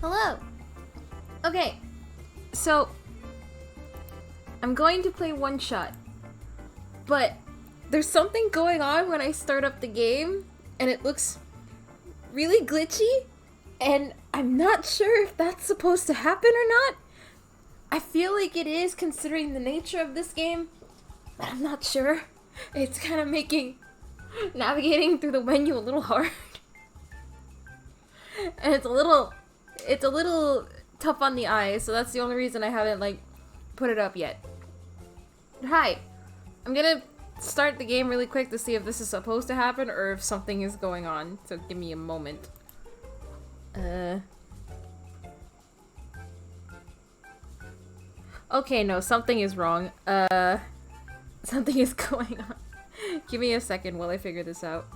Hello! Okay, so I'm going to play one shot, but there's something going on when I start up the game, and it looks really glitchy, and I'm not sure if that's supposed to happen or not. I feel like it is considering the nature of this game, but I'm not sure. It's kind of making navigating through the menu a little hard. And it's a little tough on the eyes, so that's the only reason I haven't put it up yet. Hi. I'm gonna start the game really quick to see if this is supposed to happen or if something is going on. So give me a moment. Okay, no, something is wrong. Something is going on. Give me a second while I figure this out.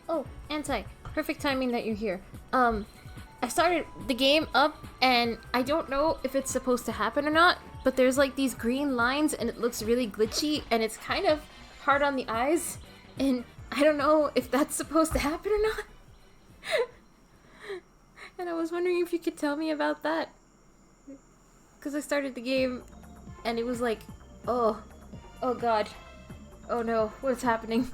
Oh, Anti, perfect timing that you're here. I started the game up, and I don't know if it's supposed to happen or not, but there's these green lines, and it looks really glitchy, and it's kind of hard on the eyes, and I don't know if that's supposed to happen or not. And I was wondering if you could tell me about that. Because I started the game, and it was oh god, oh no, what's happening?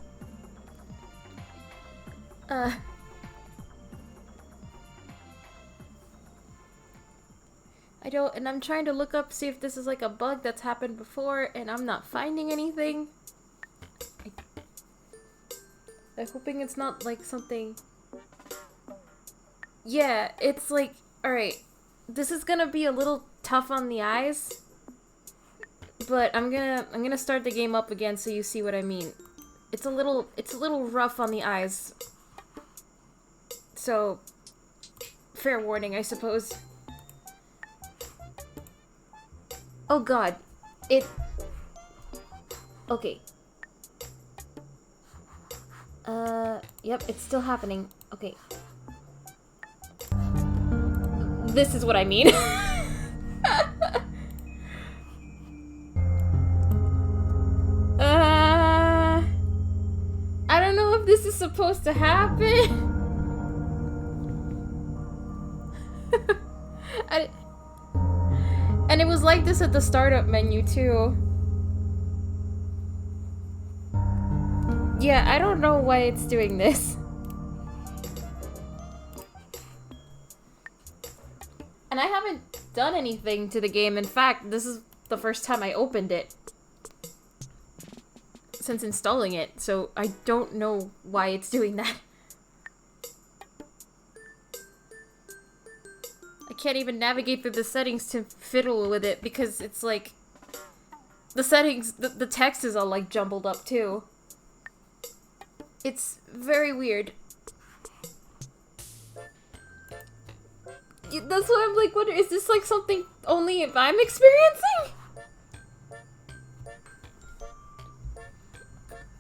I and I'm trying to look up, see if this is like a bug that's happened before, and I'm not finding anything. I'm hoping it's not like something. Yeah, it's like, alright, this is gonna be a little tough on the eyes, but I'm gonna start the game up again so you see what I mean. It's a little rough on the eyes. So, fair warning, I suppose. Oh god. Okay. Yep, it's still happening. Okay. This is what I mean. I don't know if this is supposed to happen. And it was like this at the startup menu too. Yeah, I don't know why it's doing this. And I haven't done anything to the game. In fact, this is the first time I opened it since installing it, so I don't know why it's doing that. I can't even navigate through the settings to fiddle with it because it's like the settings, the text is all like jumbled up too. It's very weird. That's why I'm like, what is this, like something only if I'm experiencing?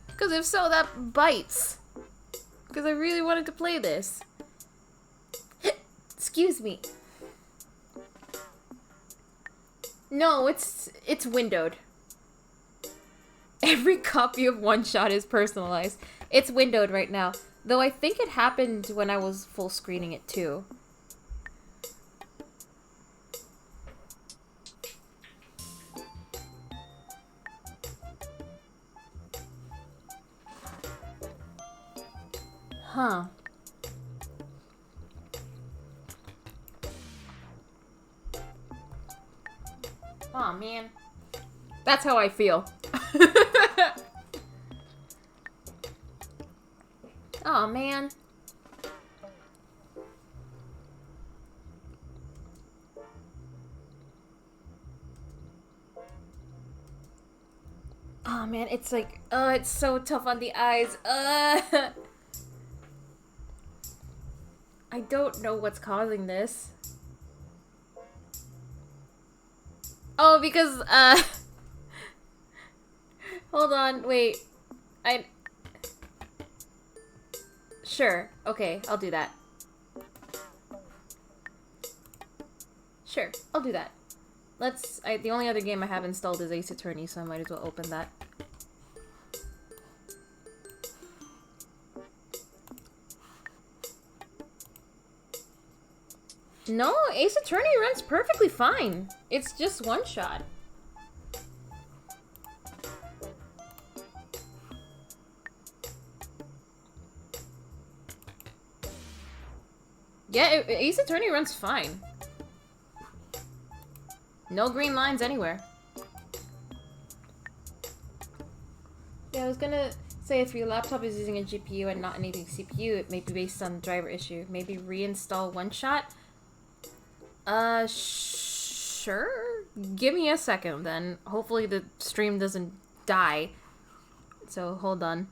Because if so, that bites. Because I really wanted to play this. Excuse me. No, it's windowed. Every copy of One Shot is personalized. It's windowed right now. Though I think it happened when I was full screening it too. Huh. Aw, man. That's how I feel. Aw, man. Oh man, it's like, it's so tough on the eyes. I don't know what's causing this. Oh, because, hold on, wait. Sure, okay, I'll do that. Sure, I'll do that. The only other game I have installed is Ace Attorney, so I might as well open that. No, Ace Attorney runs perfectly fine. It's just one shot. Yeah, Ace Attorney runs fine. No green lines anywhere. Yeah, I was gonna say if your laptop is using a GPU and not anything CPU, it may be based on the driver issue. Maybe reinstall One Shot? Sure? Give me a second then. Hopefully the stream doesn't die. So, hold on.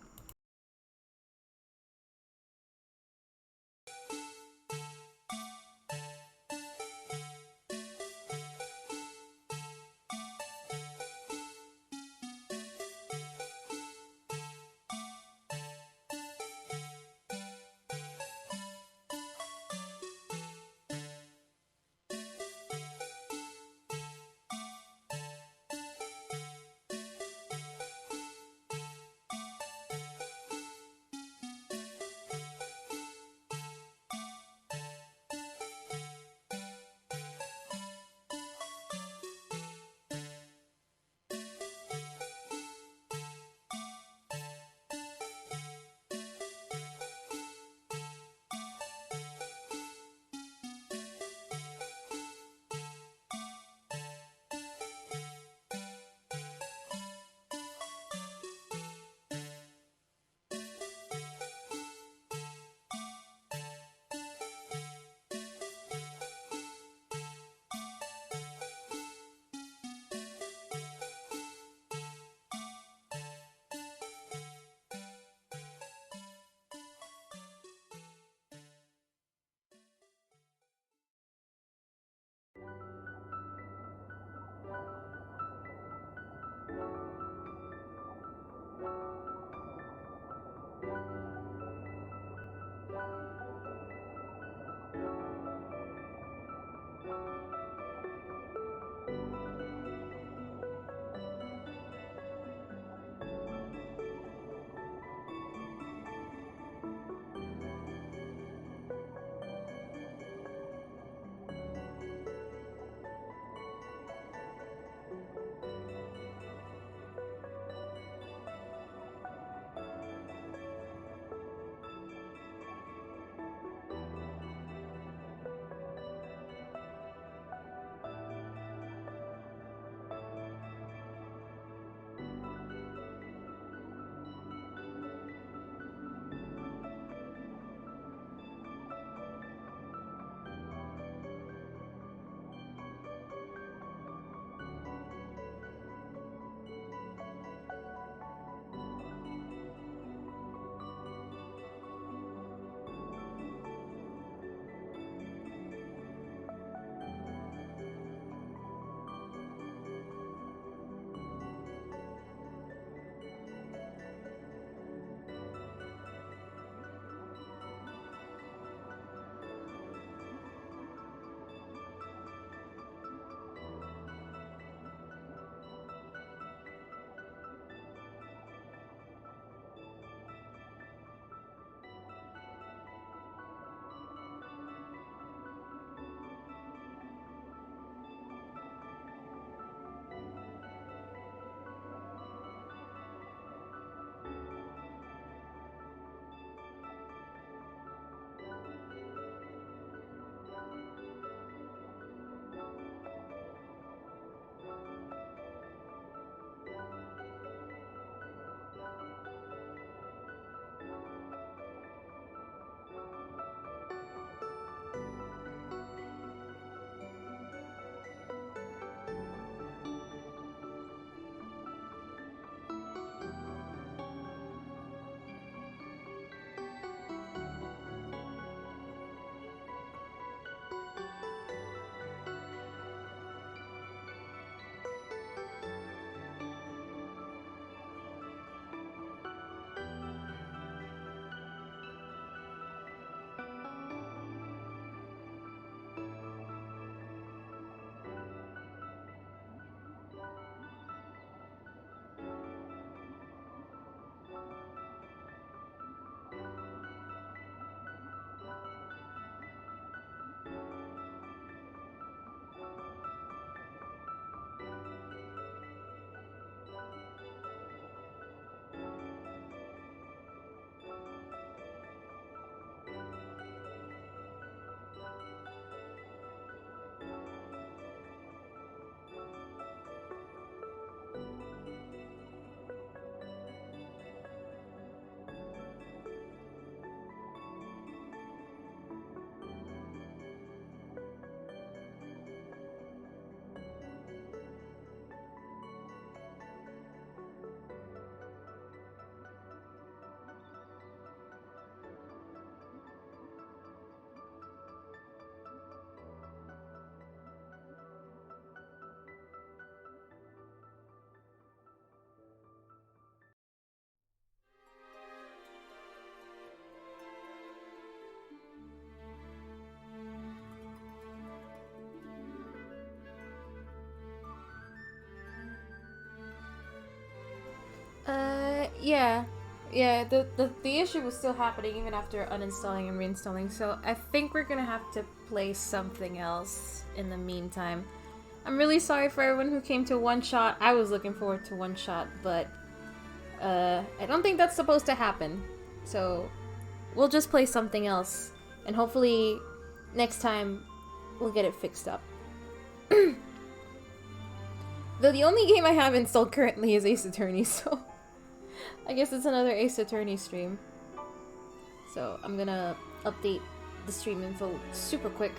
Yeah. Yeah, the issue was still happening even after uninstalling and reinstalling, so I think we're gonna have to play something else in the meantime. I'm really sorry for everyone who came to One Shot. I was looking forward to One Shot, but I don't think that's supposed to happen. So we'll just play something else, and hopefully next time we'll get it fixed up. Though the only game I have installed currently is Ace Attorney, so I guess it's another Ace Attorney stream. So I'm gonna update the stream info super quick.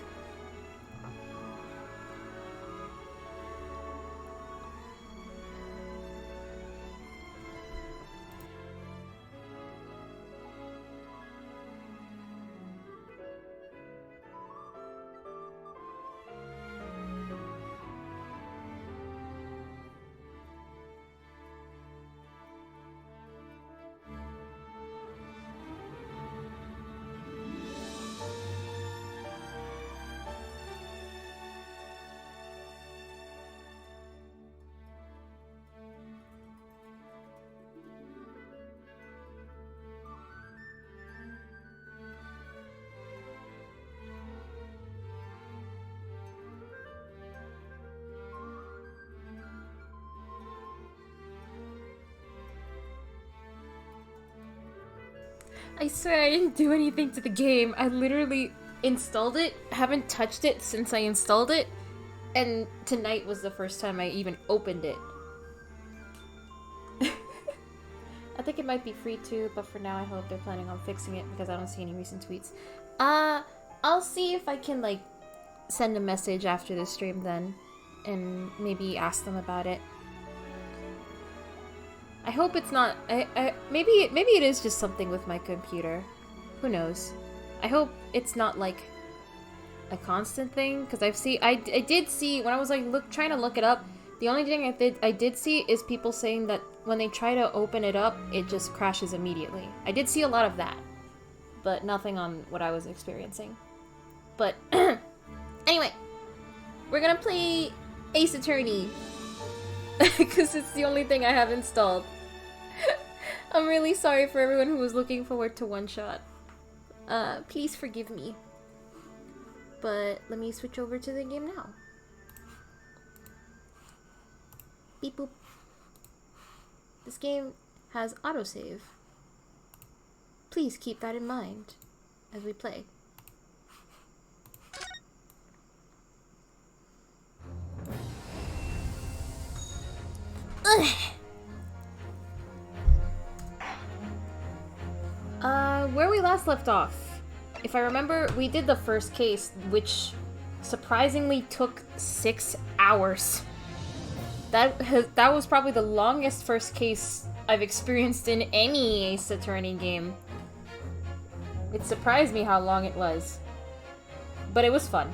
I swear I didn't do anything to the game. I literally installed it, haven't touched it since I installed it, and tonight was the first time I even opened it. I think it might be free too, but for now I hope they're planning on fixing it because I don't see any recent tweets. I'll see if I can, like, send a message after the stream then, and maybe ask them about it. I hope it's not. Maybe it is just something with my computer. Who knows? I hope it's not like a constant thing, because I did see when I was like trying to look it up. The only thing I did see is people saying that when they try to open it up, it just crashes immediately. I did see a lot of that, but nothing on what I was experiencing. But anyway, we're gonna play Ace Attorney. Because it's the only thing I have installed. I'm really sorry for everyone who was looking forward to One Shot. Please forgive me. But let me switch over to the game now. Beep boop. This game has autosave. Please keep that in mind as we play. Where we last left off. If I remember, we did the first case, which surprisingly took 6 hours. That was probably the longest first case I've experienced in any Ace Attorney game. It surprised me how long it was. But it was fun.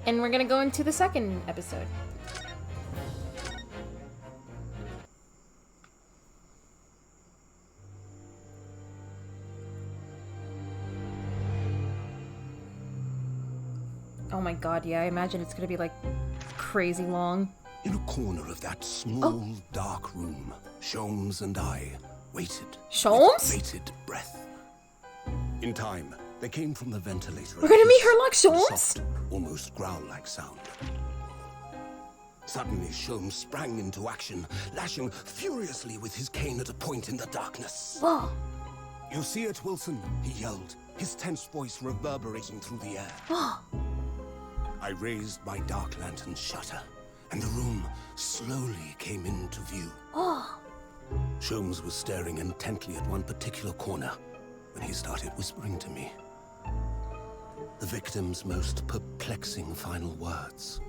And we're gonna go into the second episode. Oh my god, yeah, I imagine it's gonna be like crazy long. In a corner of that small, dark room, Sholmes and I waited. Sholmes? With bated breath. In time, they came from the ventilator. We're gonna meet Herlock Sholmes? Soft, almost growl-like sound. Suddenly, Sholmes sprang into action, lashing furiously with his cane at a point in the darkness. Whoa. You see it, Wilson? He yelled, his tense voice reverberating through the air. Whoa. I raised my dark lantern shutter, and the room slowly came into view. Oh. Sholmes was staring intently at one particular corner when he started whispering to me. The victim's most perplexing final words.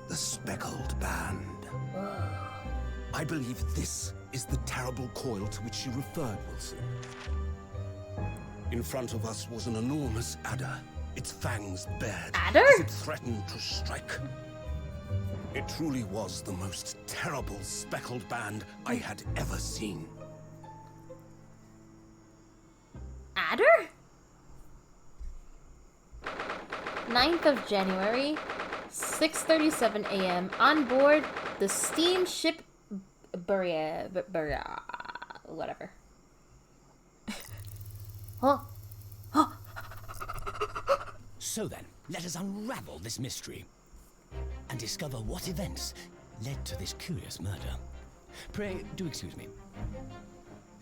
The speckled band. I believe this is the terrible coil to which you referred, Wilson. In front of us was an enormous adder, its fangs bared Adder? as it threatened to strike. It truly was the most terrible speckled band I had ever seen. Adder? 9th of January, 6:37 a.m. on board the steamship whatever. Huh? Huh? So then, let us unravel this mystery and discover what events led to this curious murder. Pray, do excuse me.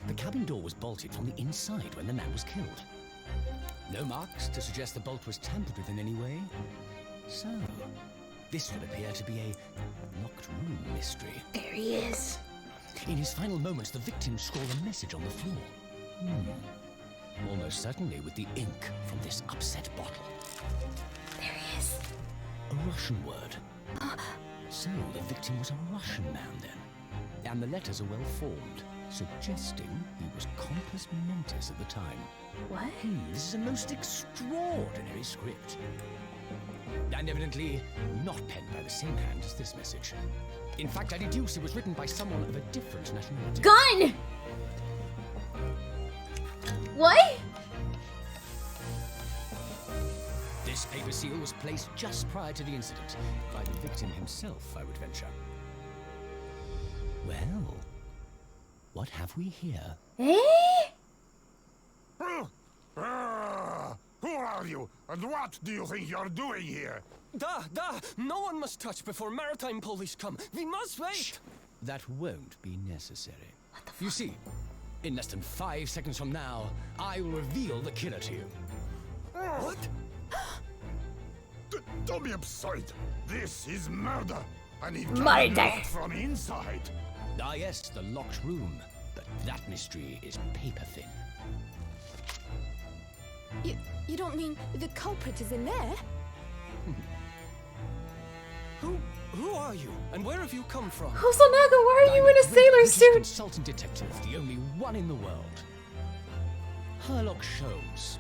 The cabin door was bolted from the inside when the man was killed. No marks to suggest the bolt was tampered with in any way. So, this would appear to be a locked room mystery. There he is. In his final moments, the victim scrawled a message on the floor. Almost certainly with the ink from this upset bottle. There he is. A Russian word. So the victim was a Russian man then. And the letters are well formed, suggesting he was compos mentis at the time. What? This is a most extraordinary script. And evidently not penned by the same hand as this message. In fact, I deduce it was written by someone of a different nationality. Gun! What? This paper seal was placed just prior to the incident, by the victim himself, I would venture. Well, what have we here? Eh? Who are you, and what do you think you're doing here? No one must touch before maritime police come. We must wait. Shh. That won't be necessary. What the fuck? You see, In less than 5 seconds from now, I will reveal the killer to you. What? Don't be absurd. This is murder. And it can be Murder. locked from inside. Ah yes, the locked room. But that mystery is paper thin. You don't mean the culprit is in there? Who are you? And where have you come from? Hosonaga, why are you in a I'm sailor British suit? Consultant detective, the only one in the world. Herlock Sholmes.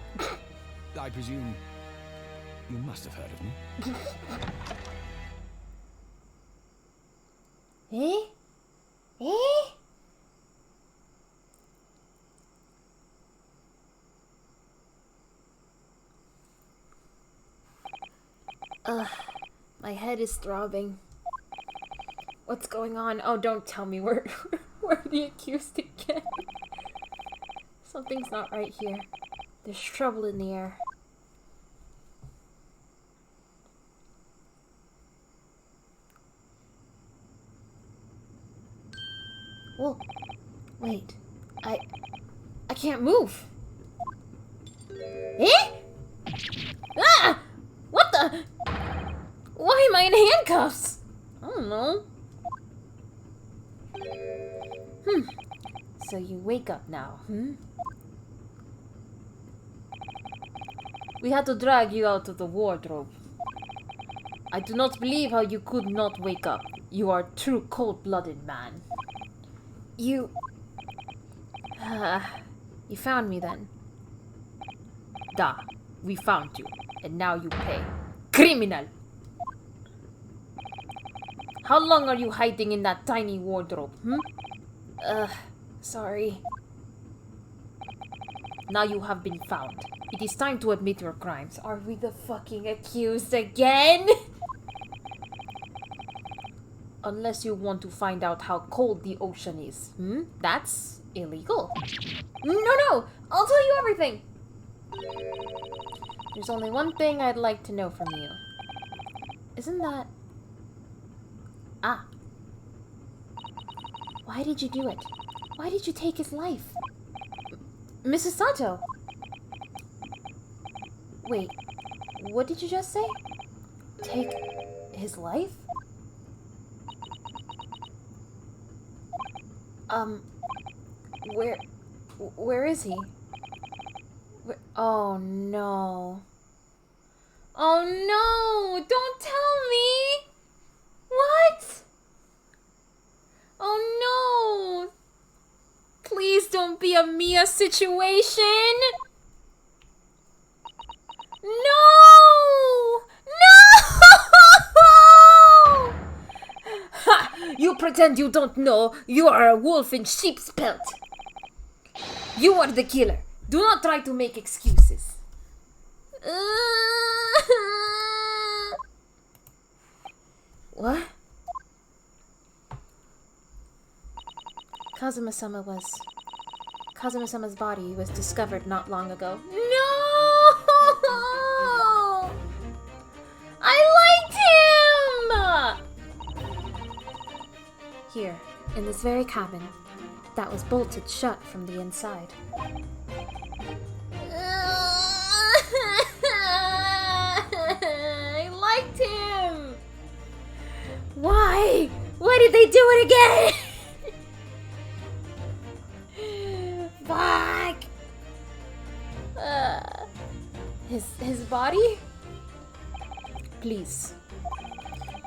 I presume you must have heard of me. Eh? Eh? My head is throbbing. What's going on? Oh, don't tell me we're the accused again. Something's not right here. There's trouble in the air. Well, wait. I can't move. Eh? Ah! What the? Why am I in handcuffs? I don't know. So you wake up now, We had to drag you out of the wardrobe. I do not believe how you could not wake up. You are a true cold-blooded man. You found me then. Da, we found you, and now you pay. Criminal! How long are you hiding in that tiny wardrobe, sorry. Now you have been found. It is time to admit your crimes. Are we the fucking accused again? Unless you want to find out how cold the ocean is. That's illegal. No! I'll tell you everything! There's only one thing I'd like to know from you. Isn't that... Ah. Why did you do it? Why did you take his life? Mrs. Sato! Wait, what did you just say? Take his life? Where is he? Oh no. Oh no! Don't tell me! What? Oh no! Please don't be a Mia situation! No! No! Ha! You pretend you don't know. You are a wolf in sheep's pelt. You are the killer. Do not try to make excuses. What? Kazuma-sama's body was discovered not long ago. No! I liked him! Here, in this very cabin, that was bolted shut from the inside. I liked him! Why? Why did they do it again? Fuck! His body? Please.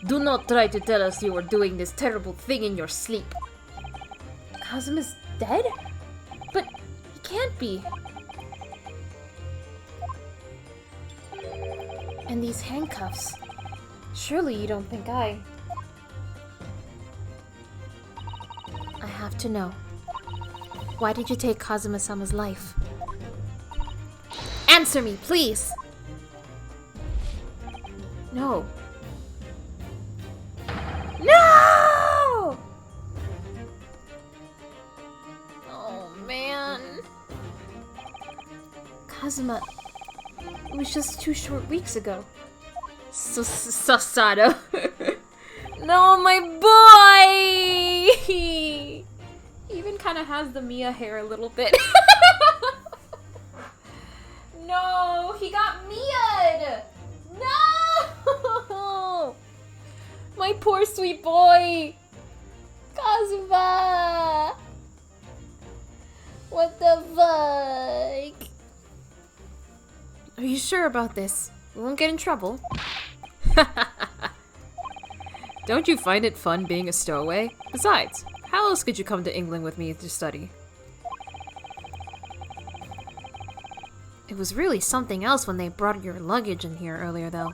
Do not try to tell us you were doing this terrible thing in your sleep. Kazuma's dead? But he can't be. And these handcuffs. Surely you don't think I have to know. Why did you take Kazuma-sama's life? Answer me, please! No. No! Oh, man. Kazuma... It was just 2 short weeks ago. Sasato. No, my boy! He even kind of of has the Mia hair a little bit. No, he got Mia'd! No! My poor sweet boy! Kazuma! What the fuck? Are you sure about this? We won't get in trouble. Don't you find it fun being a stowaway? Besides, how else could you come to England with me to study? It was really something else when they brought your luggage in here earlier, though.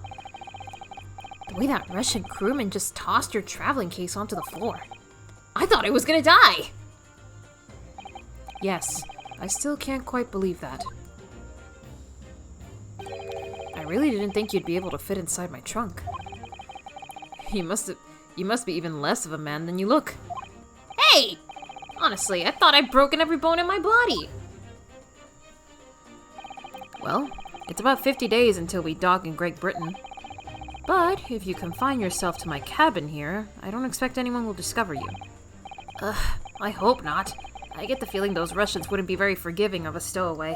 The way that Russian crewman just tossed your traveling case onto the floor. I thought I was gonna die! Yes, I still can't quite believe that. I really didn't think you'd be able to fit inside my trunk. You must be even less of a man than you look. Hey! Honestly, I thought I'd broken every bone in my body. Well, it's about 50 days until we dock in Great Britain. But if you confine yourself to my cabin here, I don't expect anyone will discover you. Ugh, I hope not. I get the feeling those Russians wouldn't be very forgiving of a stowaway.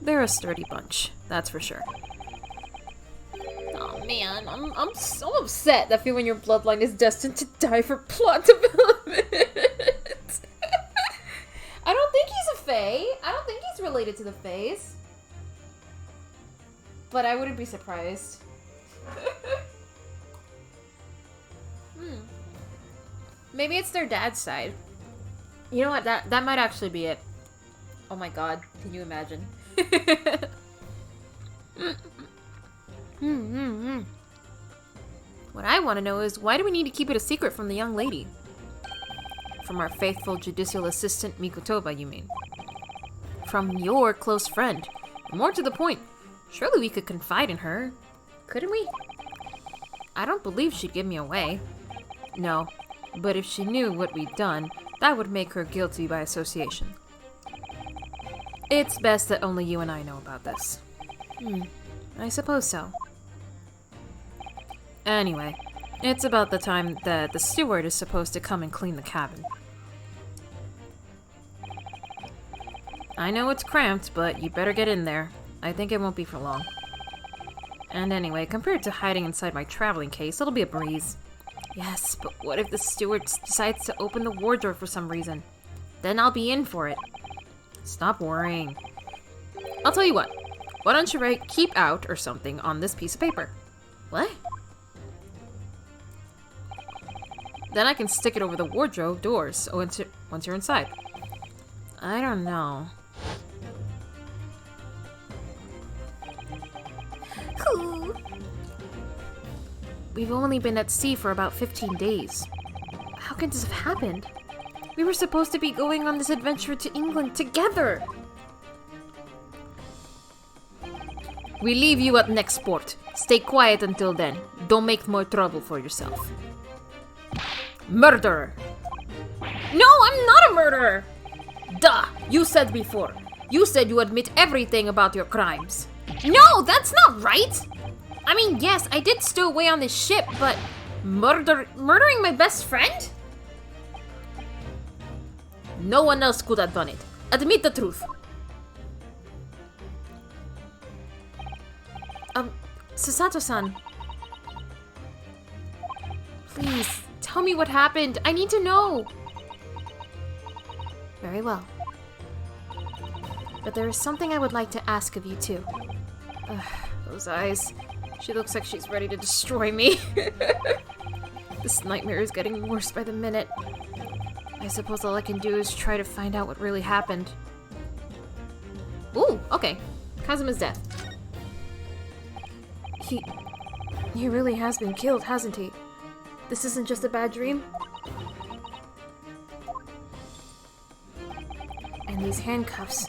They're a sturdy bunch, that's for sure. Oh man, I'm so upset that feeling your bloodline is destined to die for plot development. I don't think he's a Fae. I don't think he's related to the Faes. But I wouldn't be surprised. Maybe it's their dad's side. You know what? That might actually be it. Oh my god, can you imagine? What I want to know is, why do we need to keep it a secret from the young lady? From our faithful judicial assistant Mikotova, you mean? From your close friend. More to the point, surely we could confide in her, couldn't we? I don't believe she'd give me away. No, but if she knew what we'd done, that would make her guilty by association. It's best that only you and I know about this. I suppose so. Anyway, it's about the time that the steward is supposed to come and clean the cabin. I know it's cramped, but you better get in there. I think it won't be for long. And anyway, compared to hiding inside my traveling case, it'll be a breeze. Yes, but what if the steward decides to open the wardrobe for some reason? Then I'll be in for it. Stop worrying. I'll tell you what. Why don't you write "keep out" or something on this piece of paper? What? Then I can stick it over the wardrobe doors once you're inside. I don't know. Cool. We've only been at sea for about 15 days. How can this have happened? We were supposed to be going on this adventure to England together! We leave you at next port. Stay quiet until then. Don't make more trouble for yourself. Murderer! No, I'm not a murderer! Duh! You said before. You said you admit everything about your crimes. No, that's not right! I mean, yes, I did stow away on this ship, but... Murdering my best friend? No one else could have done it. Admit the truth. Sasato-san. Please, tell me what happened. I need to know. Very well. But there is something I would like to ask of you, too. Ugh, those eyes. She looks like she's ready to destroy me. This nightmare is getting worse by the minute. I suppose all I can do is try to find out what really happened. Ooh, okay. Kazuma's death. He really has been killed, hasn't he? This isn't just a bad dream? And these handcuffs,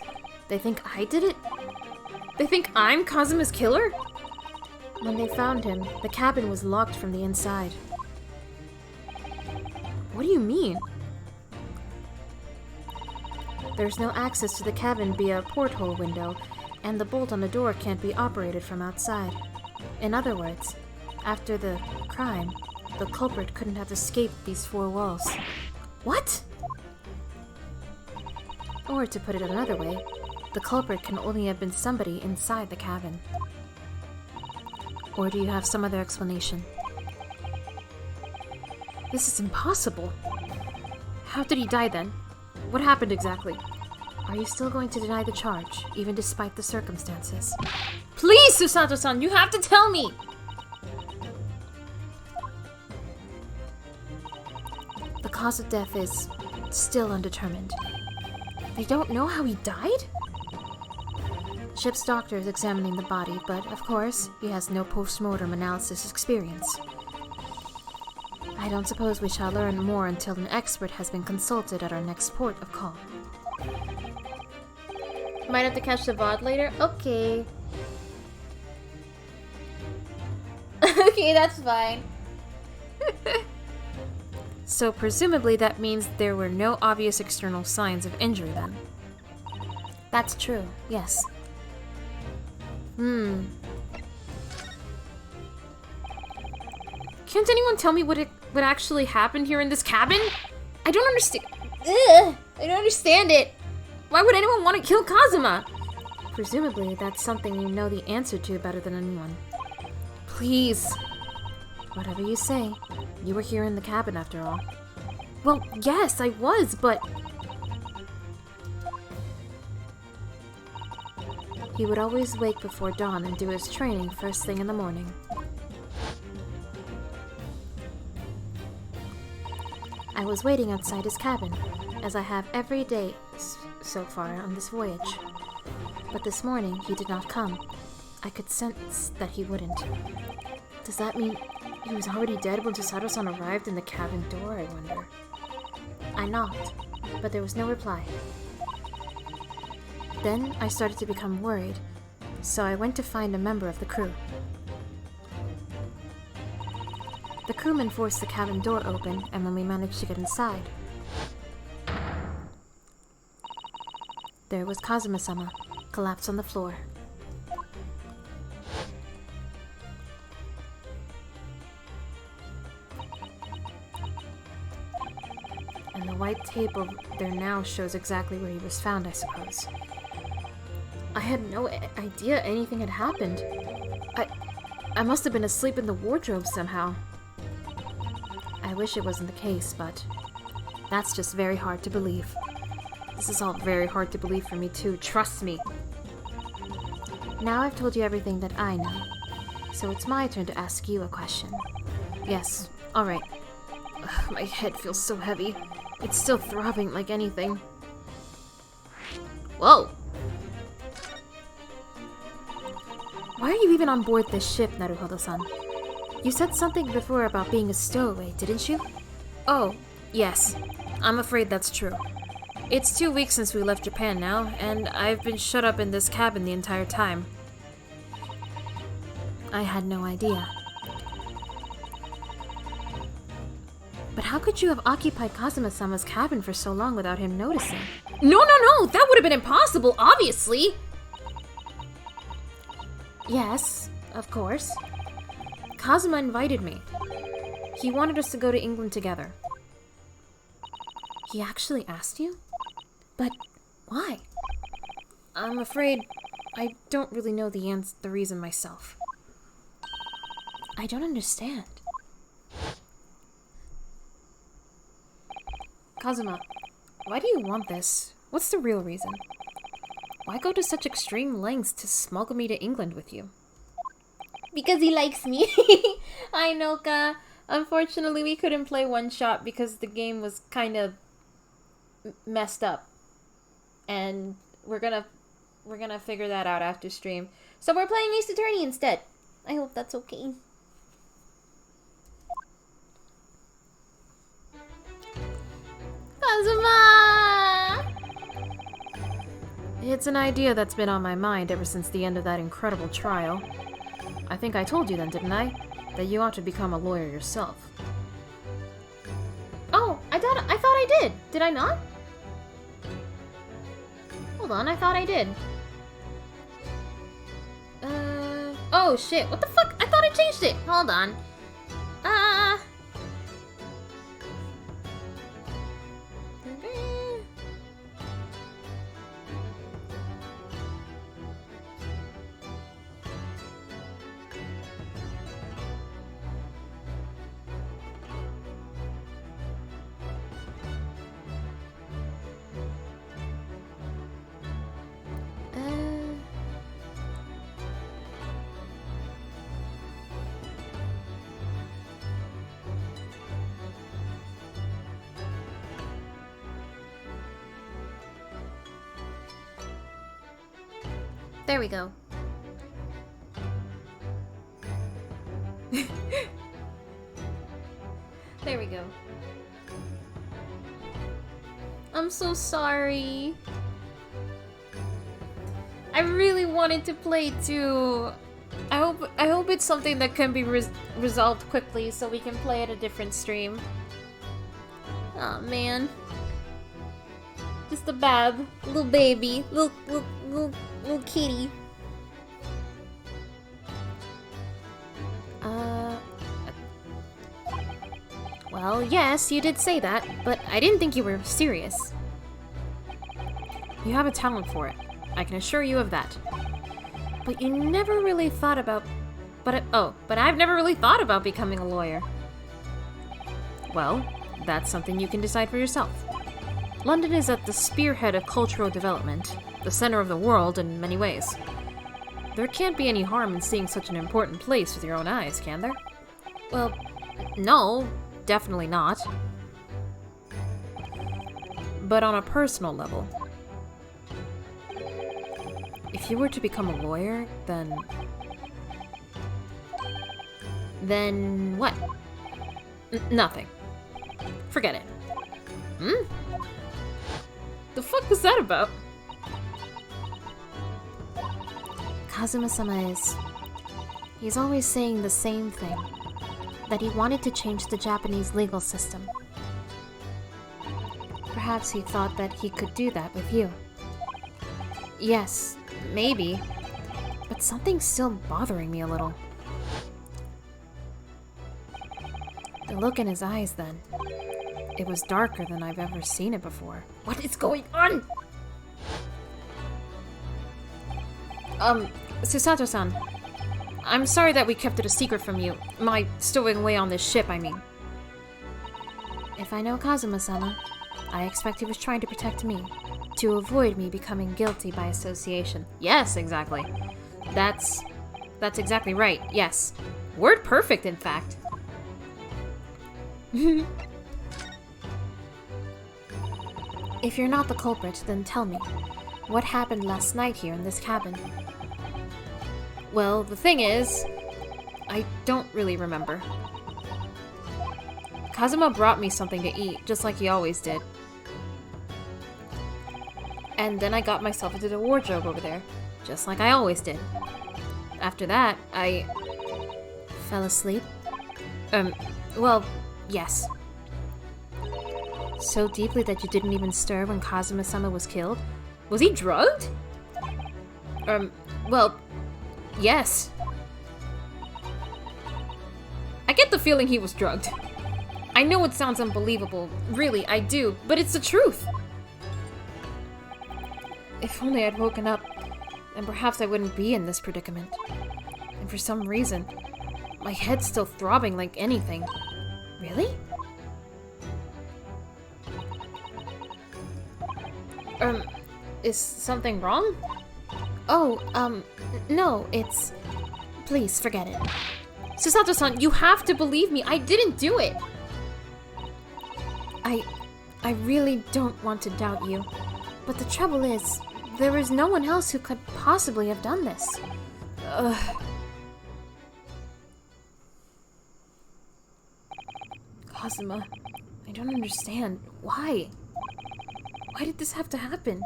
they think I did it? They think I'm Kazuma's killer? When they found him, the cabin was locked from the inside. What do you mean? There's no access to the cabin via a porthole window, and the bolt on the door can't be operated from outside. In other words, after the crime, the culprit couldn't have escaped these four walls. What? Or to put it another way, the culprit can only have been somebody inside the cabin. Or do you have some other explanation? This is impossible. How did he die then? What happened exactly? Are you still going to deny the charge, even despite the circumstances? Please, Susato-san, you have to tell me! The cause of death is still undetermined. They don't know how he died? Ship's doctor is examining the body, but of course, he has no post-mortem analysis experience. I don't suppose we shall learn more until an expert has been consulted at our next port of call. Might have to catch the VOD later? Okay. Okay, that's fine. So presumably that means there were no obvious external signs of injury then. That's true, yes. Can't anyone tell me what actually happened here in this cabin? I don't understand. I don't understand it. Why would anyone want to kill Kazuma? Presumably, that's something you know the answer to better than anyone. Please. Whatever you say. You were here in the cabin after all. Well, yes, I was, but... He would always wake before dawn and do his training first thing in the morning. I was waiting outside his cabin, as I have every day so far on this voyage. But this morning, he did not come. I could sense that he wouldn't. Does that mean he was already dead when Susato-san arrived in the cabin door, I wonder? I knocked, but there was no reply. Then I started to become worried, so I went to find a member of the crew. The crewman forced the cabin door open, and when we managed to get inside, there was Kazuma-sama, collapsed on the floor. And the white tape over there now shows exactly where he was found, I suppose. I had no idea anything had happened. I must have been asleep in the wardrobe somehow. I wish it wasn't the case, but that's just very hard to believe. This is all very hard to believe for me too, trust me. Now I've told you everything that I know, so it's my turn to ask you a question. Yes, alright. My head feels so heavy. It's still throbbing like anything. Whoa! Why are you even on board this ship, Naruhodo-san? You said something before about being a stowaway, didn't you? Oh, yes. I'm afraid that's true. It's 2 weeks since we left Japan now, and I've been shut up in this cabin the entire time. I had no idea. But how could you have occupied Kazuma-sama's cabin for so long without him noticing? No! That would have been impossible, obviously! Yes, of course. Kazuma invited me. He wanted us to go to England together. He actually asked you? But why? I'm afraid I don't really know the reason myself. I don't understand. Kazuma, why do you want this? What's the real reason? Why go to such extreme lengths to smuggle me to England with you? Because he likes me. I know, Ka. Unfortunately, we couldn't play one shot because the game was kind of messed up. And we're gonna figure that out after stream. So we're playing Ace Attorney instead. I hope that's okay. Kazuma! It's an idea that's been on my mind ever since the end of that incredible trial. I think I told you then, didn't I? That you ought to become a lawyer yourself. Oh, I thought I did. Did I not? Hold on, I thought I did. Oh shit, what the fuck? I thought I changed it. Hold on. There we go. There we go. I'm so sorry. I really wanted to play too. I hope it's something that can be resolved quickly so we can play at a different stream. Aw, man. Just a bab. Little baby. Little kitty. Well, yes, you did say that, but I didn't think you were serious. You have a talent for it. I can assure you of that. But you never really thought about... But I've never really thought about becoming a lawyer. Well, that's something you can decide for yourself. London is at the spearhead of cultural development, the center of the world in many ways. There can't be any harm in seeing such an important place with your own eyes, can there? Well, no, definitely not. But on a personal level, if you were to become a lawyer, then what? Nothing. Forget it. The fuck was that about? Kazuma-sama he's always saying the same thing. That he wanted to change the Japanese legal system. Perhaps he thought that he could do that with you. Yes, maybe. But something's still bothering me a little. The look in his eyes then. It was darker than I've ever seen it before. What is going on? Susato-san. I'm sorry that we kept it a secret from you. My stowing away on this ship, I mean. If I know Kazuma-sama, I expect he was trying to protect me. To avoid me becoming guilty by association. Yes, exactly. That's exactly right, yes. Word perfect, in fact. If you're not the culprit, then tell me. What happened last night here in this cabin? Well, the thing is, I don't really remember. Kazuma brought me something to eat, just like he always did. And then I got myself into the wardrobe over there, just like I always did. After that, I fell asleep. Well, yes. So deeply that you didn't even stir when Kazuma-sama was killed? Was he drugged? Well, yes. I get the feeling he was drugged. I know it sounds unbelievable, really, I do, but it's the truth. If only I'd woken up, then perhaps I wouldn't be in this predicament. And for some reason, my head's still throbbing like anything. Really? Is something wrong? Oh, no, it's... Please, forget it. Susato-san, you have to believe me, I didn't do it! I really don't want to doubt you, but the trouble is, there is no one else who could possibly have done this. Kazuma, I don't understand. Why? Why did this have to happen?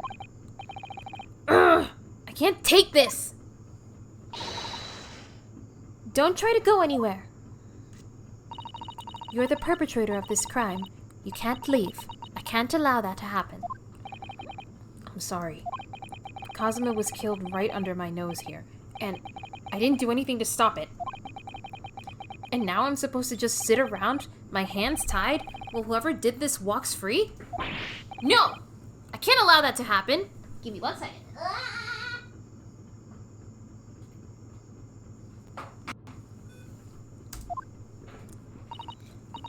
Ugh! I can't take this! Don't try to go anywhere. You're the perpetrator of this crime. You can't leave. I can't allow that to happen. I'm sorry. Kazuma was killed right under my nose here, and I didn't do anything to stop it. And now I'm supposed to just sit around, my hands tied, while whoever did this walks free? No! I can't allow that to happen. Give me 1 second.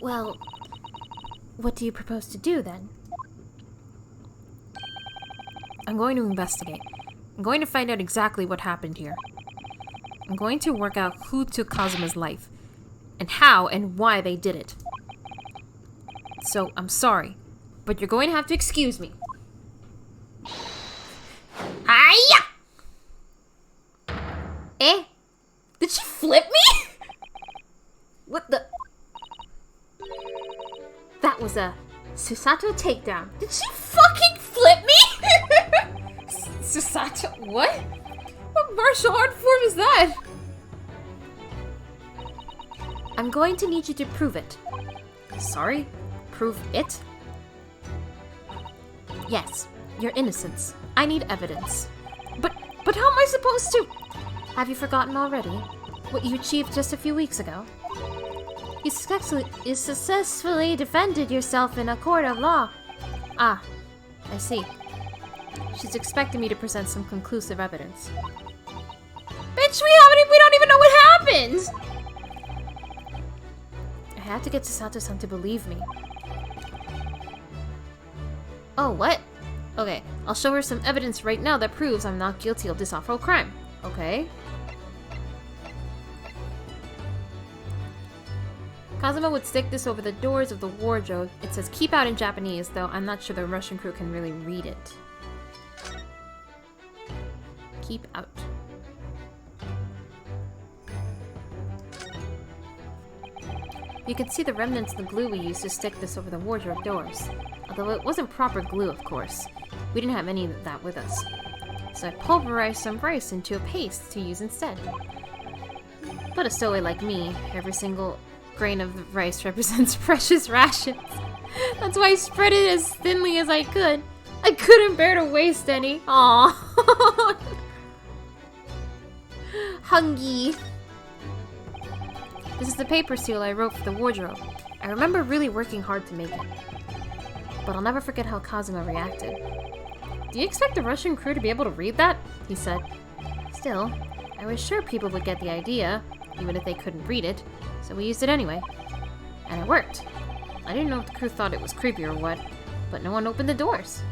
Well, what do you propose to do then? I'm going to investigate. I'm going to find out exactly what happened here. I'm going to work out who took Kazuma's life, and how and why they did it. So, I'm sorry, but you're going to have to excuse me. Hiya! Did she flip me? What the? That was a Susato takedown. Did she fucking flip me? Susato? What? What martial art form is that? I'm going to need you to prove it. Sorry? Prove it? Yes, your innocence. I need evidence. But how am I supposed to? Have you forgotten already what you achieved just a few weeks ago? You successfully defended yourself in a court of law. Ah, I see. She's expecting me to present some conclusive evidence. Bitch, we don't even know what happened! I had to get Sato-san to believe me. Oh, what? Okay, I'll show her some evidence right now that proves I'm not guilty of this awful crime. Okay. Kazuma would stick this over the doors of the wardrobe. It says keep out in Japanese, though I'm not sure the Russian crew can really read it. Keep out. You can see the remnants of the glue we used to stick this over the wardrobe doors. Although it wasn't proper glue, of course. We didn't have any of that with us. So I pulverized some rice into a paste to use instead. But a stowaway like me, every single grain of rice represents precious rations. That's why I spread it as thinly as I could. I couldn't bear to waste any. Aww. Hungry. This is the paper seal I wrote for the wardrobe. I remember really working hard to make it. But I'll never forget how Kazuma reacted. Do you expect the Russian crew to be able to read that? He said. Still, I was sure people would get the idea, even if they couldn't read it, so we used it anyway. And it worked. I didn't know if the crew thought it was creepy or what, but no one opened the doors.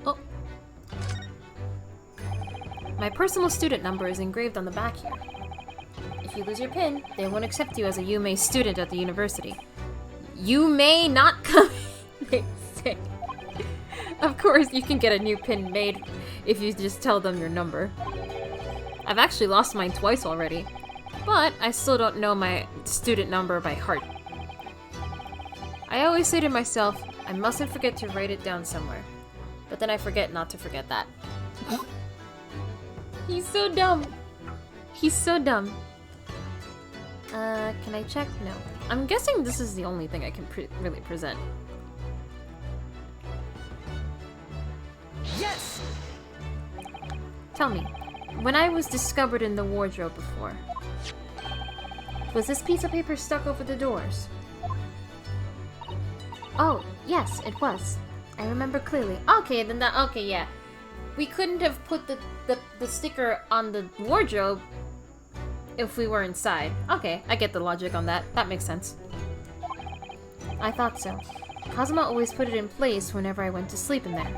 Oh. My personal student number is engraved on the back here. If you lose your pin, they won't accept you as a Yume student at the university. You may not come in, they say. Of course, you can get a new pin made if you just tell them your number. I've actually lost mine twice already, but I still don't know my student number by heart. I always say to myself, I mustn't forget to write it down somewhere. But then I forget not to forget that. He's so dumb. He's so dumb. Can I check? No. I'm guessing this is the only thing I can really present. Yes! Tell me, when I was discovered in the wardrobe before, was this piece of paper stuck over the doors? Oh, yes, it was. I remember clearly. Okay, then that, okay, yeah. We couldn't have put the sticker on the wardrobe if we were inside. Okay, I get the logic on that. That makes sense. I thought so. Kazuma always put it in place whenever I went to sleep in there,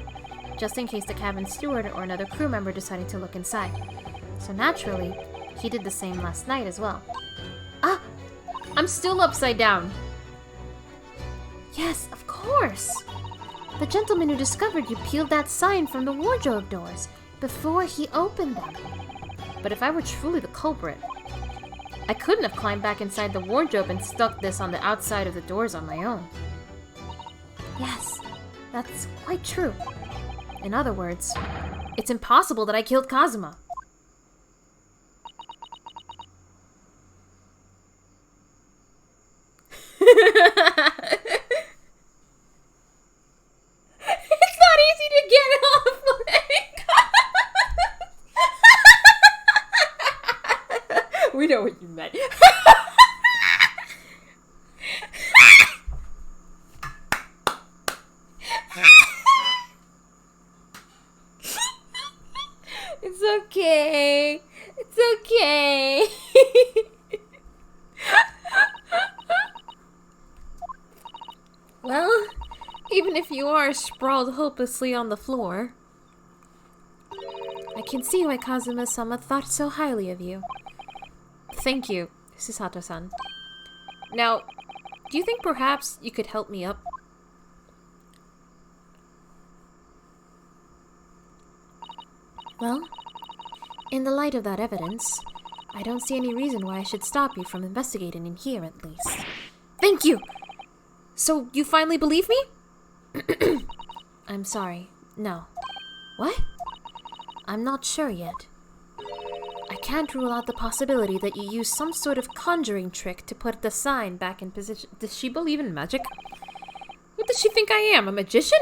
just in case the cabin steward or another crew member decided to look inside. So naturally, he did the same last night as well. Ah! I'm still upside down. Yes, of course! The gentleman who discovered you peeled that sign from the wardrobe doors before he opened them. But if I were truly the culprit, I couldn't have climbed back inside the wardrobe and stuck this on the outside of the doors on my own. Yes, that's quite true. In other words, it's impossible that I killed Kazuma. It's not easy to get off. We know what you meant. It's okay. It's okay. Well, even if you are sprawled hopelessly on the floor, I can see why Kazuma-sama thought so highly of you. Thank you, Susato-san. Now, do you think perhaps you could help me up? Well, in the light of that evidence, I don't see any reason why I should stop you from investigating in here, at least. Thank you! So, you finally believe me? I'm sorry. No. What? I'm not sure yet. I can't rule out the possibility that you used some sort of conjuring trick to put the sign back in position. Does she believe in magic? What does she think I am, a magician?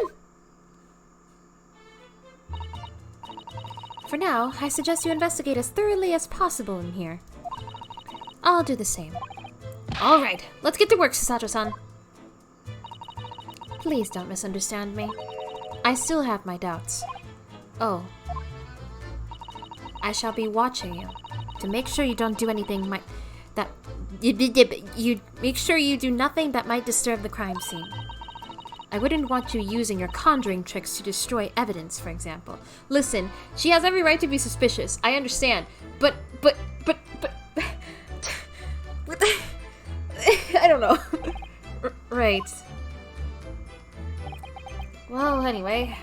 For now, I suggest you investigate as thoroughly as possible in here. I'll do the same. Alright, let's get to work, Sasato-san. Please don't misunderstand me. I still have my doubts. Oh. I shall be watching you to make sure you don't do anything you make sure you do nothing that might disturb the crime scene. I wouldn't want you using your conjuring tricks to destroy evidence, for example. Listen, she has every right to be suspicious. I understand. But I don't know. Right. Well, anyway,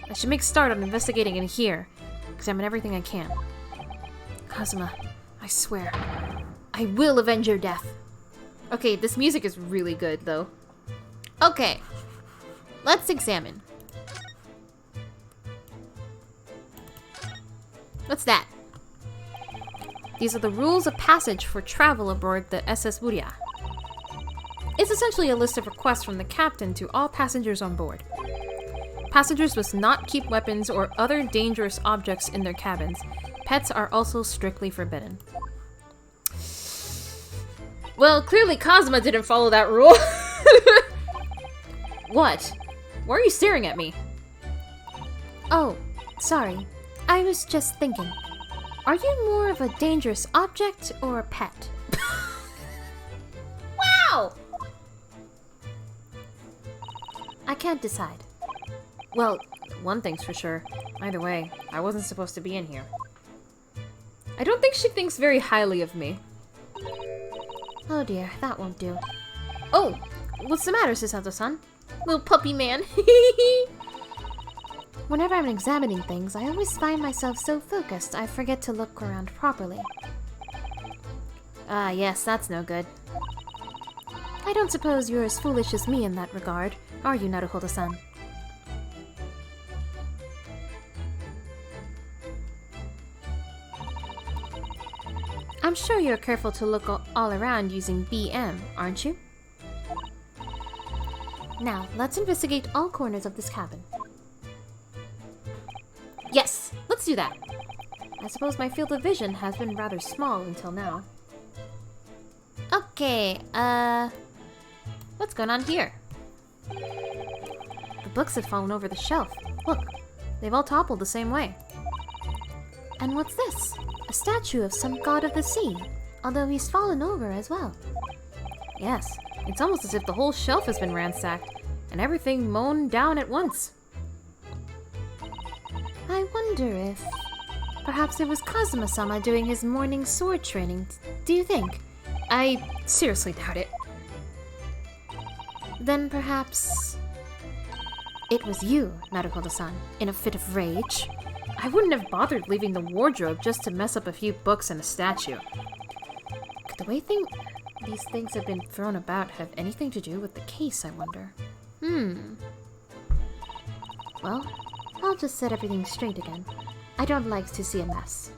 I should make a start on investigating in here. Examine everything I can. Kazuma, I swear, I will avenge your death. Okay, this music is really good, though. Okay, let's examine. What's that? These are the rules of passage for travel aboard the SS Burya. It's essentially a list of requests from the captain to all passengers on board. Passengers must not keep weapons or other dangerous objects in their cabins. Pets are also strictly forbidden. Well, clearly Kazuma didn't follow that rule. What? Why are you staring at me? Oh, sorry. I was just thinking. Are you more of a dangerous object or a pet? Wow! I can't decide. Well, one thing's for sure. Either way, I wasn't supposed to be in here. I don't think she thinks very highly of me. Oh dear, that won't do. Oh! What's the matter, Susato-san? Little puppy man. Whenever I'm examining things, I always find myself so focused I forget to look around properly. Ah, yes, that's no good. I don't suppose you're as foolish as me in that regard, are you, Naruhodo-san? I'm sure you're careful to look all around using BM, aren't you? Now, let's investigate all corners of this cabin. Yes, let's do that. I suppose my field of vision has been rather small until now. Okay, what's going on here? The books have fallen over the shelf. Look, they've all toppled the same way. And what's this? A statue of some god of the sea, although he's fallen over as well. Yes, it's almost as if the whole shelf has been ransacked, and everything mown down at once. I wonder if... perhaps it was Kazuma-sama doing his morning sword training, do you think? I seriously doubt it. Then perhaps... it was you, Naruhodo-san, in a fit of rage. I wouldn't have bothered leaving the wardrobe just to mess up a few books and a statue. Could the way these things have been thrown about have anything to do with the case, I wonder? Well, I'll just set everything straight again. I don't like to see a mess.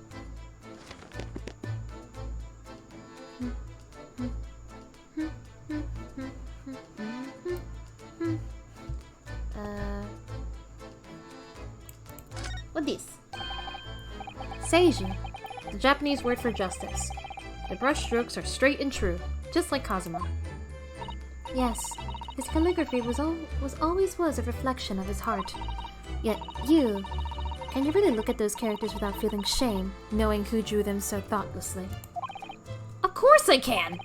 What this? Seiji, the Japanese word for justice. The brush strokes are straight and true, just like Kazuma. Yes, his calligraphy always was a reflection of his heart. Yet you... can you really look at those characters without feeling shame, knowing who drew them so thoughtlessly? Of course I can!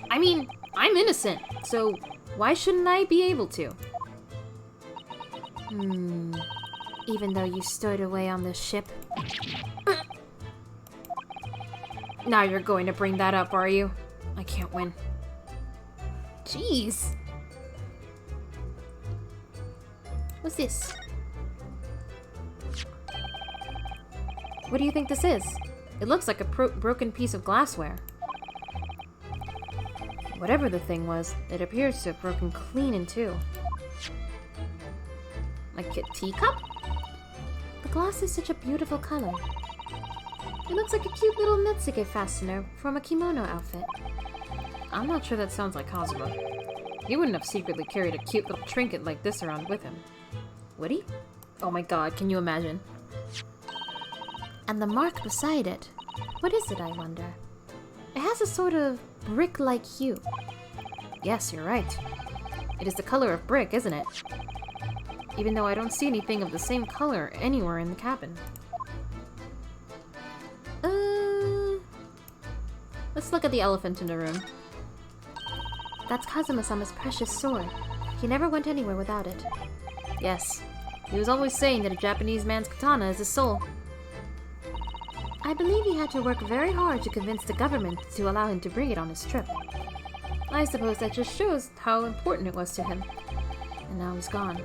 I mean, I'm innocent, so why shouldn't I be able to? Even though you stowed away on this ship? Now you're going to bring that up, are you? I can't win. Jeez! What's this? What do you think this is? It looks like a broken piece of glassware. Whatever the thing was, it appears to have broken clean in two. Like a teacup? The glass is such a beautiful color. It looks like a cute little Netsuke fastener from a kimono outfit. I'm not sure that sounds like Kazuma. He wouldn't have secretly carried a cute little trinket like this around with him. Would he? Oh my god, can you imagine? And the mark beside it. What is it, I wonder? It has a sort of brick-like hue. Yes, you're right. It is the color of brick, isn't it? Even though I don't see anything of the same color anywhere in the cabin. Let's look at the elephant in the room. That's Kazuma-sama's precious sword. He never went anywhere without it. Yes, he was always saying that a Japanese man's katana is his soul. I believe he had to work very hard to convince the government to allow him to bring it on his trip. I suppose that just shows how important it was to him. And now he's gone.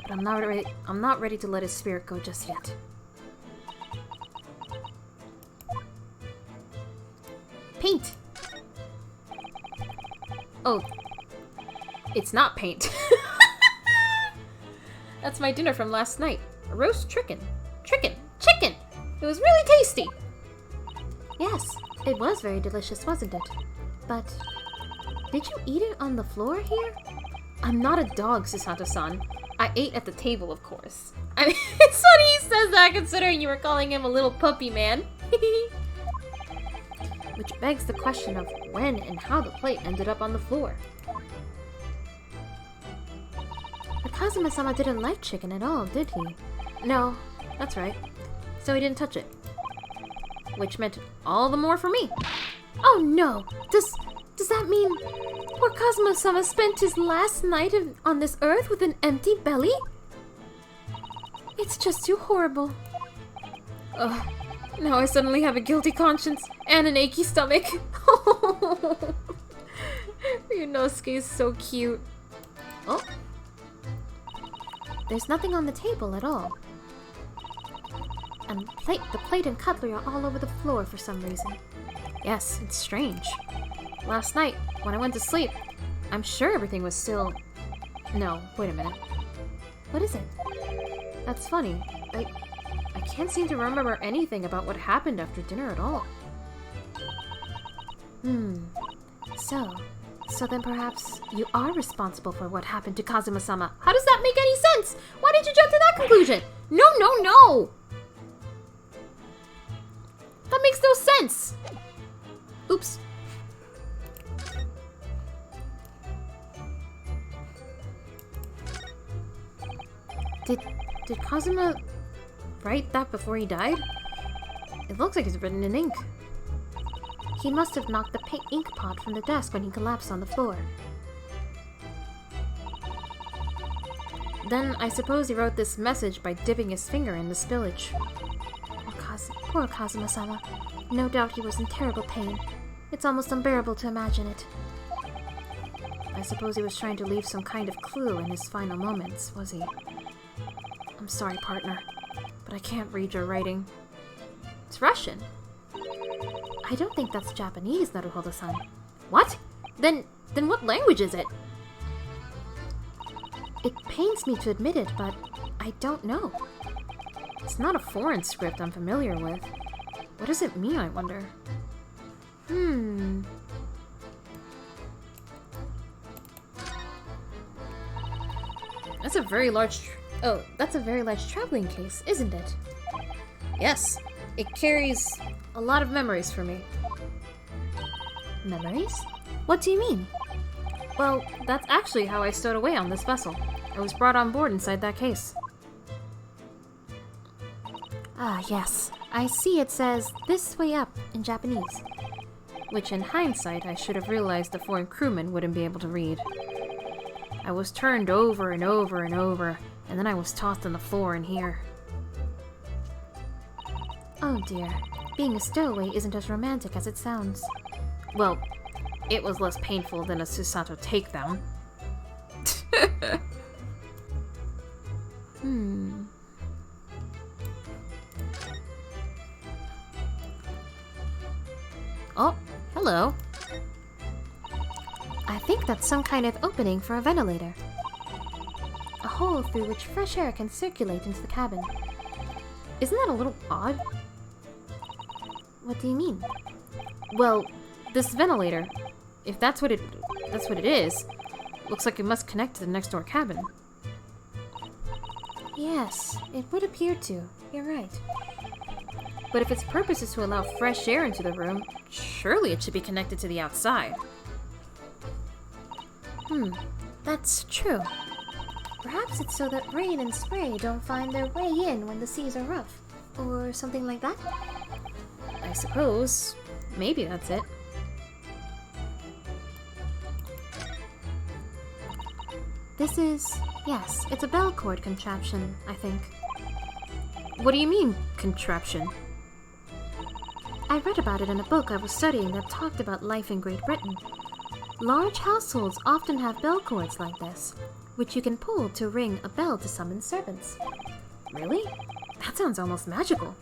But I'm not ready to let his spirit go just yet. Paint! Oh. It's not paint. That's my dinner from last night. A roast chicken. Chicken! It was really tasty! Yes, it was very delicious, wasn't it? But did you eat it on the floor here? I'm not a dog, Susato-san. I ate at the table, of course. I mean, it's funny he says that considering you were calling him a little puppy man. Which begs the question of when and how the plate ended up on the floor. But Kazuma-sama didn't like chicken at all, did he? No, that's right. So he didn't touch it. Which meant all the more for me. Oh no! Does that mean poor Kazuma-sama spent his last night on this earth with an empty belly? It's just too horrible. Ugh. Now I suddenly have a guilty conscience and an achy stomach. Ryunosuke is so cute. Oh. There's nothing on the table at all. And the plate and cutlery are all over the floor for some reason. Yes, it's strange. Last night, when I went to sleep, I'm sure everything was still... No, wait a minute. What is it? That's funny. I can't seem to remember anything about what happened after dinner at all. So then perhaps you are responsible for what happened to Kazuma-sama. How does that make any sense? Why did you jump to that conclusion? No! That makes no sense! Oops. Did Kazuma write that before he died? It looks like it's written in ink. He must have knocked the ink pot from the desk when he collapsed on the floor. Then I suppose he wrote this message by dipping his finger in the spillage. Poor Kazuma-sama. No doubt he was in terrible pain. It's almost unbearable to imagine it. I suppose he was trying to leave some kind of clue in his final moments, was he? I'm sorry, partner, but I can't read your writing. It's Russian. I don't think that's Japanese, Naruhodo-san. What? Then what language is it? It pains me to admit it, but I don't know. It's not a foreign script I'm familiar with. What does it mean, I wonder? That's a very large traveling case, isn't it? Yes, it carries a lot of memories for me. Memories? What do you mean? Well, that's actually how I stowed away on this vessel. I was brought on board inside that case. Ah, yes. I see it says, "This way up," in Japanese. Which in hindsight, I should have realized the foreign crewman wouldn't be able to read. I was turned over and over and over, and then I was tossed on the floor in here. Oh dear. Being a stowaway isn't as romantic as it sounds. Well, it was less painful than a Susato takedown. Oh, hello. I think that's some kind of opening for a ventilator. A hole through which fresh air can circulate into the cabin. Isn't that a little odd? What do you mean? Well, this ventilator, if that's what it is, looks like it must connect to the next door cabin. Yes, it would appear to. You're right. But if its purpose is to allow fresh air into the room, surely it should be connected to the outside. That's true. Perhaps it's so that rain and spray don't find their way in when the seas are rough. Or something like that? I suppose. Maybe that's it. This is... yes, it's a bell cord contraption, I think. What do you mean, contraption? I read about it in a book I was studying that talked about life in Great Britain. Large households often have bell cords like this, which you can pull to ring a bell to summon servants. Really? That sounds almost magical.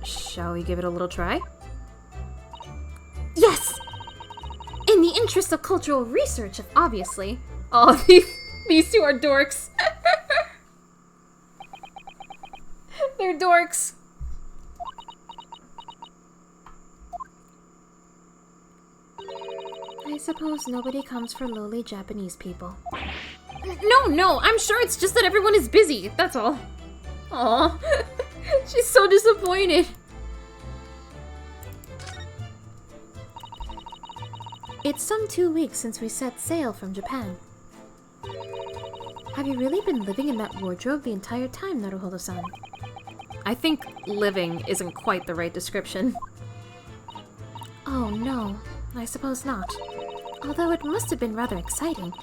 Shall we give it a little try? Yes! In the interest of cultural research, obviously. Oh, these two are dorks. They're dorks. I suppose nobody comes for lowly Japanese people. No, I'm sure it's just that everyone is busy, that's all. Aw, she's so disappointed. It's some 2 weeks since we set sail from Japan. Have you really been living in that wardrobe the entire time, Naruhodo-san? I think living isn't quite the right description. Oh no, I suppose not. Although it must have been rather exciting,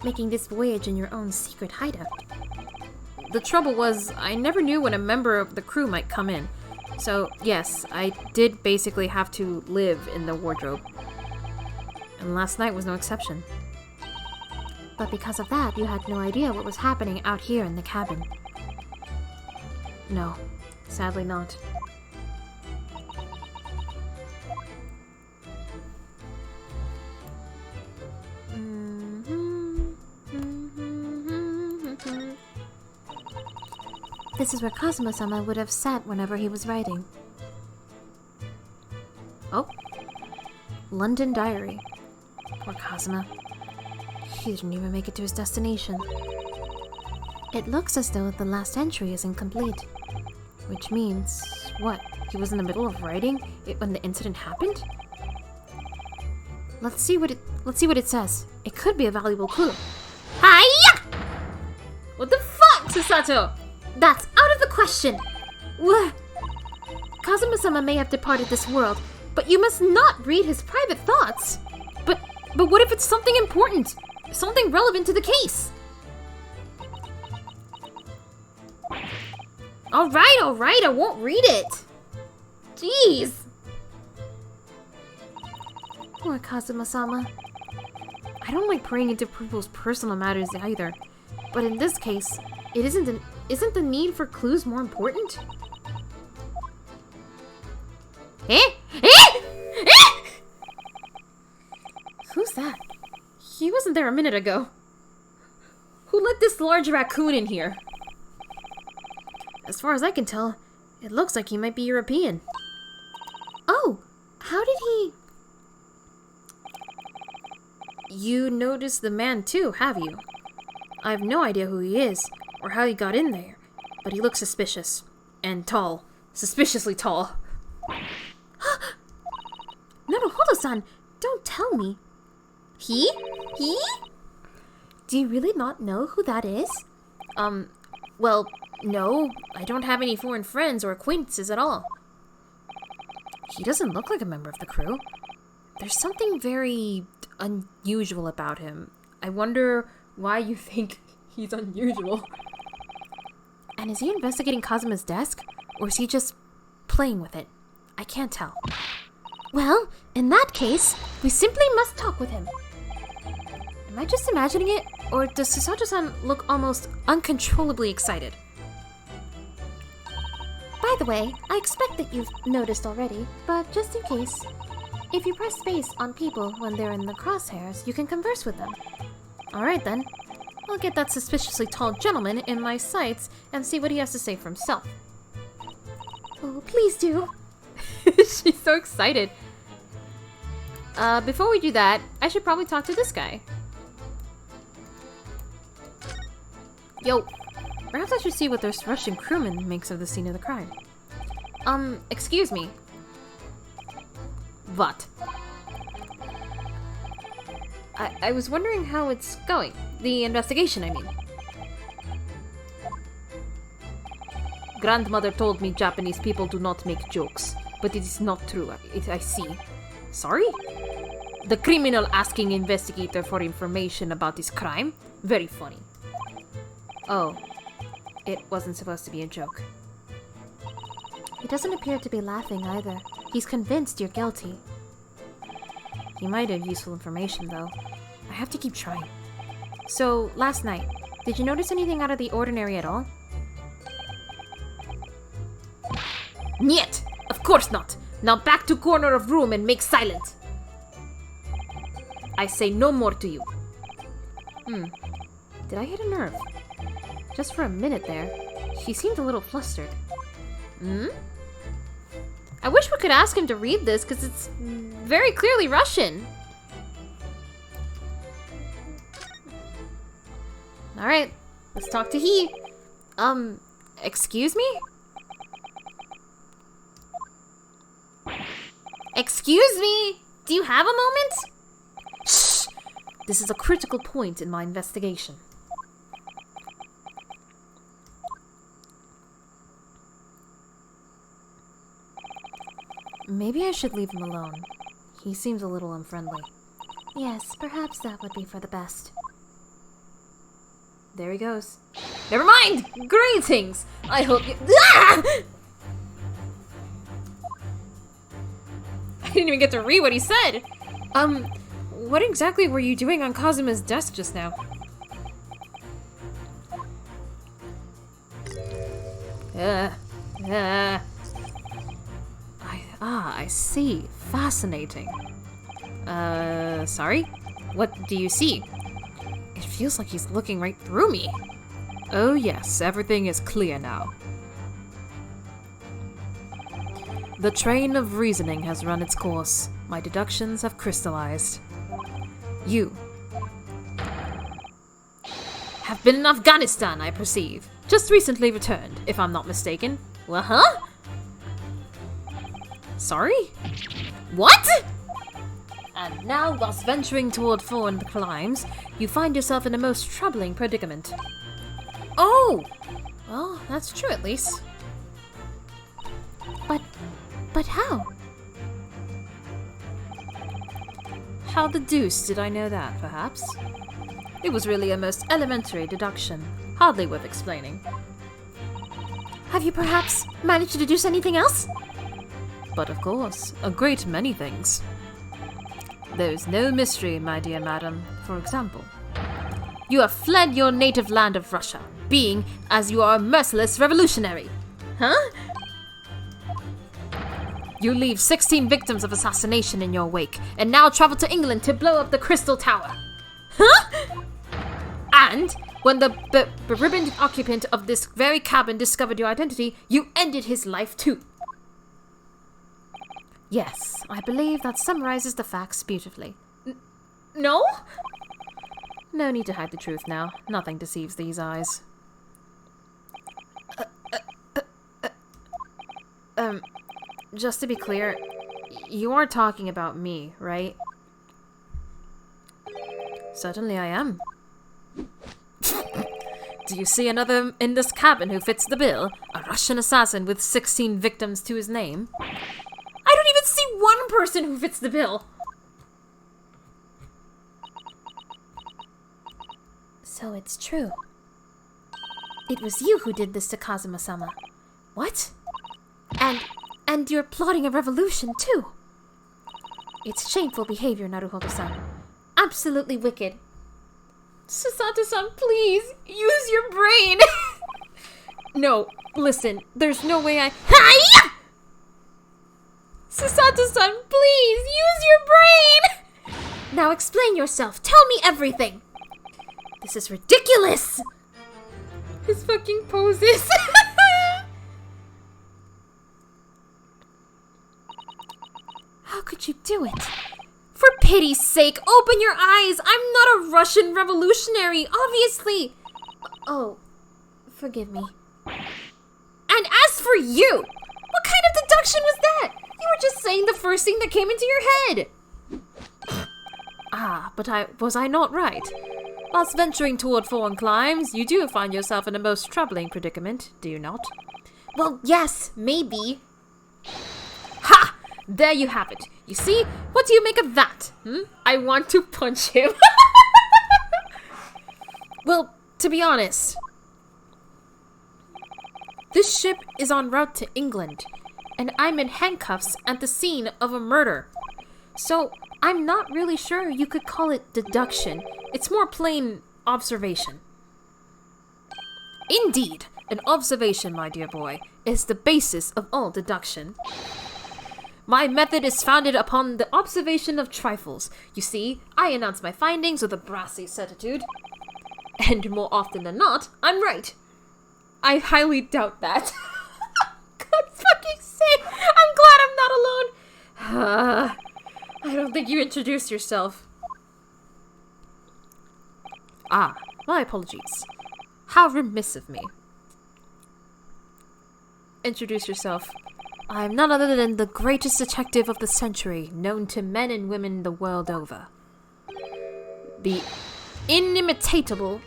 making this voyage in your own secret hideout. The trouble was, I never knew when a member of the crew might come in. So, yes, I did basically have to live in the wardrobe. And last night was no exception. But because of that, you had no idea what was happening out here in the cabin. No, sadly not. This is where Kazuma-sama would have sat whenever he was writing. Oh. London Diary. Poor Kazuma. He didn't even make it to his destination. It looks as though the last entry is incomplete. Which means... what? He was in the middle of writing it when the incident happened? Let's see what it says. It could be a valuable clue. Hiya! What the fuck, Susato? That's out of the question! What? Kazuma-sama may have departed this world, but you must not read his private thoughts! But what if it's something important? Something relevant to the case? Alright, I won't read it! Jeez! Poor Kazuma-sama. I don't like prying into people's personal matters either, but in this case, isn't the need for clues more important? Who's that? He wasn't there a minute ago. Who let this large raccoon in here? As far as I can tell, it looks like he might be European. Oh, how did he... You noticed the man too, have you? I have no idea who he is, or how he got in there, but he looks suspicious. And tall. Suspiciously tall. Naruhodo-san, don't tell me. He? Do you really not know who that is? Well, no. I don't have any foreign friends or acquaintances at all. He doesn't look like a member of the crew. There's something very unusual about him. I wonder why you think he's unusual. And is he investigating Kazuma's desk? Or is he just playing with it? I can't tell. Well, in that case, we simply must talk with him. Am I just imagining it? Or does Susato-san look almost uncontrollably excited? By the way, I expect that you've noticed already, but just in case, if you press space on people when they're in the crosshairs, you can converse with them. Alright then. I'll get that suspiciously tall gentleman in my sights and see what he has to say for himself. Oh, please do. She's so excited. Before we do that, I should probably talk to this guy. Yo, perhaps I should see what this Russian crewman makes of the scene of the crime. Excuse me. What? I was wondering how it's going. The investigation, I mean. Grandmother told me Japanese people do not make jokes, but it is not true, I see. Sorry? The criminal asking investigator for information about his crime? Very funny. Oh, it wasn't supposed to be a joke. He doesn't appear to be laughing either. He's convinced you're guilty. He might have useful information, though. I have to keep trying. So, last night, did you notice anything out of the ordinary at all? Niet! Of course not! Now back to corner of room and make silent! I say no more to you. Did I hit a nerve? Just for a minute there, she seemed a little flustered. I wish we could ask him to read this, because it's very clearly Russian. Alright, let's talk to he. Excuse me? Excuse me? Do you have a moment? Shh! This is a critical point in my investigation. Maybe I should leave him alone. He seems a little unfriendly. Yes, perhaps that would be for the best. There he goes. Never mind! Greetings! I hope you... Ah! I didn't even get to read what he said! What exactly were you doing on Kazuma's desk just now? I see. Fascinating. Sorry? What do you see? It feels like he's looking right through me. Oh yes, everything is clear now. The train of reasoning has run its course. My deductions have crystallized. You have been in Afghanistan, I perceive. Just recently returned, if I'm not mistaken. Well, huh? Sorry? What? And now, whilst venturing toward foreign climes, you find yourself in a most troubling predicament. Oh! Well, that's true at least. But how? How the deuce did I know that, perhaps? It was really a most elementary deduction, hardly worth explaining. Have you perhaps managed to deduce anything else? But of course, a great many things. There's no mystery, my dear madam. For example, you have fled your native land of Russia, being as you are a merciless revolutionary. Huh? You leave 16 victims of assassination in your wake, and now travel to England to blow up the Crystal Tower. Huh? And when the beribboned occupant of this very cabin discovered your identity, you ended his life too. Yes, I believe that summarizes the facts beautifully. No? No need to hide the truth now. Nothing deceives these eyes. Just to be clear, you are talking about me, right? Certainly I am. Do you see another in this cabin who fits the bill? A Russian assassin with 16 victims to his name? I don't even see one person who fits the bill! So it's true. It was you who did this to Kazuma-sama. What? And you're plotting a revolution, too. It's shameful behavior, Naruhodo-san. Absolutely wicked. Susato-san, please, use your brain! No, listen, there's no way I— Hiya! Susato-san, please, use your brain! Now explain yourself, tell me everything! This is ridiculous! His fucking poses. How could you do it? For pity's sake, open your eyes! I'm not a Russian revolutionary, obviously! Oh, forgive me. And as for you, what kind of deduction was that? You were just saying the first thing that came into your head. Ah, but was I not right? Whilst venturing toward foreign climes, you do find yourself in a most troubling predicament, do you not? Well, yes, maybe. Ha! There you have it. You see? What do you make of that? I want to punch him. Well, to be honest, this ship is en route to England, and I'm in handcuffs at the scene of a murder. So, I'm not really sure you could call it deduction. It's more plain observation. Indeed, an observation, my dear boy, is the basis of all deduction. My method is founded upon the observation of trifles. You see, I announce my findings with a brassy certitude. And more often than not, I'm right. I highly doubt that. God fucking sake, I'm glad I'm not alone. I don't think you introduced yourself. Ah, my apologies. How remiss of me. Introduce yourself. I'm none other than the greatest detective of the century, known to men and women the world over. The inimitable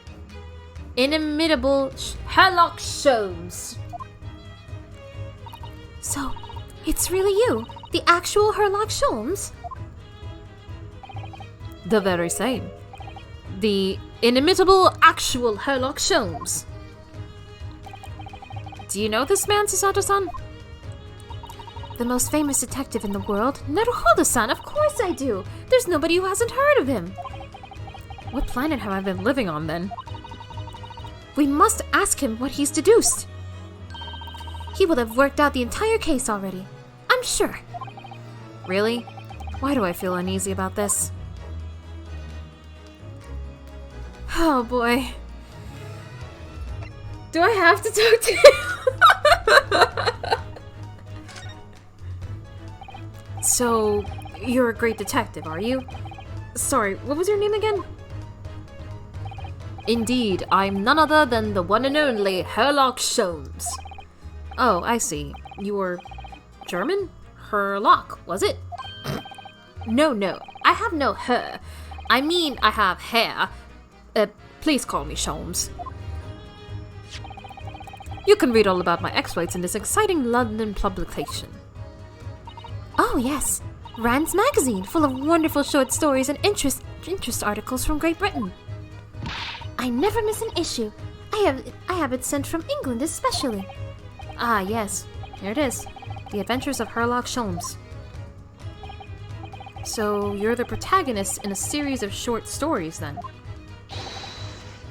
Sherlock Holmes. So, it's really you, the actual Sherlock Holmes? The very same. The inimitable actual Sherlock Holmes. Do you know this man, Susato-san? The most famous detective in the world? Naruhodo-san, of course I do! There's nobody who hasn't heard of him! What planet have I been living on, then? We must ask him what he's deduced. He will have worked out the entire case already. I'm sure. Really? Why do I feel uneasy about this? Oh boy. Do I have to talk to him? So, you're a great detective, are you? Sorry, what was your name again? Indeed, I'm none other than the one and only Sherlock Holmes. Oh, I see. You were German? Herlock, was it? No, I have no her. I mean, I have hair. Please call me Sholmes. You can read all about my exploits in this exciting London publication. Oh, yes. Rand's magazine, full of wonderful short stories and interest articles from Great Britain. I never miss an issue. I have it sent from England especially. Ah, yes. Here it is. The Adventures of Sherlock Holmes. So, you're the protagonist in a series of short stories, then?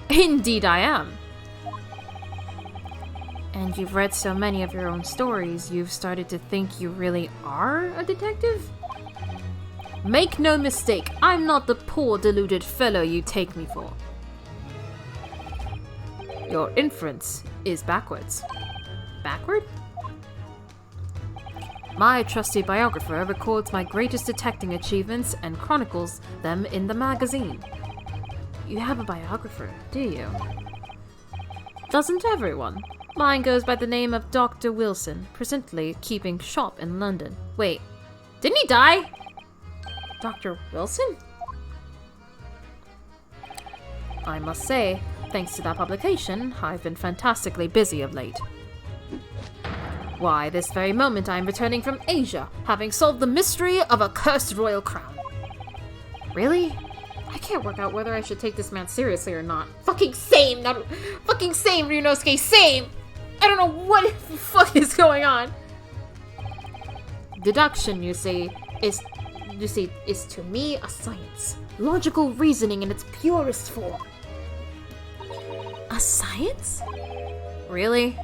Indeed I am. And you've read so many of your own stories, you've started to think you really are a detective? Make no mistake, I'm not the poor deluded fellow you take me for. Your inference is backwards. Backward? My trusty biographer records my greatest detecting achievements and chronicles them in the magazine. You have a biographer, do you? Doesn't everyone? Mine goes by the name of Dr. Wilson, presently keeping shop in London. Wait, didn't he die? Dr. Wilson? I must say, thanks to that publication, I've been fantastically busy of late. Why, this very moment I am returning from Asia, having solved the mystery of a cursed royal crown. Really? I can't work out whether I should take this man seriously or not. Fucking same! Not fucking same, Ryunosuke, same! I don't know what the fuck is going on. Deduction, you see, is to me a science. Logical reasoning in its purest form. A science? Really?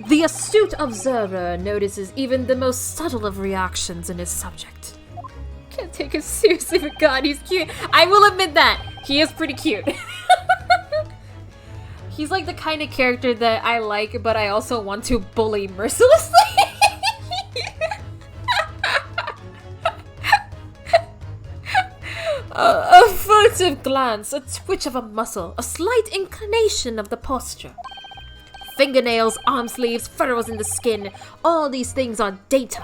The astute observer notices even the most subtle of reactions in his subject. Can't take him seriously, but God, he's cute. I will admit that. He is pretty cute. He's like the kind of character that I like, but I also want to bully mercilessly. A furtive glance, a twitch of a muscle, a slight inclination of the posture. Fingernails, arm sleeves, furrows in the skin, all these things are data.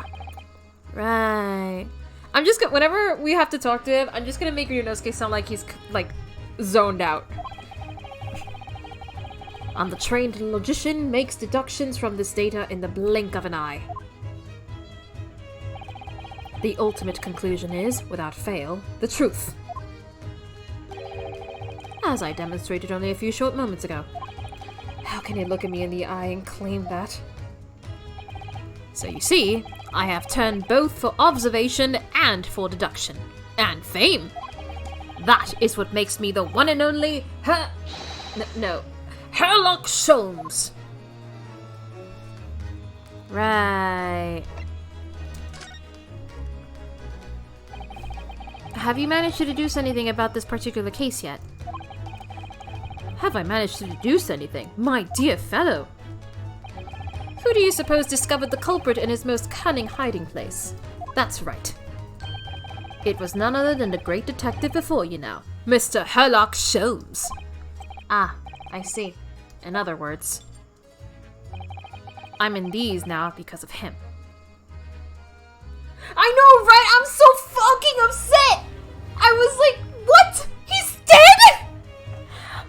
Right. I'm just gonna, whenever we have to talk to him, I'm just gonna make Ryunosuke sound like he's, like, zoned out. And the trained logician makes deductions from this data in the blink of an eye. The ultimate conclusion is, without fail, the truth. As I demonstrated only a few short moments ago. How can he look at me in the eye and claim that? So you see, I have turned both for observation and for deduction. And fame! That is what makes me the one and only Sherlock Sholmes! Right. Have you managed to deduce anything about this particular case yet? Have I managed to deduce anything? My dear fellow! Who do you suppose discovered the culprit in his most cunning hiding place? That's right. It was none other than the great detective before you now, Mr. Sherlock Sholmes. Ah, I see. In other words, I'm in these now because of him. I know, right? I'm so fucking upset! I was like, what? He's dead?!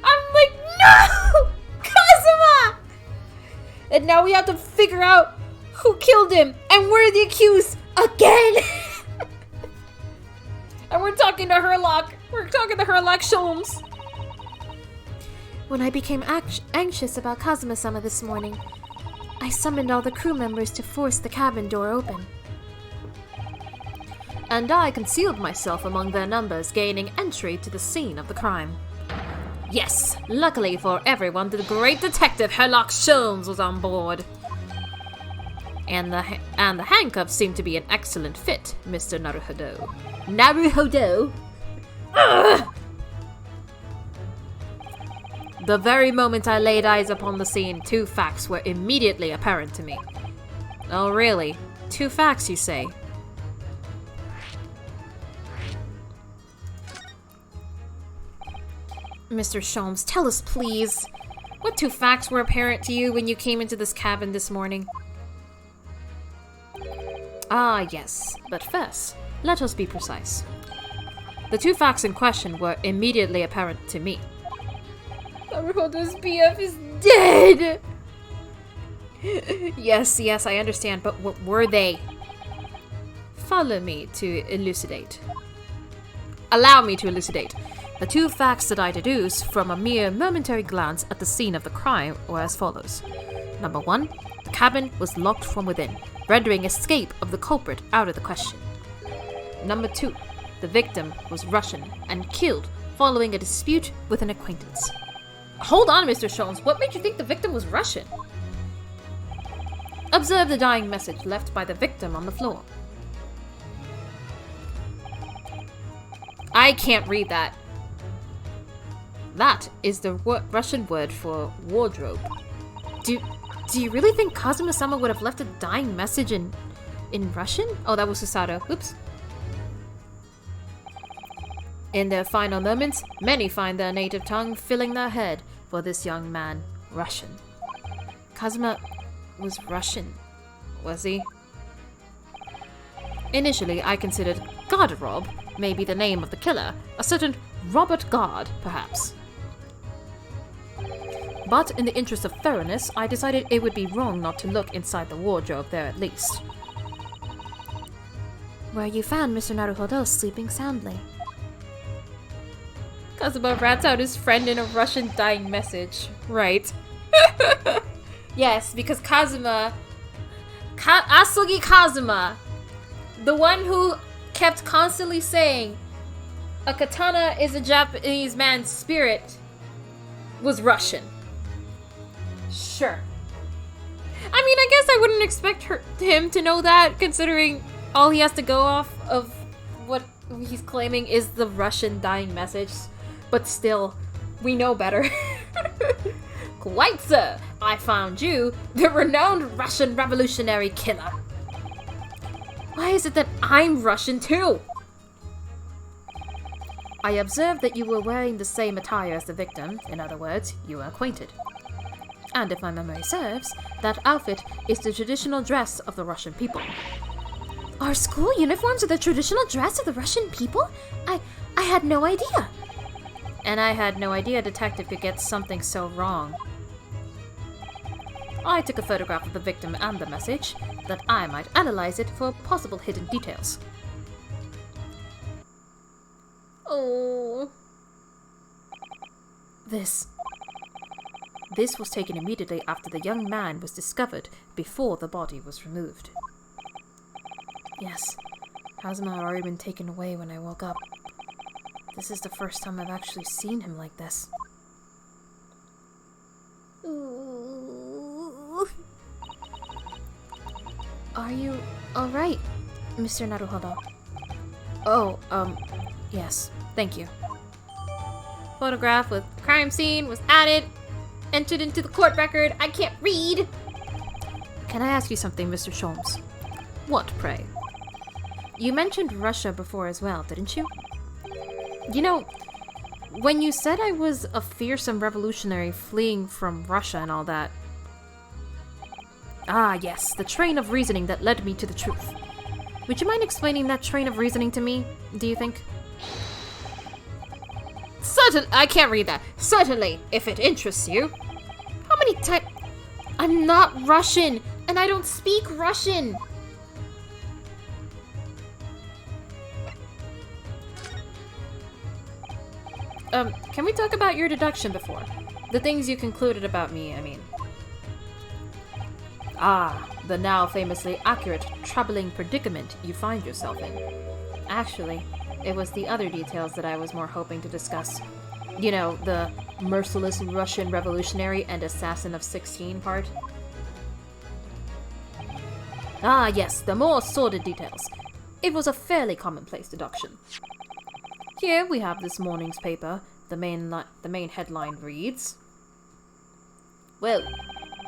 I'm like, no! Kazuma! And now we have to figure out who killed him, and we're the accused again! And we're talking to Sherlock. We're talking to Sherlock Sholmes. When I became anxious about Kazuma-sama this morning, I summoned all the crew members to force the cabin door open. And I concealed myself among their numbers, gaining entry to the scene of the crime. Yes, luckily for everyone, the great detective Sherlock Sholmes was on board. And the handcuffs seem to be an excellent fit, Mr. Naruhodo. Naruhodo? Ugh! The very moment I laid eyes upon the scene, two facts were immediately apparent to me. Oh really? Two facts, you say? Mr. Sholmes, tell us please. What two facts were apparent to you when you came into this cabin this morning? Ah, yes. But first, let us be precise. The two facts in question were immediately apparent to me. Naruhodo's BF is dead! Yes, I understand, but what were they? Follow me to elucidate. Allow me to elucidate. The two facts that I deduce from a mere momentary glance at the scene of the crime were as follows. Number one, the cabin was locked from within, rendering escape of the culprit out of the question. Number two, the victim was Russian and killed following a dispute with an acquaintance. Hold on, Mr. Sholmes, what made you think the victim was Russian? Observe the dying message left by the victim on the floor. I can't read that. That is the Russian word for wardrobe. Do you really think Kazuma-sama would have left a dying message in Russian? Oh, that was Susato. Oops. In their final moments, many find their native tongue filling their head for this young man, Russian. Kazuma was Russian, was he? Initially, I considered Garderob may be the name of the killer, a certain Robert Gard, perhaps. But in the interest of thoroughness, I decided it would be wrong not to look inside the wardrobe there at least. Where you found Mr. Naruhodo sleeping soundly. Kazuma rats out his friend in a Russian dying message. Right. Yes, because Kazuma... Asugi Kazuma, the one who kept constantly saying, a katana is a Japanese man's spirit, was Russian. Sure. I mean, I guess I wouldn't expect him to know that, considering all he has to go off of what he's claiming is the Russian dying message. But still, we know better. Quite, sir. I found you, the renowned Russian revolutionary killer. Why is it that I'm Russian too? I observed that you were wearing the same attire as the victim. In other words, you were acquainted. And if my memory serves, that outfit is the traditional dress of the Russian people. Our school uniforms are the traditional dress of the Russian people? I had no idea. And I had no idea a detective could get something so wrong. I took a photograph of the victim and the message, that I might analyze it for possible hidden details. Oh. This was taken immediately after the young man was discovered, before the body was removed. Yes, Kazuma had already been taken away when I woke up. This is the first time I've actually seen him like this. Ooh. Are you alright, Mr. Naruhodo? Oh, yes, thank you. Photograph with crime scene was added, entered into the court record. I can't read! Can I ask you something, Mr. Sholmes? What, pray? You mentioned Russia before as well, didn't you? You know, when you said I was a fearsome revolutionary fleeing from Russia and all that... Ah, yes, the train of reasoning that led me to the truth. Would you mind explaining that train of reasoning to me, do you think? I can't read that. Certainly, if it interests you. How many times... I'm not Russian, and I don't speak Russian! Can we talk about your deduction before? The things you concluded about me, I mean. Ah, the now famously accurate, troubling predicament you find yourself in. Actually, it was the other details that I was more hoping to discuss. You know, the merciless Russian revolutionary and assassin of 16 part. Ah, yes, the more sordid details. It was a fairly commonplace deduction. Here we have this morning's paper. The main headline reads, well,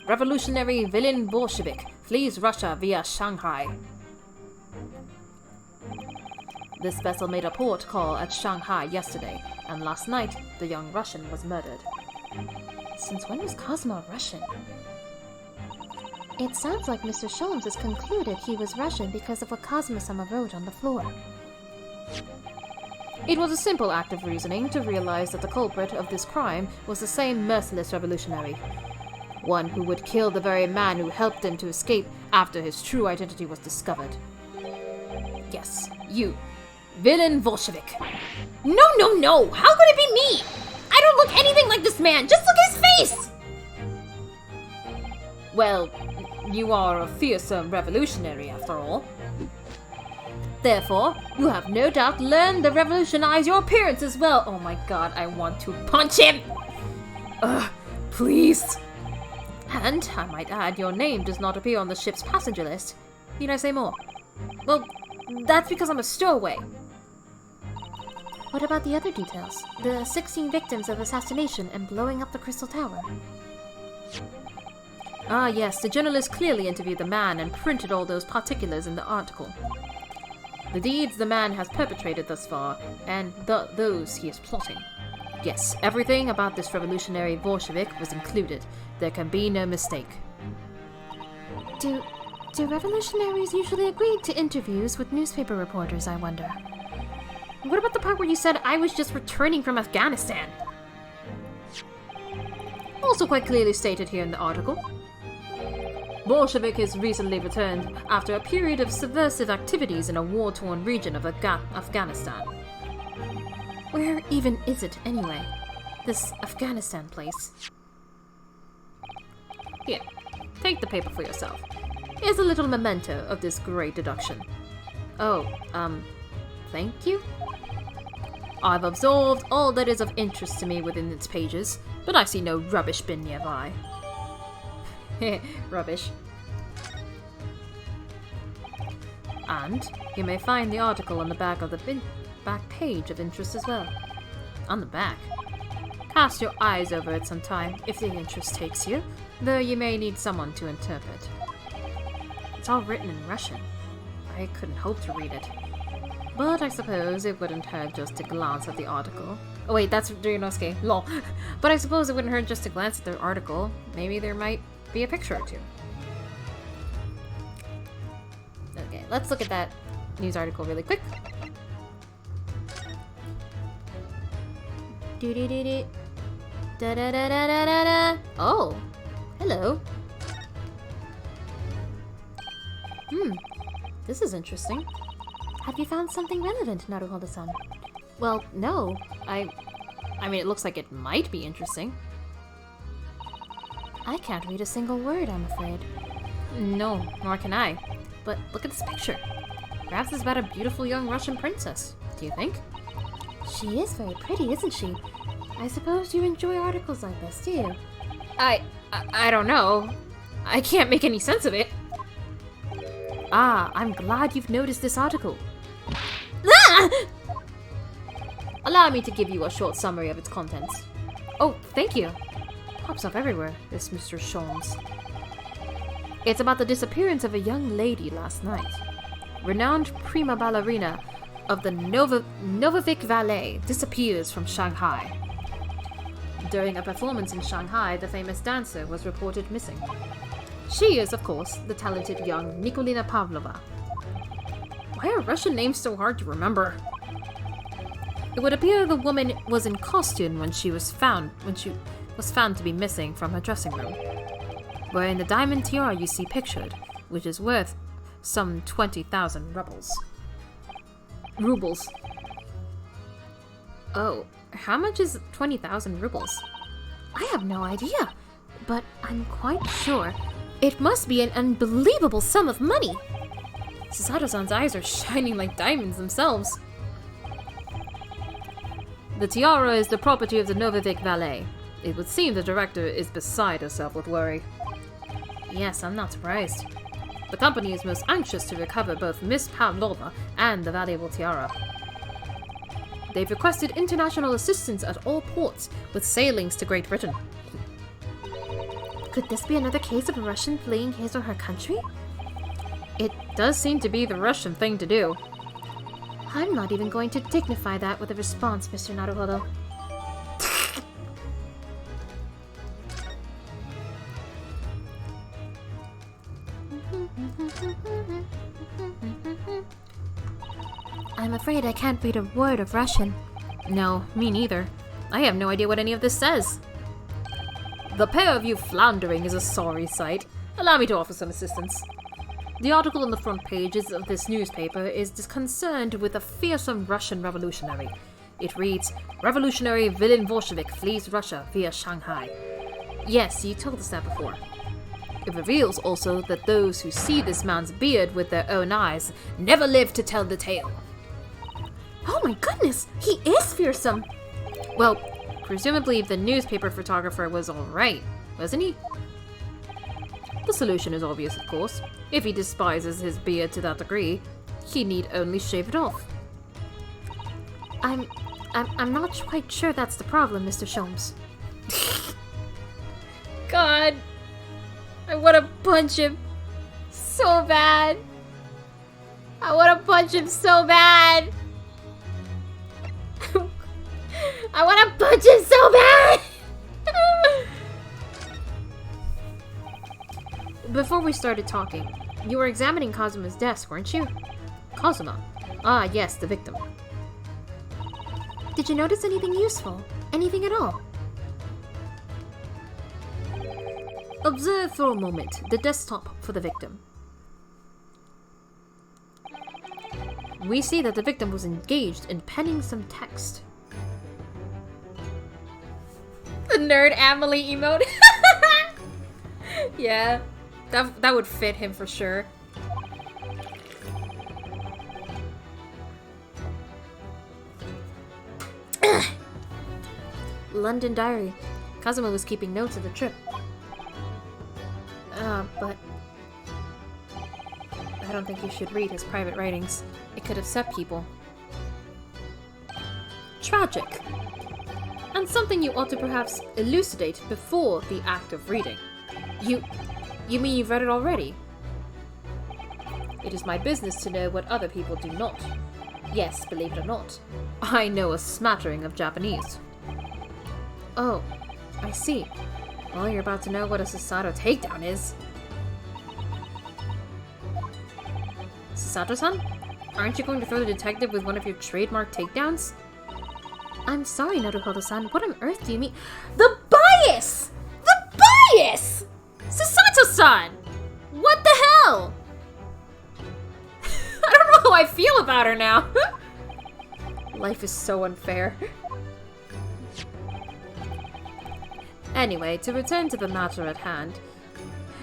revolutionary villain Bolshevik flees Russia via Shanghai. This vessel made a port call at Shanghai yesterday, and last night the young Russian was murdered. Since when was Cosmo Russian? It sounds like Mr. Sholmes has concluded he was Russian because of what Cosmo-sama wrote on the floor. It was a simple act of reasoning to realize that the culprit of this crime was the same merciless revolutionary. One who would kill the very man who helped him to escape after his true identity was discovered. Yes, you. Villain Bolshevik. No, no, no! How could it be me? I don't look anything like this man! Just look at his face! Well, you are a fearsome revolutionary after all. Therefore, you have no doubt learned to revolutionize your appearance as well. Oh my god, I want to punch him! Ugh, please! And, I might add, your name does not appear on the ship's passenger list. Need I say more? Well, that's because I'm a stowaway. What about the other details? The 16 victims of assassination and blowing up the Crystal Tower? Ah yes, the journalist clearly interviewed the man and printed all those particulars in the article. The deeds the man has perpetrated thus far, and those he is plotting. Yes, everything about this revolutionary Bolshevik was included. There can be no mistake. Do revolutionaries usually agree to interviews with newspaper reporters, I wonder? What about the part where you said I was just returning from Afghanistan? Also quite clearly stated here in the article. Bolshevik has recently returned after a period of subversive activities in a war-torn region of Afghanistan. Where even is it, anyway? This Afghanistan place? Here, take the paper for yourself. Here's a little memento of this great deduction. Oh, thank you? I've absorbed all that is of interest to me within its pages, but I see no rubbish bin nearby. Rubbish. And you may find the article on the back of the back page of interest as well. On the back. Cast your eyes over it sometime if the interest takes you, though you may need someone to interpret. It's all written in Russian. I couldn't hope to read it. But I suppose it wouldn't hurt just to glance at the article. Oh wait, that's Ryunosuke. Lol. But I suppose it wouldn't hurt just to glance at the article. Maybe there might be a picture or two. Okay, let's look at that news article really quick. Do-do-do-do. Da-da-da-da-da-da. Oh, hello. This is interesting. Have you found something relevant, Naruhodo-san? Well, no. I mean, it looks like it might be interesting. I can't read a single word, I'm afraid. No, nor can I. But look at this picture. Perhaps it's about a beautiful young Russian princess. Do you think? She is very pretty, isn't she? I suppose you enjoy articles like this, do you? I don't know. I can't make any sense of it. Ah, I'm glad you've noticed this article. Ah! Allow me to give you a short summary of its contents. Oh, thank you. Pops up everywhere, this Mr. Sholmes. It's about the disappearance of a young lady last night. Renowned prima ballerina of the Novovic Ballet disappears from Shanghai. During a performance in Shanghai, the famous dancer was reported missing. She is, of course, the talented young Nikolina Pavlova. Why are Russian names so hard to remember? It would appear the woman was in costume when she was found to be missing from her dressing room. Wearing the diamond tiara you see pictured, which is worth some 20,000 rubles. Oh, how much is 20,000 rubles? I have no idea, but I'm quite sure it must be an unbelievable sum of money. Susato-san's eyes are shining like diamonds themselves. The tiara is the property of the Novovic Ballet. It would seem the director is beside herself with worry. Yes, I'm not surprised. The company is most anxious to recover both Miss Pavlova and the valuable tiara. They've requested international assistance at all ports, with sailings to Great Britain. Could this be another case of a Russian fleeing his or her country? It does seem to be the Russian thing to do. I'm not even going to dignify that with a response, Mr. Naruhodo. I'm afraid I can't read a word of Russian. No, me neither. I have no idea what any of this says. The pair of you floundering is a sorry sight. Allow me to offer some assistance. The article on the front pages of this newspaper is concerned with a fearsome Russian revolutionary. It reads, "Revolutionary villain Bolshevik flees Russia via Shanghai." Yes, you told us that before. It reveals also that those who see this man's beard with their own eyes never live to tell the tale. Oh my goodness, he is fearsome! Well, presumably the newspaper photographer was alright, wasn't he? The solution is obvious, of course. If he despises his beard to that degree, he need only shave it off. I'm not quite sure that's the problem, Mr. Sholmes. God, I want to punch him so bad. I want to punch him so bad. I want to punch him so bad. Before we started talking, you were examining Kazuma's desk, weren't you? Kazuma? Ah, yes, the victim. Did you notice anything useful? Anything at all? Observe for a moment the desktop for the victim. We see that the victim was engaged in penning some text. The nerd Amelie emote. Yeah, that would fit him for sure. London diary. Kazuma was keeping notes of the trip. But I don't think you should read his private writings. It could upset people. Tragic. And something you ought to perhaps elucidate before the act of reading. You mean you've read it already? It is my business to know what other people do not. Yes, believe it or not, I know a smattering of Japanese. Oh, I see. Well, you're about to know what a Sasato takedown is. Sasato-san? Aren't you going to throw the detective with one of your trademark takedowns? I'm sorry, Naruhodo-san. What on earth do you mean? The bias! The bias! Sasato-san! What the hell? I don't know how I feel about her now. Life is so unfair. Anyway, to return to the matter at hand,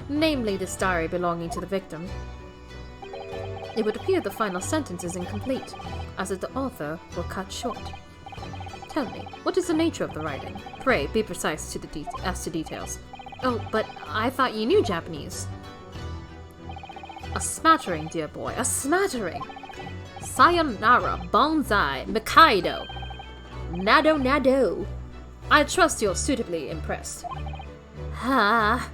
namely this diary belonging to the victim, it would appear the final sentence is incomplete, as the author will cut short. Tell me, what is the nature of the writing? Pray, be precise as to details. Oh, but I thought you knew Japanese. A smattering, dear boy, a smattering. Sayonara, bonsai, Mikaido. Nado nado. I trust you're suitably impressed. Ah.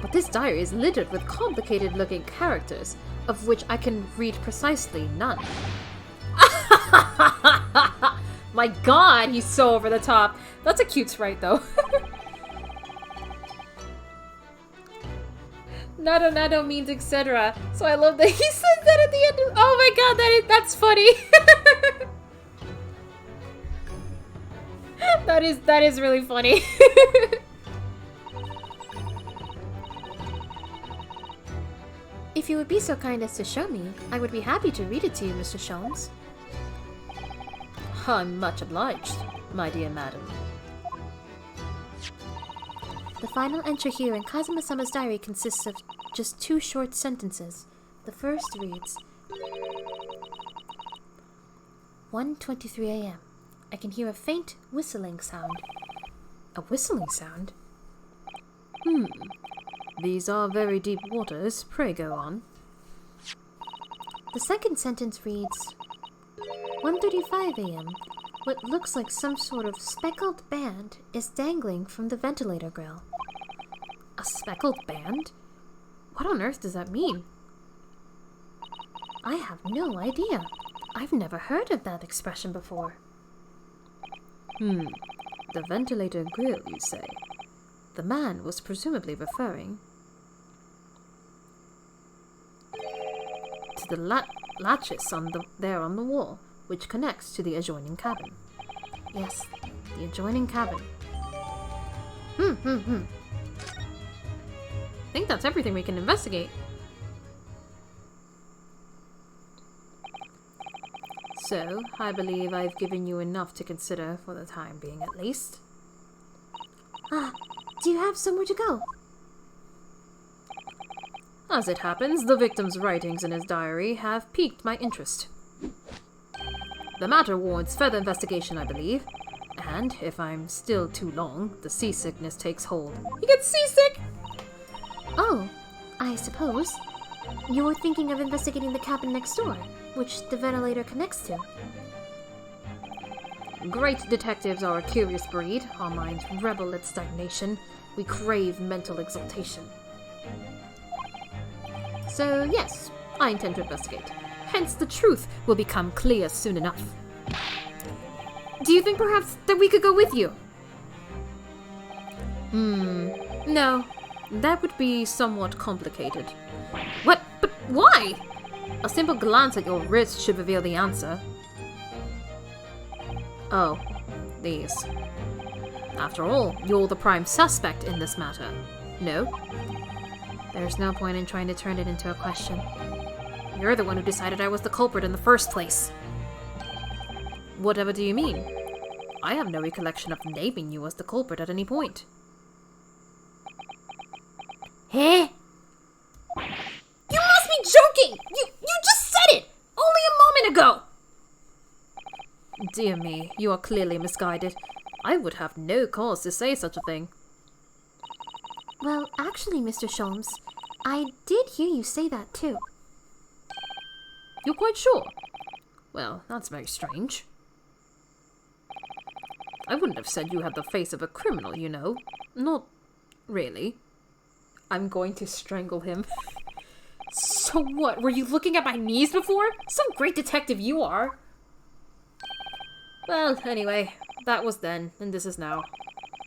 But this diary is littered with complicated-looking characters, of which I can read precisely none. My god, he's so over the top. That's a cute sprite, though. Nado nado means etc. So I love that he says that at the end of— oh my god, that's funny. that is really funny. If you would be so kind as to show me, I would be happy to read it to you, Mr. Sholmes. I'm much obliged, my dear madam. The final entry here in Kazuma-sama's diary consists of just 2 short sentences. The first reads, 1:23 a.m. I can hear a faint whistling sound. A whistling sound? These are very deep waters. Pray go on. The second sentence reads, 1:35 a.m. What looks like some sort of speckled band is dangling from the ventilator grill. A speckled band? What on earth does that mean? I have no idea. I've never heard of that expression before. The ventilator grill, you say? The man was presumably referring to the latches there on the wall, which connects to the adjoining cabin. Yes, the adjoining cabin. I think that's everything we can investigate. So, I believe I've given you enough to consider for the time being, at least. Do you have somewhere to go? As it happens, the victim's writings in his diary have piqued my interest. The matter warrants further investigation, I believe. And, if I'm still too long, the seasickness takes hold. You get seasick? Oh, I suppose. You're thinking of investigating the cabin next door, which the ventilator connects to. Great detectives are a curious breed. Our minds rebel at stagnation. We crave mental exaltation. So, yes, I intend to investigate. Hence, the truth will become clear soon enough. Do you think perhaps that we could go with you? No. That would be somewhat complicated. What? But why? A simple glance at your wrist should reveal the answer. Oh, these. After all, you're the prime suspect in this matter. No? There's no point in trying to turn it into a question. You're the one who decided I was the culprit in the first place. Whatever do you mean? I have no recollection of naming you as the culprit at any point. Eh? You must be joking! You just said it! Only a moment ago! Dear me, you are clearly misguided. I would have no cause to say such a thing. Well, actually, Mr. Sholmes, I did hear you say that too. You're quite sure? Well, that's very strange. I wouldn't have said you had the face of a criminal, you know. Not really. I'm going to strangle him. So what? Were you looking at my knees before? Some great detective you are. Well, anyway, that was then, and this is now.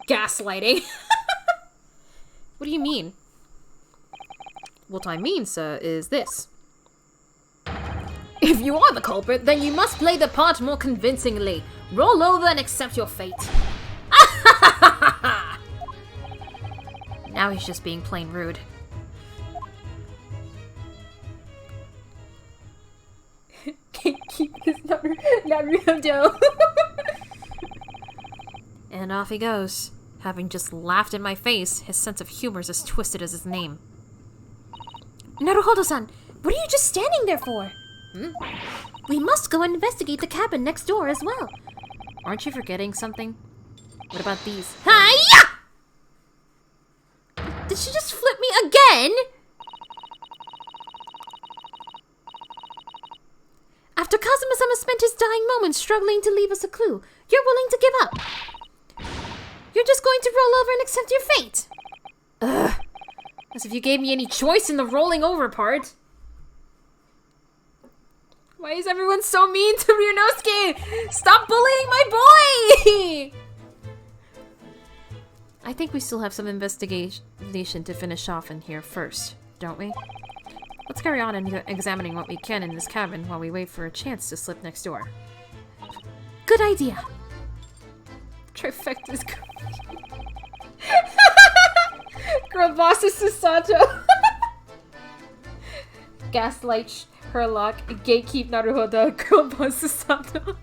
Gaslighting. What do you mean? What I mean, sir, is this. If you are the culprit, then you must play the part more convincingly. Roll over and accept your fate. Now he's just being plain rude. Can't keep this Naruto. And off he goes. Having just laughed in my face, his sense of humor is as twisted as his name. Naruhodo-san, what are you just standing there for? We must go and investigate the cabin next door as well. Aren't you forgetting something? What about these? Hiya! Did she just flip me again? After Kazuma-sama spent his dying moments struggling to leave us a clue, you're willing to give up. You're just going to roll over and accept your fate. Ugh. As if you gave me any choice in the rolling over part. Why is everyone so mean to Ryunosuke? Stop bullying my boy! I think we still have some investigation to finish off in here first, don't we? Let's carry on and examining what we can in this cabin while we wait for a chance to slip next door. Good idea. Trifecta's Girl boss is Susato. Gaslight Herlock, gatekeep Naruhodo, girl boss Susato.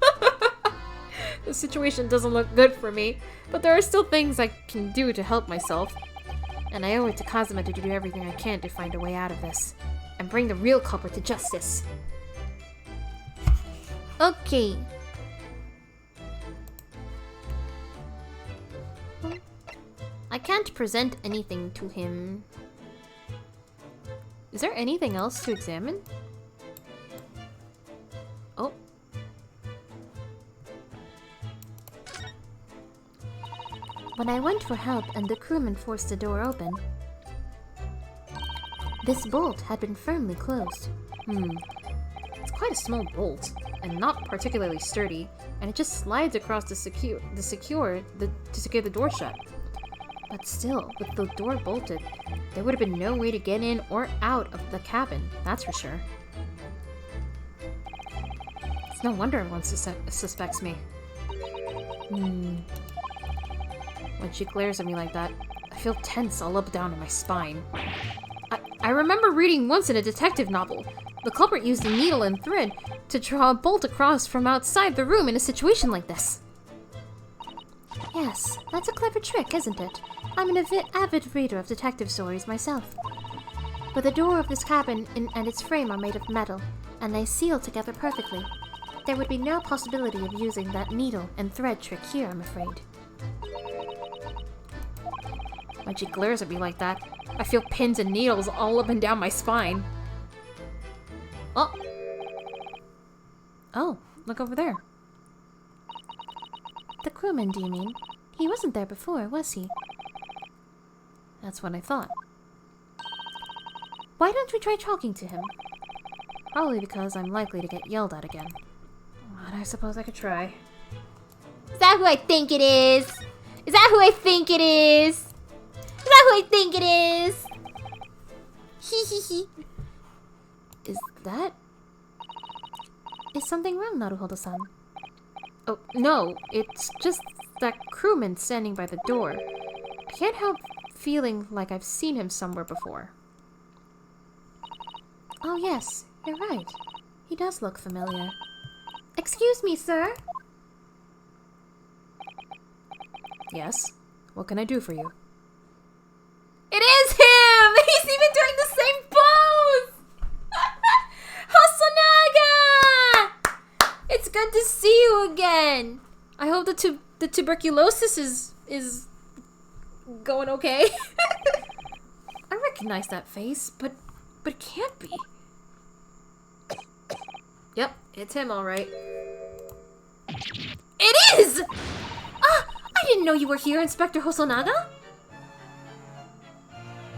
The situation doesn't look good for me, but there are still things I can do to help myself. And I owe it to Kazuma to do everything I can to find a way out of this. And bring the real culprit to justice. Okay. I can't present anything to him. Is there anything else to examine? Oh. When I went for help and the crewman forced the door open, this bolt had been firmly closed. It's quite a small bolt, and not particularly sturdy, and it just slides across to secure the door shut. But still, with the door bolted, there would have been no way to get in or out of the cabin, that's for sure. It's no wonder everyone suspects me. When she glares at me like that, I feel tense all up down in my spine. I remember reading once in a detective novel. The culprit used a needle and thread to draw a bolt across from outside the room in a situation like this. Yes, that's a clever trick, isn't it? I'm an avid reader of detective stories myself. But the door of this cabin and its frame are made of metal, and they seal together perfectly. There would be no possibility of using that needle and thread trick here, I'm afraid. When she glares at me like that, I feel pins and needles all up and down my spine. Oh! Oh, look over there. The crewman, do you mean? He wasn't there before, was he? That's what I thought. Why don't we try talking to him? Probably because I'm likely to get yelled at again. But I suppose I could try. Is that who I think it is? Is that who I think it is? Is that who I think it is? Hee hee hee. Is something wrong, Naruhodo-san? Oh, no, it's just that crewman standing by the door. I can't help feeling like I've seen him somewhere before. Oh yes, you're right. He does look familiar. Excuse me, sir? Yes? What can I do for you? It is him! He's even doing the same pose! Hosonaga! It's good to see you again! I hope the tuberculosis is going okay. I recognize that face, but it can't be. Yep, it's him, all right. It is! Ah, I didn't know you were here, Inspector Hosonaga.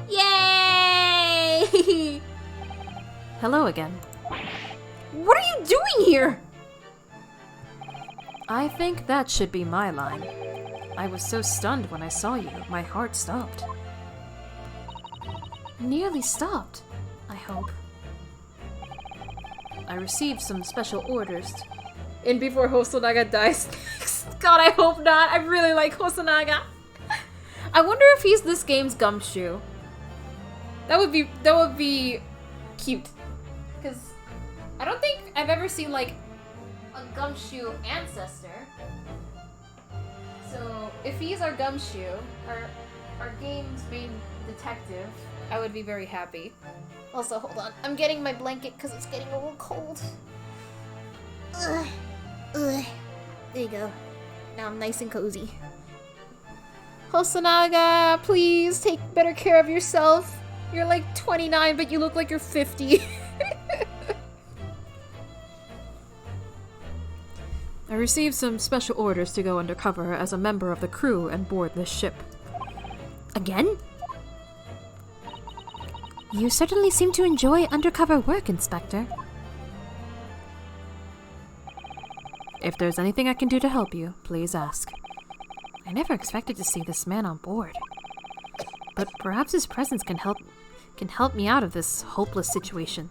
Yay! Hello again. What are you doing here? I think that should be my line. I was so stunned when I saw you, my heart stopped. Nearly stopped, I hope. I received some special orders. And before Hosonaga dies next. God, I hope not. I really like Hosonaga. I wonder if he's this game's gumshoe. That would be cute. Because I don't think I've ever seen like a gumshoe ancestor. So if he's our gumshoe, our game's main detective, I would be very happy. Also, hold on. I'm getting my blanket because it's getting a little cold. Ugh. Ugh. There you go. Now I'm nice and cozy. Hosonaga, please take better care of yourself. You're like 29, but you look like you're 50. I received some special orders to go undercover as a member of the crew and board this ship. Again? You certainly seem to enjoy undercover work, Inspector. If there's anything I can do to help you, please ask. I never expected to see this man on board. But perhaps his presence can help me out of this hopeless situation.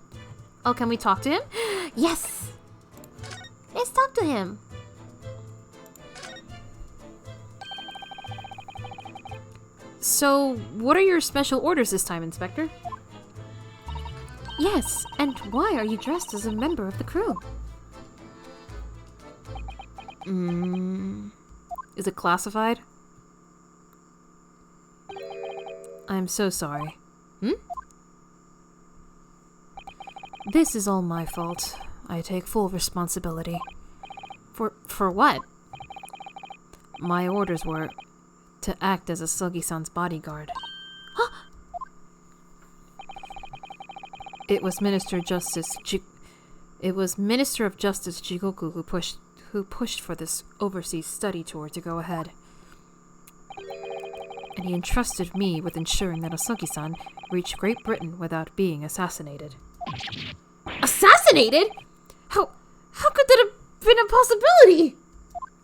Oh, can we talk to him? Yes! Let's talk to him. So, what are your special orders this time, Inspector? Yes, and why are you dressed as a member of the crew? Is it classified? I'm so sorry. This is all my fault. I take full responsibility. For what? My orders were to act as Asogi-san's bodyguard. It was Minister of Justice Jigoku who pushed for this overseas study tour to go ahead. And he entrusted me with ensuring that Asogi-san reached Great Britain without being assassinated. Assassinated? How could that have been a possibility?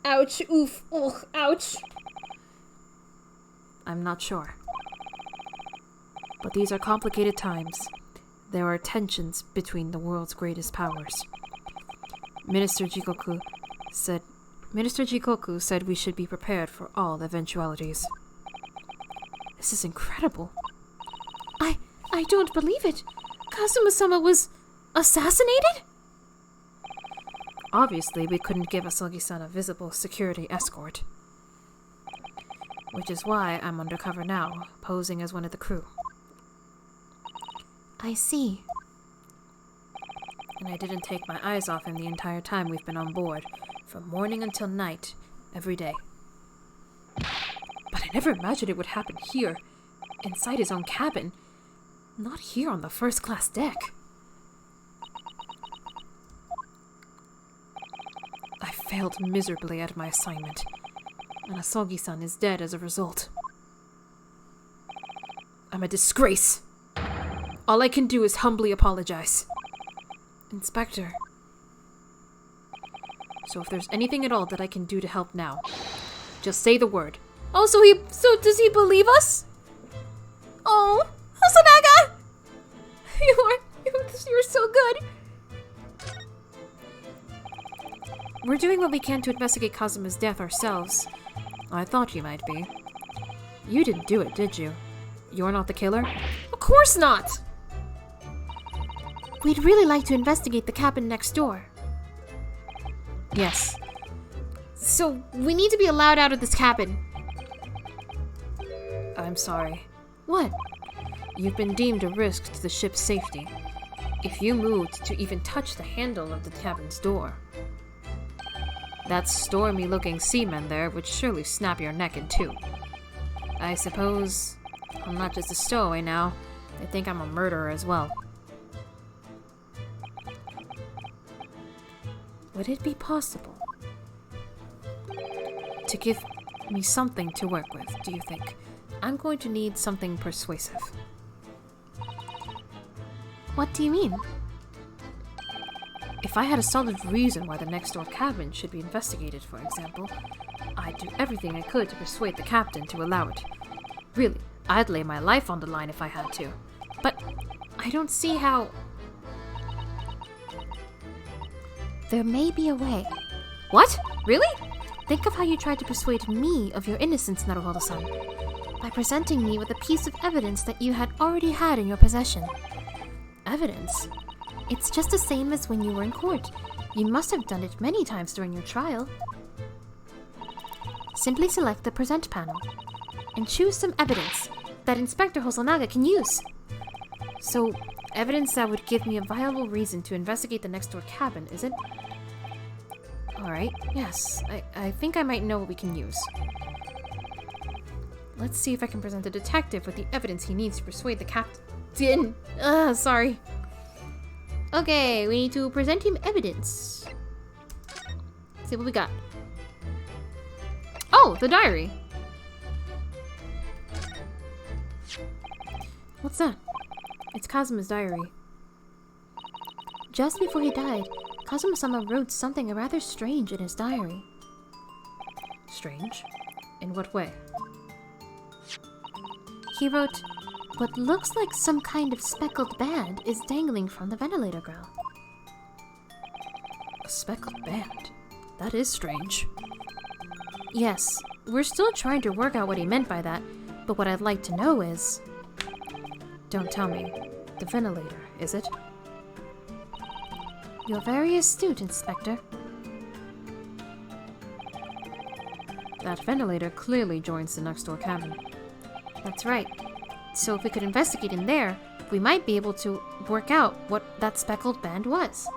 Ouch, oof, ugh, ouch. I'm not sure. But these are complicated times. There are tensions between the world's greatest powers. Minister Jikoku said we should be prepared for all eventualities. This is incredible. I don't believe it. Kazuma-sama was assassinated? Obviously, we couldn't give Asogi-san a visible security escort. Which is why I'm undercover now, posing as one of the crew. I see. And I didn't take my eyes off him the entire time we've been on board, from morning until night, every day. But I never imagined it would happen here, inside his own cabin, not here on the first-class deck. I failed miserably at my assignment, and Asogi-san is dead as a result. I'm a disgrace. All I can do is humbly apologize. Inspector. So if there's anything at all that I can do to help now, just say the word. Oh, so does he believe us? Oh, Hosonaga! You're so good. We're doing what we can to investigate Kazuma's death ourselves. I thought you might be. You didn't do it, did you? You're not the killer? Of course not! We'd really like to investigate the cabin next door. Yes. So, we need to be allowed out of this cabin. I'm sorry. What? You've been deemed a risk to the ship's safety. If you moved to even touch the handle of the cabin's door, that stormy-looking seaman there would surely snap your neck in two. I suppose I'm not just a stowaway now, They think I'm a murderer as well. Would it be possible to give me something to work with, do you think? I'm going to need something persuasive. What do you mean? If I had a solid reason why the next door cabin should be investigated, for example, I'd do everything I could to persuade the captain to allow it. Really, I'd lay my life on the line if I had to. But I don't see how... There may be a way. What? Really? Think of how you tried to persuade me of your innocence, Naruhodo-san, by presenting me with a piece of evidence that you had already had in your possession. Evidence? It's just the same as when you were in court. You must have done it many times during your trial. Simply select the present panel and choose some evidence that Inspector Hosonaga can use. So, evidence that would give me a viable reason to investigate the next door cabin, is it? Alright, yes. I think I might know what we can use. Let's see if I can present the detective with the evidence he needs to persuade the captain. Sorry. Okay, we need to present him evidence. Let's see what we got. Oh, the diary. What's that? It's Kazuma's diary. Just before he died, Kazuma-sama wrote something rather strange in his diary. Strange? In what way? He wrote, "What looks like some kind of speckled band is dangling from the ventilator grill." A speckled band? That is strange. Yes, we're still trying to work out what he meant by that, but what I'd like to know is... Don't tell me. The ventilator, is it? You're very astute, Inspector. That ventilator clearly joins the next door cabin. That's right. So if we could investigate in there, we might be able to work out what that speckled band was.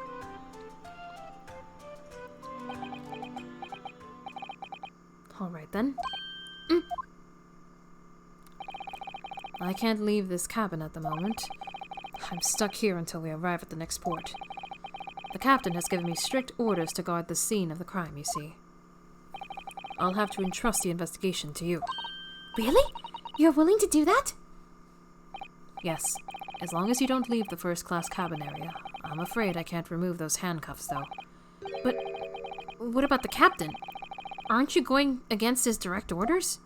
Alright then. I can't leave this cabin at the moment. I'm stuck here until we arrive at the next port. The captain has given me strict orders to guard the scene of the crime, you see. I'll have to entrust the investigation to you. Really? You're willing to do that? Yes, as long as you don't leave the first-class cabin area. I'm afraid I can't remove those handcuffs, though. But what about the captain? Aren't you going against his direct orders?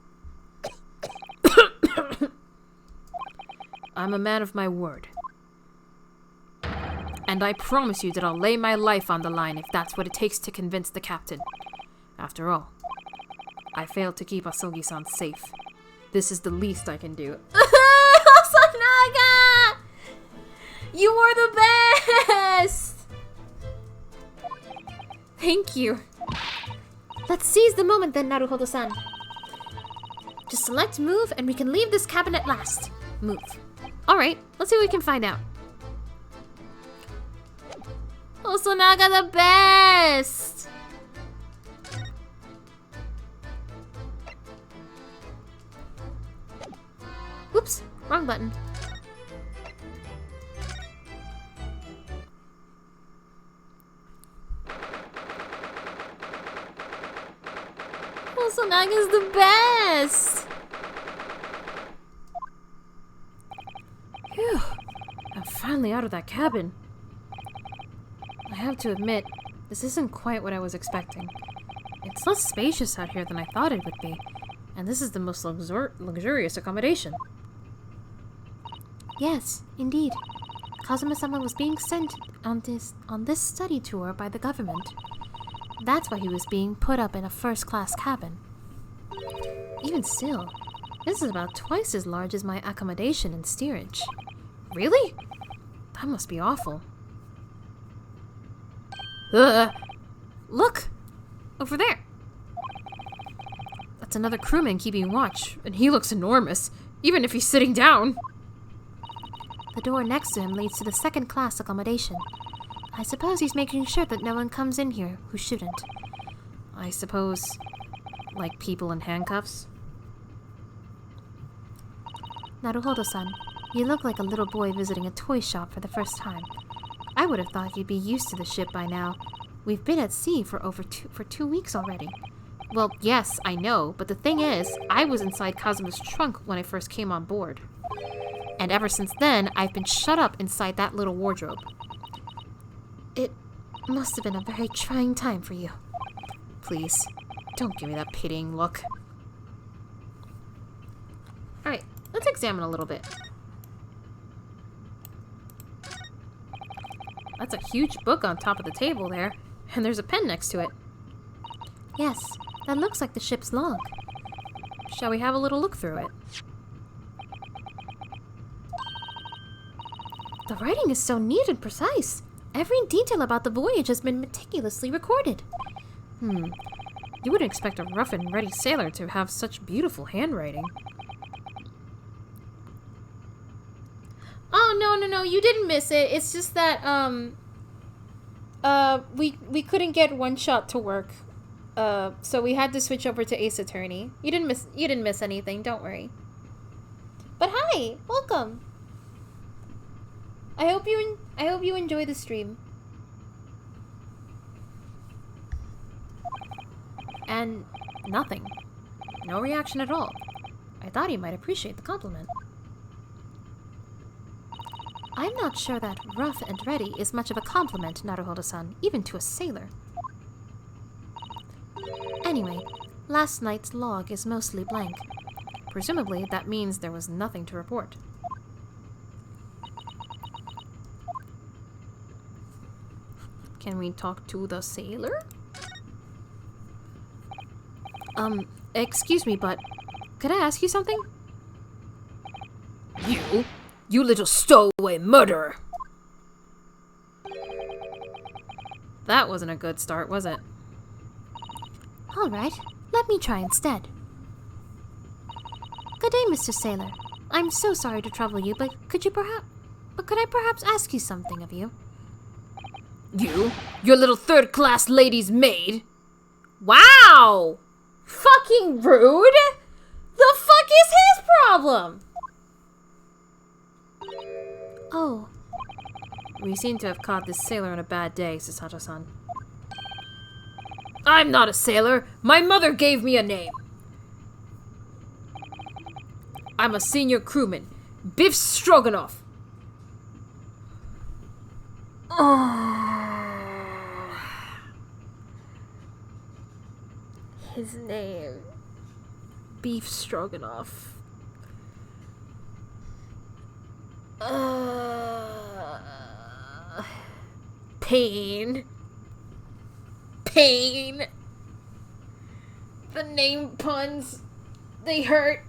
I'm a man of my word. And I promise you that I'll lay my life on the line if that's what it takes to convince the captain. After all, I failed to keep Asogi-san safe. This is the least I can do. Hosonaga! You are the best! Thank you. Let's seize the moment then, Naruhodo-san. Just select move and we can leave this cabin at last. Move. Alright, let's see what we can find out. Hosonaga the best! Whoops, wrong button. Hosonaga's the best! Phew, I'm finally out of that cabin. I have to admit, this isn't quite what I was expecting. It's less spacious out here than I thought it would be, and this is the most luxurious accommodation. Yes, indeed. Kazuma-sama was being sent on this study tour by the government. That's why he was being put up in a first-class cabin. Even still, this is about twice as large as my accommodation in steerage. Really? That must be awful. Look! Over there! That's another crewman keeping watch, and he looks enormous, even if he's sitting down. The door next to him leads to the second-class accommodation. I suppose he's making sure that no one comes in here who shouldn't. I suppose, like people in handcuffs? Naruhodo-san, You look like a little boy visiting a toy shop for the first time. I would have thought you'd be used to the ship by now. We've been at sea for over 2 weeks already. Well, yes, I know, but the thing is, I was inside Kazuma's trunk when I first came on board. And ever since then, I've been shut up inside that little wardrobe. It must have been a very trying time for you. Please, don't give me that pitying look. Alright, let's examine a little bit. That's a huge book on top of the table there, and there's a pen next to it. Yes, that looks like the ship's log. Shall we have a little look through it? The writing is so neat and precise. Every detail about the voyage has been meticulously recorded. You wouldn't expect a rough and ready sailor to have such beautiful handwriting. Oh, no, you didn't miss it. It's just that, we couldn't get one shot to work. So we had to switch over to Ace Attorney. You didn't miss anything, don't worry. But hi, welcome. I hope you enjoy the stream. And nothing. No reaction at all. I thought he might appreciate the compliment. I'm not sure that rough and ready is much of a compliment, Naruhodo-san, even to a sailor. Anyway, last night's log is mostly blank. Presumably, that means there was nothing to report. Can we talk to the sailor? Excuse me, but could I ask you something? You little stowaway murderer! That wasn't a good start, was it? Alright, let me try instead. Good day, Mr. Sailor. I'm so sorry to trouble you, but could I perhaps ask you something of you? Your little third-class lady's maid? Wow! Fucking rude! The fuck is his problem? Oh. We seem to have caught this sailor on a bad day, Sasato-san. I'm not a sailor. My mother gave me a name. I'm a senior crewman. Biff Stroganoff. His name. Beef Stroganoff. Pain. The name puns. They hurt.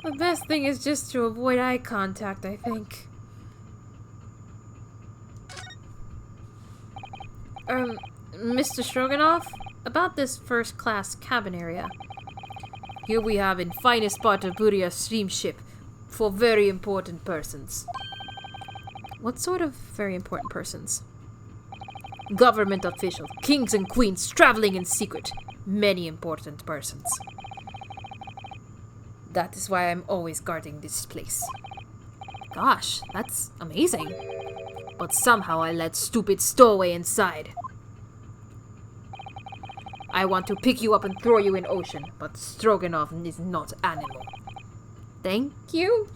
The best thing is just to avoid eye contact, I think. Mr. Stroganoff, about this first-class cabin area. Here we have in finest part of Buria steamship for very important persons. What sort of very important persons? Government officials, kings and queens traveling in secret. Many important persons. That is why I'm always guarding this place. Gosh, that's amazing. But somehow I let stupid stowaway inside. I want to pick you up and throw you in ocean, but Stroganoff is not animal. Thank you.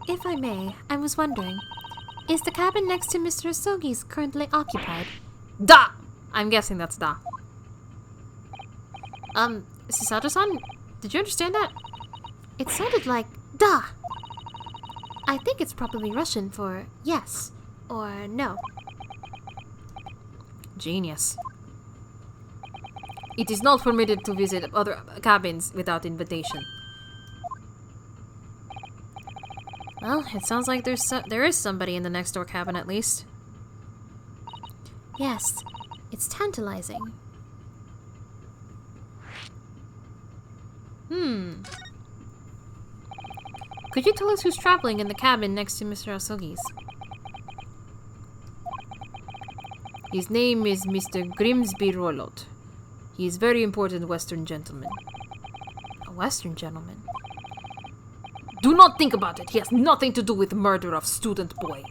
If I may, I was wondering, is the cabin next to Mr. Asogi's currently occupied? Da! I'm guessing that's da. Sasato-san, did you understand that? It sounded like da. I think it's probably Russian for yes or no. Genius. It is not permitted to visit other cabins without invitation. Well, it sounds like there is somebody in the next door cabin at least. Yes, it's tantalizing. Could you tell us who's traveling in the cabin next to Mr. Asogi's? His name is Mr. Grimsby Roylott. He is very important Western gentleman. A Western gentleman. Do not think about it. He has nothing to do with the murder of student boy.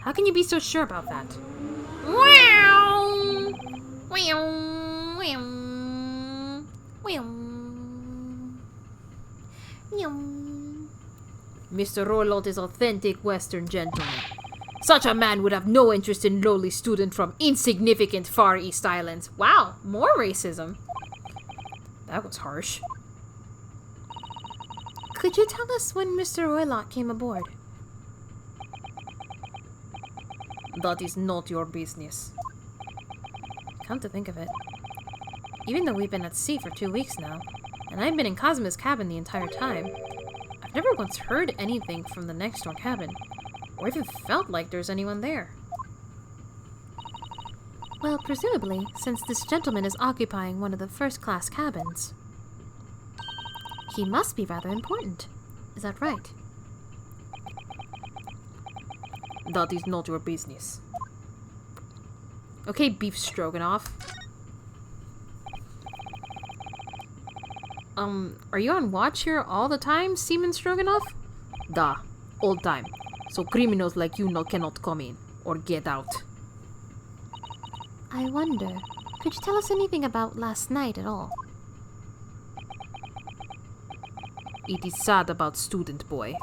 How can you be so sure about that? Mr. Roylott is authentic Western gentleman. Such a man would have no interest in lowly student from insignificant Far East Islands. Wow, more racism. That was harsh. Could you tell us when Mr. Roylott came aboard? That is not your business. Come to think of it. Even though we've been at sea for 2 weeks now, and I've been in Cosmo's cabin the entire time, I've never once heard anything from the next door cabin, or even felt like there's anyone there. Well, presumably, since this gentleman is occupying one of the first-class cabins, he must be rather important. Is that right? That is not your business. Okay, beef stroganoff. Are you on watch here all the time, Seaman Stroganoff? Da, all time. So criminals like you cannot come in or get out. I wonder, could you tell us anything about last night at all? It is sad about student boy.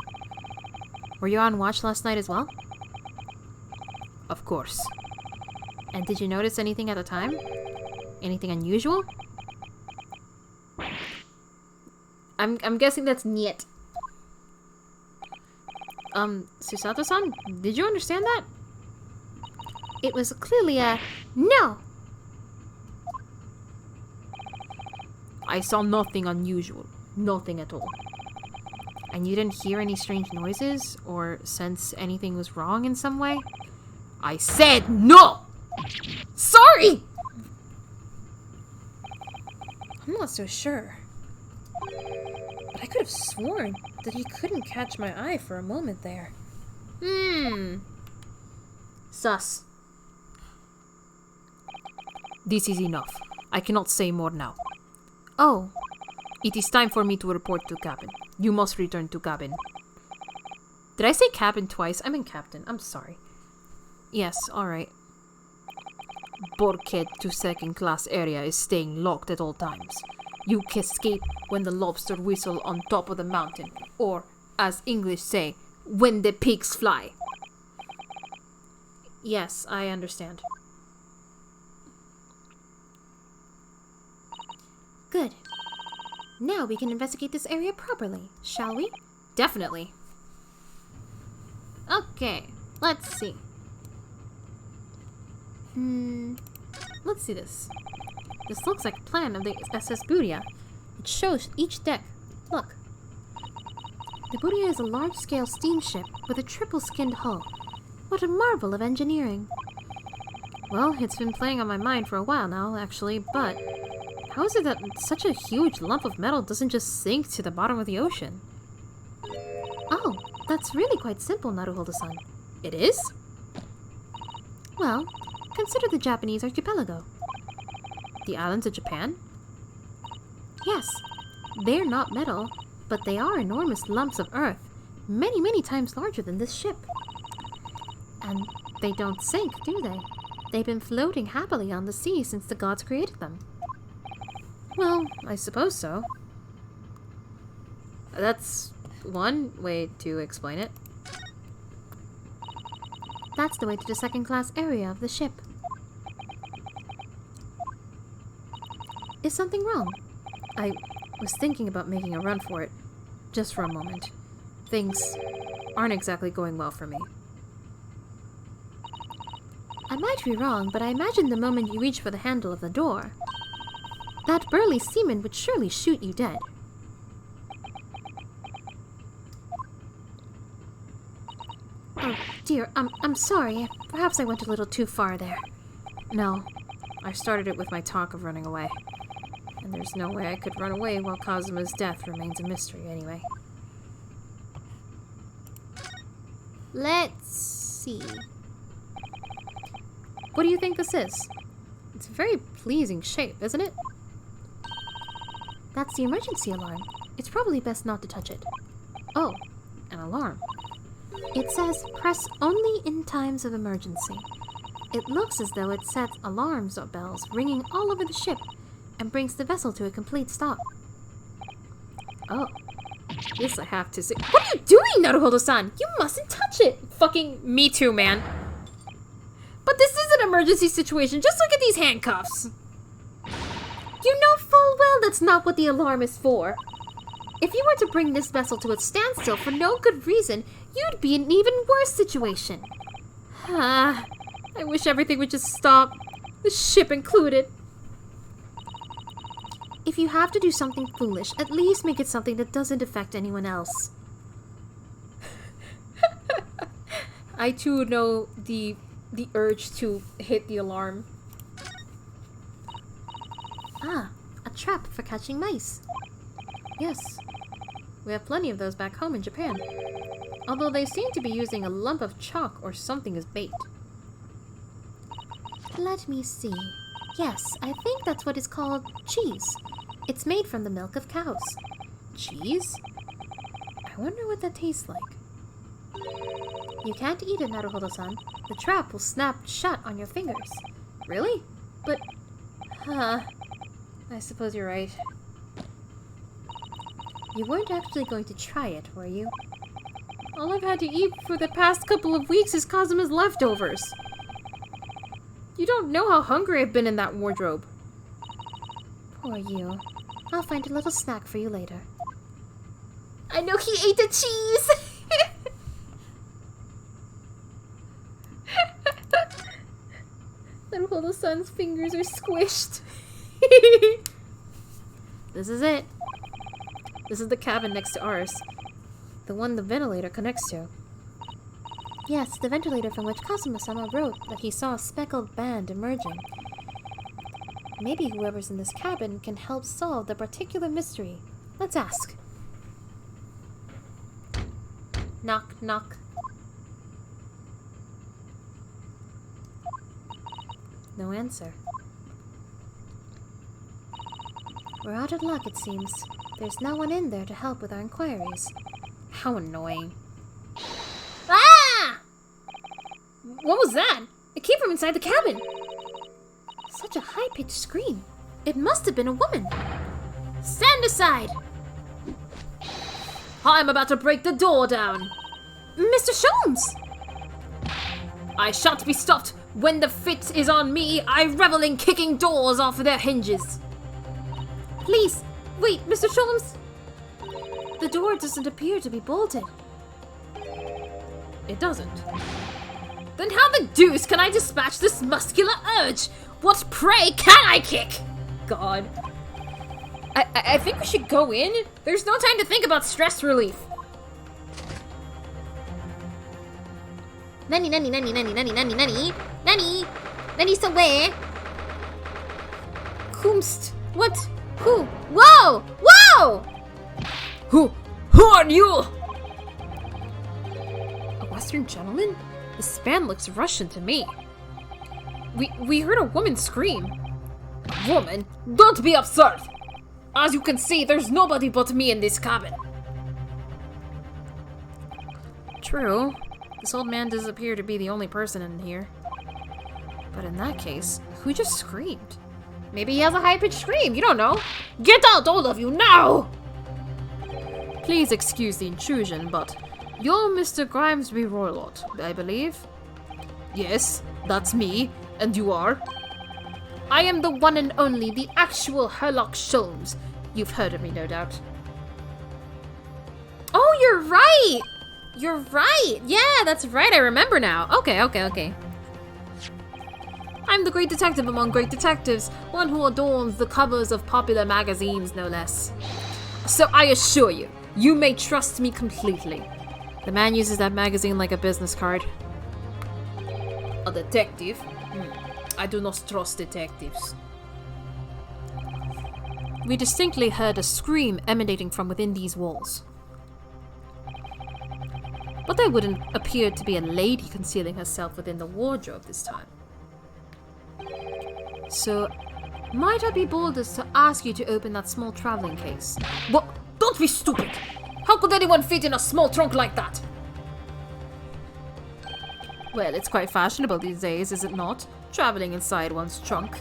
Were you on watch last night as well? Of course. And did you notice anything at the time? Anything unusual? I'm guessing that's niet. Susato-san, did you understand that? It was clearly a no! I saw nothing unusual. Nothing at all. And you didn't hear any strange noises or sense anything was wrong in some way? I said no! Sorry! I'm not so sure. But I could have sworn that he couldn't catch my eye for a moment there. Sus. This is enough. I cannot say more now. Oh, It is time for me to report to cabin. You must return to cabin. Did I say cabin twice? I mean captain. I'm sorry. yes, alright. Bulkhead to second class area is staying locked at all times. You can escape when the lobster whistle on top of the mountain, or, as English say, when the pigs fly. Yes, I understand. Good. Now we can investigate this area properly, shall we? Definitely. Okay, let's see. Let's see this. This looks like a plan of the SS Budia. It shows each deck. Look. The Budia is a large-scale steamship with a triple-skinned hull. What a marvel of engineering. Well, it's been playing on my mind for a while now, actually, but how is it that such a huge lump of metal doesn't just sink to the bottom of the ocean? Oh, that's really quite simple, Naruhodo-san. It is? Well, consider the Japanese archipelago. The islands of Japan? Yes, they're not metal, but they are enormous lumps of earth, many, many times larger than this ship. And they don't sink, do they? They've been floating happily on the sea since the gods created them. Well, I suppose so. That's one way to explain it. That's the way to the second-class area of the ship. Is something wrong? I was thinking about making a run for it, just for a moment. Things aren't exactly going well for me. I might be wrong, but I imagine the moment you reach for the handle of the door, that burly seaman would surely shoot you dead. Oh, dear, I'm sorry. Perhaps I went a little too far there. No, I started it with my talk of running away. And there's no way I could run away while Kazuma's death remains a mystery anyway. Let's see. What do you think this is? It's a very pleasing shape, isn't it? That's the emergency alarm. It's probably best not to touch it. Oh, an alarm. It says, press only in times of emergency. It looks as though it sets alarms or bells ringing all over the ship and brings the vessel to a complete stop. Oh, this I have to see. What are you doing, Naruhodo-san? You mustn't touch it! Fucking me too, man. But this is an emergency situation. Just look at these handcuffs. You know full well that's not what the alarm is for. If you were to bring this vessel to a standstill for no good reason, you'd be in an even worse situation. Ah, I wish everything would just stop. The ship included. If you have to do something foolish, at least make it something that doesn't affect anyone else. I too know the urge to hit the alarm. Ah, a trap for catching mice. Yes, we have plenty of those back home in Japan. Although they seem to be using a lump of chalk or something as bait. Let me see. Yes, I think that's what is called cheese. It's made from the milk of cows. Cheese? I wonder what that tastes like. You can't eat it, Naruhodo-san. The trap will snap shut on your fingers. Really? But, I suppose you're right. You weren't actually going to try it, were you? All I've had to eat for the past couple of weeks is Kazuma's leftovers. You don't know how hungry I've been in that wardrobe. Poor you. I'll find a little snack for you later. I know he ate the cheese! Naruhodo-san's fingers are squished. This is it. This is the cabin next to ours. The one the ventilator connects to. Yes, the ventilator from which Kazuma-sama wrote that he saw a speckled band emerging. Maybe whoever's in this cabin can help solve the particular mystery. Let's ask. Knock, knock. No answer. We're out of luck, it seems. There's no one in there to help with our inquiries. How annoying. Ah! What was that? It came from inside the cabin. Such a high-pitched scream. It must have been a woman. Stand aside! I'm about to break the door down. Mr. Sholmes! I shan't be stopped. When the fit is on me, I revel in kicking doors off their hinges. Please, wait, Mr. Sholmes! The door doesn't appear to be bolted. It doesn't. Then how the deuce can I dispatch this muscular urge? What prey can I kick? God. I think we should go in. There's no time to think about stress relief. Nani, nani, nani, nani, nani, nani, nani, nani, nani, somewhere. Kumst. What? Who? Whoa! Whoa! Who are you? A Western gentleman? This man looks Russian to me. We heard a woman scream. Woman? Don't be absurd! As you can see, there's nobody but me in this cabin. True. This old man does appear to be the only person in here. But in that case, who just screamed? Maybe he has a high-pitched scream, you don't know. Get out, all of you, now! Please excuse the intrusion, but you're Mr. Grimesby Roylott, I believe? Yes, that's me. And you are? I am the one and only, the actual Herlock Sholmes. You've heard of me, no doubt. Oh, you're right! You're right! Yeah, that's right, I remember now. Okay. I'm the great detective among great detectives, one who adorns the covers of popular magazines, no less. So I assure you, you may trust me completely. The man uses that magazine like a business card. A detective? I do not trust detectives. We distinctly heard a scream emanating from within these walls. But there wouldn't appear to be a lady concealing herself within the wardrobe this time. So, might I be bold as to ask you to open that small traveling case? What? Don't be stupid! How could anyone fit in a small trunk like that? Well, it's quite fashionable these days, is it not? Traveling inside one's trunk.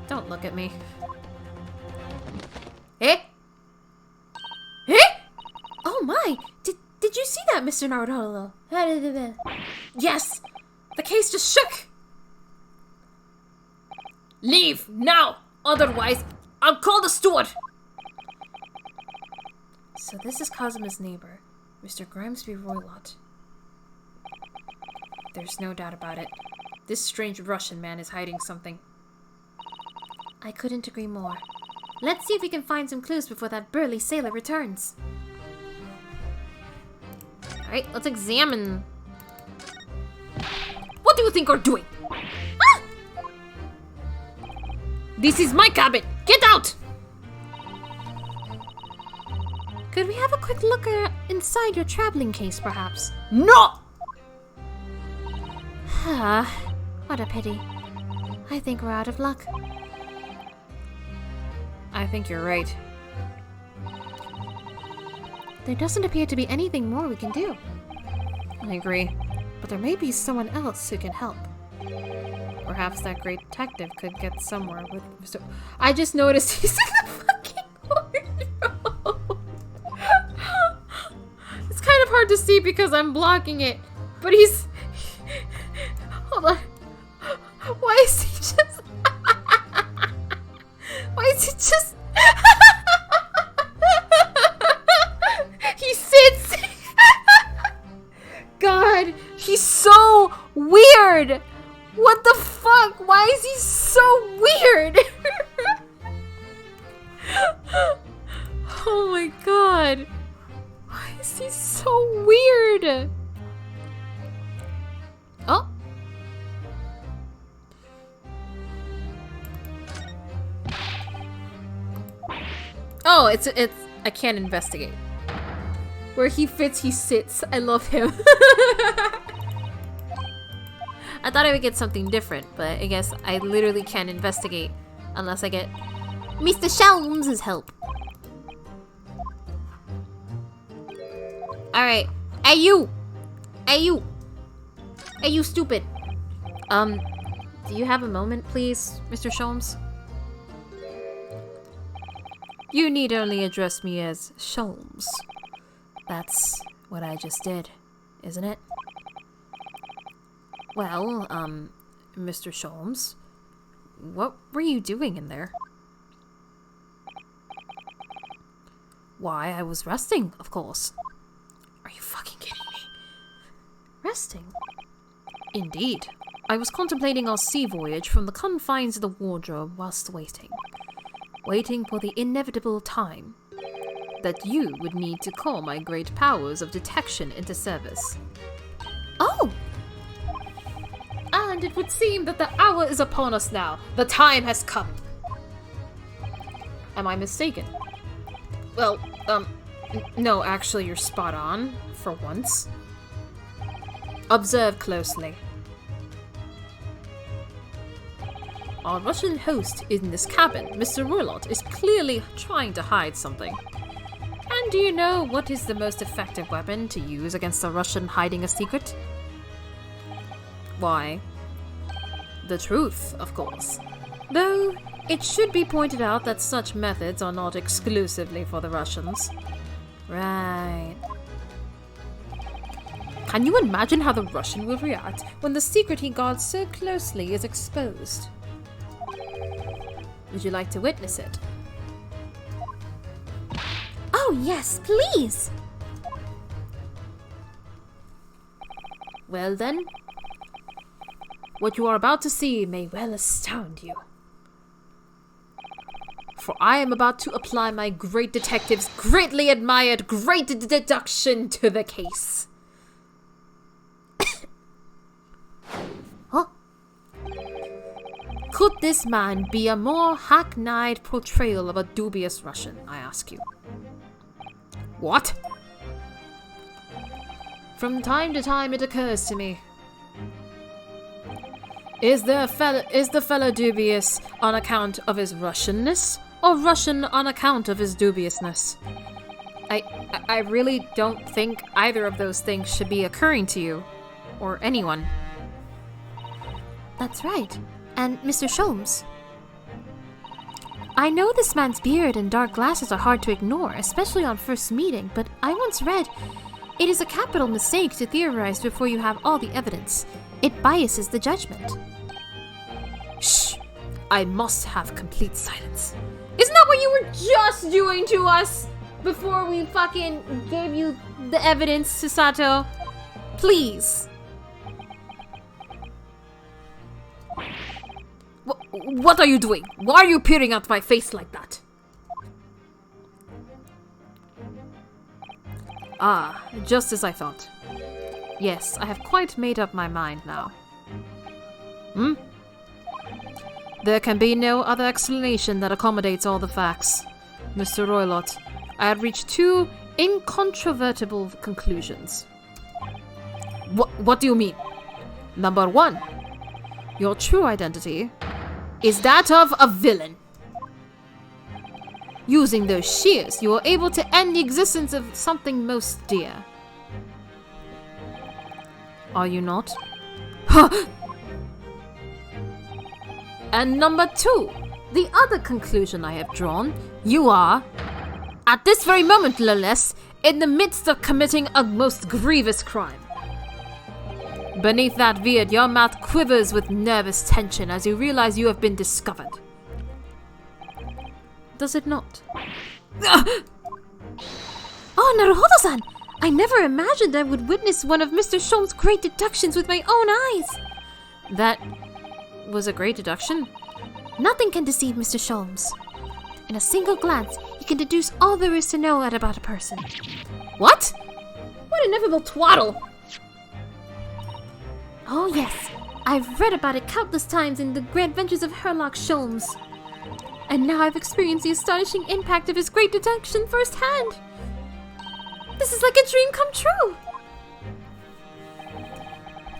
Don't look at me. Eh? Eh? Oh my! Did you see that, Mr. Naruto? Yes! The case just shook! Leave, now! Otherwise, I'll call the steward! So this is Kazuma's neighbor, Mr. Grimsby Roylott. There's no doubt about it. This strange Russian man is hiding something. I couldn't agree more. Let's see if we can find some clues before that burly sailor returns. Alright, let's examine. What do you think you're doing? Ah! This is my cabin! Get out! Could we have a quick look inside your traveling case, perhaps? No! Ah, what a pity. I think we're out of luck. I think you're right. There doesn't appear to be anything more we can do. I agree. But there may be someone else who can help. Perhaps that great detective could get somewhere with Mr. I just noticed he's in the fucking wardrobe. It's kind of hard to see because I'm blocking it. But he's... Hold on. Why is he just... Why is he just... He sits... God, he's so weird! What the fuck? Why is he so weird? Oh my god. Why is he so weird? Oh. Oh, it's I can't investigate. Where he fits, he sits. I love him. I thought I would get something different, but I guess I literally can't investigate unless I get Mr. Shelm's help. Alright. Hey you! Hey you! Hey you stupid! Do you have a moment, please, Mr. Sholmes? You need only address me as Sholmes. That's what I just did, isn't it? Well, Mr. Sholmes, what were you doing in there? Why, I was resting, of course. Are you fucking kidding me? Resting? Indeed. I was contemplating our sea voyage from the confines of the wardrobe whilst waiting. Waiting for the inevitable time that you would need to call my great powers of detection into service. Oh! And it would seem that the hour is upon us now. The time has come. Am I mistaken? Well, no, actually you're spot on, for once. Observe closely. Our Russian host in this cabin, Mr. Roylott, is clearly trying to hide something. And do you know what is the most effective weapon to use against a Russian hiding a secret? Why? The truth, of course. Though, it should be pointed out that such methods are not exclusively for the Russians. Right. Can you imagine how the Russian will react when the secret he guards so closely is exposed? Would you like to witness it? Oh, yes, please! Well then, what you are about to see may well astound you. For I am about to apply my great detective's greatly admired great deduction to the case. Huh? Could this man be a more hackneyed portrayal of a dubious Russian, I ask you? What? From time to time it occurs to me Is the fellow dubious on account of his Russianness, or Russian on account of his dubiousness? I really don't think either of those things should be occurring to you, or anyone. That's right. And Mr. Sholmes. I know this man's beard and dark glasses are hard to ignore, especially on first meeting, but I once read, it is a capital mistake to theorize before you have all the evidence. It biases the judgment. Shh! I must have complete silence. Isn't that what you were just doing to us before we fucking gave you the evidence, Susato? Please. What are you doing? Why are you peering at my face like that? Ah, just as I thought. Yes, I have quite made up my mind now. There can be no other explanation that accommodates all the facts. Mr. Roylott, I have reached two incontrovertible conclusions. What do you mean? Number one, your true identity is that of a villain. Using those shears, you are able to end the existence of something most dear. Are you not? And number two, the other conclusion I have drawn, you are, at this very moment no less, in the midst of committing a most grievous crime. Beneath that beard, your mouth quivers with nervous tension as you realize you have been discovered. Does it not? Oh, Naruhodo-san! I never imagined I would witness one of Mr. Sholmes' great deductions with my own eyes! That was a great deduction. Nothing can deceive Mr. Sholmes. In a single glance, he can deduce all there is to know about a person. What? What ineffable twaddle! Oh yes, I've read about it countless times in the Great Adventures of Herlock Sholmes. And now I've experienced the astonishing impact of his great deduction firsthand. This is like a dream come true!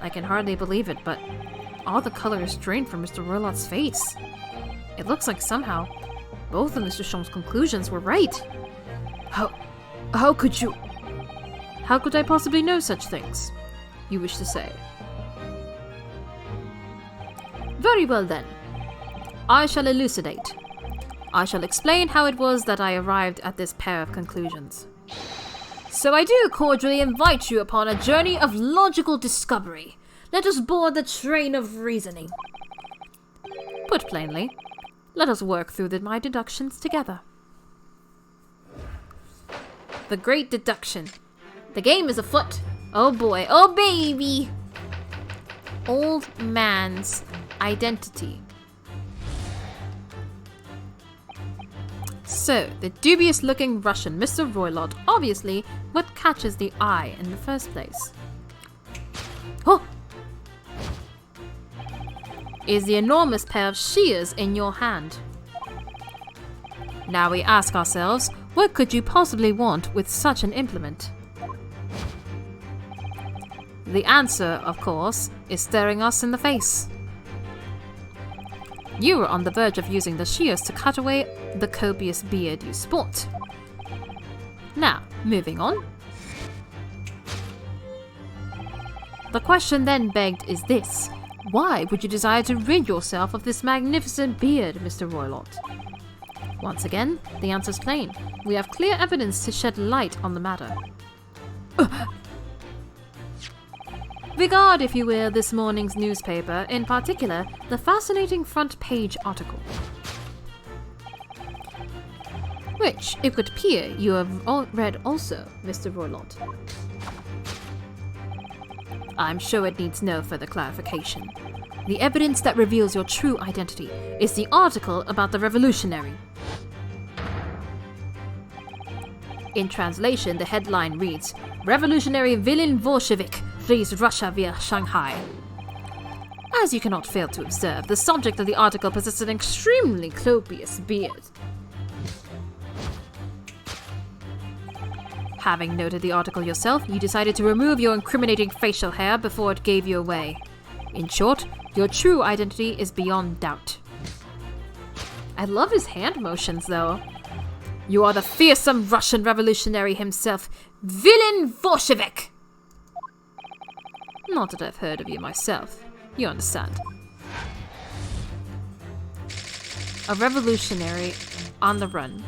I can hardly believe it, but all the color is drained from Mr. Roylott's face. It looks like somehow both of Mr. Sholmes' conclusions were right. How could you? How could I possibly know such things? You wish to say? Very well then. I shall elucidate. I shall explain how it was that I arrived at this pair of conclusions. So I do cordially invite you upon a journey of logical discovery. Let us board the train of reasoning. Put plainly, let us work through my deductions together. The great deduction. The game is afoot. Oh boy, oh baby! Old man's identity. So, the dubious-looking Russian, Mr. Roylott, obviously what catches the eye in the first place. Oh! Is the enormous pair of shears in your hand. Now we ask ourselves, what could you possibly want with such an implement? The answer, of course, is staring us in the face. You were on the verge of using the shears to cut away the copious beard you sport. Now, moving on. The question then begged is this. Why would you desire to rid yourself of this magnificent beard, Mr. Roylott? Once again, the answer's plain. We have clear evidence to shed light on the matter. Regard, if you will, this morning's newspaper, in particular, the fascinating front page article. Which, it would appear, you have all read also, Mr. Roylott. I'm sure it needs no further clarification. The evidence that reveals your true identity is the article about the revolutionary. In translation, the headline reads, Revolutionary Villain Bolshevik flees Russia via Shanghai. As you cannot fail to observe, the subject of the article possesses an extremely copious beard. Having noted the article yourself, you decided to remove your incriminating facial hair before it gave you away. In short, your true identity is beyond doubt. I love his hand motions, though. You are the fearsome Russian revolutionary himself, Villain Bolshevik! Not that I've heard of you myself. You understand. A revolutionary on the run.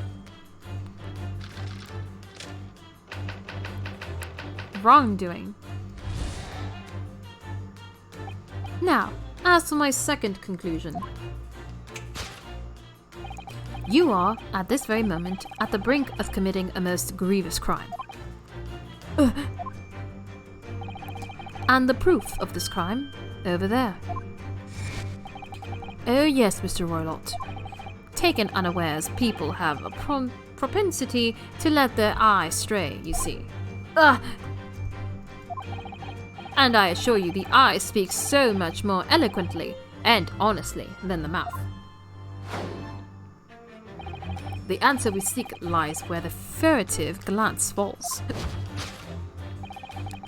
Wrongdoing. Now, as for my second conclusion. You are, at this very moment, at the brink of committing a most grievous crime. And the proof of this crime, over there. Oh yes, Mr. Roylott. Taken unawares, people have a propensity to let their eye stray, you see. And I assure you the eye speaks so much more eloquently and honestly than the mouth. The answer we seek lies where the furtive glance falls.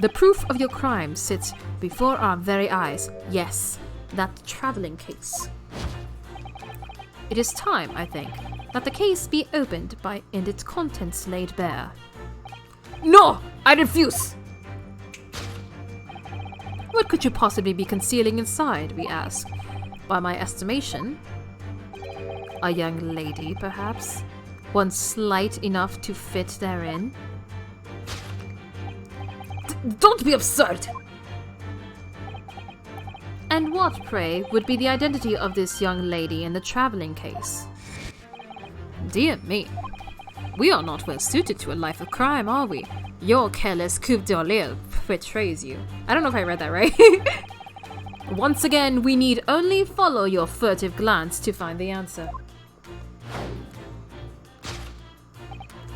The proof of your crime sits before our very eyes. Yes, that traveling case. It is time, I think, that the case be opened and its contents laid bare. No! I refuse! What could you possibly be concealing inside, we ask? By my estimation, a young lady, perhaps? One slight enough to fit therein? Don't be absurd! And what, pray, would be the identity of this young lady in the traveling case? Dear me, we are not well suited to a life of crime, are we? Your careless coup d'oeil betrays you. I don't know if I read that right. Once again, we need only follow your furtive glance to find the answer.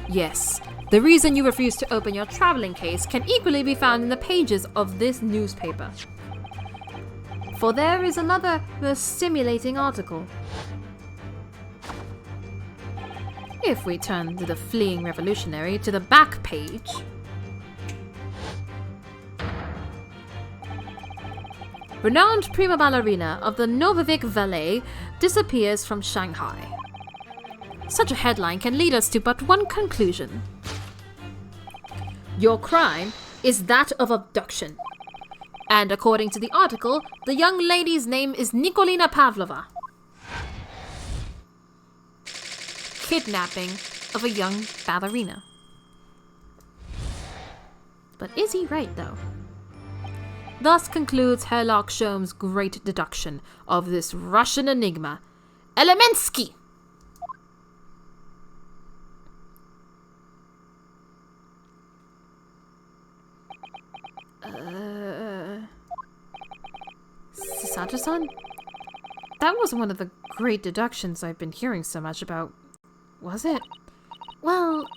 Yes, the reason you refuse to open your traveling case can equally be found in the pages of this newspaper. For there is another most stimulating article. If we turn to the fleeing revolutionary to the back page, renowned prima ballerina of the Novivik Ballet disappears from Shanghai. Such a headline can lead us to but one conclusion. Your crime is that of abduction. And according to the article, the young lady's name is Nikolina Pavlova. Kidnapping of a young ballerina. But is he right, though? Thus concludes Herlock Sholmes' great deduction of this Russian enigma, Elemensky! Sato-san? That wasn't one of the great deductions I've been hearing so much about, was it? Well,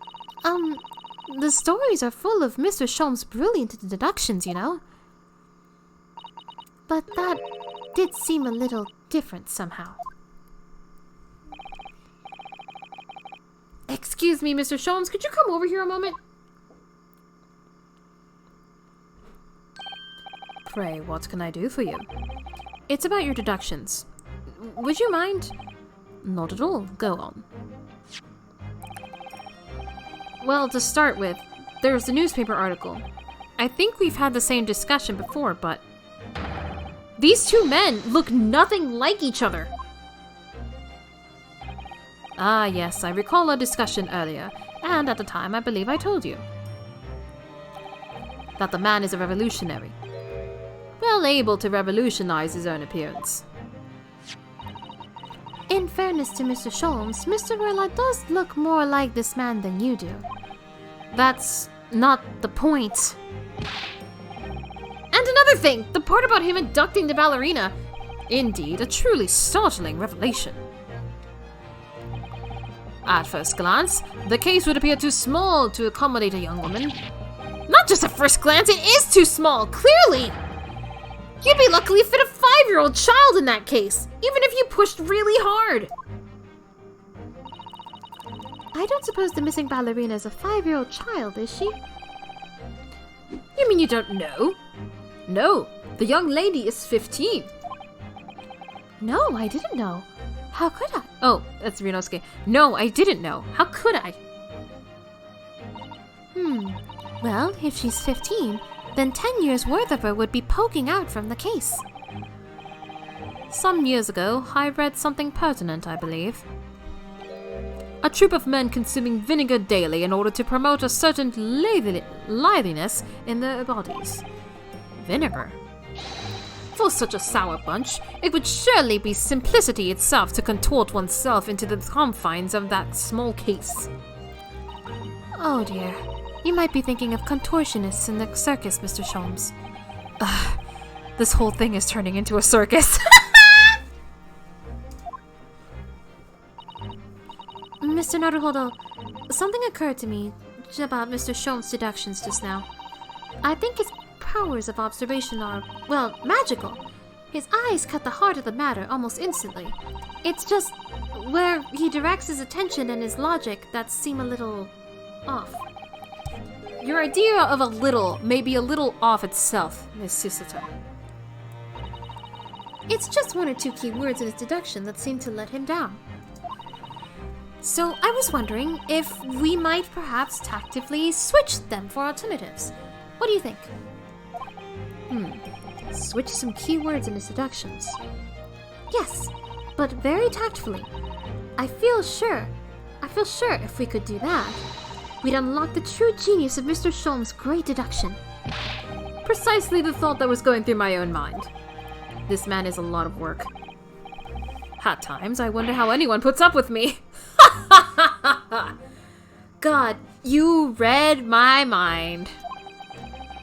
the stories are full of Mr. Sholmes' brilliant deductions, you know. But that did seem a little different somehow. Excuse me, Mr. Sholmes, could you come over here a moment? Pray, what can I do for you? It's about your deductions. Would you mind? Not at all. Go on. Well, to start with, there's the newspaper article. I think we've had the same discussion before, but these two men look nothing like each other. Ah, yes, I recall a discussion earlier, and at the time I believe I told you that the man is a revolutionary, well able to revolutionize his own appearance. In fairness to Mr. Sholmes, Mr. Roylott does look more like this man than you do. That's not the point. And another thing, the part about him abducting the ballerina. Indeed, a truly startling revelation. At first glance, the case would appear too small to accommodate a young woman. Not just at first glance, it is too small, clearly! You'd be lucky to fit a 5-year-old child in that case, even if you pushed really hard. I don't suppose the missing ballerina is a 5-year-old child, is she? You mean you don't know? No, The young lady is 15. No, I didn't know. How could I? Oh, that's Ryunosuke. No, I didn't know. How could I? Well, if she's 15, then 10 years worth of her would be poking out from the case. Some years ago, I read something pertinent, I believe. A troop of men consuming vinegar daily in order to promote a certain liveliness in their bodies. Vinegar? For such a sour bunch, it would surely be simplicity itself to contort oneself into the confines of that small case. Oh dear. You might be thinking of contortionists in the circus, Mr. Sholmes. This whole thing is turning into a circus. Mr. Naruhodo, something occurred to me about Mr. Sholmes' deductions just now. I think his powers of observation are, well, magical. His eyes cut the heart of the matter almost instantly. It's just where he directs his attention and his logic that seem a little off. Your idea of a little may be a little off itself, Miss Susato. It's just one or two key words in his deduction that seem to let him down. So I was wondering if we might perhaps tactically switch them for alternatives. What do you think? Switch some key words in his deductions. Yes, but very tactfully. I feel sure if we could do that, we'd unlock the true genius of Mr. Sholmes' great deduction. Precisely the thought that was going through my own mind. This man is a lot of work. At times, I wonder how anyone puts up with me. God, you read my mind.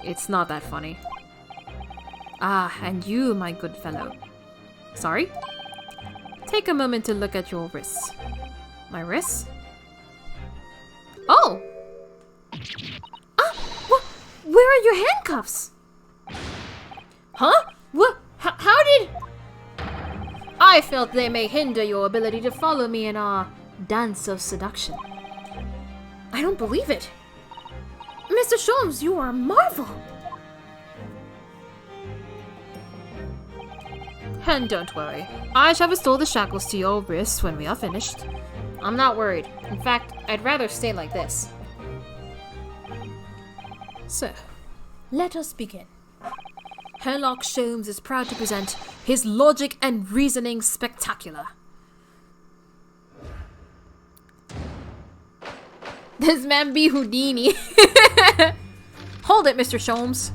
It's not that funny. Ah, and you, my good fellow. Sorry? Take a moment to look at your wrists. My wrists? Oh! Where are your handcuffs? Huh? What? How did... I felt they may hinder your ability to follow me in our dance of seduction. I don't believe it. Mr. Sholmes, you are a marvel. And don't worry, I shall restore the shackles to your wrists when we are finished. I'm not worried. In fact, I'd rather stay like this. So, let us begin. Sherlock Sholmes is proud to present his logic and reasoning spectacular. This man be Houdini. Hold it, Mr. Sholmes.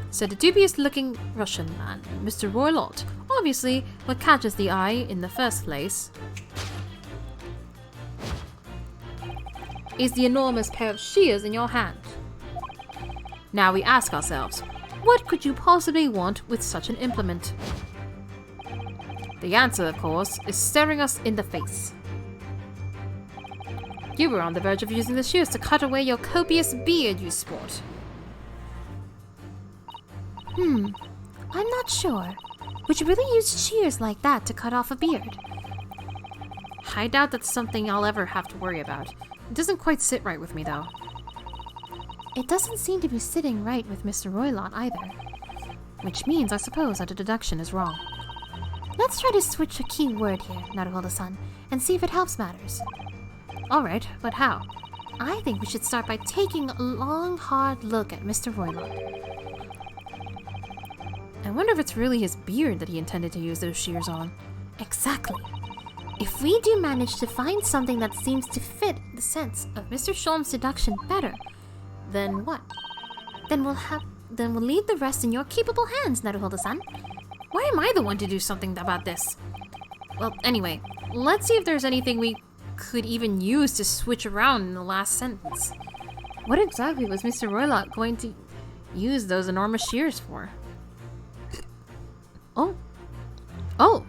Said the dubious-looking Russian man, Mr. Roylott. Obviously, what catches the eye in the first place is the enormous pair of shears in your hand. Now we ask ourselves, what could you possibly want with such an implement? The answer, of course, is staring us in the face. You were on the verge of using the shears to cut away your copious beard you sport. I'm not sure. Would you really use shears like that to cut off a beard? I doubt that's something I'll ever have to worry about. It doesn't quite sit right with me, though. It doesn't seem to be sitting right with Mr. Roylott either. Which means, I suppose, that the deduction is wrong. Let's try to switch a key word here, Naruhodo-san, and see if it helps matters. Alright, but how? I think we should start by taking a long, hard look at Mr. Roylott. I wonder if it's really his beard that he intended to use those shears on. Exactly. If we do manage to find something that seems to fit the sense of Mr. Sholmes' deduction better, then what? Then we'll leave the rest in your capable hands, Naruhodo-san. Why am I the one to do something about this? Well, anyway, let's see if there's anything we could even use to switch around in the last sentence. What exactly was Mr. Roylott going to use those enormous shears for? Oh. Oh!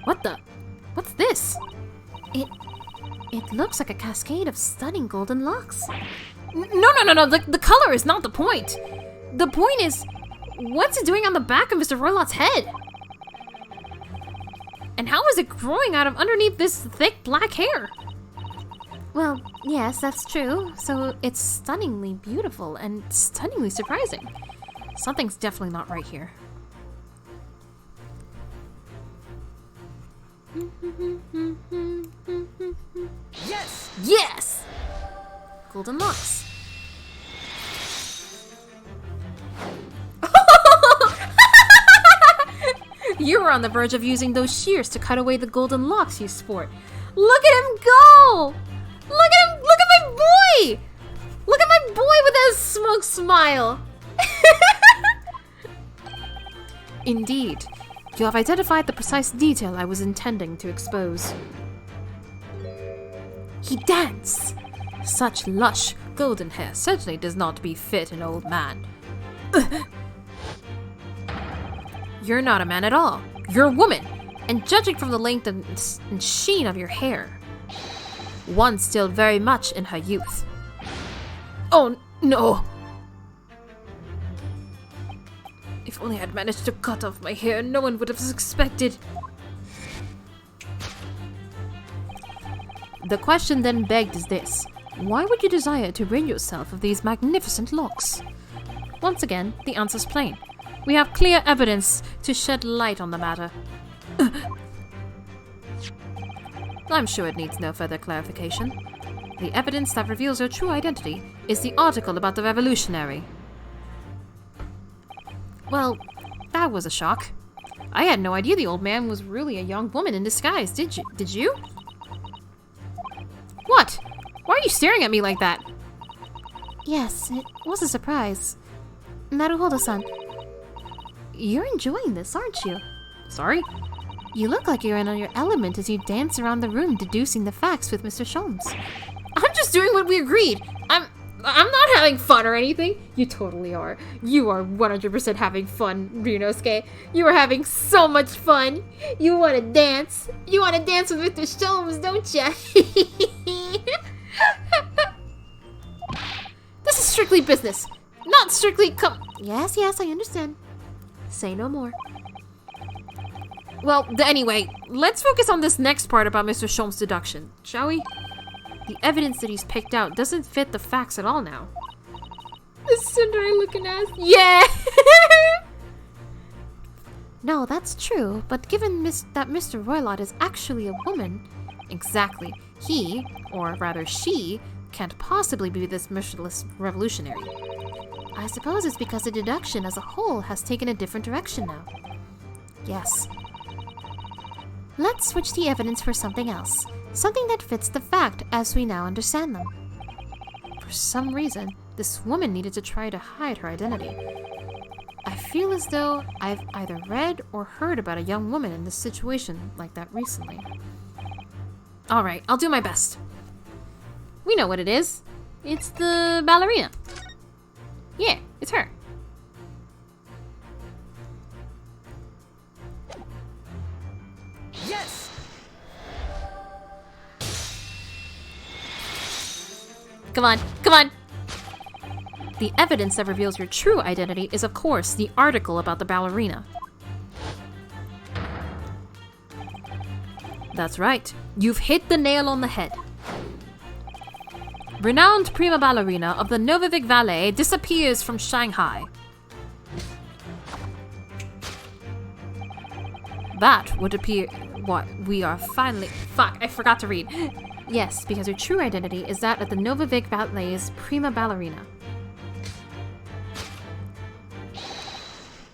What the? What's this? It looks like a cascade of stunning golden locks. No. The color is not the point. The point is, what's it doing on the back of Mr. Roylot's head? And how is it growing out of underneath this thick black hair? Well, yes, that's true. So it's stunningly beautiful and stunningly surprising. Something's definitely not right here. Yes! Yes! Golden locks. You were on the verge of using those shears to cut away the golden locks you sport. Look at him go! Look at him! Look at my boy! Look at my boy with that smug smile! Indeed, you have identified the precise detail I was intending to expose. He danced! Such lush, golden hair certainly does not befit an old man. You're not a man at all. You're a woman. And judging from the length and sheen of your hair, one still very much in her youth. Oh, no. If only I'd managed to cut off my hair, no one would have suspected. The question then begged is this. Why would you desire to rid yourself of these magnificent locks? Once again, the answer's plain. We have clear evidence to shed light on the matter. I'm sure it needs no further clarification. The evidence that reveals her true identity is the article about the revolutionary. Well, that was a shock. I had no idea the old man was really a young woman in disguise, did you? Did you? What? Why are you staring at me like that? Yes, it was a surprise. Naruhodo-san, you're enjoying this, aren't you? Sorry? You look like you're in your element as you dance around the room deducing the facts with Mr. Sholmes. I'm just doing what we agreed. I'm not having fun or anything. You totally are. You are 100% having fun, Ryunosuke. You are having so much fun. You want to dance. You want to dance with Mr. Sholmes, don't ya? This is strictly business. Not strictly Yes, I understand. Say no more. Well, anyway, let's focus on this next part about Mr. Sholmes' deduction, shall we? The evidence that he's picked out doesn't fit the facts at all now. The Cinderella looking ass. Yeah! No, that's true, but given that Mr. Roylott is actually a woman, Exactly. He, or rather she, can't possibly be this merciless revolutionary. I suppose it's because the deduction as a whole has taken a different direction now. Yes. Let's switch the evidence for something else. Something that fits the fact as we now understand them. For some reason, this woman needed to try to hide her identity. I feel as though I've either read or heard about a young woman in this situation like that recently. Alright, I'll do my best. We know what it is. It's the ballerina. Yeah, it's her. Yes! Come on, come on! The evidence that reveals your true identity is, of course, the article about the ballerina. That's right. You've hit the nail on the head. Renowned prima ballerina of the Novovic Ballet disappears from Shanghai. That would appear... What? We are finally... Fuck, I forgot to read. Yes, because her true identity is that of the Novovic Ballet's prima ballerina.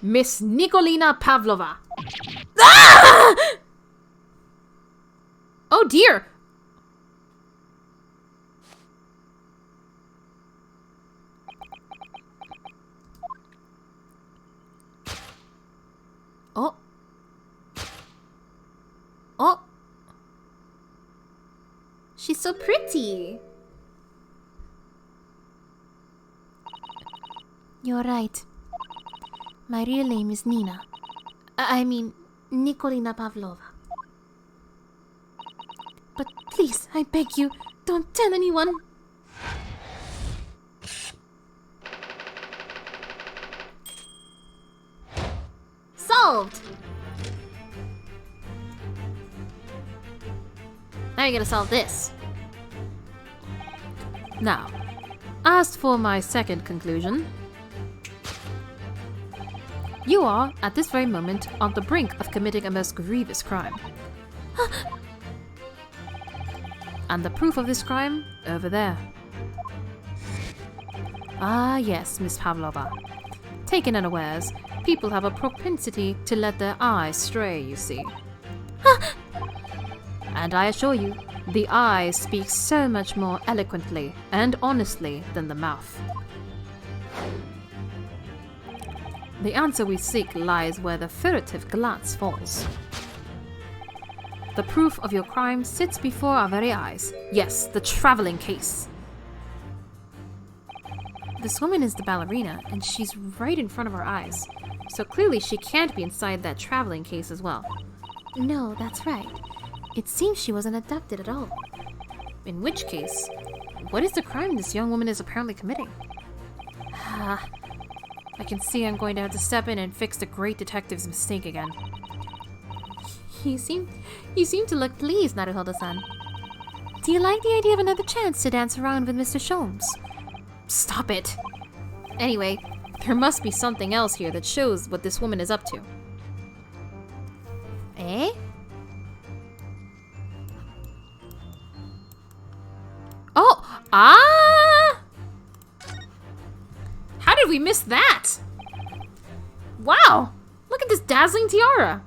Miss Nikolina Pavlova. Ah! Oh dear! Oh. Oh. She's so pretty. You're right. My real name is Nina. I mean, Nikolina Pavlova. But please, I beg you, don't tell anyone. solved! Now you gotta solve this. Now, as for my second conclusion, you are, at this very moment, on the brink of committing a most grievous crime. And the proof of this crime, over there. Ah yes, Miss Pavlova. Taken unawares, people have a propensity to let their eyes stray, you see. And I assure you, the eye speaks so much more eloquently and honestly than the mouth. The answer we seek lies where the furtive glance falls. The proof of your crime sits before our very eyes. Yes, the traveling case. This woman is the ballerina, and she's right in front of our eyes. So clearly she can't be inside that traveling case as well. No, that's right. It seems she wasn't abducted at all. In which case, what is the crime this young woman is apparently committing? I can see I'm going to have to step in and fix the great detective's mistake again. You seem to look pleased, Naruhodo-san. Do you like the idea of another chance to dance around with Mr. Sholmes? Stop it! Anyway, there must be something else here that shows what this woman is up to. Eh? Oh! Ah! How did we miss that? Wow! Look at this dazzling tiara!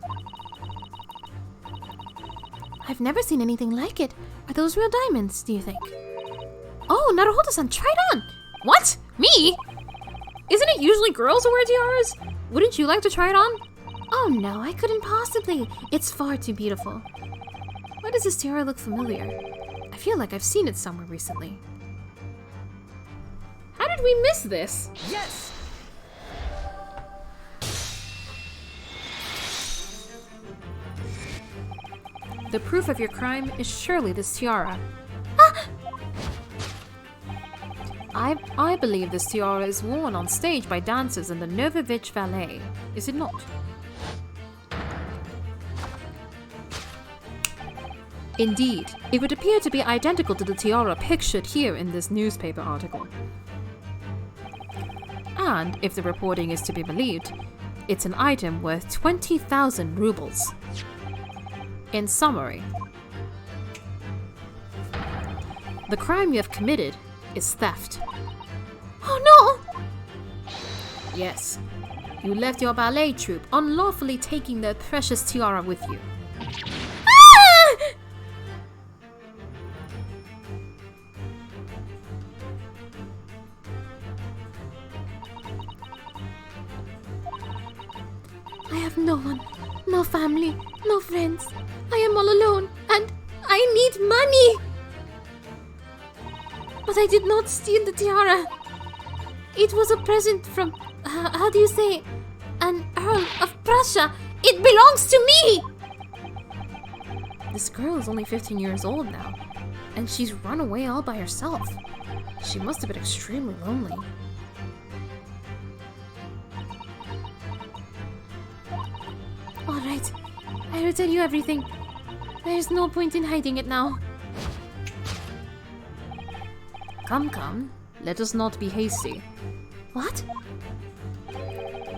I've never seen anything like it. Are those real diamonds, do you think? Oh, Naruhodo-san, try it on! What? Me? Isn't it usually girls who wear tiaras? Wouldn't you like to try it on? Oh no, I couldn't possibly. It's far too beautiful. Why does this tiara look familiar? I feel like I've seen it somewhere recently. How did we miss this? Yes! The proof of your crime is surely this tiara. I believe this tiara is worn on stage by dancers in the Novovich Ballet, is it not? Indeed, it would appear to be identical to the tiara pictured here in this newspaper article. And, if the reporting is to be believed, it's an item worth 20,000 rubles. In summary, the crime you have committed is theft. Oh no! Yes, you left your ballet troupe unlawfully taking their precious tiara with you. I have no one, no family, no friends. I am all alone, and I need money! But I did not steal the tiara. It was a present from, how do you say, an Earl of Prussia. It belongs to me! This girl is only 15 years old now, and she's run away all by herself. She must have been extremely lonely. Alright, I will tell you everything. There's no point in hiding it now. Come, let us not be hasty. What?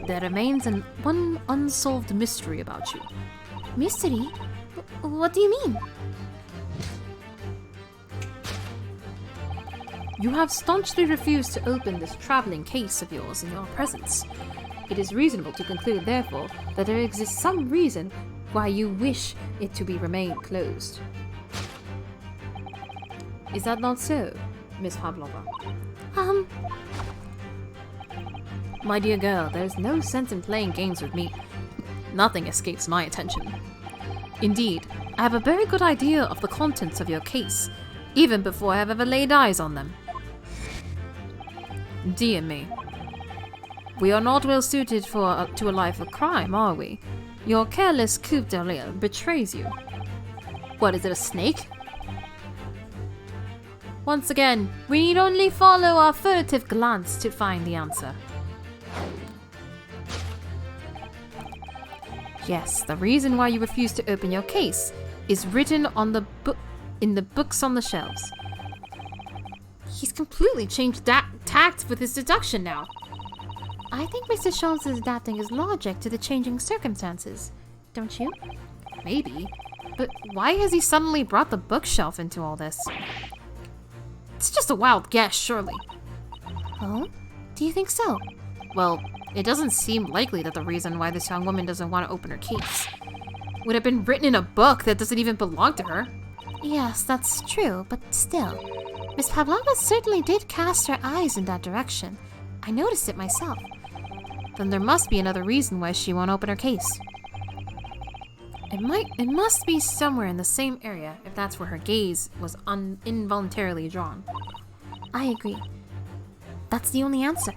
There remains one unsolved mystery about you. Mystery? What do you mean? You have staunchly refused to open this traveling case of yours in your presence. It is reasonable to conclude, therefore, that there exists some reason why you wish it to be remain closed. Is that not so, Miss Pavlova? My dear girl, there is no sense in playing games with me. Nothing escapes my attention. Indeed, I have a very good idea of the contents of your case, even before I have ever laid eyes on them. Dear me. We are not well suited to a life of crime, are we? Your careless coup d'oeil betrays you. What, is it a snake? Once again, we need only follow our furtive glance to find the answer. Yes, the reason why you refuse to open your case is written on the in the books on the shelves. He's completely changed tact with his deduction now. I think Mr. Schultz is adapting his logic to the changing circumstances. Don't you? Maybe. But why has he suddenly brought the bookshelf into all this? It's just a wild guess, surely. Oh? Do you think so? Well, it doesn't seem likely that the reason why this young woman doesn't want to open her case would have been written in a book that doesn't even belong to her. Yes, that's true, but still. Miss Pavlova certainly did cast her eyes in that direction. I noticed it myself. Then there must be another reason why she won't open her case. It must be somewhere in the same area if that's where her gaze was involuntarily drawn. I agree. That's the only answer.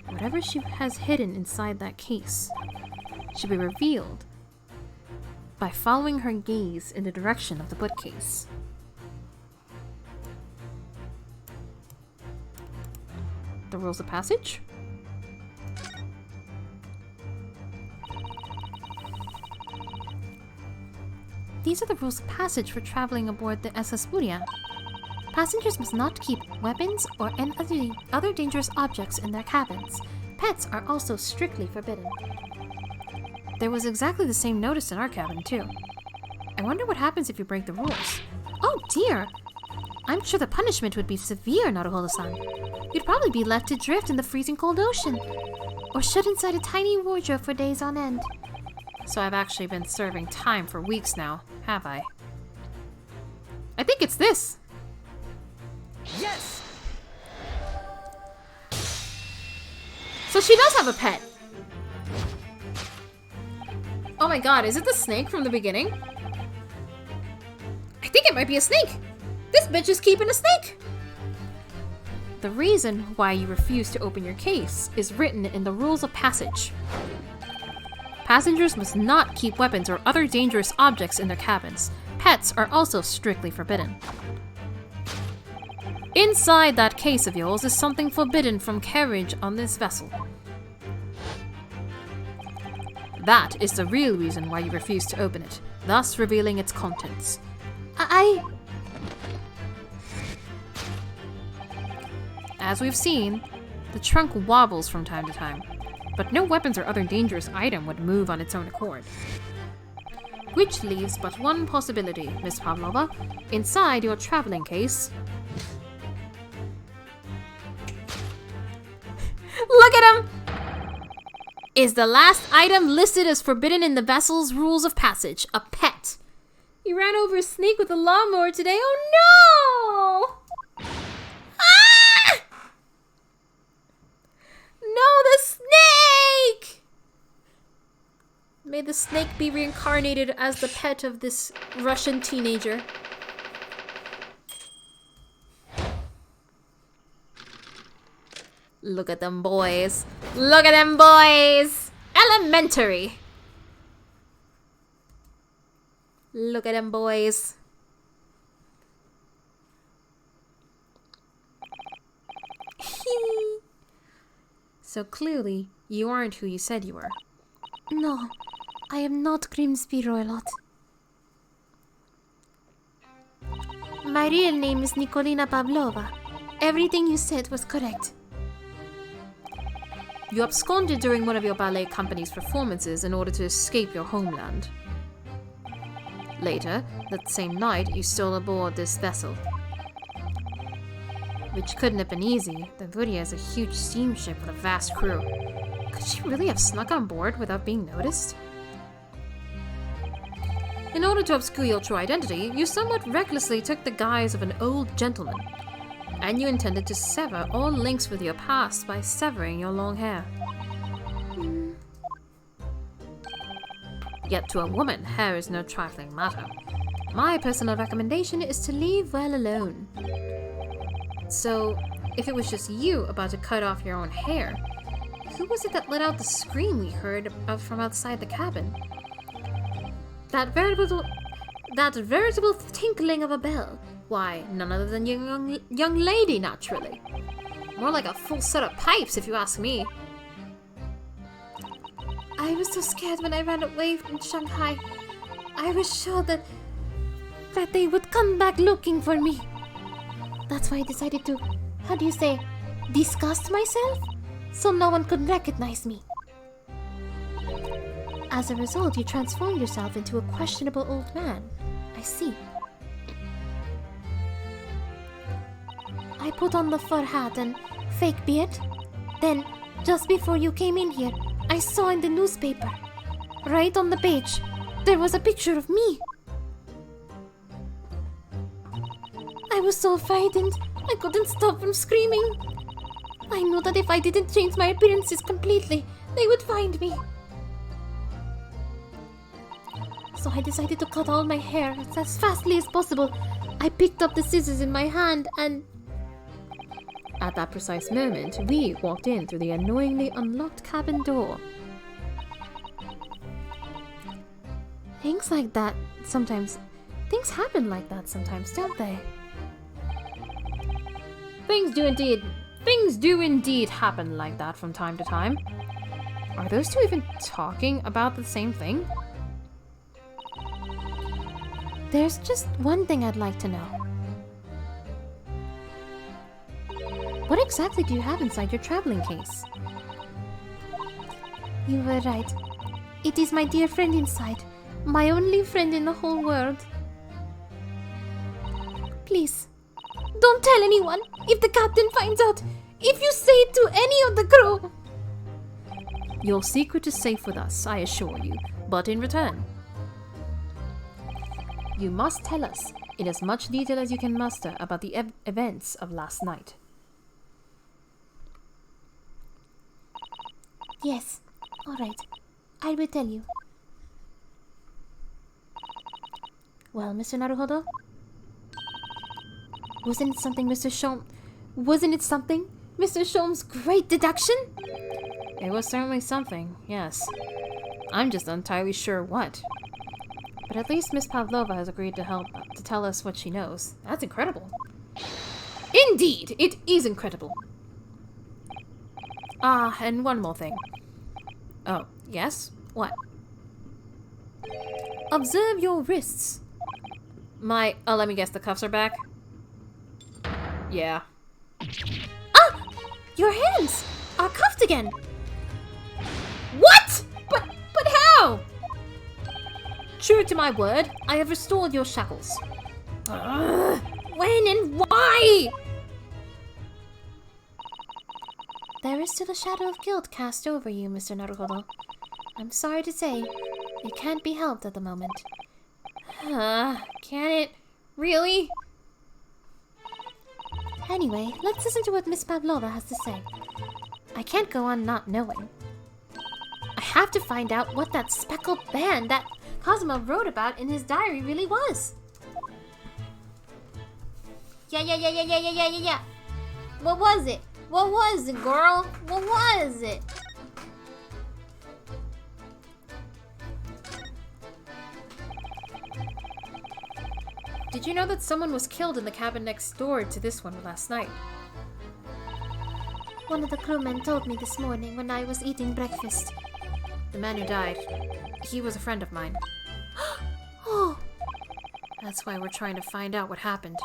Whatever she has hidden inside that case should be revealed by following her gaze in the direction of the bookcase. The rules of passage? These are the rules of passage for traveling aboard the SS Buria. Passengers must not keep weapons or any other dangerous objects in their cabins. Pets are also strictly forbidden. There was exactly the same notice in our cabin, too. I wonder what happens if you break the rules. Oh dear! I'm sure the punishment would be severe, Naruhodo-san. You'd probably be left to drift in the freezing cold ocean, or shut inside a tiny wardrobe for days on end. So I've actually been serving time for weeks now, have I? I think it's this! Yes! So she does have a pet! Oh my god, is it the snake from the beginning? I think it might be a snake! This bitch is keeping a snake! The reason why you refuse to open your case is written in the rules of passage. Passengers must not keep weapons or other dangerous objects in their cabins. Pets are also strictly forbidden. Inside that case of yours is something forbidden from carriage on this vessel. That is the real reason why you refuse to open it, thus revealing its contents. As we've seen, the trunk wobbles from time to time, but no weapons or other dangerous item would move on its own accord. Which leaves but one possibility, Miss Pavlova. Inside your traveling case... Look at him! Is the last item listed as forbidden in the vessel's rules of passage, a pet. He ran over a snake with a lawnmower today. Oh no! Ah! No, the snake! May the snake be reincarnated as the pet of this Russian teenager. Look at them boys. Look at them boys! Elementary! Look at them boys. So clearly, you aren't who you said you were. No, I am not Grimsby Roylott. My real name is Nikolina Pavlova. Everything you said was correct. You absconded during one of your ballet company's performances in order to escape your homeland. Later, that same night, you stole aboard this vessel. Which couldn't have been easy. The Buria is a huge steamship with a vast crew. Could she really have snuck on board without being noticed? In order to obscure your true identity, you somewhat recklessly took the guise of an old gentleman. And you intended to sever all links with your past by severing your long hair. Yet to a woman, hair is no trifling matter. My personal recommendation is to leave well alone. So, if it was just you about to cut off your own hair, who was it that let out the scream we heard from outside the cabin? That veritable tinkling of a bell. Why, none other than young lady, naturally. More like a full set of pipes, if you ask me. I was so scared when I ran away from Shanghai. I was sure that they would come back looking for me. That's why I decided to, how do you say, disgust myself? So no one could recognize me. As a result, you transformed yourself into a questionable old man. I see. I put on the fur hat and fake beard. Then, just before you came in here, I saw in the newspaper, right on the page, there was a picture of me. I was so frightened, I couldn't stop from screaming. I knew that if I didn't change my appearances completely, they would find me. So I decided to cut all my hair as fastly as possible. I picked up the scissors in my hand and... At that precise moment, we walked in through the annoyingly unlocked cabin door. Things like that sometimes... Things happen like that sometimes, don't they? Things do indeed happen like that from time to time. Are those two even talking about the same thing? There's just one thing I'd like to know. What exactly do you have inside your traveling case? You were right. It is my dear friend inside. My only friend in the whole world. Please, don't tell anyone. If the captain finds out, if you say it to any of the crew. Your secret is safe with us, I assure you. But in return, you must tell us in as much detail as you can muster about the events of last night. Yes, alright. I will tell you. Well, Mr. Naruhodo? Wasn't it something Mr. Shom's great deduction? It was certainly something, yes. I'm just entirely sure what. But at least Miss Pavlova has agreed to help to tell us what she knows. That's incredible. Indeed, it is incredible. Ah, and one more thing. Oh, yes? What? Observe your wrists. Let me guess, the cuffs are back? Yeah. Ah! Your hands are cuffed again! What? But how? True to my word, I have restored your shackles. When and why? There is still a shadow of guilt cast over you, Mr. Naruhodo. I'm sorry to say, it can't be helped at the moment. Can it? Really? Anyway, let's listen to what Miss Pavlova has to say. I can't go on not knowing. I have to find out what that speckled band that Cosmo wrote about in his diary really was. Yeah. What was it? What was it, girl? What was it? Did you know that someone was killed in the cabin next door to this one last night? One of the crewmen told me this morning when I was eating breakfast. The man who died, he was a friend of mine. Oh, That's why we're trying to find out what happened.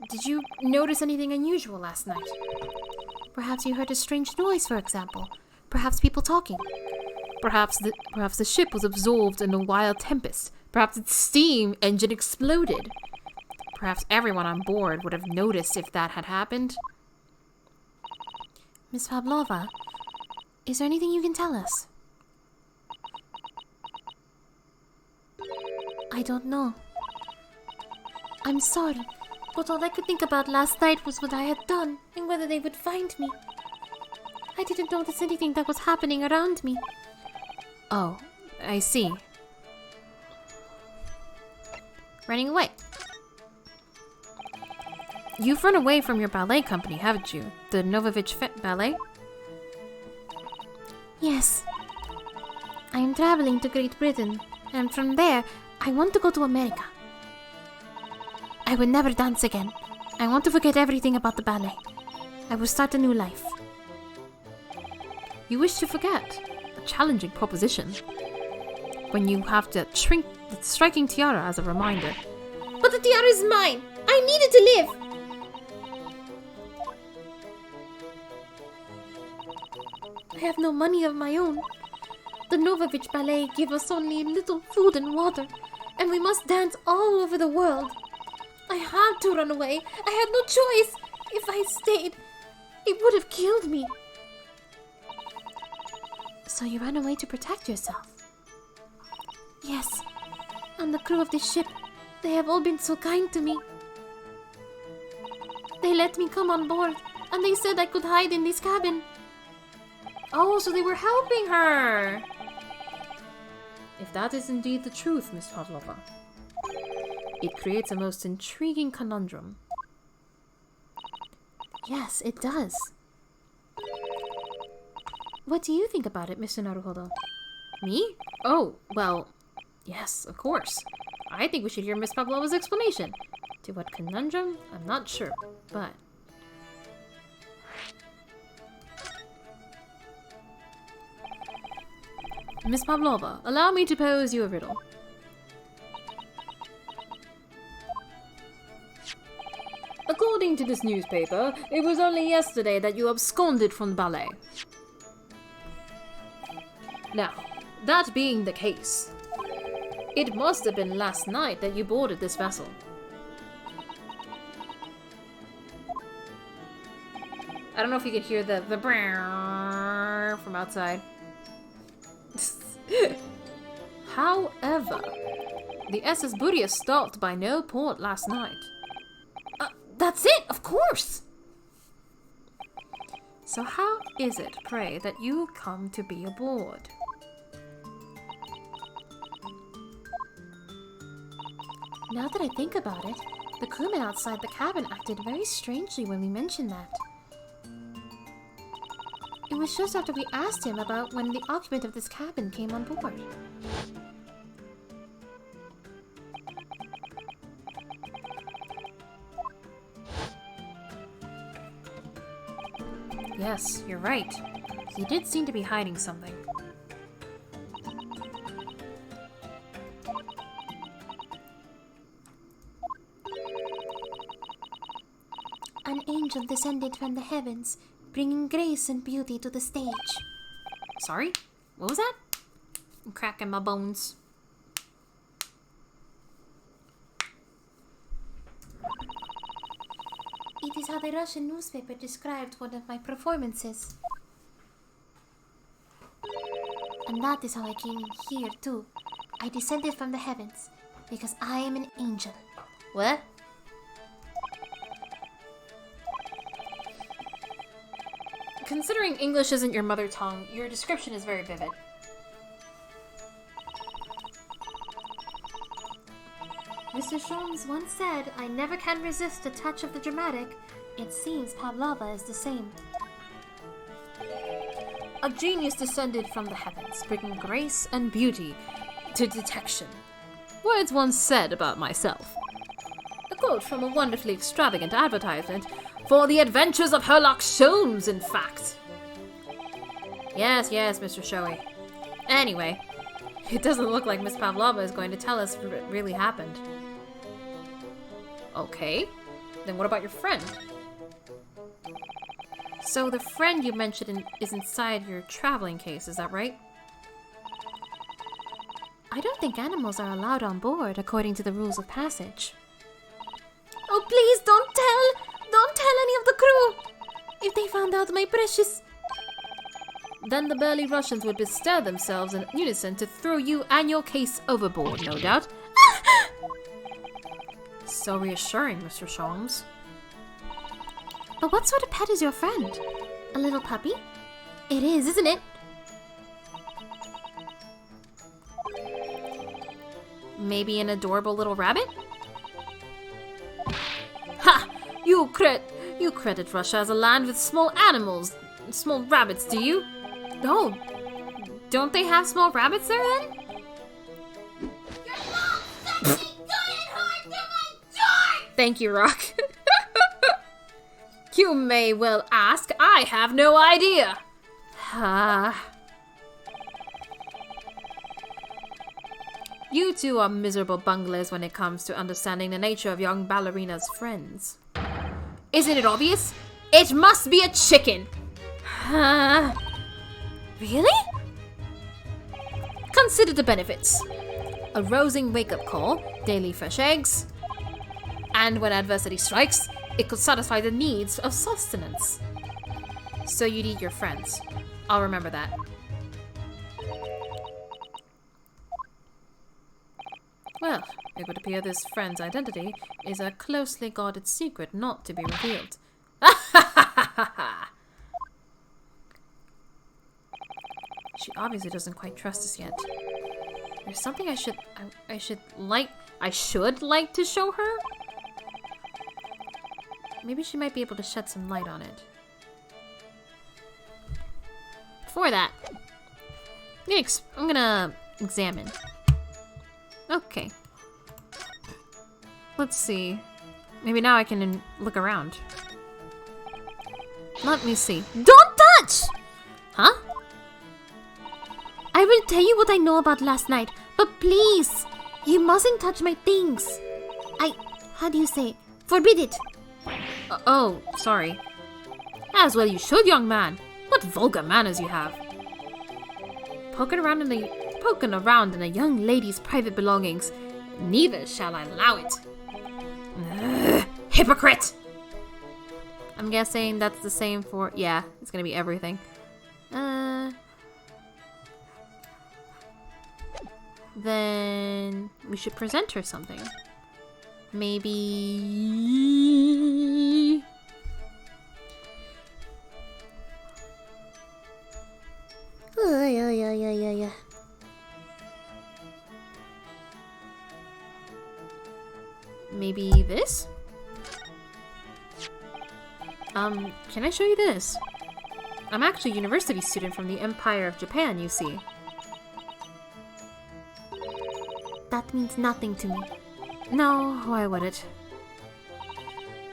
Did you notice anything unusual last night? Perhaps you heard a strange noise, for example. Perhaps people talking. Perhaps the ship was absorbed in a wild tempest. Perhaps its steam engine exploded. Perhaps everyone on board would have noticed if that had happened. Miss Pavlova, is there anything you can tell us? I don't know. I'm sorry, but all I could think about last night was what I had done and whether they would find me. I didn't notice anything that was happening around me. Oh, I see. Running away. You've run away from your ballet company, haven't you? The Novovich Ballet? Yes. I am traveling to Great Britain, and from there, I want to go to America. I will never dance again. I want to forget everything about the ballet. I will start a new life. You wish to forget, but challenging proposition. When you have to shrink the striking tiara as a reminder. But the tiara is mine! I need it to live! I have no money of my own. The Novovich Ballet give us only a little food and water, and we must dance all over the world. I had to run away. I had no choice. If I stayed, it would have killed me. So you ran away to protect yourself? Yes, and the crew of this ship, they have all been so kind to me. They let me come on board, and they said I could hide in this cabin. Oh, so they were helping her! If that is indeed the truth, Miss Pavlova, it creates a most intriguing conundrum. Yes, it does. What do you think about it, Mr. Naruhodo? Me? Oh, well, yes, of course. I think we should hear Miss Pavlova's explanation. To what conundrum? I'm not sure, but... Miss Pavlova, allow me to pose you a riddle. According to this newspaper, it was only yesterday that you absconded from the ballet. Now, that being the case, it must have been last night that you boarded this vessel. I don't know if you could hear the brrrr from outside. However, the SS Buria stopped by no port last night. That's it, of course! So how is it, pray, that you come to be aboard? Now that I think about it, the crewman outside the cabin acted very strangely when we mentioned that. It was just after we asked him about when the occupant of this cabin came on board. Yes, you're right. He did seem to be hiding something. An angel descended from the heavens, bringing grace and beauty to the stage. Sorry? What was that? I'm cracking my bones. It is how the Russian newspaper described one of my performances. And that is how I came here too. I descended from the heavens, because I am an angel. What? Considering English isn't your mother tongue, your description is very vivid. Mr. Sholmes once said, I never can resist a touch of the dramatic. It seems Pavlova is the same. A genius descended from the heavens, bringing grace and beauty to detection. Words once said about myself. A quote from a wonderfully extravagant advertisement for the adventures of Herlock Sholmes, in fact. Yes, Mr. Shoei. Anyway, it doesn't look like Miss Pavlova is going to tell us what really happened. Okay, then what about your friend? So the friend you mentioned is inside your traveling case, is that right? I don't think animals are allowed on board according to the rules of passage. Oh, please don't tell any of the crew! If they found out my precious... Then the burly Russians would bestir themselves in unison to throw you and your case overboard, no doubt. So reassuring, Mr. Sholmes. But what sort of pet is your friend? A little puppy? It is, isn't it? Maybe an adorable little rabbit? Ha! You credit Russia as a land with small animals, small rabbits, do you? Oh, don't they have small rabbits there then? Your mom sent me good and hard to my door! Thank you, Rock. You may well ask. I have no idea. You two are miserable bunglers when it comes to understanding the nature of young ballerina's friends. Isn't it obvious? It must be a chicken! Really? Consider the benefits. A rousing wake-up call, daily fresh eggs, and when adversity strikes, it could satisfy the needs of sustenance. So you'd eat your friends. I'll remember that. Well, it would appear this friend's identity is a closely guarded secret not to be revealed. She obviously doesn't quite trust us yet. There's something I should like to show her? Maybe she might be able to shed some light on it. For that, I'm gonna examine. Okay. Let's see. Maybe now I can look around. Let me see. Don't touch! Huh? I will tell you what I know about last night, but please, you mustn't touch my things. How do you say? Forbid it. Oh, sorry. As well you should, young man. What vulgar manners you have. Poking around in a young lady's private belongings. Neither shall I allow it. Ugh, hypocrite! I'm guessing that's the same for... Yeah, it's gonna be everything. Then we should present her something. Maybe... Yeah. Maybe this? Can I show you this? I'm actually a university student from the Empire of Japan, you see. That means nothing to me. No, why would it?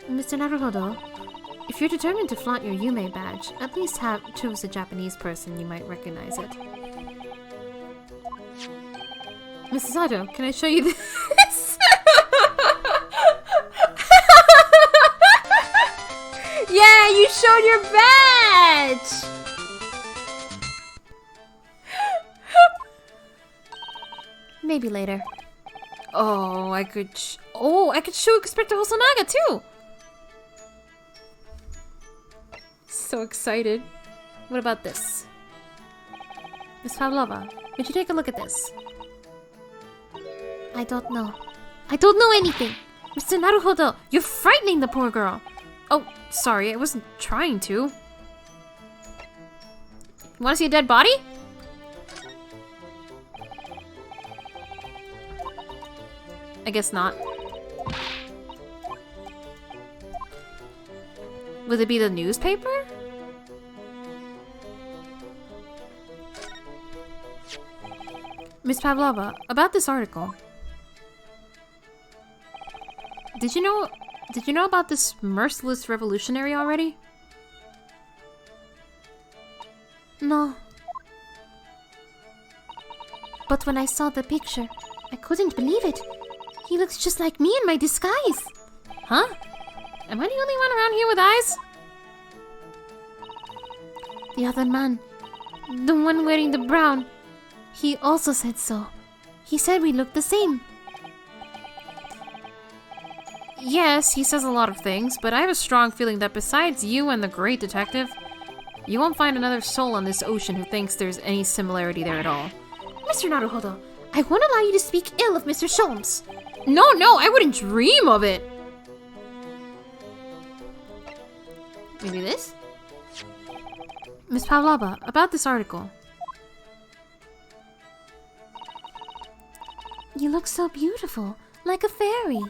Mr. Naruhodo, If you're determined to flaunt your Yume badge, at least choose a Japanese person you might recognize it. Mrs. Sato, can I show you this? Yeah, you showed your badge! maybe later. Oh, I could show Inspector Hosonaga too! So excited. What about this? Miss Pavlova, would you take a look at this? I don't know. I don't know anything! Mr. Naruhodo, you're frightening the poor girl! Oh, sorry, I wasn't trying to. You wanna see a dead body? I guess not. Would it be the newspaper? Miss Pavlova, about this article. Did you know about this merciless revolutionary already? No. But when I saw the picture, I couldn't believe it. He looks just like me in my disguise. Huh? Am I the only one around here with eyes? The other man, the one wearing the brown, he also said so. He said we looked the same. Yes, he says a lot of things, but I have a strong feeling that besides you and the great detective, you won't find another soul on this ocean who thinks there's any similarity there at all. Mr. Naruhodo, I won't allow you to speak ill of Mr. Sholmes. No, I wouldn't dream of it! Maybe this? Miss Pavlova, about this article. You look so beautiful, like a fairy.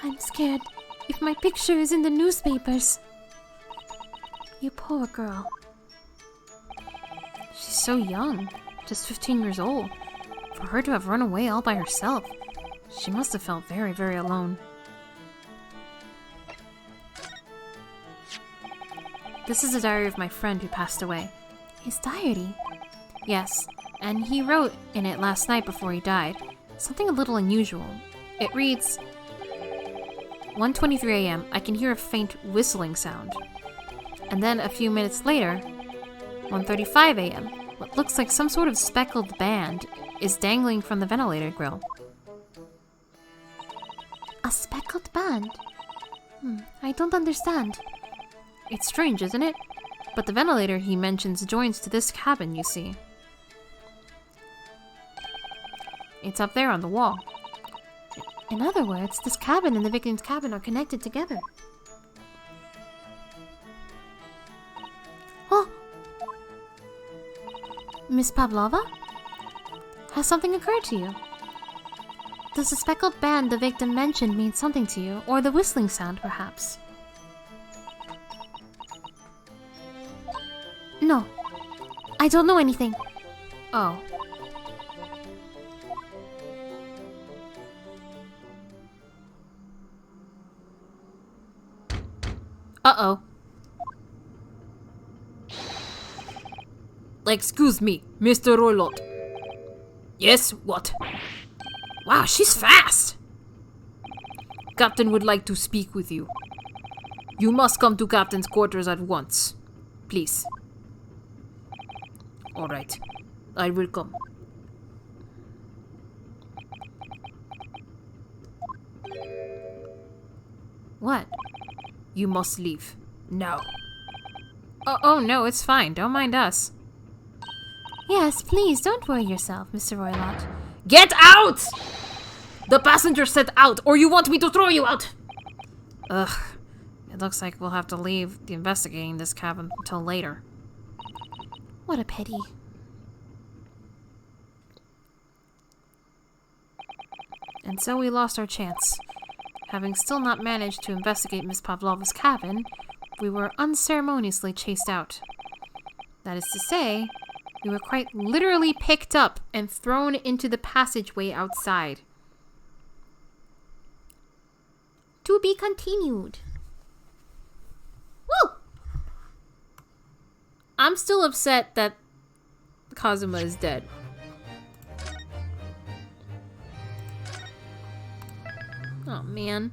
I'm scared if my picture is in the newspapers. You poor girl. She's so young, just 15 years old. For her to have run away all by herself, she must have felt very, very alone. This is a diary of my friend who passed away. His diary? Yes, and he wrote in it last night before he died. Something a little unusual. It reads, 1:23 a.m. I can hear a faint whistling sound. And then a few minutes later, 1:35 a.m. What looks like some sort of speckled band is dangling from the ventilator grill. A speckled band? I don't understand. It's strange, isn't it? But the ventilator he mentions joins to this cabin, you see. It's up there on the wall. In other words, this cabin and the victim's cabin are connected together. Oh! Miss Pavlova? Has something occurred to you? Does the speckled band the victim mentioned mean something to you? Or the whistling sound, perhaps? No. I don't know anything. Oh. Uh-oh. Excuse me, Mr. Roylott. Yes, what? Wow, she's fast! Captain would like to speak with you. You must come to Captain's quarters at once. Please. Alright. I will come. What? You must leave. Now. Oh no, it's fine. Don't mind us. Yes, please, don't worry yourself, Mr. Roylott. Get out! The passenger said out, or you want me to throw you out! Ugh. It looks like we'll have to leave the investigating this cabin until later. What a pity. And so we lost our chance. Having still not managed to investigate Miss Pavlova's cabin, we were unceremoniously chased out. That is to say, we were quite literally picked up and thrown into the passageway outside. To be continued. Woo! I'm still upset that Kazuma is dead. Oh, man.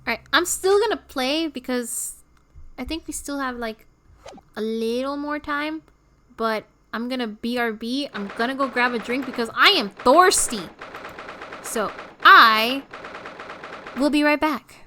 Alright, I'm still gonna play because I think we still have, like, a little more time. But I'm gonna BRB. I'm gonna go grab a drink because I am thirsty. So, I will be right back.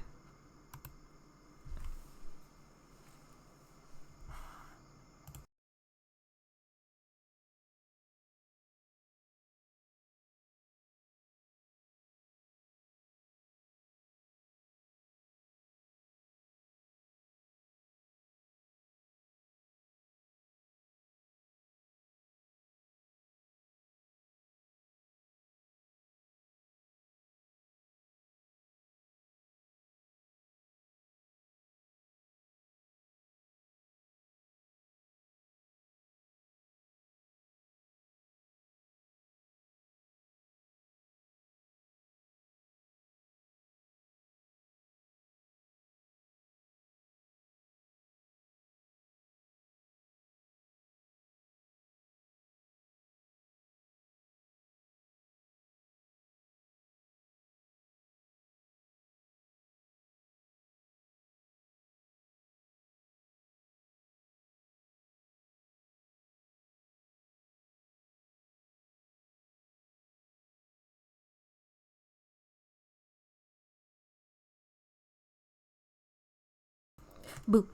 Boo.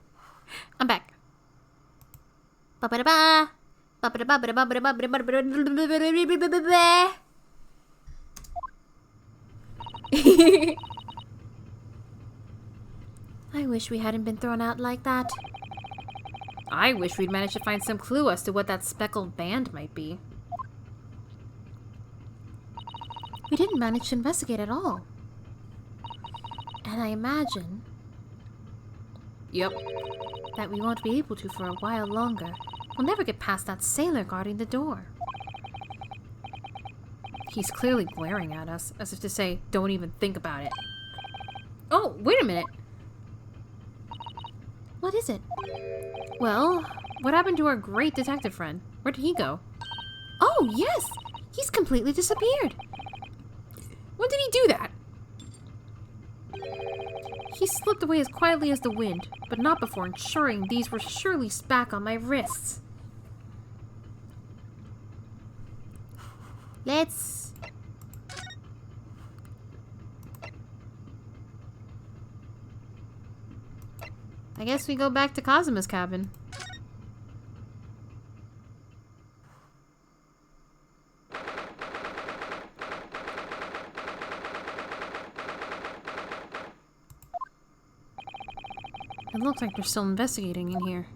I'm back. Ba-ba-da-ba. Ba-ba-da-ba-ba-da-ba-ba-da-ba-da-ba-da-ba-da-ba-da-ba-da-ba. I wish we hadn't been thrown out like that. I wish we'd managed to find some clue as to what that speckled band might be. We didn't manage to investigate at all. And I imagine Yep. that we won't be able to for a while longer. We'll never get past that sailor guarding the door. He's clearly glaring at us, as if to say, don't even think about it. Oh, wait a minute. What is it? Well, What happened to our great detective friend? Where did he go? Oh, yes! He's completely disappeared. When did he do that? He slipped away as quietly as the wind, but not before ensuring these were surely back on my wrists. Let's... I guess we go back to Kazuma's cabin. It looks like they're still investigating in here.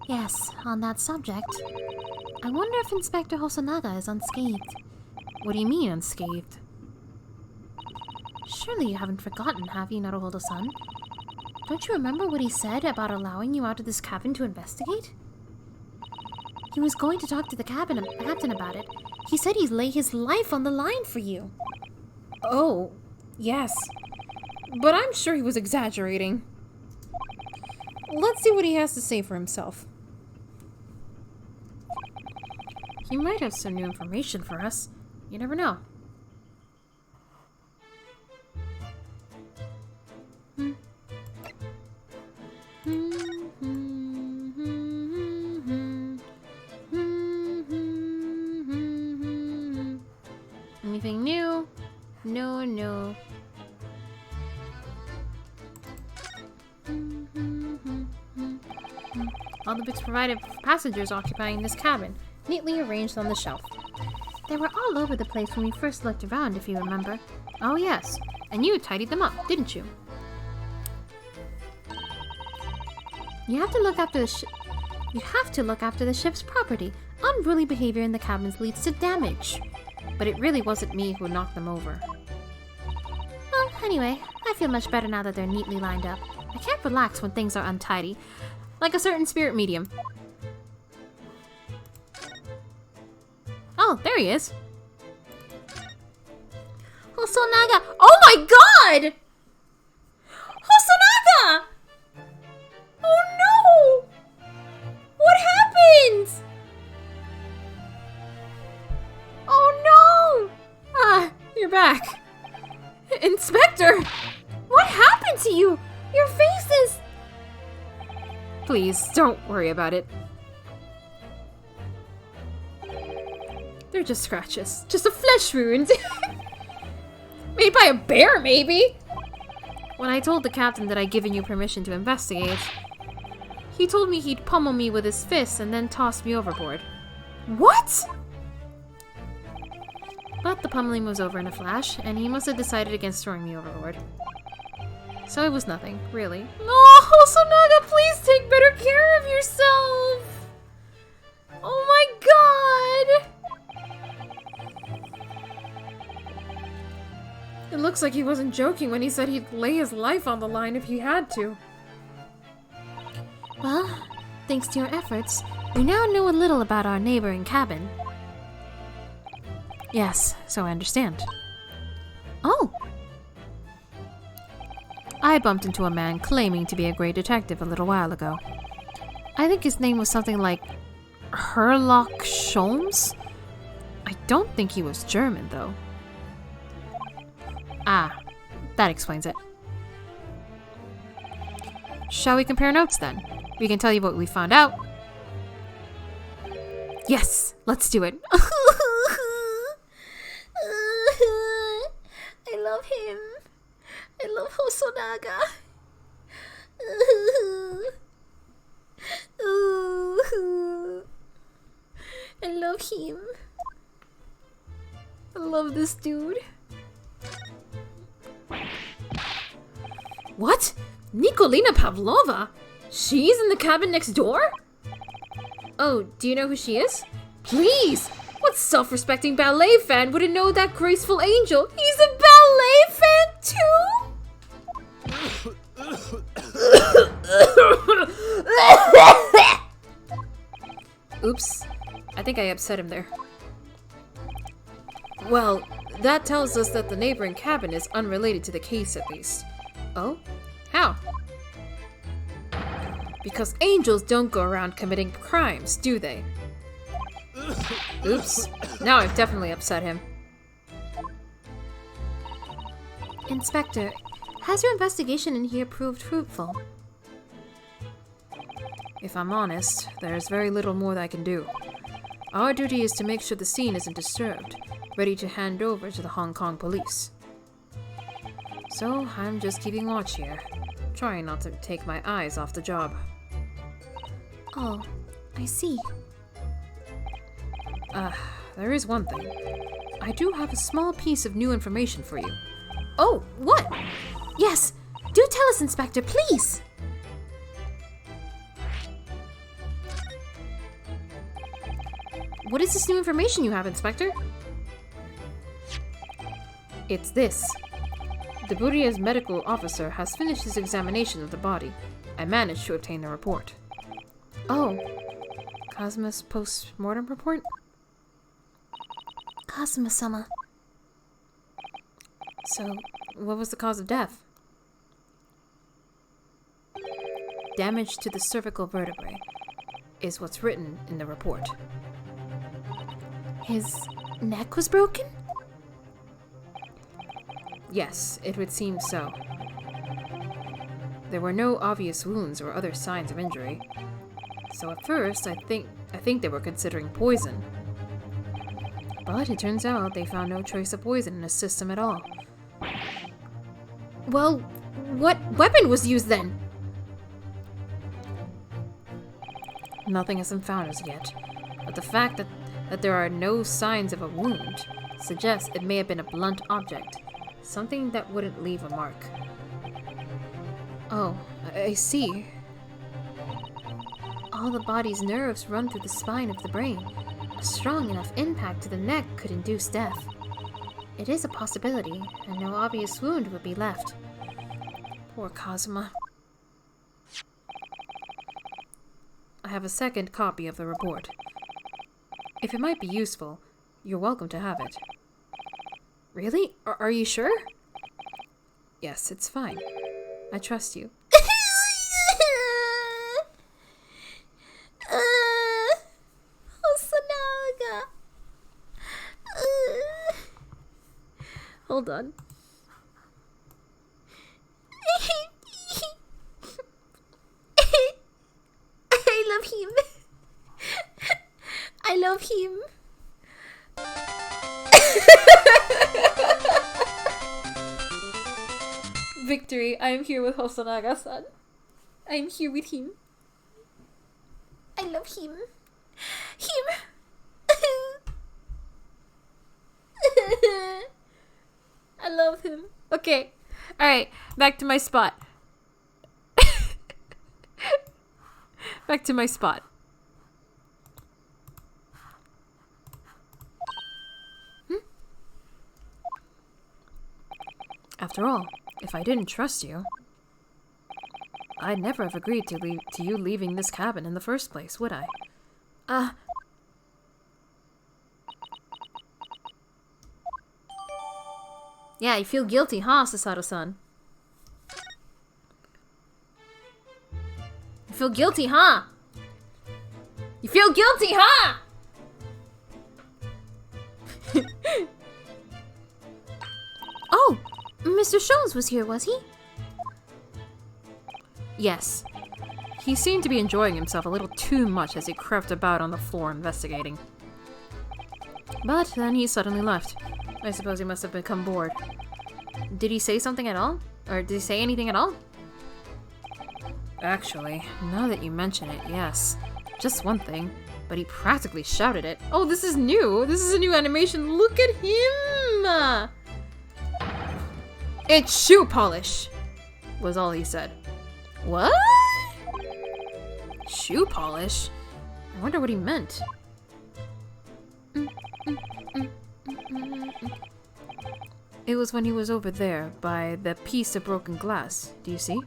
Yes, on that subject. I wonder if Inspector Hosonaga is unscathed. What do you mean, unscathed? Surely you haven't forgotten, have you, Naruhodo-san? Don't you remember what he said about allowing you out of this cabin to investigate? He was going to talk to the captain about it. He said he'd lay his life on the line for you. Oh, yes. But I'm sure he was exaggerating. Let's see what he has to say for himself. He might have some new information for us. You never know. Anything new? No. All the books provided for passengers occupying this cabin, neatly arranged on the shelf. They were all over the place when we first looked around, if you remember. Oh yes, and you tidied them up, didn't you? You have to look after the ship's property. Unruly behavior in the cabins leads to damage. But it really wasn't me who knocked them over. Well, anyway, I feel much better now that they're neatly lined up. I can't relax when things are untidy. Like a certain spirit medium. Oh, there he is. Hosonaga! Oh my god! Hosonaga! Oh no! What happened? Oh no! Ah, you're back. Inspector! What happened to you? Your face is... Please, don't worry about it. They're just scratches. Just a flesh wound. Made by a bear, maybe? When I told the captain that I'd given you permission to investigate, he told me he'd pummel me with his fists and then toss me overboard. What? But the pummeling was over in a flash, and he must have decided against throwing me overboard. So it was nothing, really. Oh, Hosonaga, please take better care of yourself! Oh my god! It looks like he wasn't joking when he said he'd lay his life on the line if he had to. Well, thanks to your efforts, we now know a little about our neighboring cabin. Yes, so I understand. Oh! I bumped into a man claiming to be a great detective a little while ago. I think his name was something like Herlock Sholmes? I don't think he was German, though. Ah, that explains it. Shall we compare notes, then? We can tell you what we found out. Yes, let's do it. I love him. I love Hosonaga. I love him. I love this dude. What? Nikolina Pavlova? She's in the cabin next door? Oh, do you know who she is? Please! What self-respecting ballet fan wouldn't know that graceful angel? He's a ballet fan too? Oops. I think I upset him there. Well, that tells us that the neighboring cabin is unrelated to the case at least. Oh? How? Because angels don't go around committing crimes, do they? Oops. Now I've definitely upset him. Inspector, has your investigation in here proved fruitful? If I'm honest, there's very little more that I can do. Our duty is to make sure the scene isn't disturbed, ready to hand over to the Hong Kong police. So I'm just keeping watch here, trying not to take my eyes off the job. Oh, I see. There is one thing. I do have a small piece of new information for you. Oh, what? Yes, do tell us, Inspector, please! What is this new information you have, Inspector? It's this. The Buria's medical officer has finished his examination of the body. I managed to obtain the report. Oh, Kazuma's post-mortem report? Kazuma-sama. So, what was the cause of death? Damage to the cervical vertebrae is what's written in the report. His neck was broken? Yes, it would seem so. There were no obvious wounds or other signs of injury. So at first, I think they were considering poison. But it turns out they found no trace of poison in his system at all. Well, what weapon was used then? Nothing has been found as yet, but the fact that there are no signs of a wound suggests it may have been a blunt object, something that wouldn't leave a mark. Oh, I see. All the body's nerves run through the spine of the brain. A strong enough impact to the neck could induce death. It is a possibility, and no obvious wound would be left. Poor Kazuma. I have a second copy of the report. If it might be useful, you're welcome to have it. Really? Are you sure? Yes, it's fine. I trust you. Osanaga. Hold on. I love him. I love him. Victory, I am here with Hosonaga-san. I am here with him. I love him. I love him. Okay. Alright, back to my spot. Back to my spot. After all, if I didn't trust you, I'd never have agreed to you leaving this cabin in the first place, would I? Yeah, you feel guilty, huh, Susato-san? You feel guilty, huh? You feel guilty, huh? Oh, Mr. Shones was here, was he? Yes. He seemed to be enjoying himself a little too much as he crept about on the floor investigating. But then he suddenly left. I suppose he must have become bored. Did he say something at all? Or did he say anything at all? Actually, now that you mention it, yes. Just one thing. But he practically shouted it. Oh, this is new! This is a new animation! Look at him! It's shoe polish! Was all he said. What? Shoe polish? I wonder what he meant. It was when he was over there, by the piece of broken glass. Do you see?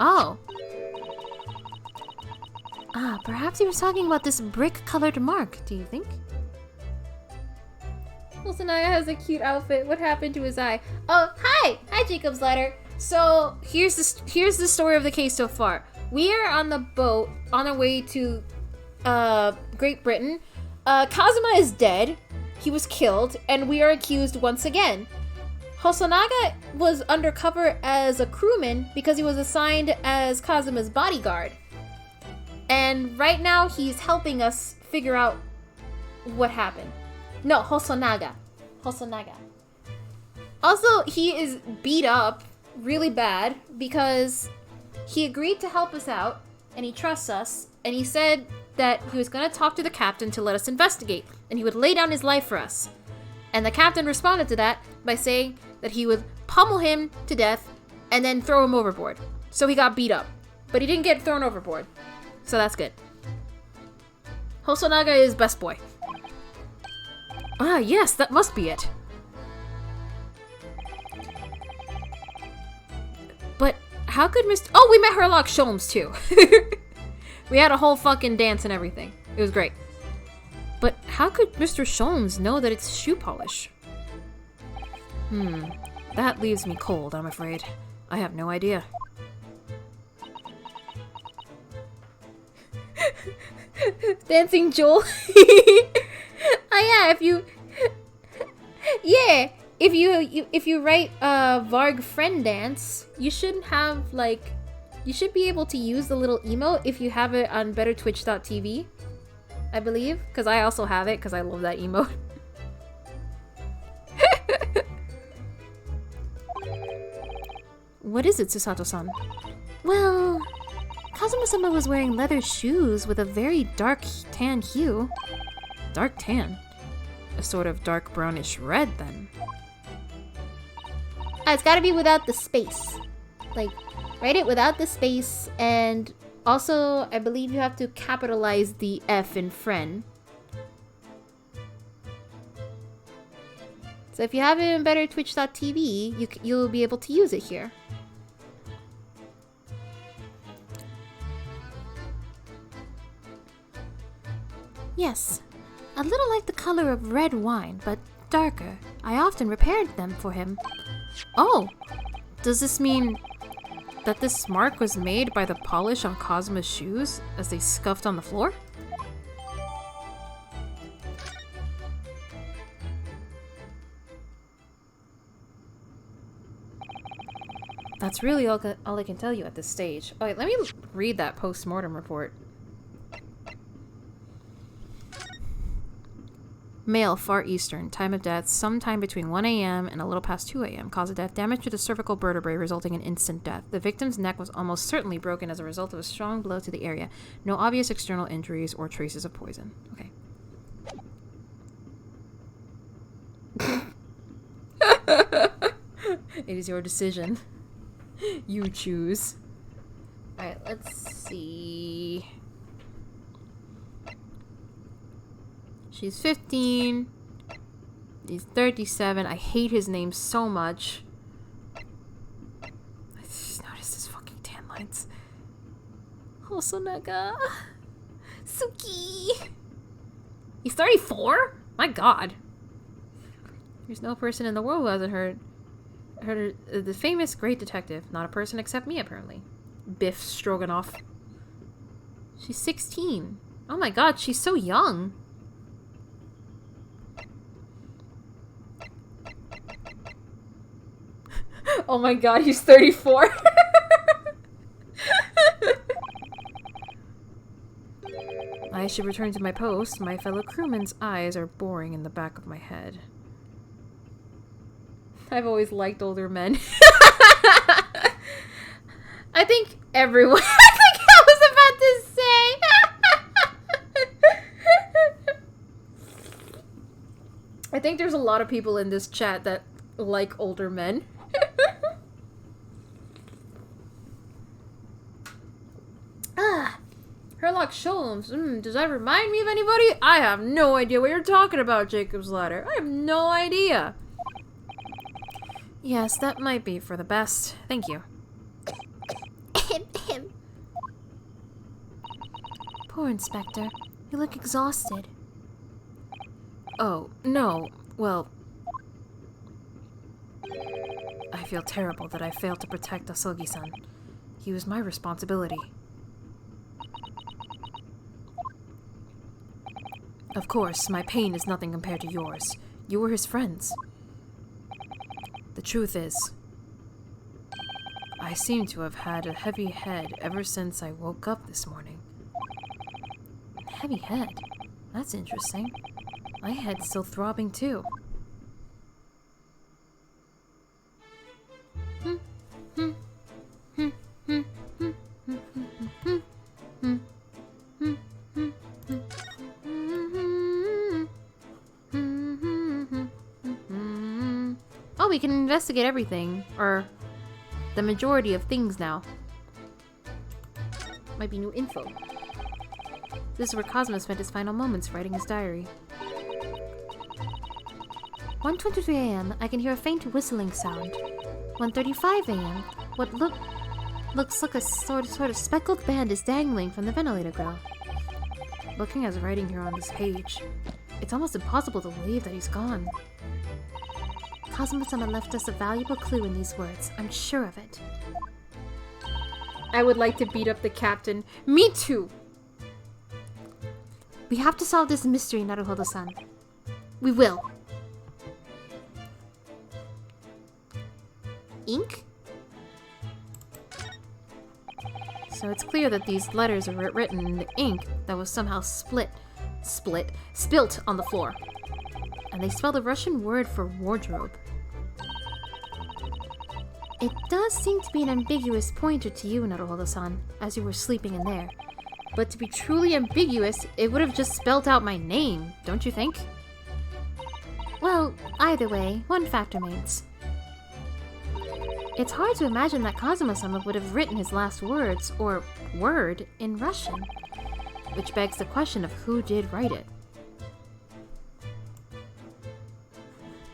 Oh. Perhaps he was talking about this brick-colored mark, do you think? Sanaya has a cute outfit. What happened to his eye? Oh, hi! Hi, Jacob's Ladder. So, here's the story of the case so far. We are on the boat on our way to Great Britain. Kazuma is dead. He was killed, and we are accused once again. Hosonaga was undercover as a crewman because he was assigned as Kazuma's bodyguard. And right now he's helping us figure out what happened. No, Hosonaga. Also, he is beat up really bad because he agreed to help us out and he trusts us, and he said that he was going to talk to the captain to let us investigate and he would lay down his life for us. And the captain responded to that by saying that he would pummel him to death and then throw him overboard. So he got beat up, but he didn't get thrown overboard. So that's good. Hosonaga is best boy. Ah, yes, that must be it. But how could Mr. Oh, we met Herlock Sholmes too. We had a whole fucking dance and everything. It was great. But how could Mr. Sholmes know that it's shoe polish? That leaves me cold, I'm afraid. I have no idea. Dancing Joel. Yeah, if you write Varg friend dance, you should be able to use the little emote if you have it on bettertwitch.tv, I believe, because I also have it because I love that emote. What is it, Susato-san? Well, Kazuma-sama was wearing leather shoes with a very dark tan hue. Dark tan? A sort of dark brownish red, then. It's gotta be without the space. Like, write it without the space, and also, I believe you have to capitalize the F in friend. So if you have it in bettertwitch.tv, you'll be able to use it here. Yes, a little like the color of red wine, but darker. I often repaired them for him. Oh! Does this mean that this mark was made by the polish on Kazuma's shoes as they scuffed on the floor? That's really all I can tell you at this stage. Oh, wait, let me read that post-mortem report. Male, Far Eastern. Time of death, sometime between 1 a.m. and a little past 2 a.m. Cause of death, damage to the cervical vertebrae resulting in instant death. The victim's neck was almost certainly broken as a result of a strong blow to the area. No obvious external injuries or traces of poison. Okay. It is your decision. You choose. Alright, let's see. She's 15. He's 37. I hate his name so much. I just noticed his fucking tan lines. Hosonaga. Suki. He's 34? My god. There's no person in the world who hasn't heard the famous great detective. Not a person except me, apparently. Biff Stroganoff. She's 16. Oh my god, she's so young. Oh my god, he's 34. I should return to my post. My fellow crewmen's eyes are boring in the back of my head. I've always liked older men. I think everyone... I think I was about to say... I think there's a lot of people in this chat that like older men. Herlock Sholmes. Does that remind me of anybody? I have no idea what you're talking about, Jacob's Ladder. I have no idea. Yes, that might be for the best. Thank you. Poor Inspector. You look exhausted. Oh, no. Well... I feel terrible that I failed to protect Asogi-san. He was my responsibility. Of course, my pain is nothing compared to yours. You were his friends. The truth is, I seem to have had a heavy head ever since I woke up this morning. Heavy head? That's interesting. My head's still throbbing too. Oh, we can investigate everything, or the majority of things now. Might be new info. This is where Cosmo spent his final moments writing his diary. 1:23 a.m. I can hear a faint whistling sound. 1:35 a.m. What looks like a sort of speckled band is dangling from the ventilator grill. Looking at his writing here on this page, it's almost impossible to believe that he's gone. Kazuma-sama left us a valuable clue in these words. I'm sure of it. I would like to beat up the captain. Me too! We have to solve this mystery, Naruhodo-san. We will. Ink? So it's clear that these letters are written in the ink that was somehow spilt on the floor. And they spell the Russian word for wardrobe. It does seem to be an ambiguous pointer to you, Naruhodo-san, as you were sleeping in there. But to be truly ambiguous, it would have just spelled out my name, don't you think? Well, either way, one fact remains. It's hard to imagine that Kazuma-sama would have written his last words, or word, in Russian. Which begs the question of who did write it.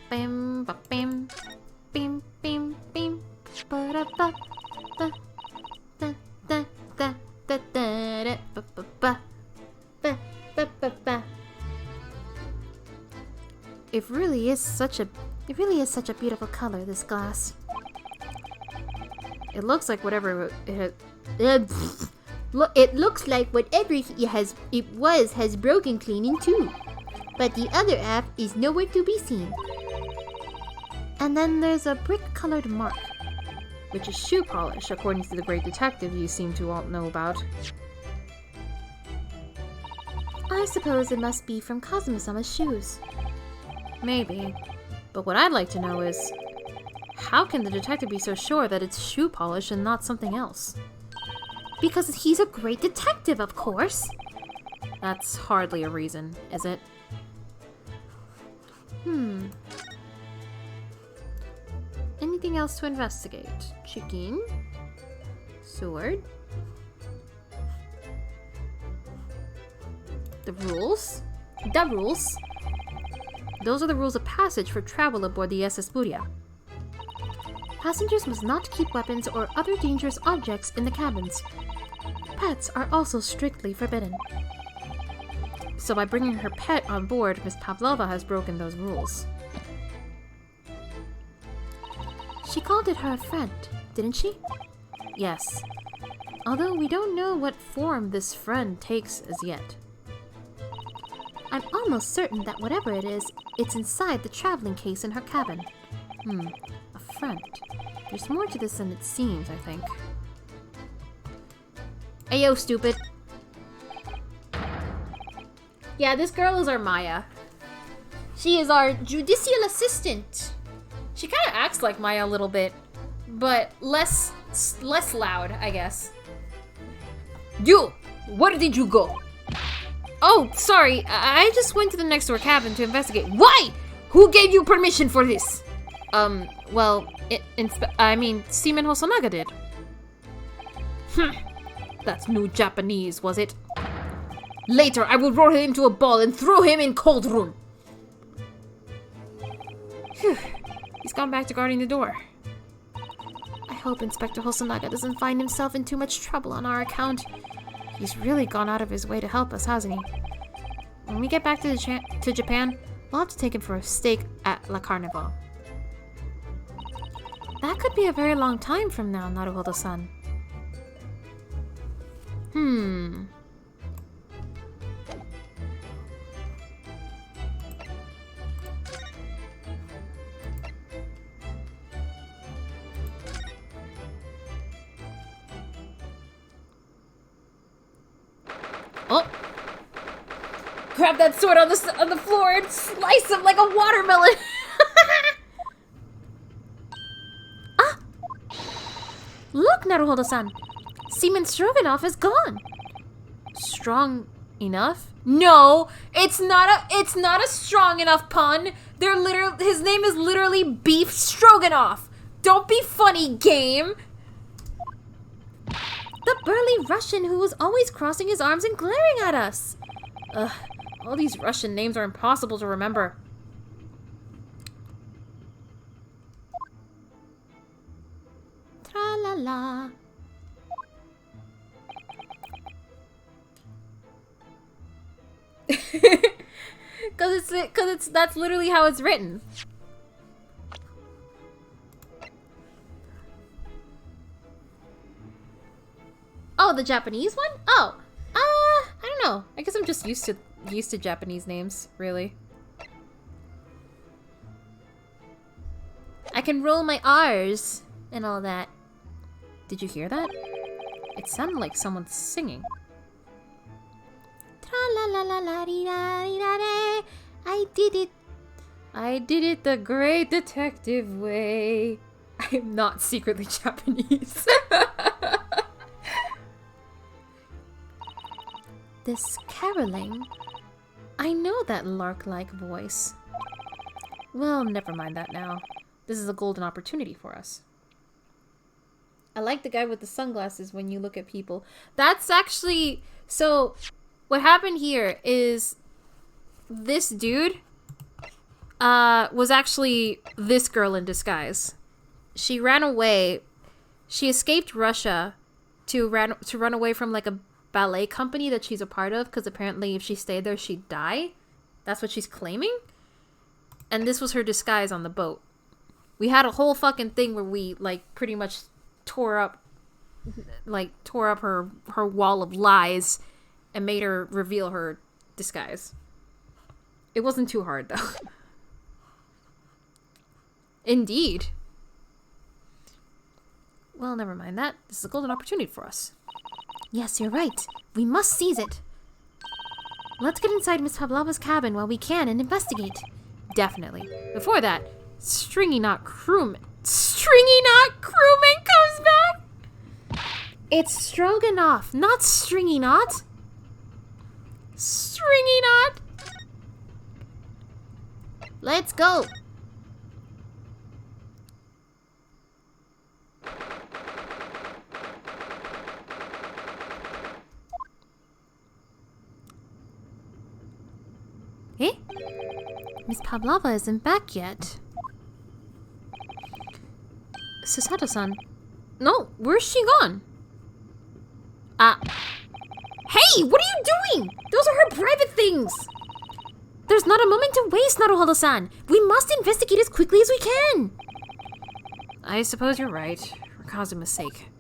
Bim, ba, bim, bim, bim, bim, ba, da, ba, ba, da, da, da, da, da, da, ba, ba, ba, ba, ba, ba, ba. It really is such a beautiful color, this glass. It looks like whatever it It looks like whatever it was has broken clean in two. But the other half is nowhere to be seen. And then there's a brick-colored mark. which is shoe polish, according to the great detective you seem to all know about. I suppose it must be from Kazuma-sama's shoes. Maybe. But what I'd like to know is, how can the detective be so sure that it's shoe polish and not something else? Because he's a great detective, of course! That's hardly a reason, is it? Anything else to investigate? Chicken? Sword? The rules? The rules? Those are the rules of passage for travel aboard the SS Buria. Passengers must not keep weapons or other dangerous objects in the cabins. Pets are also strictly forbidden. So by bringing her pet on board, Miss Pavlova has broken those rules. She called it her friend, didn't she? Yes. Although we don't know what form this friend takes as yet. I'm almost certain that whatever it is, it's inside the traveling case in her cabin. A friend. There's more to this than it seems, I think. Ayo, stupid. Yeah, this girl is our Maya. She is our judicial assistant. She kind of acts like Maya a little bit, but less loud, I guess. You! Where did you go? Oh, sorry. I just went to the next door cabin to investigate. Why? Who gave you permission for this? Well, Seaman Hosonaga did. That's new Japanese, was it? Later, I will roll him into a ball and throw him in cold room. Phew. He's gone back to guarding the door. I hope Inspector Hosonaga doesn't find himself in too much trouble on our account. He's really gone out of his way to help us, hasn't he? When we get back to Japan, we'll have to take him for a steak at La Carnival. That could be a very long time from now, Naruhodo-san. Oh! Grab that sword on the floor and slice him like a watermelon! Ah! Look, Naruhodo-san! Seaman Stroganoff is gone! Strong enough? No! It's not a strong enough pun! His name is literally Beef Stroganoff! Don't be funny, game! The burly Russian who was always crossing his arms and glaring at us! Ugh, all these Russian names are impossible to remember. Tra-la-la. That's literally how it's written. Oh, the Japanese one? Oh, I don't know. I guess I'm just used to Japanese names, really. I can roll my R's and all that. Did you hear that? It sounded like someone singing. Tra-la-la-la-la-dee-da-dee-da-dee. I did it. I did it the great detective way. I am not secretly Japanese. This caroling. I know that lark-like voice. Well, never mind that now. This is a golden opportunity for us. I like the guy with the sunglasses when you look at people. That's actually... So, what happened here is this dude was actually this girl in disguise. She ran away. She escaped Russia to run away from like a ballet company that she's a part of, because apparently if she stayed there, she'd die. That's what she's claiming. And this was her disguise on the boat. We had a whole fucking thing where we like pretty much tore up her wall of lies and made her reveal her disguise. It wasn't too hard though. Indeed. Well, never mind that. This is a golden opportunity for us. Yes, you're right. We must seize it. Let's get inside Miss Pavlova's cabin while we can and investigate. Definitely. Before that, Stringy Knot Crewman comes back! It's Stroganoff, not Stringy Knot. Stringy Knot! Let's go. Eh? Miss Pavlova isn't back yet. Susato-san. No, where's she gone? Hey, what are you doing? Those are her private things. There's not a moment to waste, Naruhodo-san. We must investigate as quickly as we can. I suppose you're right, for Kazuma's sake.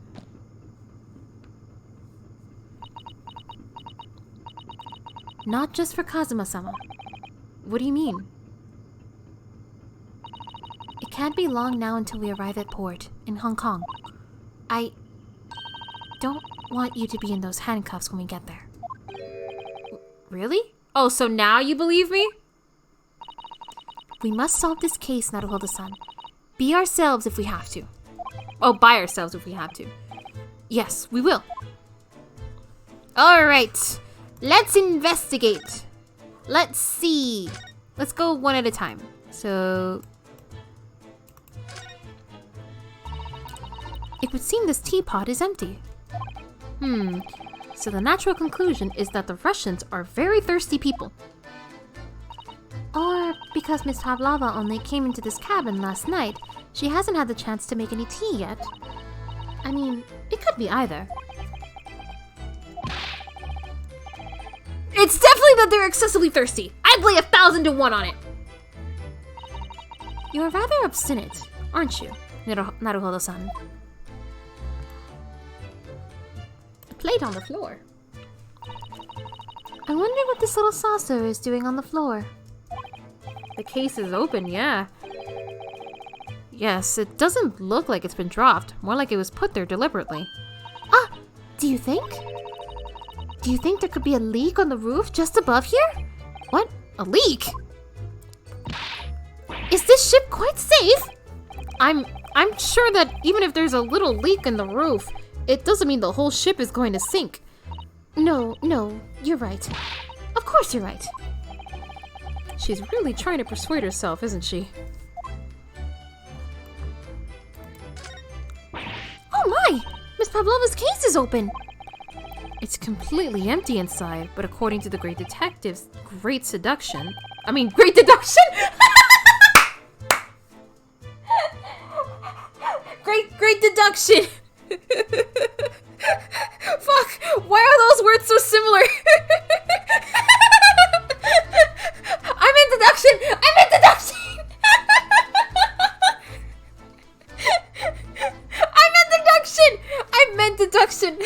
Not just for Kazuma-sama. What do you mean? It can't be long now until we arrive at port, in Hong Kong. I don't want you to be in those handcuffs when we get there. Really? Oh, so now you believe me? We must solve this case, Naruhodo-san. Be ourselves if we have to. Oh, by ourselves if we have to. Yes, we will. Alright, let's investigate. Let's see. Let's go one at a time. So... It would seem this teapot is empty. So the natural conclusion is that the Russians are very thirsty people. Or because Miss Pavlova only came into this cabin last night, she hasn't had the chance to make any tea yet. I mean, it could be either. It's definitely that they're excessively thirsty. I'd lay 1,000 to 1 on it. You're rather obstinate, aren't you, Naruhodo-san? A plate on the floor. I wonder what this little saucer is doing on the floor. The case is open, yeah. Yes, it doesn't look like it's been dropped. More like it was put there deliberately. Ah! Do you think? Do you think there could be a leak on the roof just above here? What? A leak? Is this ship quite safe? I'm sure that even if there's a little leak in the roof, it doesn't mean the whole ship is going to sink. No, you're right. Of course you're right. She's really trying to persuade herself, isn't she? Oh my! Miss Pavlova's case is open! It's completely empty inside, but according to the Great Detective's Great Seduction... Great Deduction? Great Deduction! Fuck! Why are those words so similar? I meant deduction! I meant deduction!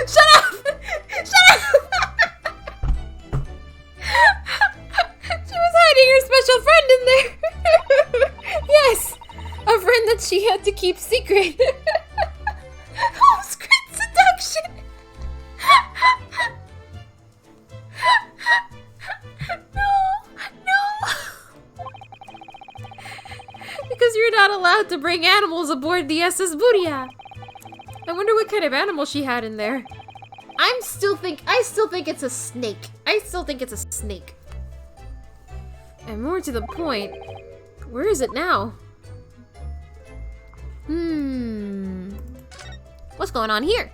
Shut up! She was hiding her special friend in there. Yes, a friend that she had to keep secret. Oh, it's great seduction. No. Because you're not allowed to bring animals aboard the SS Buria. I wonder what kind of animal she had in there. I still think it's a snake. And more to the point, where is it now? What's going on here?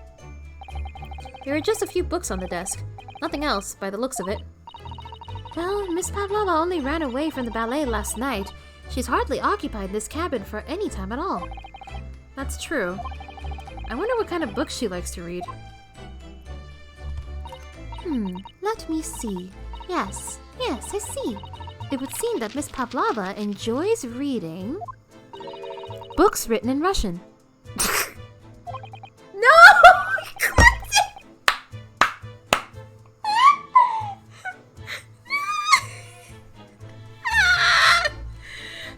There are just a few books on the desk. Nothing else, by the looks of it. Well, Miss Pavlova only ran away from the ballet last night. She's hardly occupied this cabin for any time at all. That's true. I wonder what kind of books she likes to read. Let me see. Yes, I see. It would seem that Miss Pavlova enjoys reading books written in Russian. No!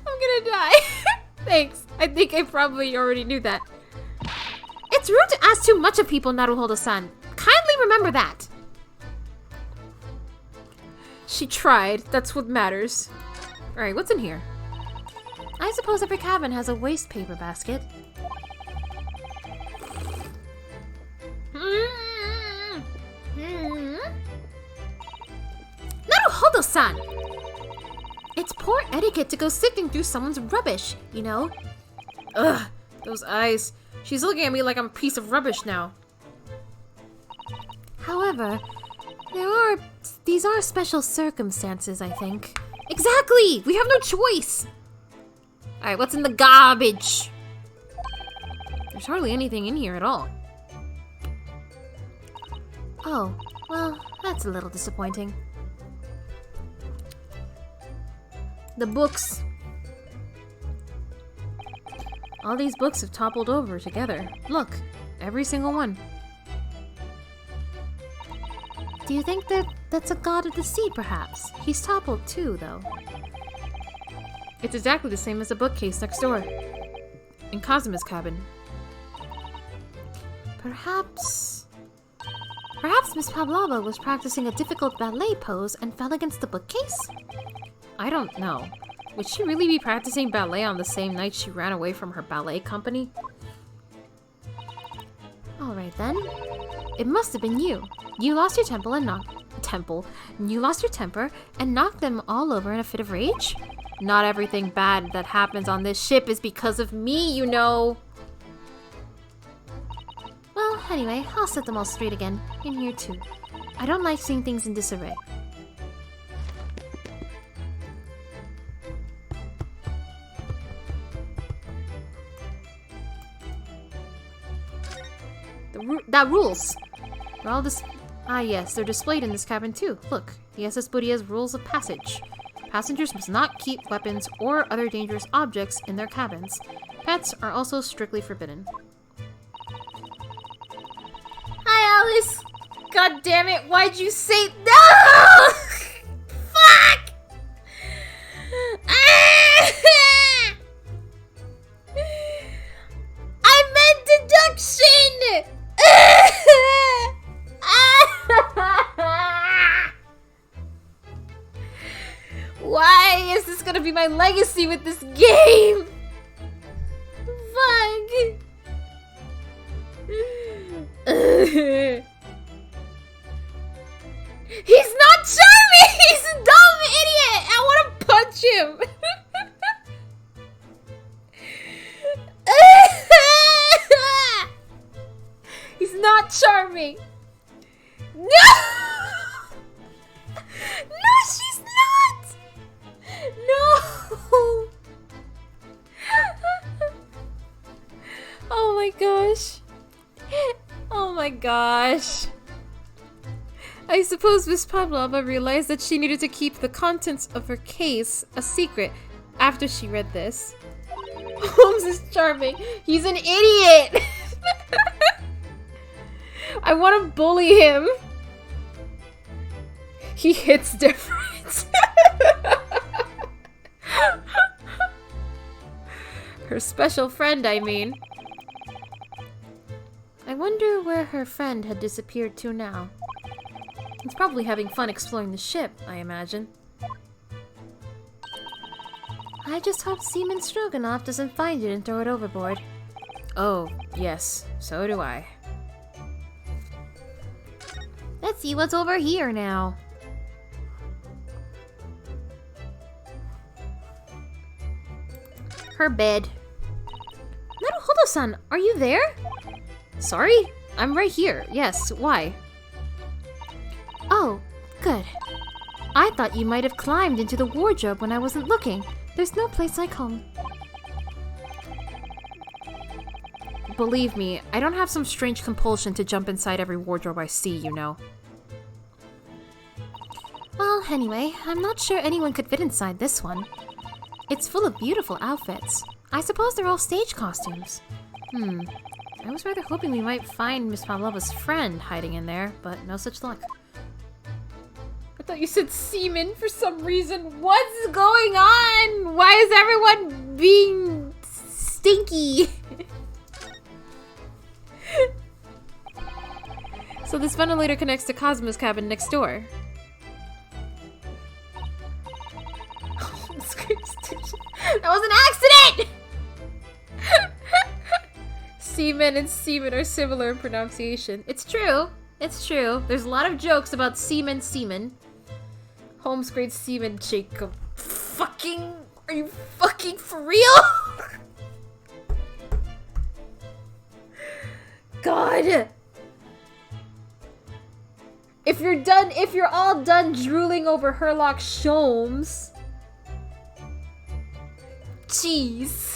I'm gonna die. Thanks. I think I probably already knew that. It's rude to ask too much of people, Naruhodo-san. Kindly remember that. She tried. That's what matters. Alright, what's in here? I suppose every cabin has a waste paper basket. Naruhodo-san! It's poor etiquette to go sifting through someone's rubbish, you know? Ugh, those eyes. She's looking at me like I'm a piece of rubbish now. However, these are special circumstances, I think. Exactly! We have no choice! Alright, what's in the garbage? There's hardly anything in here at all. Oh, well, that's a little disappointing. The books. All these books have toppled over together. Look, every single one. Do you think that's a god of the sea, perhaps? He's toppled too, though. It's exactly the same as the bookcase next door. In Kazuma's cabin. Perhaps Miss Pavlova was practicing a difficult ballet pose and fell against the bookcase? I don't know. Would she really be practicing ballet on the same night she ran away from her ballet company? Alright then. It must have been you. You lost your temper and knocked them all over in a fit of rage? Not everything bad that happens on this ship is because of me, you know. Well, anyway, I'll set them all straight again. In here too. I don't like seeing things in disarray. That rules. They're all yes, they're displayed in this cabin too. Look, the SS Buria's rules of passage. Passengers must not keep weapons or other dangerous objects in their cabins. Pets are also strictly forbidden. Hi, Alice! God damn it, why'd you say no? Fuck! legacy with this game! Fuck! He's not charming! He's a dumb idiot! I wanna punch him! He's not charming! No! No, she's not! No! Oh my gosh. Oh my gosh. I suppose Miss Pavlova realized that she needed to keep the contents of her case a secret after she read this. Holmes is charming. He's an idiot! I want to bully him. He hits different. Her special friend, I mean. I wonder where her friend had disappeared to now. He's probably having fun exploring the ship, I imagine. I just hope Seaman Stroganoff doesn't find it and throw it overboard. Oh, yes, so do I. Let's see what's over here now. Her bed. Naruhodo-san, are you there? Sorry? I'm right here. Yes, why? Oh, good. I thought you might have climbed into the wardrobe when I wasn't looking. There's no place like home. Believe me, I don't have some strange compulsion to jump inside every wardrobe I see, you know. Well, anyway, I'm not sure anyone could fit inside this one. It's full of beautiful outfits. I suppose they're all stage costumes. I was rather hoping we might find Miss Pavlova's friend hiding in there, but no such luck. I thought you said semen for some reason. What's going on? Why is everyone being stinky? So this ventilator connects to Cosmo's cabin next door. That was an accident! Seaman and semen are similar in pronunciation. It's true. It's true. There's a lot of jokes about semen. Holmes grade semen Jacob. Fucking... Are you fucking for real? God! If you're all done drooling over Herlock Sholmes... Jeez.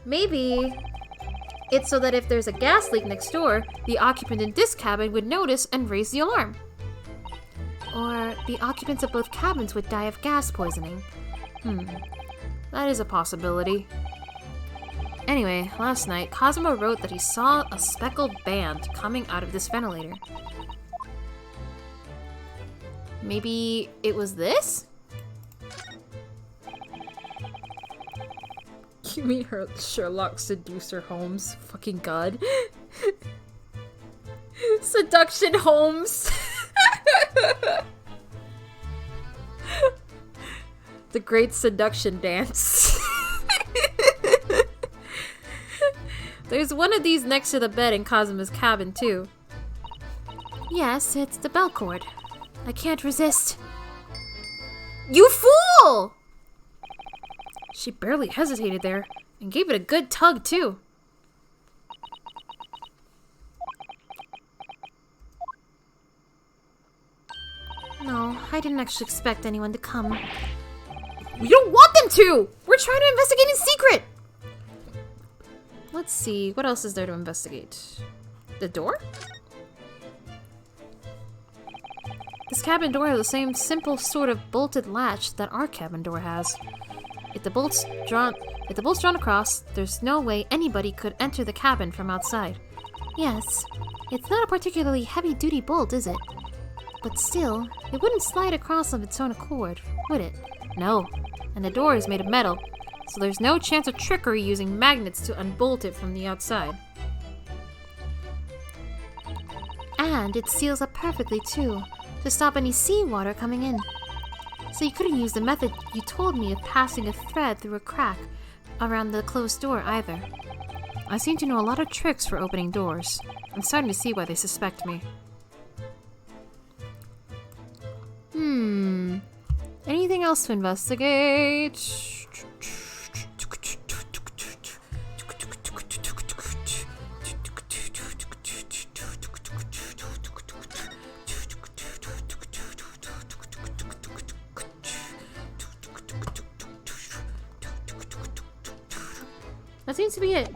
Maybe it's so that if there's a gas leak next door, the occupant in this cabin would notice and raise the alarm. Or the occupants of both cabins would die of gas poisoning. That is a possibility. Anyway, last night, Cosmo wrote that he saw a speckled band coming out of this ventilator. Maybe it was this? You mean her Sherlock seducer Holmes? Fucking god. Seduction Holmes. The Great Seduction Dance. There's one of these next to the bed in Cosmo's cabin, too. Yes, it's the bell cord. I can't resist. You fool! She barely hesitated there, and gave it a good tug, too. No, I didn't actually expect anyone to come. We don't want them to! We're trying to investigate in secret! Let's see, what else is there to investigate? The door? This cabin door has the same simple sort of bolted latch that our cabin door has. If the bolt's drawn across, there's no way anybody could enter the cabin from outside. Yes, it's not a particularly heavy-duty bolt, is it? But still, it wouldn't slide across of its own accord, would it? No, and the door is made of metal, so there's no chance of trickery using magnets to unbolt it from the outside. And it seals up perfectly, too, to stop any seawater coming in. So you couldn't use the method you told me of passing a thread through a crack around the closed door either. I seem to know a lot of tricks for opening doors. I'm starting to see why they suspect me. Anything else to investigate? That seems to be it.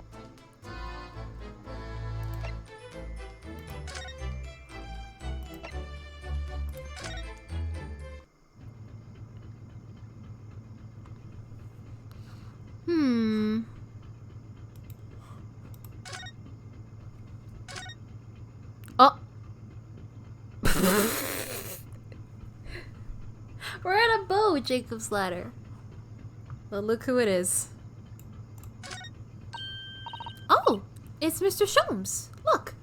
Oh. We're at a bow with Jacob's ladder. Well, look who it is. Oh, it's Mr. Sholmes. Look.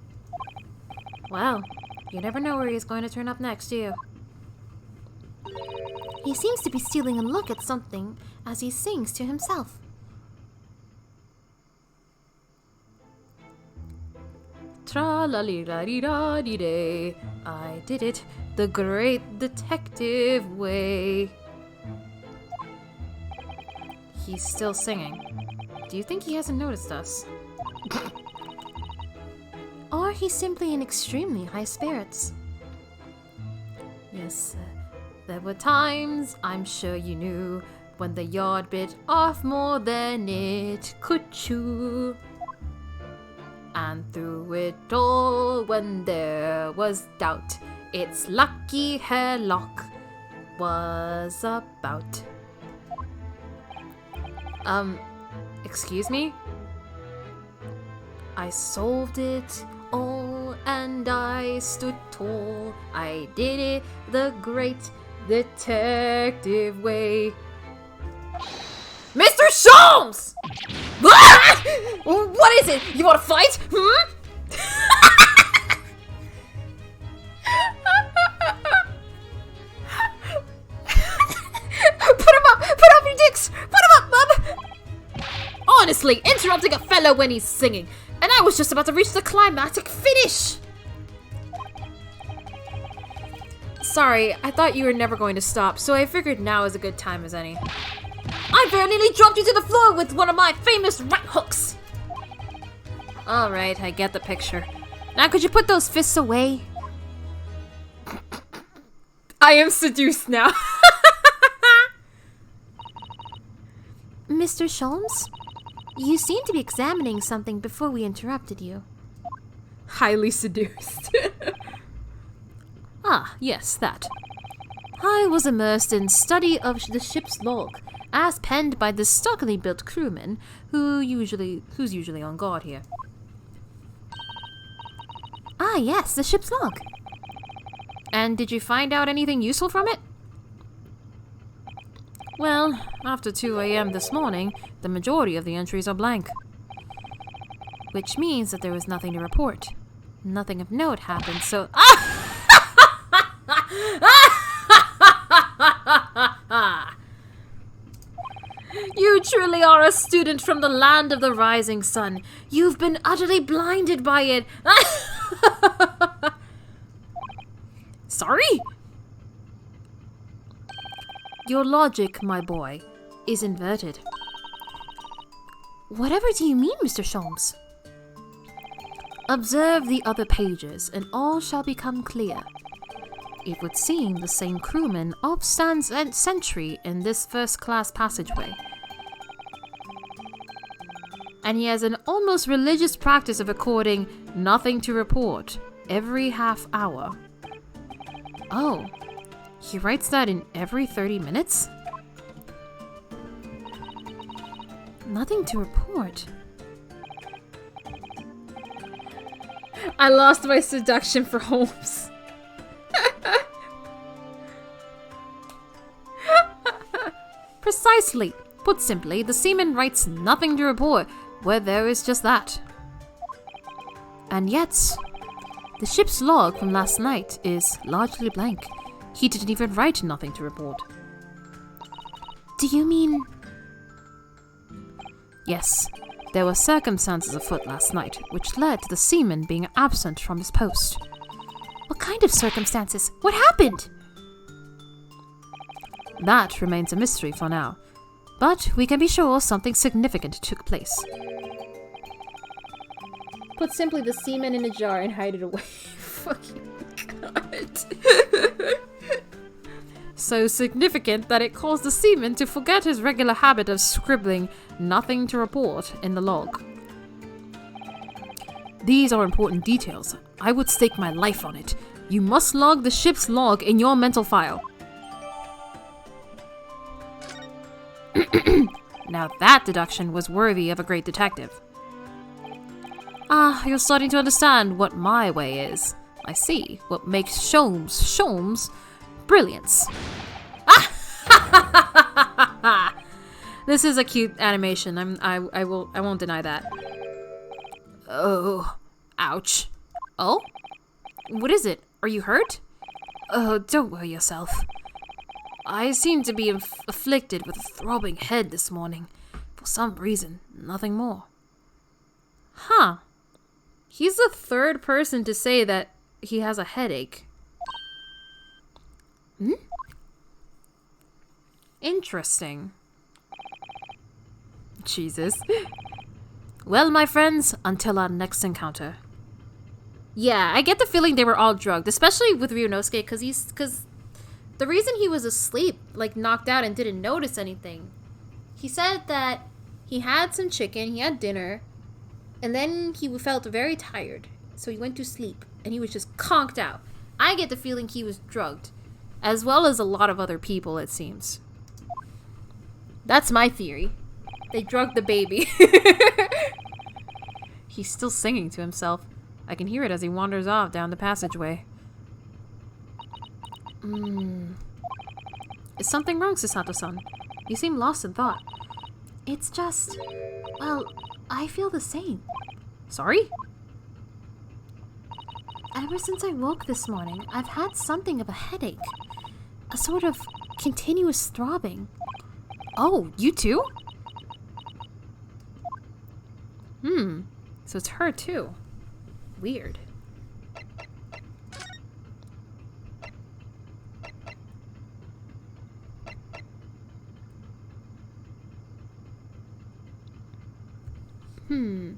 Wow. You never know where he's going to turn up next, do you? He seems to be stealing a look at something as he sings to himself. Tra-la-li-la-di-da-di-day. I did it the great detective way. He's still singing. Do you think he hasn't noticed us? Or he's simply in extremely high spirits. Yes, there were times, I'm sure you knew, when the yard bit off more than it could chew. And through it all, when there was doubt, its lucky hairlock was about. Excuse me? I solved it all and I stood tall. I did it the great detective way. Mr. Sholmes! What is it? You want to fight? Put him up your dicks! Put him up, bub! Honestly, interrupting a fellow when he's singing. And I was just about to reach the climactic finish! Sorry, I thought you were never going to stop, so I figured now is a good time as any. I very nearly dropped you to the floor with one of my famous right hooks! Alright, I get the picture. Now could you put those fists away? I am seduced now. Mr. Sholmes? You seem to be examining something before we interrupted you. Highly seduced. Ah, yes, that. I was immersed in study of the ship's log, as penned by the stockily built crewman who's usually on guard here. Ah, yes, the ship's log. And did you find out anything useful from it? Well, after 2 a.m. this morning, the majority of the entries are blank. Which means that there was nothing to report. Nothing of note happened, so... You truly are a student from the land of the rising sun. You've been utterly blinded by it. Sorry? Your logic, my boy, is inverted. Whatever do you mean, Mr. Sholmes? Observe the other pages, and all shall become clear. It would seem the same crewman stands sentry in this first-class passageway. And he has an almost religious practice of recording nothing to report every half hour. Oh, he writes that in every 30 minutes? Nothing to report. I lost my seduction for Holmes. Precisely. Put simply, the seaman writes nothing to report where there is just that. And yet, the ship's log from last night is largely blank. He didn't even write nothing to report. Do you mean... Yes, there were circumstances afoot last night which led to the seaman being absent from his post. What kind of circumstances? What happened? That remains a mystery for now, but we can be sure something significant took place. Put simply, the semen in a jar and hide it away. Fucking god. So significant that it caused the seaman to forget his regular habit of scribbling "nothing to report" in the log. These are important details. I would stake my life on it. You must log the ship's log in your mental file. Now that deduction was worthy of a great detective. Ah, you're starting to understand what my way is. I see what makes Sholmes brilliance. Ah! This is a cute animation. I won't deny that. Oh, ouch. Oh? What is it? Are you hurt? Oh, don't worry yourself. I seem to be afflicted with a throbbing head this morning. For some reason, nothing more. Huh. He's the third person to say that he has a headache. Interesting. Jesus. Well, my friends, until our next encounter. Yeah, I get the feeling they were all drugged, especially with Ryunosuke, because the reason he was asleep, like knocked out and didn't notice anything, he said that he had some chicken, he had dinner, and then he felt very tired, so he went to sleep, and he was just conked out. I get the feeling he was drugged, as well as a lot of other people, it seems. That's my theory. They drugged the baby. He's still singing to himself. I can hear it as he wanders off down the passageway. Is something wrong, Susato-san? You seem lost in thought. It's just... Well, I feel the same. Sorry? Ever since I woke this morning, I've had something of a headache. A sort of continuous throbbing. Oh, you too? So it's her too. Weird.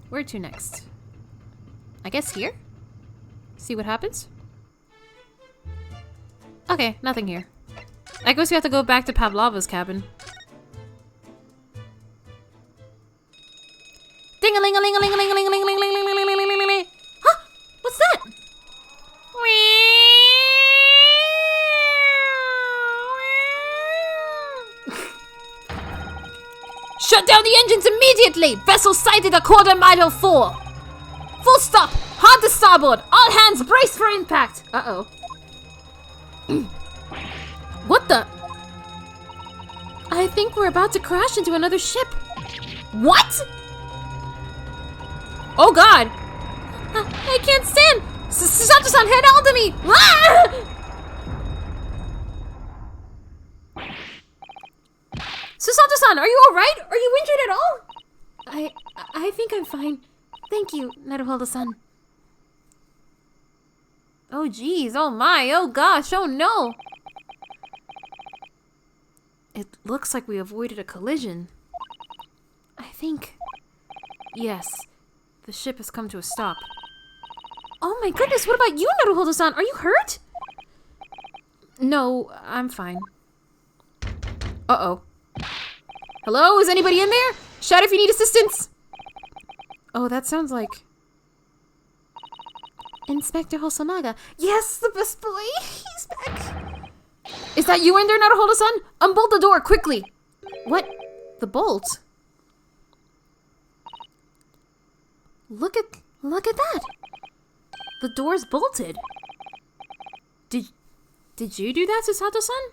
Where to next? I guess here? See what happens? Okay, nothing here. I guess we have to go back to Pavlova's cabin. Ding-a-ling-a-ling-a-ling-a-ling-a-ling-a-ling-a-ling-a-ling-a-ling-a-ling-a-ling-a-ling-a-ling-a-ling-a-ling. Huh? What's that? Shut down the engines immediately! Vessel sighted a quarter mile 4. Full stop! Hard to starboard! All hands brace for impact! Uh-oh. What the? I think we're about to crash into another ship. What? Oh god! I can't stand! Susato-san, head on to me! Ah! Susato-san, are you alright? Are you injured at all? I think I'm fine. Thank you, Naruhodo-san. Oh jeez, oh my, oh gosh, oh no! It looks like we avoided a collision. I think... Yes, the ship has come to a stop. Oh my goodness, what about you, Naruhodo-san? Are you hurt? No, I'm fine. Uh-oh. Hello, is anybody in there? Shout if you need assistance! Oh, that sounds like... Inspector Hosonaga. Yes, the best boy. He's back. Is that you in there, Naruhodo-san? Unbolt the door, quickly! What? The bolt? Look at that! The door's bolted. Did you do that, Susato-san?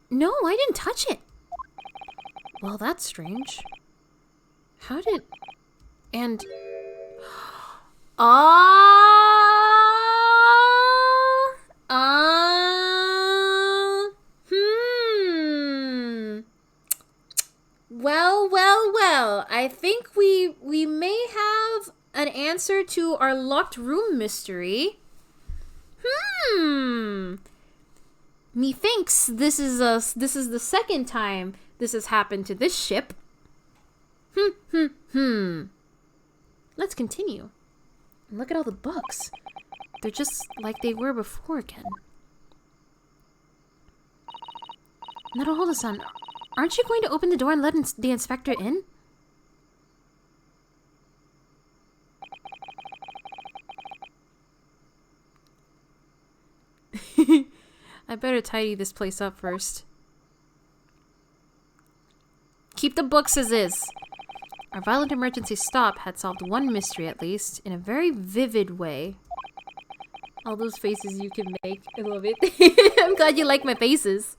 No, I didn't touch it. Well, that's strange. How did... And... I think we may have an answer to our locked room mystery. Methinks this is the second time this has happened to this ship. Let's continue. And look at all the books. They're just like they were before again. Now hold us on. Aren't you going to open the door and let the inspector in? I better tidy this place up first. Keep the books as is. Our violent emergency stop had solved one mystery at least, in a very vivid way. All those faces you can make. I love it. I'm glad you like my faces.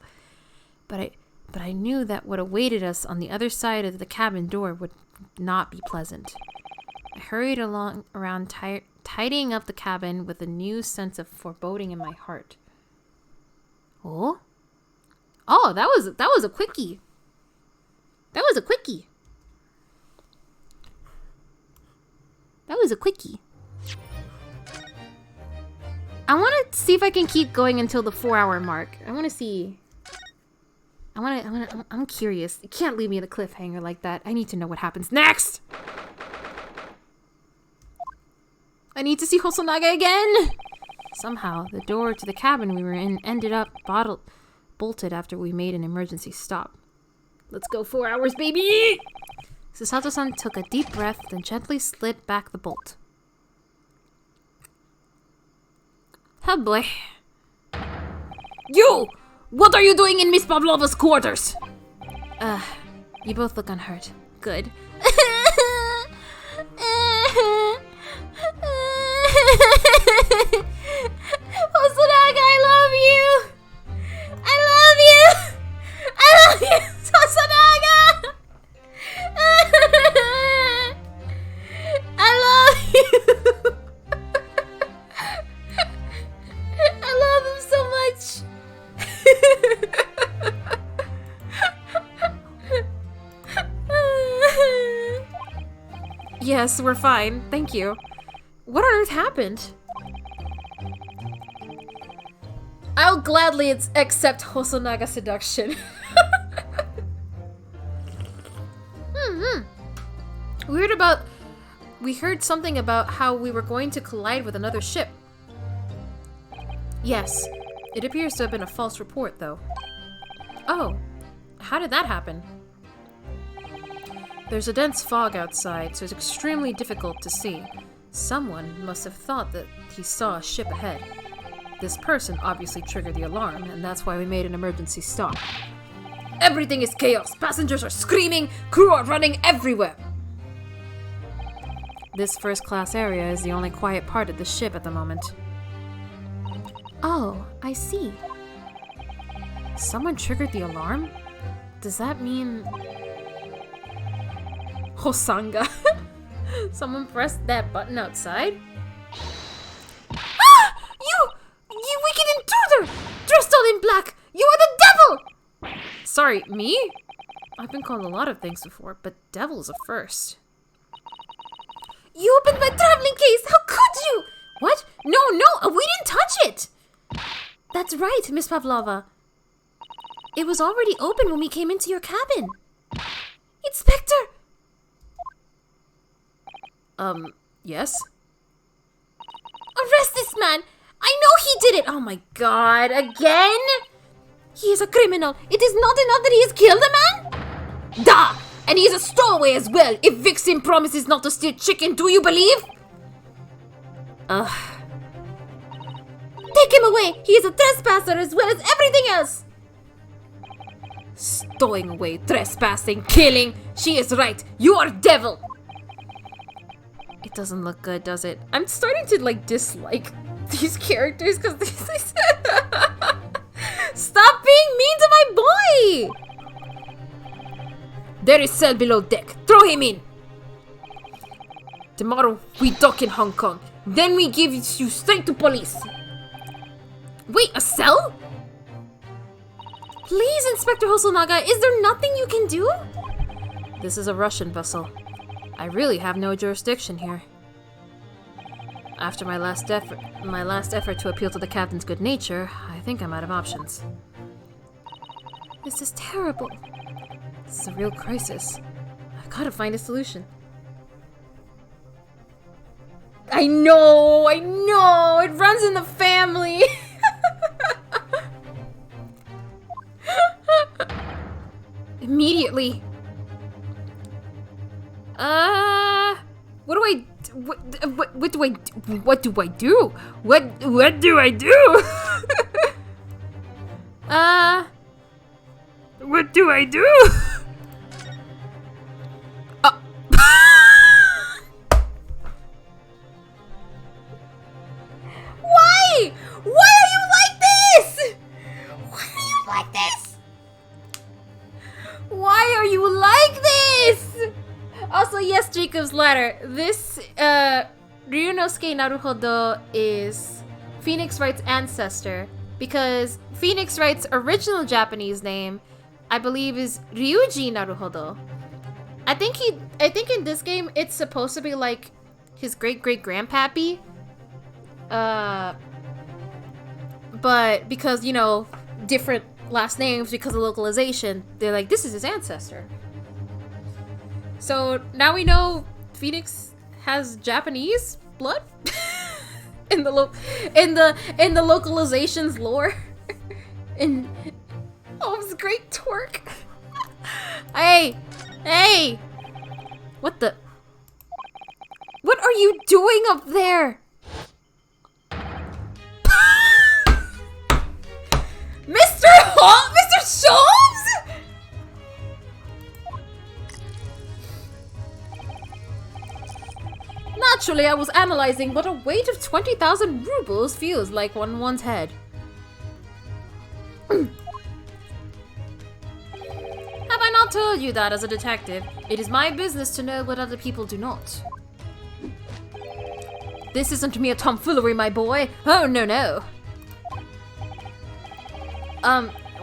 But I knew that what awaited us on the other side of the cabin door would not be pleasant. I hurried around tidying up the cabin with a new sense of foreboding in my heart. Oh, that was a quickie. That was a quickie. That was a quickie. I want to see if I can keep going until the 4-hour mark. I want to see. I'm curious. You can't leave me in a cliffhanger like that. I need to know what happens next. I need to see Hosonaga again. Somehow, the door to the cabin we were in ended up bolted after we made an emergency stop. Let's go 4 hours, baby! Susato-san took a deep breath, then gently slid back the bolt. Oh boy. You! What are you doing in Miss Pavlova's quarters? You both look unhurt. Good. Hosonaga, I love you! I love you! I love you, Hosonaga! I love you! I love him so much! Yes, we're fine. Thank you. What on earth happened? I'll gladly accept Hosonaga seduction. We heard something about how we were going to collide with another ship. Yes, it appears to have been a false report, though. Oh, how did that happen? There's a dense fog outside, so it's extremely difficult to see. Someone must have thought that he saw a ship ahead. This person obviously triggered the alarm, and that's why we made an emergency stop. Everything is chaos. Passengers are screaming, crew are running everywhere. This first-class area is the only quiet part of the ship at the moment. Oh, I see. Someone triggered the alarm? Does that mean... Hosanga? Someone pressed that button outside? Ah! You wicked intruder! Dressed all in black! You are the devil! Sorry, me? I've been called a lot of things before, but devil's a first. You opened my traveling case! How could you? What? No, we didn't touch it! That's right, Miss Pavlova. It was already open when we came into your cabin. Inspector! Yes? Arrest this man! I know he did it! Oh my god, again? He is a criminal. It is not enough that he has killed a man? Da! And he is a stowaway as well. If Vixen promises not to steal chicken, do you believe? Take him away! He is a trespasser as well as everything else! Stowing away, trespassing, killing. She is right. You are devil! It doesn't look good, does it? I'm starting to, dislike these characters because these... Stop being mean to my boy! There is cell below deck. Throw him in. Tomorrow, we dock in Hong Kong. Then we give you straight to police. Wait, a cell? Please, Inspector Hosonaga, is there nothing you can do? This is a Russian vessel. I really have no jurisdiction here. After my last effort to appeal to the captain's good nature, I think I'm out of options. This is terrible. This is a real crisis. I've got to find a solution. I know! It runs in the family! Immediately. What do I do? What do I do? What do I do? What do I do? What do I do? Why? Why are you like this? Why are you like this? Why are you like this? Also, yes, Jacob's ladder. This, Ryunosuke Naruhodo is Phoenix Wright's ancestor, because Phoenix Wright's original Japanese name, I believe, is Ryuji Naruhodo. I think in this game, it's supposed to be like his great-great-grandpappy. But because, you know, different last names because of localization, they're like, this is his ancestor. So now we know Phoenix has Japanese blood in the localizations lore. In Holmes' great twerk. Hey! What are you doing up there? Mr. Sholmes? Naturally, I was analyzing what a weight of 20,000 rubles feels like on one's head. Have I not told you that as a detective? It is my business to know what other people do not. This isn't mere tomfoolery, my boy. Oh, no.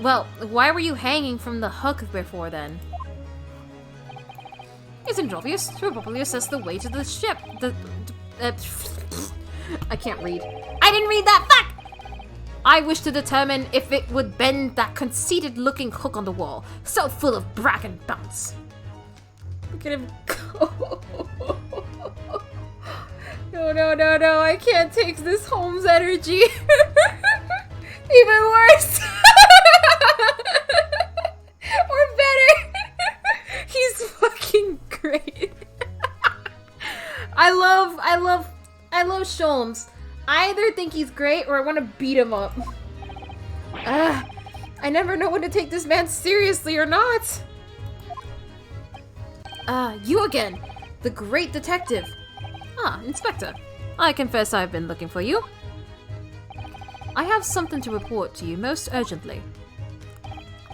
Well, why were you hanging from the hook before then? Isn't it obvious? To properly assess the weight of the ship. I can't read. I didn't read that fuck! I wish to determine if it would bend that conceited-looking hook on the wall, so full of brag and bounce. Look at him go. No, I can't take this Holmes energy. Even worse. Or better. He's fucking great. I love Sholmes. I either think he's great or I want to beat him up. I never know when to take this man seriously or not. You again. The great detective. Ah, Inspector. I confess I've been looking for you. I have something to report to you most urgently.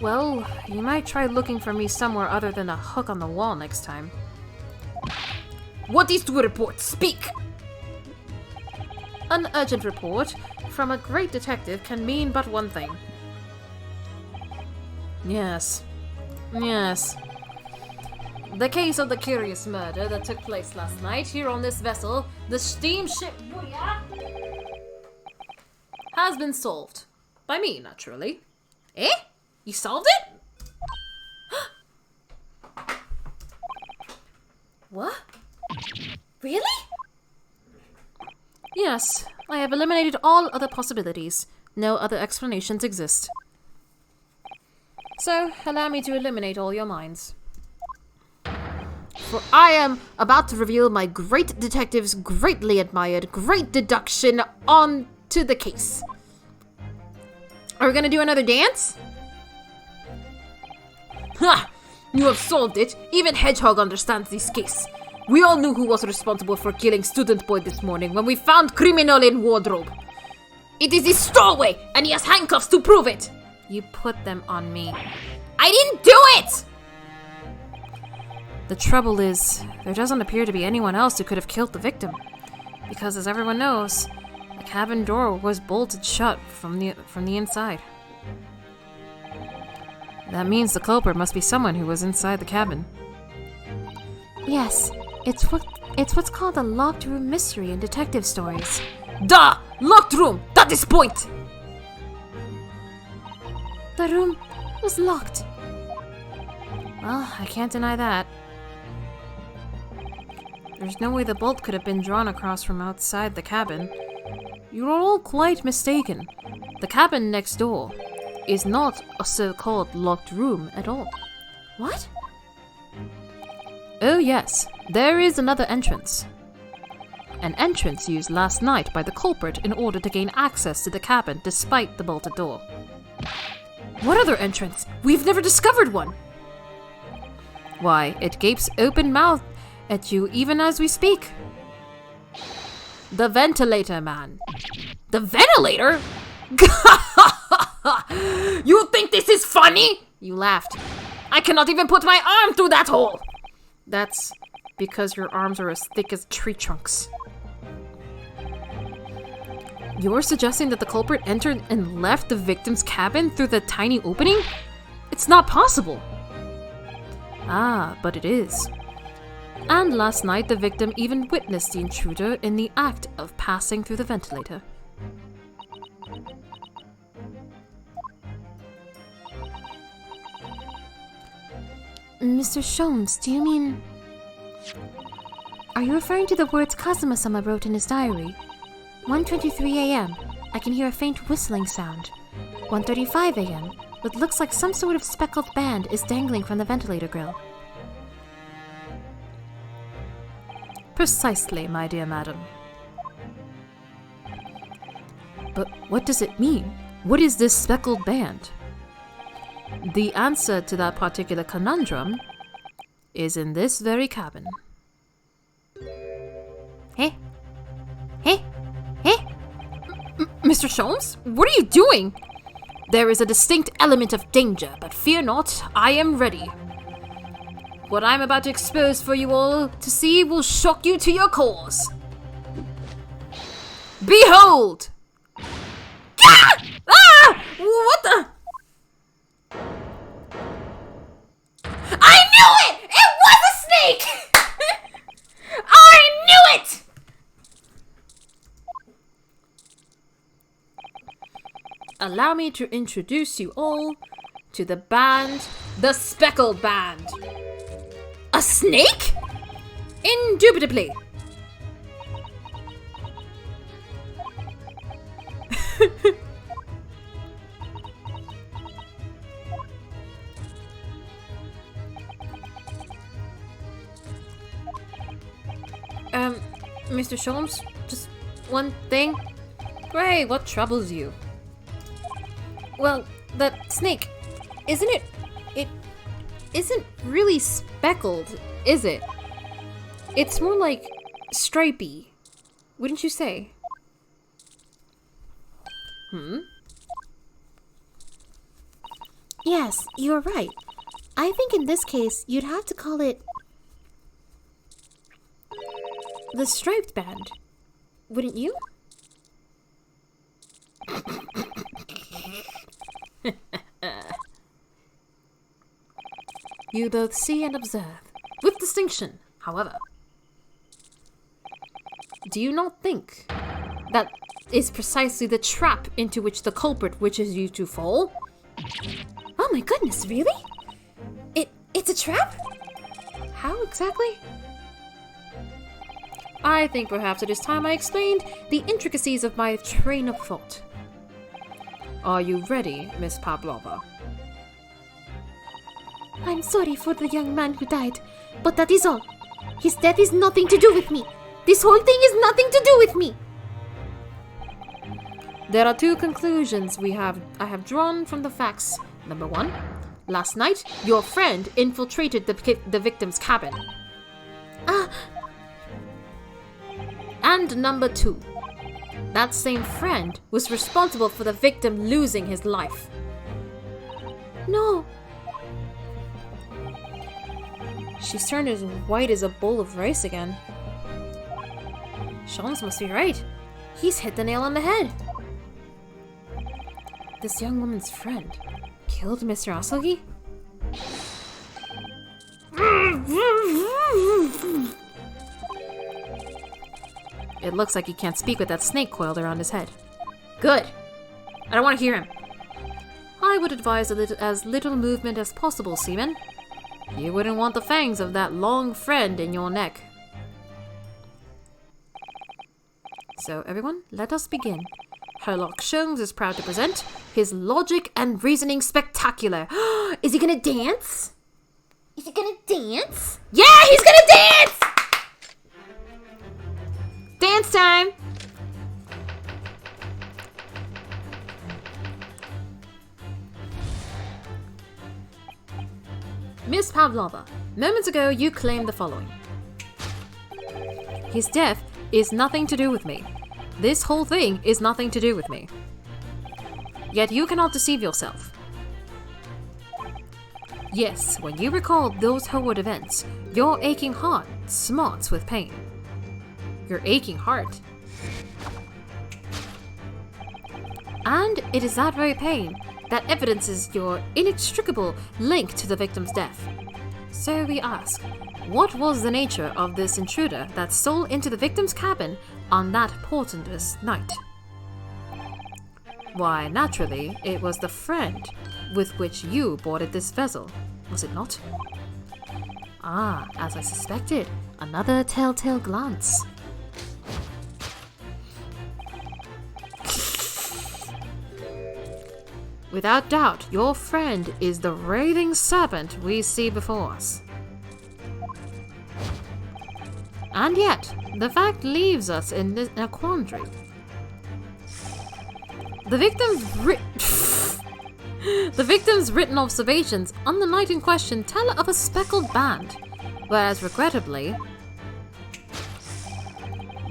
Well, you might try looking for me somewhere other than a hook on the wall next time. What is to report? Speak! An urgent report from a great detective can mean but one thing. Yes. The case of the curious murder that took place last night here on this vessel, the steamship Booyah, has been solved. By me, naturally. Eh? You solved it? What? Really? Yes, I have eliminated all other possibilities. No other explanations exist. So, allow me to eliminate all your minds. For I am about to reveal my great detective's greatly admired great deduction onto the case. Are we gonna do another dance? Ha! You have solved it. Even Hedgehog understands this case. We all knew who was responsible for killing Student Boy this morning when we found criminal in wardrobe. It is his stowaway, and he has handcuffs to prove it. You put them on me. I didn't do it! The trouble is, there doesn't appear to be anyone else who could have killed the victim. Because as everyone knows, the cabin door was bolted shut from the inside. That means the culprit must be someone who was inside the cabin. Yes, It's what's called a locked room mystery in detective stories. Duh! Locked room! That is point! The room was locked. Well, I can't deny that. There's no way the bolt could have been drawn across from outside the cabin. You're all quite mistaken. The cabin next door is not a so-called locked room at all. What? Oh yes, there is another entrance. An entrance used last night by the culprit in order to gain access to the cabin despite the bolted door. What other entrance? We've never discovered one. Why, it gapes open-mouthed at you even as we speak. The ventilator, man. The ventilator? You think this is funny? You laughed. I cannot even put my arm through that hole. That's because your arms are as thick as tree trunks. You're suggesting that the culprit entered and left the victim's cabin through the tiny opening? It's not possible. Ah, but it is. And last night the victim even witnessed the intruder in the act of passing through the ventilator. Mr. Sholmes, do you mean... Are you referring to the words Kazuma-sama wrote in his diary? 1:23 a.m. I can hear a faint whistling sound. 1:35 a.m. What looks like some sort of speckled band is dangling from the ventilator grill. Precisely, my dear madam. But what does it mean? What is this speckled band? The answer to that particular conundrum is in this very cabin. Hey? Hey? Hey? Mr. Sholmes, what are you doing? There is a distinct element of danger, but fear not, I am ready. What I'm about to expose for you all to see will shock you to your cores. Behold! Ah! Ah! What the? I knew it! It was a snake! I knew it! Allow me to introduce you all to the band, the Speckled Band. A snake? Indubitably. Mr. Sholmes, just one thing. Pray, what troubles you? Well, that snake, isn't it? It isn't really speckled, is it? It's more like stripy, wouldn't you say? Yes, you're right. I think in this case, you'd have to call it... the striped band. Wouldn't you? You both see and observe, with distinction, however. Do you not think that is precisely the trap into which the culprit wishes you to fall? Oh my goodness, really? It's a trap? How exactly? I think perhaps it is time I explained the intricacies of my train of thought. Are you ready, Miss Pavlova? I'm sorry for the young man who died, but that is all. His death is nothing to do with me. This whole thing is nothing to do with me. There are two conclusions I have drawn from the facts. Number one, last night your friend infiltrated the victim's cabin. And number two, that same friend was responsible for the victim losing his life. No. She's turned as white as a bowl of rice again. Sholmes must be right. He's hit the nail on the head. This young woman's friend killed Mr. Asogi? It looks like he can't speak with that snake coiled around his head. Good! I don't want to hear him. I would advise as little movement as possible, Seaman. You wouldn't want the fangs of that long friend in your neck. So everyone, let us begin. Herlock Sholmes is proud to present his Logic and Reasoning Spectacular. Is he gonna dance? Is he gonna dance? Yeah, he's gonna dance! Dance time! Miss Pavlova, moments ago you claimed the following. His death is nothing to do with me. This whole thing is nothing to do with me. Yet you cannot deceive yourself. Yes, when you recall those horrid events, your aching heart smarts with pain. Your aching heart. And it is that very pain that evidences your inextricable link to the victim's death. So we ask, what was the nature of this intruder that stole into the victim's cabin on that portentous night? Why, naturally, it was the friend with which you boarded this vessel, was it not? Ah, as I suspected, another telltale glance. Without doubt, your friend is the writhing serpent we see before us. And yet, the fact leaves us in a quandary. The victim's written observations on the night in question tell of a speckled band, whereas regrettably,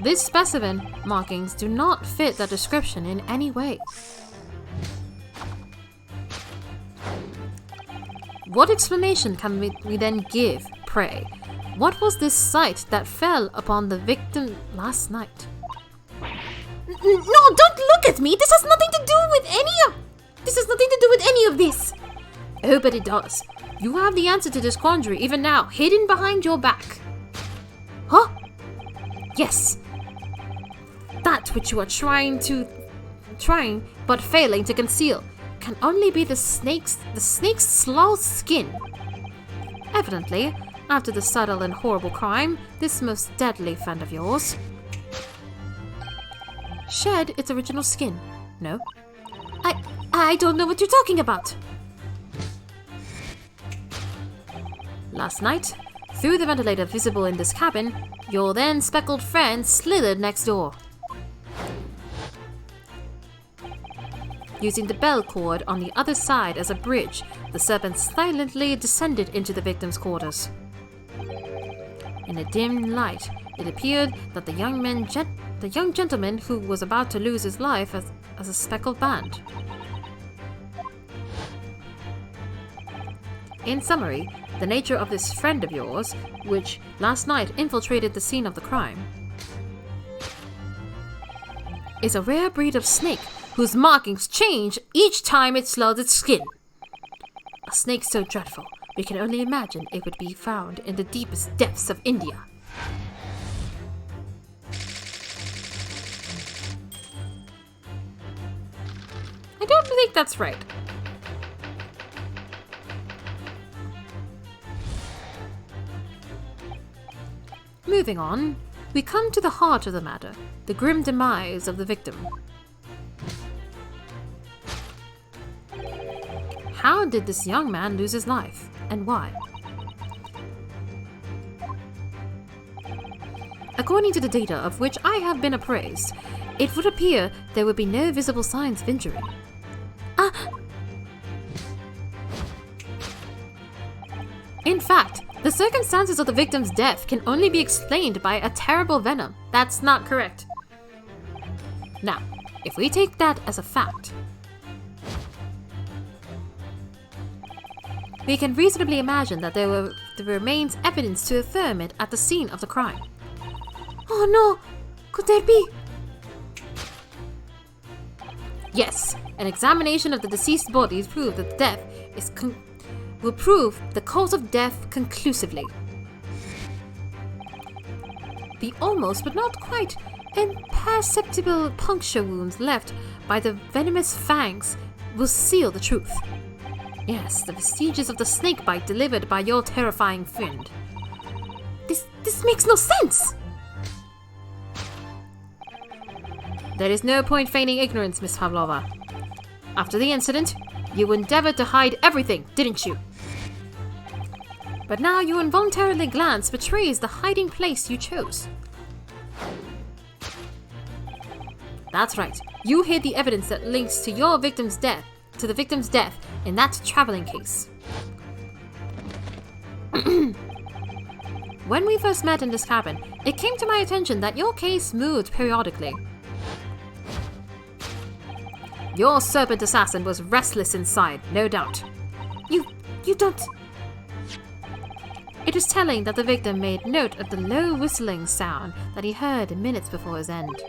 this specimen markings do not fit the description in any way. What explanation can we then give, pray? What was this sight that fell upon the victim last night? No, don't look at me! This has nothing to do with any of this! Oh, but it does. You have the answer to this quandary even now, hidden behind your back. Huh? Yes. That which you are trying but failing to conceal can only be the snake's sloth skin. Evidently, after the subtle and horrible crime, this most deadly friend of yours shed its original skin. No? I don't know what you're talking about. Last night, through the ventilator visible in this cabin, your then speckled friend slithered next door. Using the bell cord on the other side as a bridge, the serpent silently descended into the victim's quarters. In a dim light, it appeared that the young gentleman who was about to lose his life as a speckled band. In summary, the nature of this friend of yours, which last night infiltrated the scene of the crime, is a rare breed of snake whose markings change each time it sloughs its skin. A snake so dreadful, we can only imagine it would be found in the deepest depths of India. I don't think that's right. Moving on, we come to the heart of the matter, the grim demise of the victim. How did this young man lose his life, and why? According to the data of which I have been appraised, it would appear there would be no visible signs of injury. In fact, the circumstances of the victim's death can only be explained by a terrible venom. That's not correct. Now, if we take that as a fact, we can reasonably imagine that there remains evidence to affirm it at the scene of the crime. Oh no! Could there be? Yes, an examination of the deceased bodies proved that the death will prove the cause of death conclusively. The almost but not quite Imperceptible puncture wounds left by the venomous fangs will seal the truth. Yes, the vestiges of the snake bite delivered by your terrifying friend. This makes no sense! There is no point feigning ignorance, Miss Pavlova. After the incident, you endeavored to hide everything, didn't you? But now your involuntarily glance betrays the hiding place you chose. That's right. You hid the evidence that links to your victim's death, to the victim's death in that traveling case. When we first met in this cabin, it came to my attention that your case moved periodically. Your serpent assassin was restless inside, no doubt. You don't... It is telling that the victim made note of the low whistling sound that he heard minutes before his end.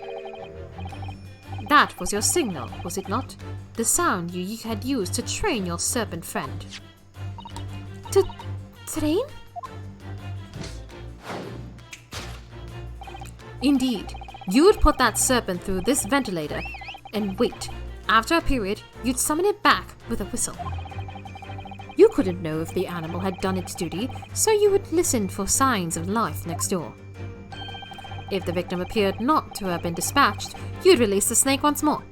That was your signal, was it not? The sound you had used to train your serpent friend. To train? Indeed. You'd put that serpent through this ventilator and wait. After a period, you'd summon it back with a whistle. You couldn't know if the animal had done its duty, so you would listen for signs of life next door. If the victim appeared not to have been dispatched, you'd release the snake once more.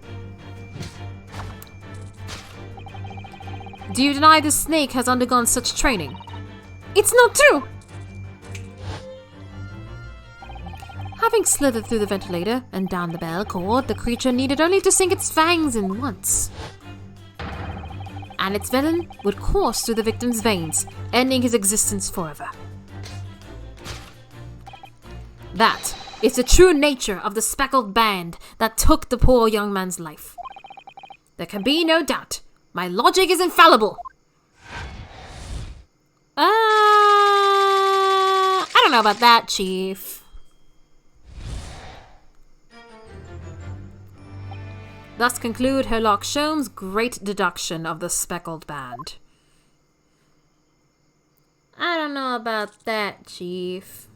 Do you deny the snake has undergone such training? It's not true! Having slithered through the ventilator and down the bell cord, the creature needed only to sink its fangs in once. And its venom would course through the victim's veins, ending his existence forever. That is the true nature of the speckled band that took the poor young man's life. There can be no doubt. My logic is infallible. I don't know about that, Chief. Thus conclude Herlock Sholmes' great deduction of the speckled band. I don't know about that, Chief.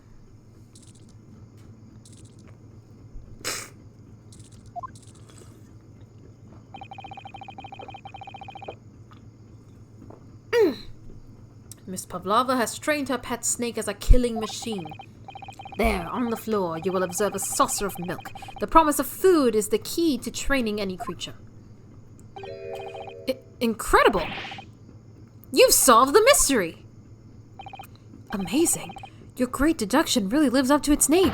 Miss Pavlova has trained her pet snake as a killing machine. There, on the floor, you will observe a saucer of milk. The promise of food is the key to training any creature. Incredible! You've solved the mystery! Amazing. Your great deduction really lives up to its name.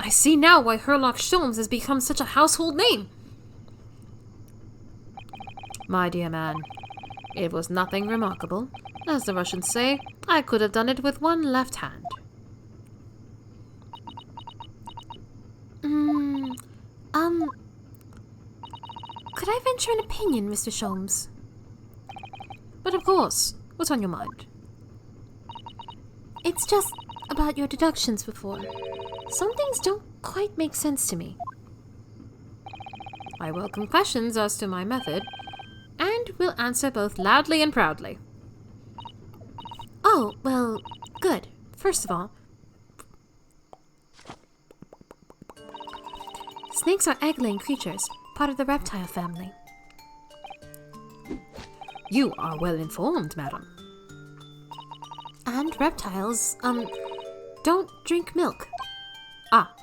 I see now why Herlock Sholmes has become such a household name. My dear man, it was nothing remarkable. As the Russians say, I could have done it with one left hand. Could I venture an opinion, Mr. Sholmes? But of course, what's on your mind? It's just about your deductions before. Some things don't quite make sense to me. I welcome questions as to my method, and will answer both loudly and proudly. Oh, well, good. First of all, snakes are egg-laying creatures, part of the reptile family. You are well informed, madam. And reptiles, don't drink milk. Ah.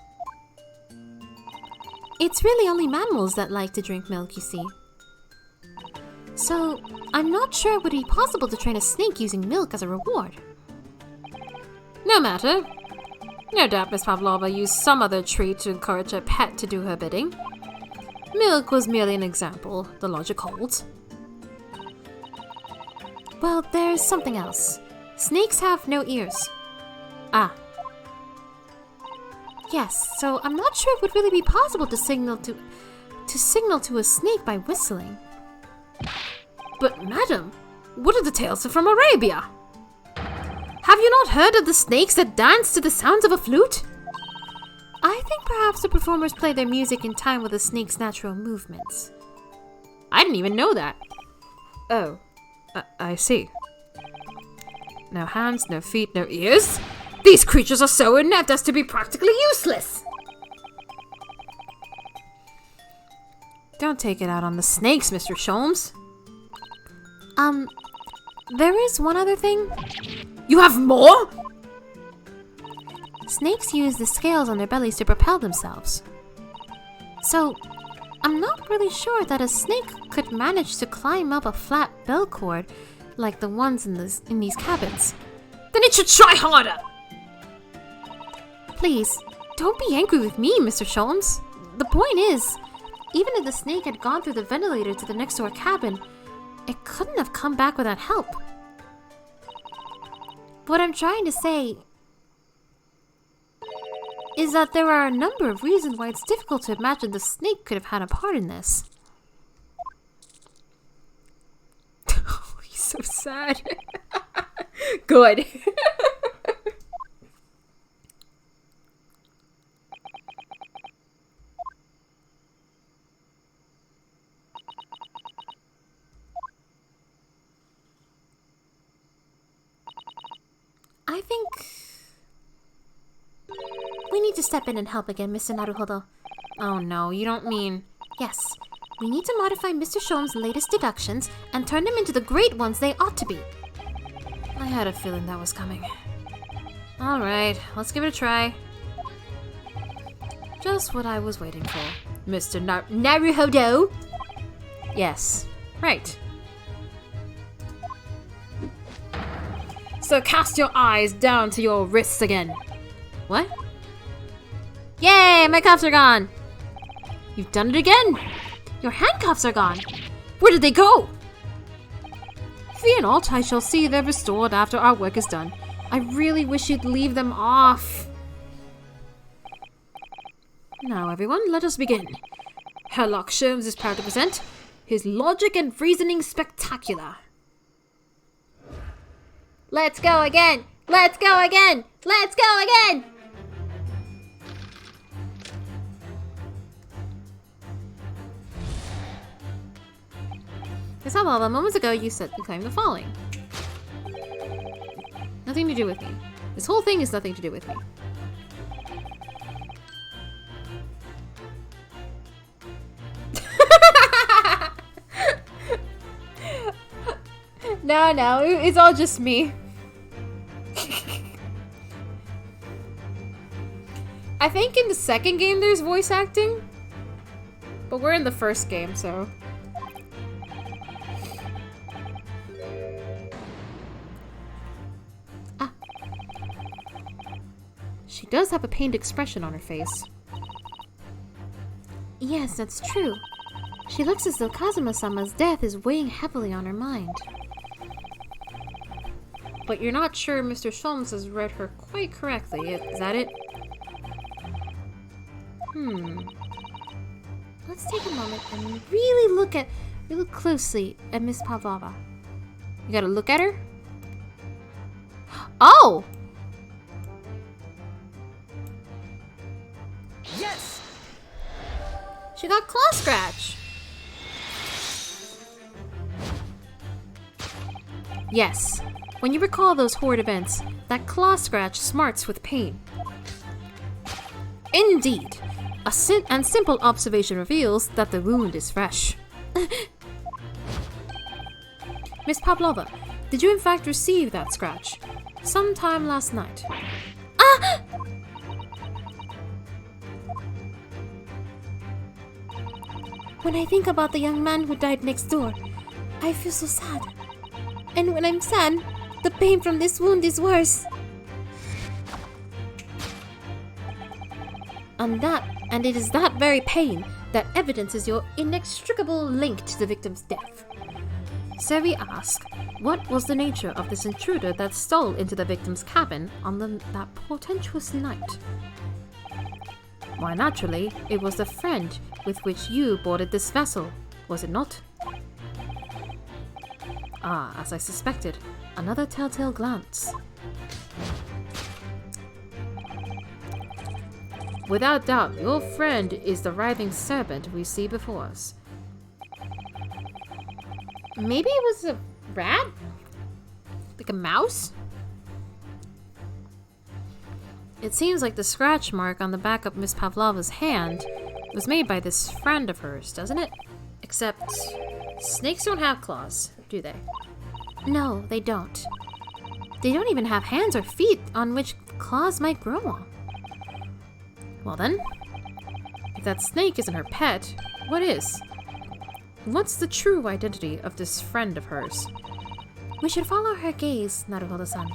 It's really only mammals that like to drink milk, you see. So, I'm not sure it would be possible to train a snake using milk as a reward. No matter. No doubt Miss Pavlova used some other treat to encourage her pet to do her bidding. Milk was merely an example, the logic holds. Well, there's something else. Snakes have no ears. Ah. Yes, so I'm not sure it would really be possible to signal to a snake by whistling. But madam, what are the tales from Arabia? Have you not heard of the snakes that dance to the sounds of a flute? I think perhaps the performers play their music in time with the snake's natural movements. I didn't even know that. Oh, I see. No hands, no feet, no ears? These creatures are so inept as to be practically useless! don't take it out on the snakes, Mr. Sholmes. There is one other thing. You have more? Snakes use the scales on their bellies to propel themselves. So, I'm not really sure that a snake could manage to climb up a flat bell cord like the ones in these cabins. Then it should try harder! Please, don't be angry with me, Mr. Sholmes. The point is, even if the snake had gone through the ventilator to the next door cabin, it couldn't have come back without help. What I'm trying to say is that there are a number of reasons why it's difficult to imagine the snake could have had a part in this. He's so sad. Good. I think we need to step in and help again, Mr. Naruhodo. Oh no, you don't mean... Yes, we need to modify Mr. Sholmes' latest deductions and turn them into the great ones they ought to be. I had a feeling that was coming. Alright, let's give it a try. Just what I was waiting for. Mr. Naruhodo! Yes, right. So cast your eyes down to your wrists again. What? Yay, my cuffs are gone! You've done it again! Your handcuffs are gone! Where did they go? Fear not, I shall see they're restored after our work is done. I really wish you'd leave them off. Now everyone, let us begin. Herlock Sholmes is proud to present his Logic and Reasoning Spectacular. Let's go again! Let's go again! Let's go again! Miss Hablava, moments ago you said you claimed the following. Nothing to do with me. This whole thing is nothing to do with me. No, it's all just me. I think in the second game there's voice acting, but we're in the first game, so... She does have a pained expression on her face. Yes, that's true. She looks as though Kazuma-sama's death is weighing heavily on her mind. But you're not sure Mr. Sholmes has read her quite correctly, is that it? Let's take a moment and really look closely at Miss Pavlova. You gotta look at her? Oh! Yes! She got claw scratch! Yes. When you recall those horrid events, that claw scratch smarts with pain. Indeed. A simple observation reveals that the wound is fresh. Miss Pavlova, did you in fact receive that scratch? Sometime last night. Ah! When I think about the young man who died next door, I feel so sad. And when I'm sad, the pain from this wound is worse. And it is that very pain that evidences your inextricable link to the victim's death. So we ask, what was the nature of this intruder that stole into the victim's cabin on that portentous night? Why, naturally, it was the friend with which you boarded this vessel, was it not? Ah, as I suspected, another telltale glance. Without doubt, your friend is the writhing serpent we see before us. Maybe it was a rat? Like a mouse? It seems like the scratch mark on the back of Miss Pavlova's hand was made by this friend of hers, doesn't it? Except, snakes don't have claws, do they? No, they don't. They don't even have hands or feet on which claws might grow on. Well then, if that snake isn't her pet, what is? What's the true identity of this friend of hers? We should follow her gaze, Naruhodo-san.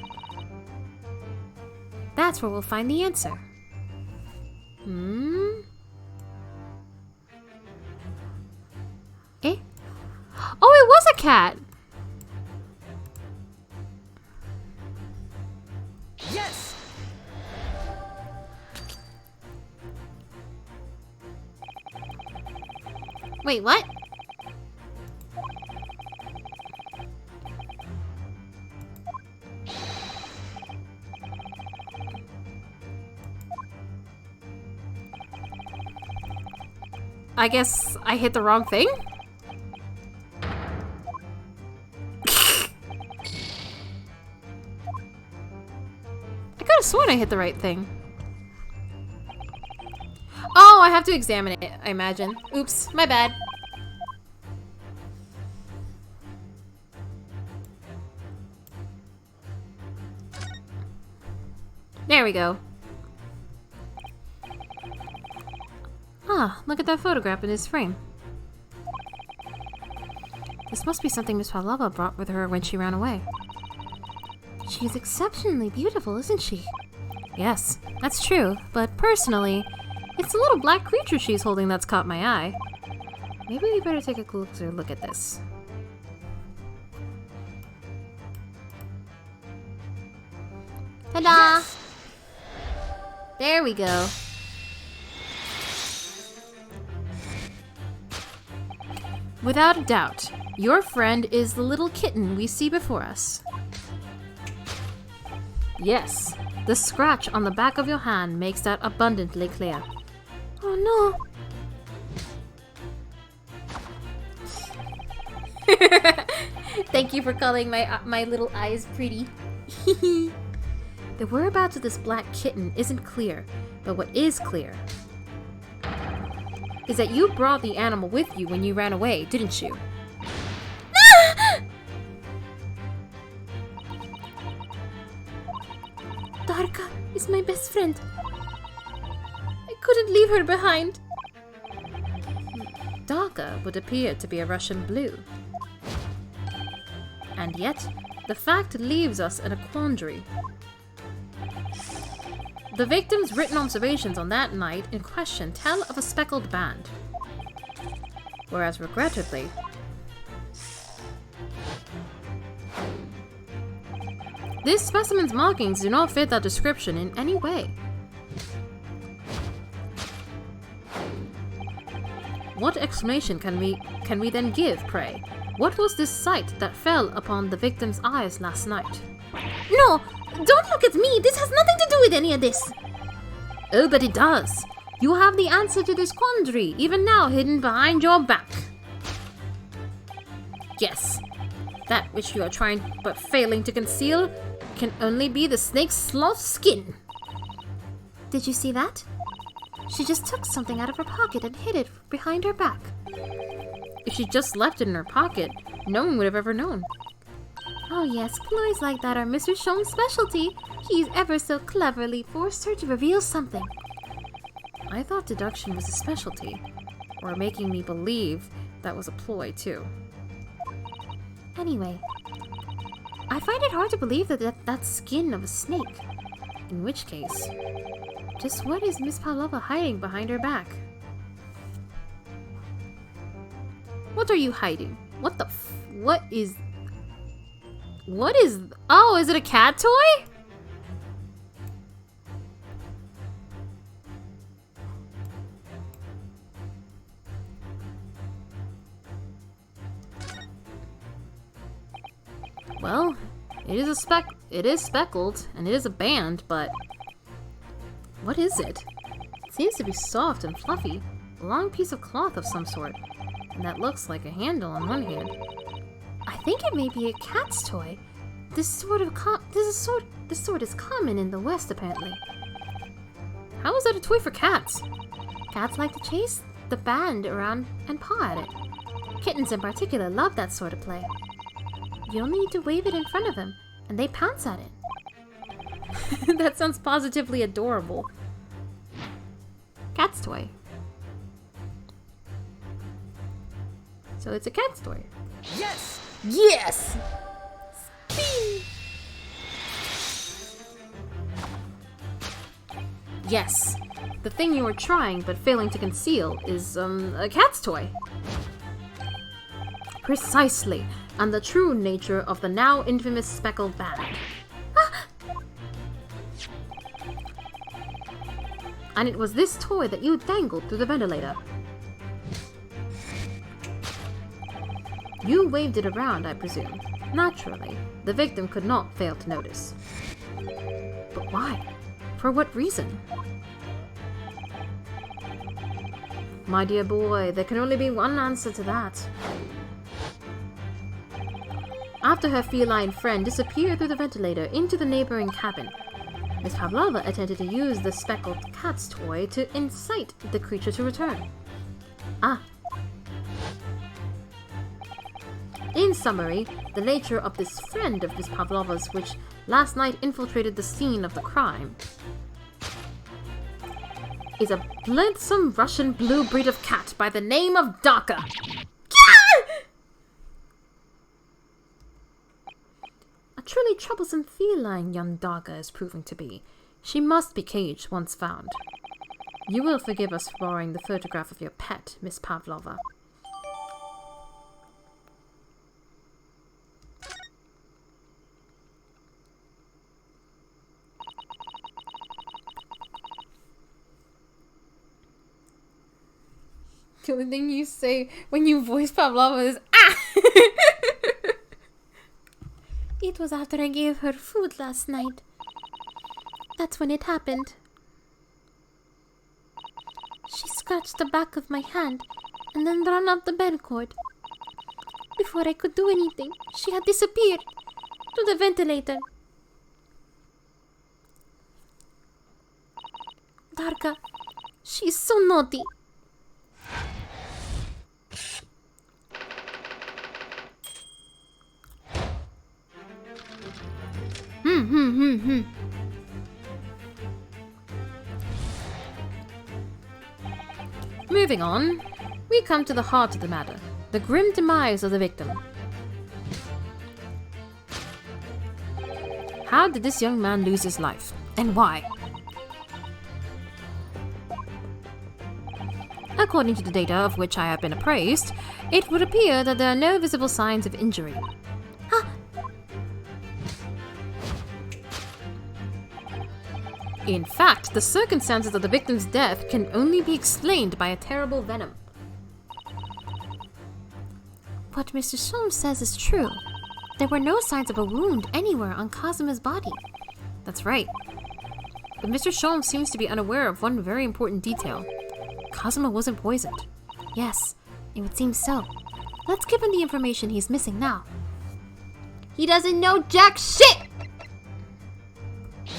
That's where we'll find the answer. Eh? Oh, it was a cat! Yes! Wait, what? I guess I hit the wrong thing? I could have sworn I hit the right thing. Oh, I have to examine it, I imagine. Oops, my bad. There we go. Ah, look at that photograph in his frame. This must be something Miss Palava brought with her when she ran away. She's exceptionally beautiful, isn't she? Yes, that's true, but personally, it's a little black creature she's holding that's caught my eye. Maybe we better take a closer look at this. Ta-da! There we go. Without a doubt, your friend is the little kitten we see before us. Yes, the scratch on the back of your hand makes that abundantly clear. Oh no! Thank you for calling my little eyes pretty. The whereabouts of this black kitten isn't clear, but what is clear is that you brought the animal with you when you ran away, didn't you? Darka is my best friend. I couldn't leave her behind. Darka would appear to be a Russian blue. And yet, the fact leaves us in a quandary. The victim's written observations on that night in question tell of a speckled band. Whereas, regrettably, this specimen's markings do not fit that description in any way. What explanation can we then give, pray? What was this sight that fell upon the victim's eyes last night? No! Don't look at me! This has nothing to do with any of this! Oh, but it does! You have the answer to this quandary, even now hidden behind your back. Yes, that which you are trying but failing to conceal can only be the snake's sloth skin. Did you see that? She just took something out of her pocket and hid it behind her back. If she just left it in her pocket, no one would have ever known. Oh yes, ploys like that are Mr. Shon's specialty. He's ever so cleverly forced her to reveal something. I thought deduction was a specialty, or making me believe that was a ploy too. Anyway, I find it hard to believe that's skin of a snake. In which case, just what is Miss Palava hiding behind her back? What are you hiding? What the what is... Oh, is it a cat toy? Well, it is speckled, and it is a band, but what is it? It seems to be soft and fluffy, a long piece of cloth of some sort, and that looks like a handle on one hand. I think it may be a cat's toy. This sort is common in the West, apparently. How is that a toy for cats? Cats like to chase the band around and paw at it. Kittens in particular love that sort of play. You only need to wave it in front of them, and they pounce at it. That sounds positively adorable. Cat's toy. So it's a cat's toy. Yes! Yes! Yes. The thing you were trying but failing to conceal is, a cat's toy. Precisely, and the true nature of the now infamous speckled bag. And it was this toy that you dangled through the ventilator. You waved it around, I presume. Naturally, the victim could not fail to notice. But why? For what reason? My dear boy, there can only be one answer to that. After her feline friend disappeared through the ventilator into the neighboring cabin, Miss Pavlova attempted to use the speckled cat's toy to incite the creature to return. In summary, the nature of this friend of Miss Pavlova's which last night infiltrated the scene of the crime is a blithesome Russian blue breed of cat by the name of Daka. A truly troublesome feline young Daka is proving to be. She must be caged once found. You will forgive us for borrowing the photograph of your pet, Miss Pavlova. The only thing you say when you voice Pavlova is ah! It was after I gave her food last night. That's when it happened. She scratched the back of my hand and then ran up the bed cord. Before I could do anything, she had disappeared to the ventilator. Darka, she's so naughty. Moving on, we come to the heart of the matter, the grim demise of the victim. How did this young man lose his life, and why? According to the data of which I have been appraised, it would appear that there are no visible signs of injury. In fact, the circumstances of the victim's death can only be explained by a terrible venom. What Mr. Sholmes says is true. There were no signs of a wound anywhere on Kazuma's body. That's right. But Mr. Sholmes seems to be unaware of one very important detail. Kazuma wasn't poisoned. Yes, it would seem so. Let's give him the information he's missing now. He doesn't know jack shit!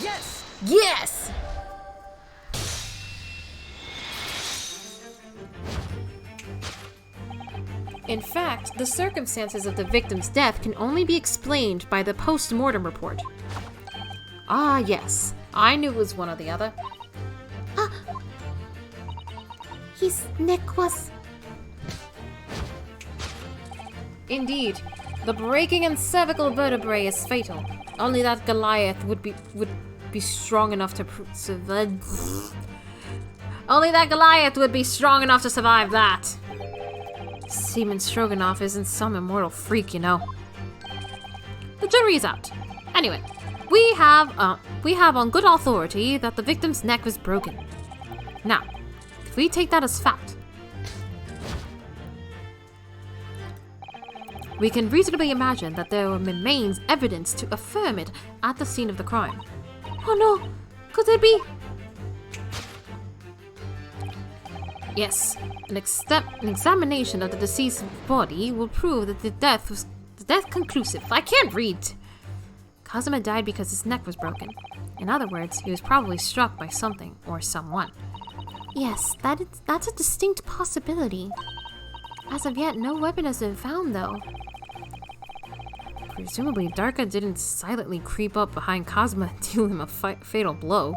Yes! Yes! In fact, the circumstances of the victim's death can only be explained by the post-mortem report. Ah, yes. I knew it was one or the other. His neck was... Indeed, the breaking in cervical vertebrae is fatal. Only that Goliath would be strong enough to survive. Only that Goliath would be strong enough to survive that. Seaman Stroganoff isn't some immortal freak, you know. The jury is out. Anyway, we have on good authority that the victim's neck was broken. Now, if we take that as fact, we can reasonably imagine that there remains evidence to affirm it at the scene of the crime. Oh no! Could there be... Yes, an examination of the deceased's body will prove that the death conclusive. I can't read. Kazuma died because his neck was broken. In other words, he was probably struck by something or someone. Yes, that's a distinct possibility. As of yet, no weapon has been found, though. Presumably, Darka didn't silently creep up behind Cosma and deal him a fatal blow.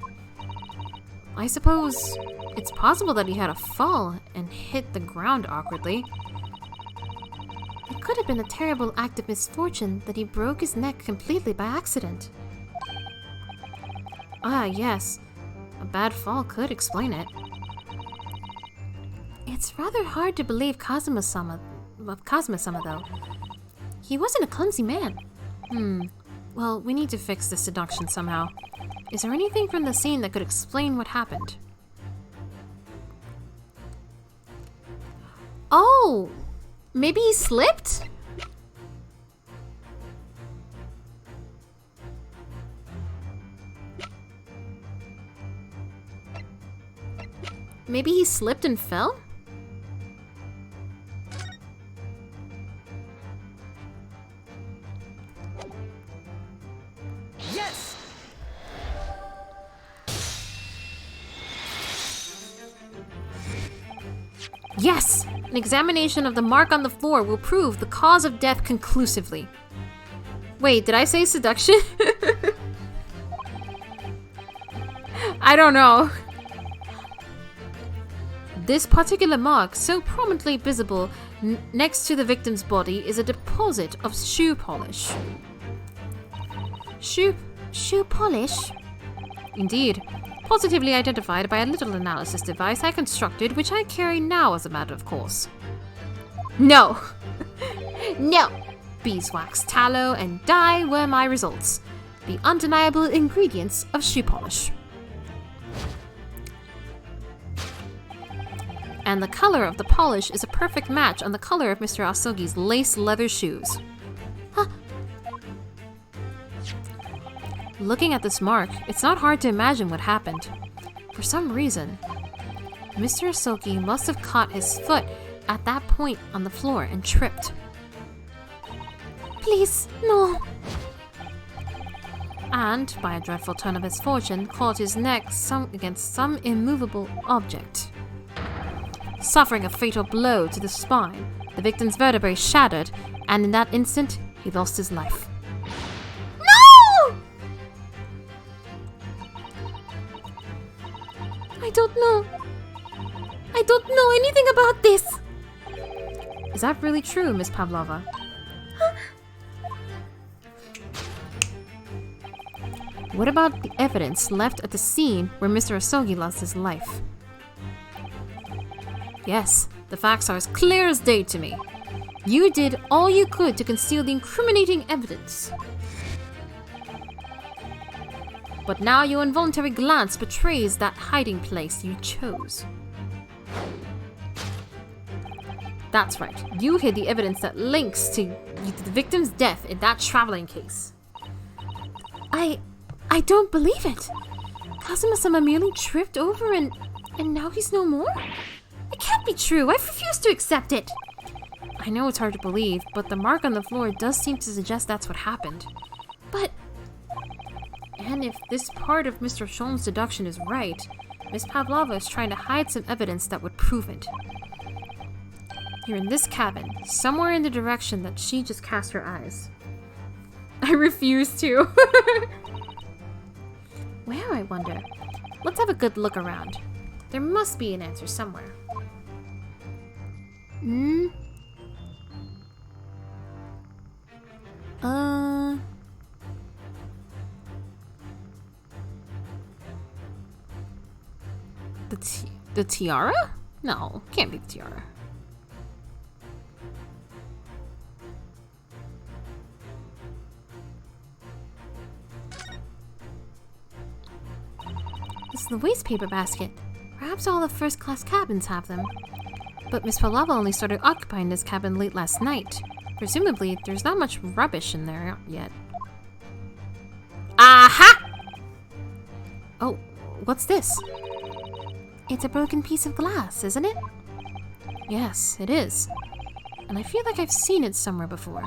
I suppose it's possible that he had a fall and hit the ground awkwardly. It could have been a terrible act of misfortune that he broke his neck completely by accident. Ah, yes. A bad fall could explain it. It's rather hard to believe Kazuma-sama, though. He wasn't a clumsy man. Well, we need to fix this seduction somehow. Is there anything from the scene that could explain what happened? Oh! Maybe he slipped? Maybe he slipped and fell? Yes! Yes! An examination of the mark on the floor will prove the cause of death conclusively. Wait, did I say seduction? I don't know. This particular mark, so prominently visible next to the victim's body, is a deposit of shoe polish. Shoe polish? Indeed. Positively identified by a little analysis device I constructed, which I carry now as a matter of course. No! No! Beeswax, tallow, and dye were my results. The undeniable ingredients of shoe polish. And the color of the polish is a perfect match on the color of Mr. Asogi's lace leather shoes. Huh. Looking at this mark, it's not hard to imagine what happened. For some reason, Mr. Asogi must have caught his foot at that point on the floor and tripped. Please, no. And, by a dreadful turn of misfortune, caught his neck against some immovable object. Suffering a fatal blow to the spine, the victim's vertebrae shattered, and in that instant, he lost his life. No! I don't know. I don't know anything about this. Is that really true, Miss Pavlova? What about the evidence left at the scene where Mr. Asogi lost his life? Yes, the facts are as clear as day to me. You did all you could to conceal the incriminating evidence. But now your involuntary glance betrays that hiding place you chose. That's right, you hid the evidence that links to the victim's death in that traveling case. I don't believe it. Kazuma-sama merely tripped over and now he's no more? It can't be true. I refuse to accept it. I know it's hard to believe, but the mark on the floor does seem to suggest that's what happened. But... And if this part of Mr. Sholm's deduction is right, Miss Pavlova is trying to hide some evidence that would prove it. You're in this cabin, somewhere in the direction that she just cast her eyes. I refuse to. Where, I wonder? Let's have a good look around. There must be an answer somewhere. The tiara? No, can't be the tiara. This is the wastepaper basket. Perhaps all the first-class cabins have them. But Miss Pavlova only started occupying this cabin late last night. Presumably, there's not much rubbish in there yet. Aha! Oh, what's this? It's a broken piece of glass, isn't it? Yes, it is. And I feel like I've seen it somewhere before.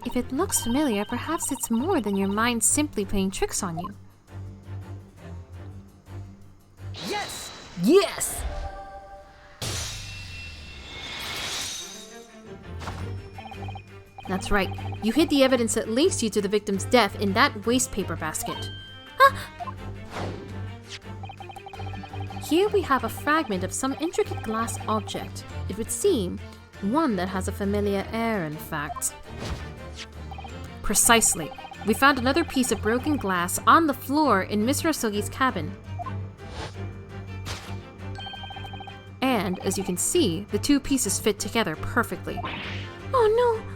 If it looks familiar, perhaps it's more than your mind simply playing tricks on you. Yes! Yes! That's right. You hid the evidence that links you to the victim's death in that waste paper basket. Here we have a fragment of some intricate glass object. It would seem one that has a familiar air, in fact. Precisely. We found another piece of broken glass on the floor in Miss Rasogi's cabin. And, as you can see, the two pieces fit together perfectly. Oh no!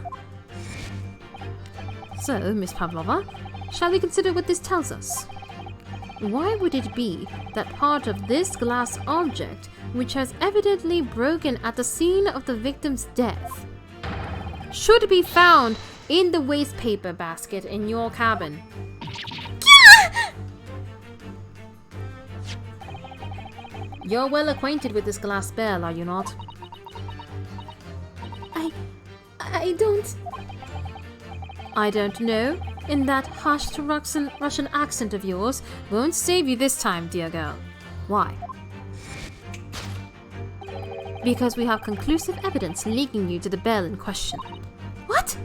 So, Miss Pavlova, shall we consider what this tells us? Why would it be that part of this glass object, which has evidently broken at the scene of the victim's death, should be found in the waste paper basket in your cabin? You're well acquainted with this glass bell, are you not? I don't... I don't know. In that hushed Russian accent of yours won't save you this time, dear girl. Why? Because we have conclusive evidence linking you to the bell in question. What?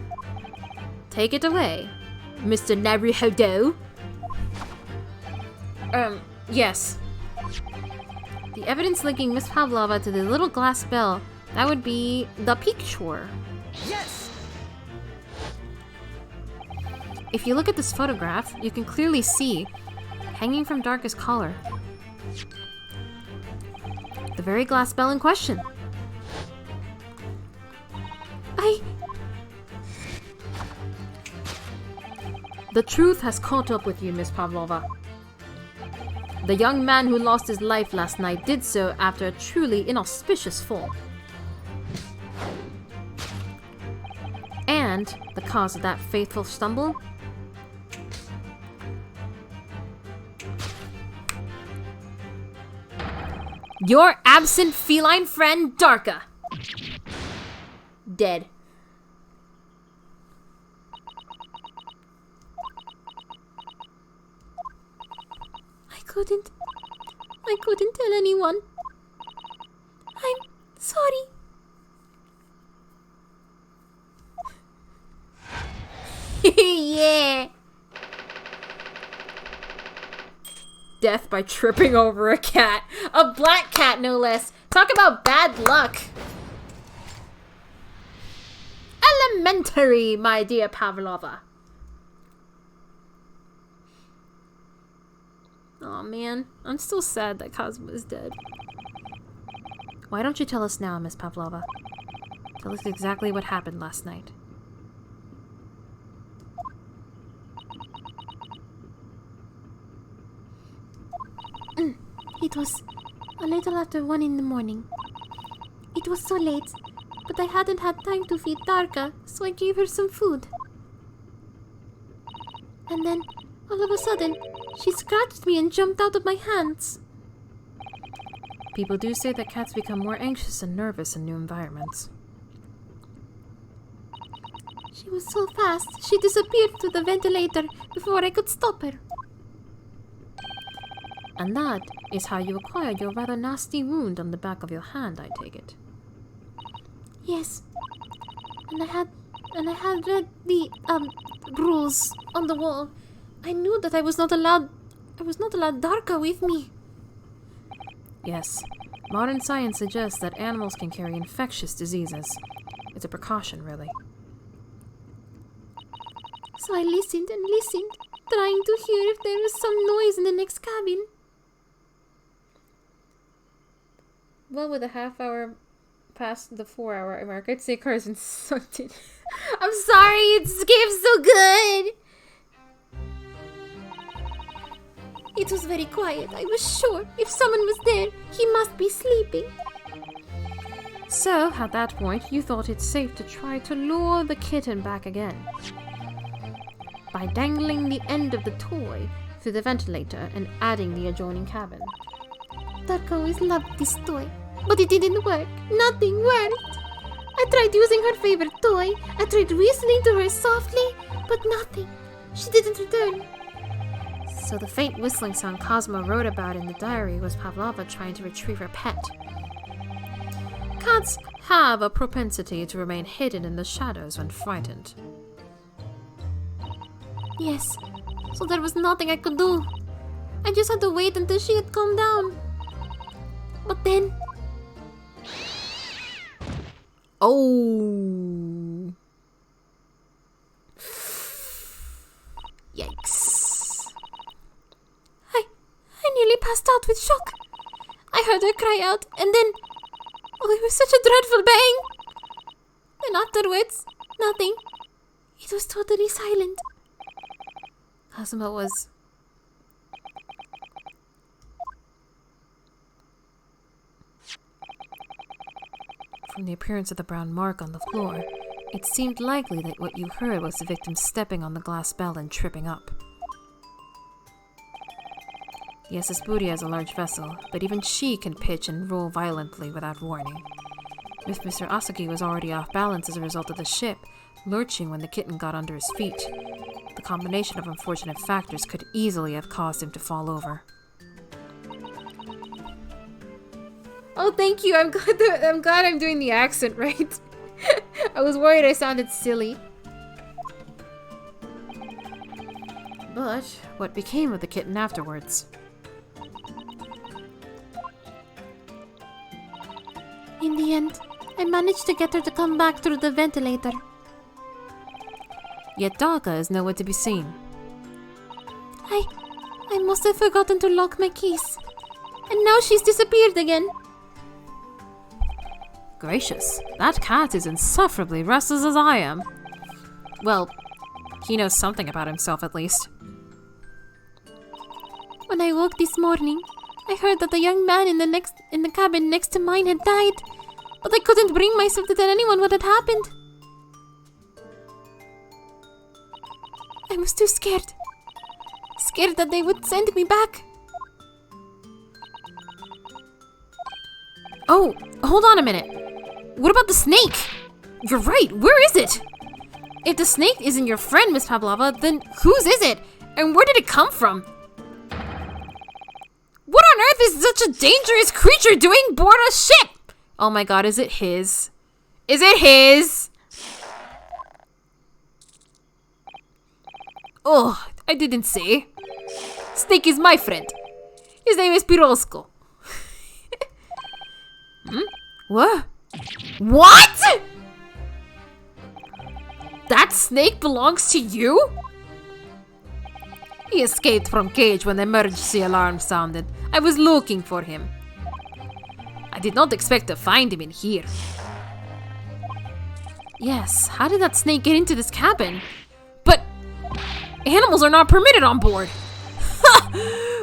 Take it away, Mr. Naruhodo. Yes. The evidence linking Miss Pavlova to the little glass bell, that would be the picture. Yes! If you look at this photograph, you can clearly see, hanging from darkest collar, the very glass bell in question. The truth has caught up with you, Miss Pavlova. The young man who lost his life last night did so after a truly inauspicious fall. And the cause of that fateful stumble? Your absent feline friend, Darka. Dead. I couldn't tell anyone. I'm sorry. Yeah. Death by tripping over a cat. A black cat, no less. Talk about bad luck. Elementary, my dear Pavlova. Aw, man. I'm still sad that Cosmo is dead. Why don't you tell us now, Miss Pavlova? Tell us exactly what happened last night. It was a little after 1 in the morning. It was so late, but I hadn't had time to feed Darka, so I gave her some food. And then, all of a sudden, she scratched me and jumped out of my hands. People do say that cats become more anxious and nervous in new environments. She was so fast, she disappeared through the ventilator before I could stop her. And that is how you acquired your rather nasty wound on the back of your hand, I take it. Yes. And I had read the rules on the wall. I knew that I was not allowed Darka with me. Yes. Modern science suggests that animals can carry infectious diseases. It's a precaution, really. So I listened and listened, trying to hear if there was some noise in the next cabin. Well, with a half hour past the 4-hour mark, I'd say Carson sucked it. I'm sorry, this game's so good! It was very quiet. I was sure if someone was there, he must be sleeping. So, at that point, you thought it safe to try to lure the kitten back again. By dangling the end of the toy through the ventilator and adding the adjoining cabin. Darka always loved this toy, but it didn't work. Nothing worked. I tried using her favorite toy. I tried whistling to her softly, but nothing. She didn't return. So the faint whistling sound Cosmo wrote about in the diary was Pavlova trying to retrieve her pet. Cats have a propensity to remain hidden in the shadows when frightened. Yes, so there was nothing I could do. I just had to wait until she had calmed down. But then... Oh. Yikes. I nearly passed out with shock. I heard her cry out, and then... Oh, it was such a dreadful bang! And afterwards, nothing. It was totally silent. Kazuma was... From the appearance of the brown mark on the floor, it seemed likely that what you heard was the victim stepping on the glass bell and tripping up. The SS Buria is a large vessel, but even she can pitch and roll violently without warning. If Mr. Asagi was already off balance as a result of the ship, lurching when the kitten got under his feet, the combination of unfortunate factors could easily have caused him to fall over. Oh, thank you. I'm glad I'm doing the accent right. I was worried I sounded silly. But what became of the kitten afterwards? In the end, I managed to get her to come back through the ventilator. Yet Daga is nowhere to be seen. I must have forgotten to lock my keys. And now she's disappeared again. Gracious, that cat is insufferably restless as I am. Well, he knows something about himself at least. When I woke this morning, I heard that the young man in the cabin next to mine had died, but I couldn't bring myself to tell anyone what had happened. I was too scared. Scared that they would send me back. Oh, hold on a minute. What about the snake? You're right, where is it? If the snake isn't your friend, Miss Pavlova, then whose is it? And where did it come from? What on earth is such a dangerous creature doing aboard a ship? Oh my god, is it his? Is it his? Oh, I didn't say. Snake is my friend. His name is Pirosco. What? What? That snake belongs to you? He escaped from cage when the emergency alarm sounded. I was looking for him. I did not expect to find him in here. Yes, how did that snake get into this cabin? But animals are not permitted on board.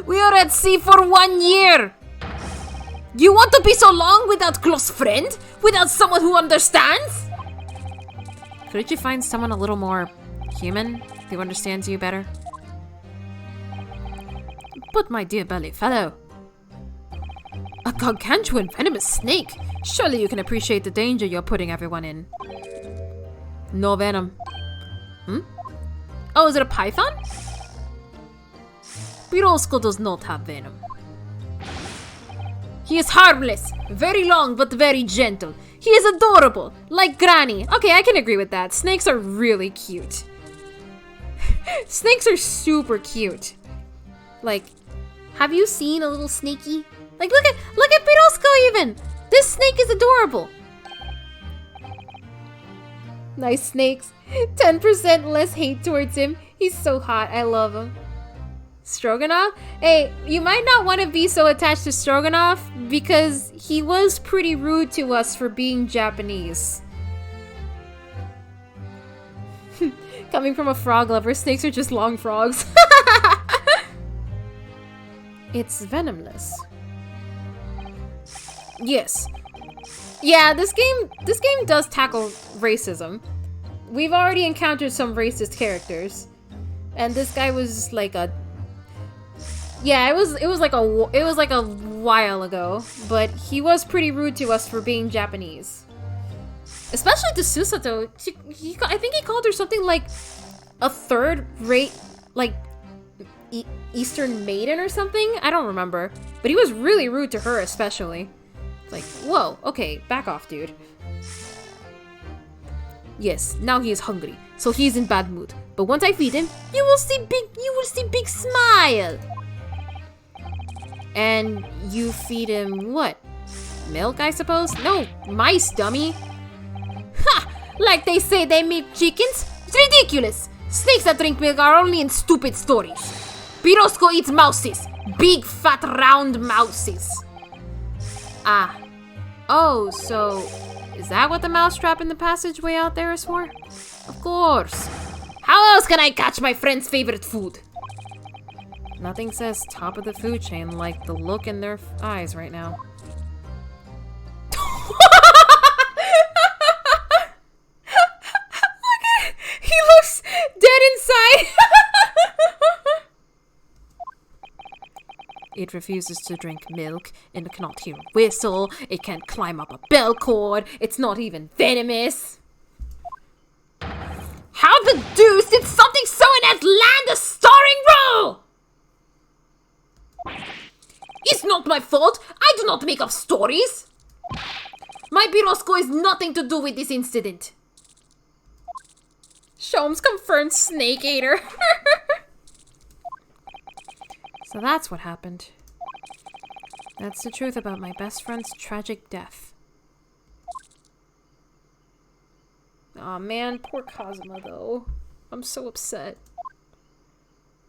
We are at sea for 1 year. You want to be so long without close friend? Without someone who understands? Couldn't you find someone a little more human who understands you better? But my dear belly fellow, a gargantuan venomous snake. Surely you can appreciate the danger you're putting everyone in. No venom. Oh, is it a python? Pirosco does not have venom. He is harmless, very long but very gentle. He is adorable, like Granny. Okay, I can agree with that. Snakes are really cute. Snakes are super cute. Like, have you seen a little snakey? Like, look at Pirosco even. This snake is adorable. Nice snakes. 10% less hate towards him. He's so hot. I love him. Stroganoff? Hey, you might not want to be so attached to Stroganoff because he was pretty rude to us for being Japanese. Coming from a frog lover, snakes are just long frogs. It's venomless. Yes. Yeah, this game does tackle racism. We've already encountered some racist characters. And this guy was like a... Yeah, it was like a while ago, but he was pretty rude to us for being Japanese. Especially to Susato. I think he called her something like a third-rate, like, Eastern maiden or something? I don't remember. But he was really rude to her especially. It's like, whoa, okay, back off, dude. Yes, now he is hungry, so he is in bad mood. But once I feed him, you will see big smile. And you feed him what? Milk, I suppose? No, mice, dummy. Ha! Like they say they make chickens? It's ridiculous. Snakes that drink milk are only in stupid stories. Pirosco eats mouses. Big, fat, round mouses. Ah. Oh, so is that what the mousetrap in the passageway out there is for? Of course. How else can I catch my friend's favorite food? Nothing says top of the food chain like the look in their eyes right now. He looks dead inside. It refuses to drink milk, and it cannot hear a whistle, it can't climb up a bell cord, it's not even venomous. How the deuce did something so inept land a starring role? It's not my fault, I do not make up stories. My Pirosco has nothing to do with this incident. Sholmes confirmed Snake Eater. So that's what happened. That's the truth about my best friend's tragic death. Aw man, poor Kazuma though. I'm so upset.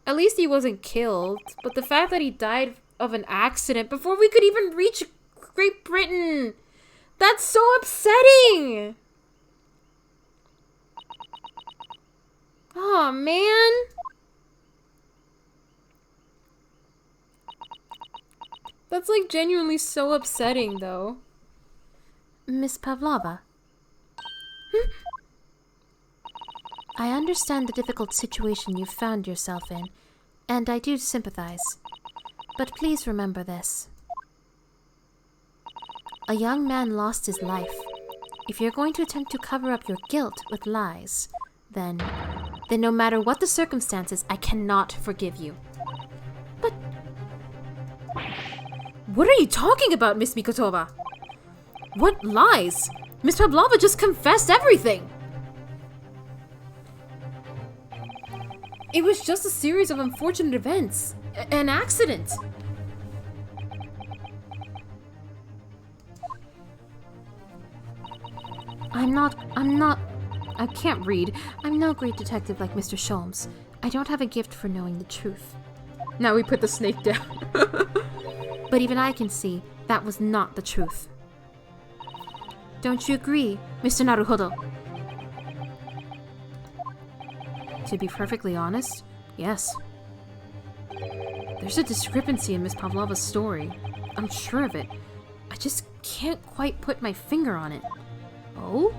At least he wasn't killed, but the fact that he died of an accident before we could even reach Great Britain, that's so upsetting! Aw man! That's like genuinely so upsetting though. Miss Pavlova. I understand the difficult situation you've found yourself in, and I do sympathize. But please remember this. A young man lost his life. If you're going to attempt to cover up your guilt with lies, then no matter what the circumstances, I cannot forgive you. But what are you talking about, Miss Mikotova? What lies? Miss Pavlova just confessed everything. It was just a series of unfortunate events. An accident. I can't read. I'm no great detective like Mr. Sholmes. I don't have a gift for knowing the truth. Now we put the snake down. But even I can see that was not the truth. Don't you agree, Mr. Naruhodo? To be perfectly honest, yes. There's a discrepancy in Miss Pavlova's story. I'm sure of it. I just can't quite put my finger on it. Oh?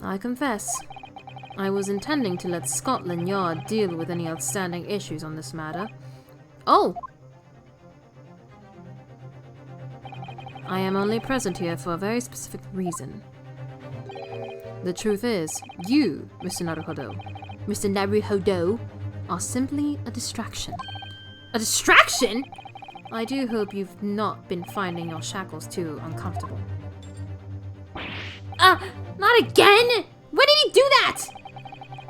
I confess, I was intending to let Scotland Yard deal with any outstanding issues on this matter. Oh! I am only present here for a very specific reason. The truth is, you, Mr. Naruhodo, are simply a distraction. A distraction? I do hope you've not been finding your shackles too uncomfortable. Not again! When did he do that?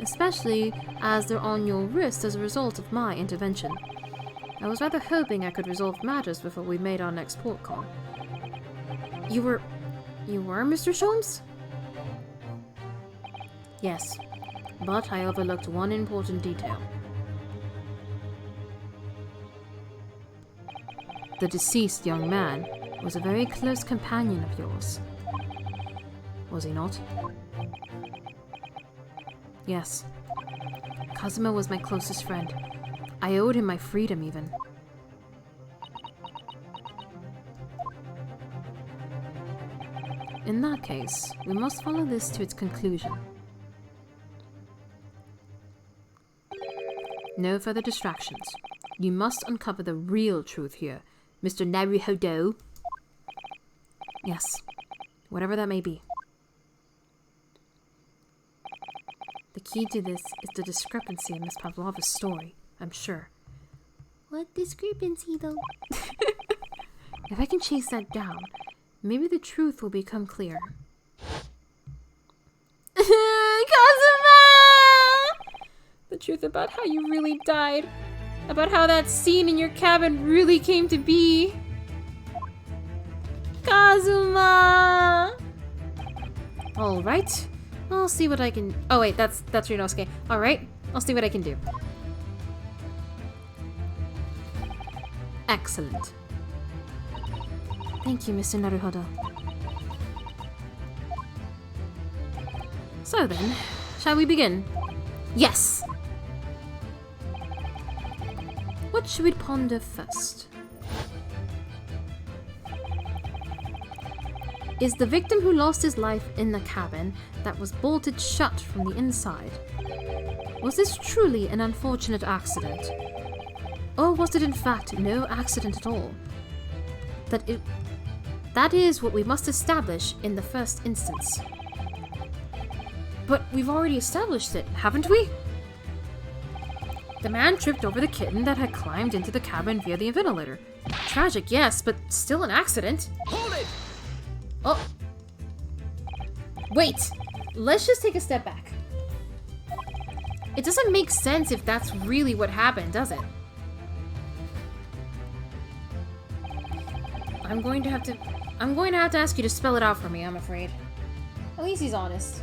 Especially as they're on your wrist as a result of my intervention. I was rather hoping I could resolve matters before we made our next port call. You were Mr. Sholmes? Yes, but I overlooked one important detail. The deceased young man was a very close companion of yours. Was he not? Yes. Kazuma was my closest friend. I owed him my freedom, even. In that case, we must follow this to its conclusion. No further distractions. You must uncover the real truth here, Mr. Naruhodo. Yes, whatever that may be. The key to this is the discrepancy in Miss Pavlova's story, I'm sure. What discrepancy, though? If I can chase that down, maybe the truth will become clear. Kazuma! The truth about how you really died. About how that scene in your cabin really came to be. Kazuma! Alright, I'll see what I can... Oh wait, that's Ryunosuke. Alright, I'll see what I can do. Excellent. Thank you, Mr. Naruhodo. So then, shall we begin? Yes! What should we ponder first? Is the victim who lost his life in the cabin that was bolted shut from the inside? Was this truly an unfortunate accident? Or was it in fact no accident at all? That is what we must establish in the first instance. But we've already established it, haven't we? The man tripped over the kitten that had climbed into the cabin via the ventilator. Tragic, yes, but still an accident. Hold it! Oh. Wait, let's just take a step back. It doesn't make sense if that's really what happened, does it? I'm going to have to ask you to spell it out for me, I'm afraid. At least he's honest.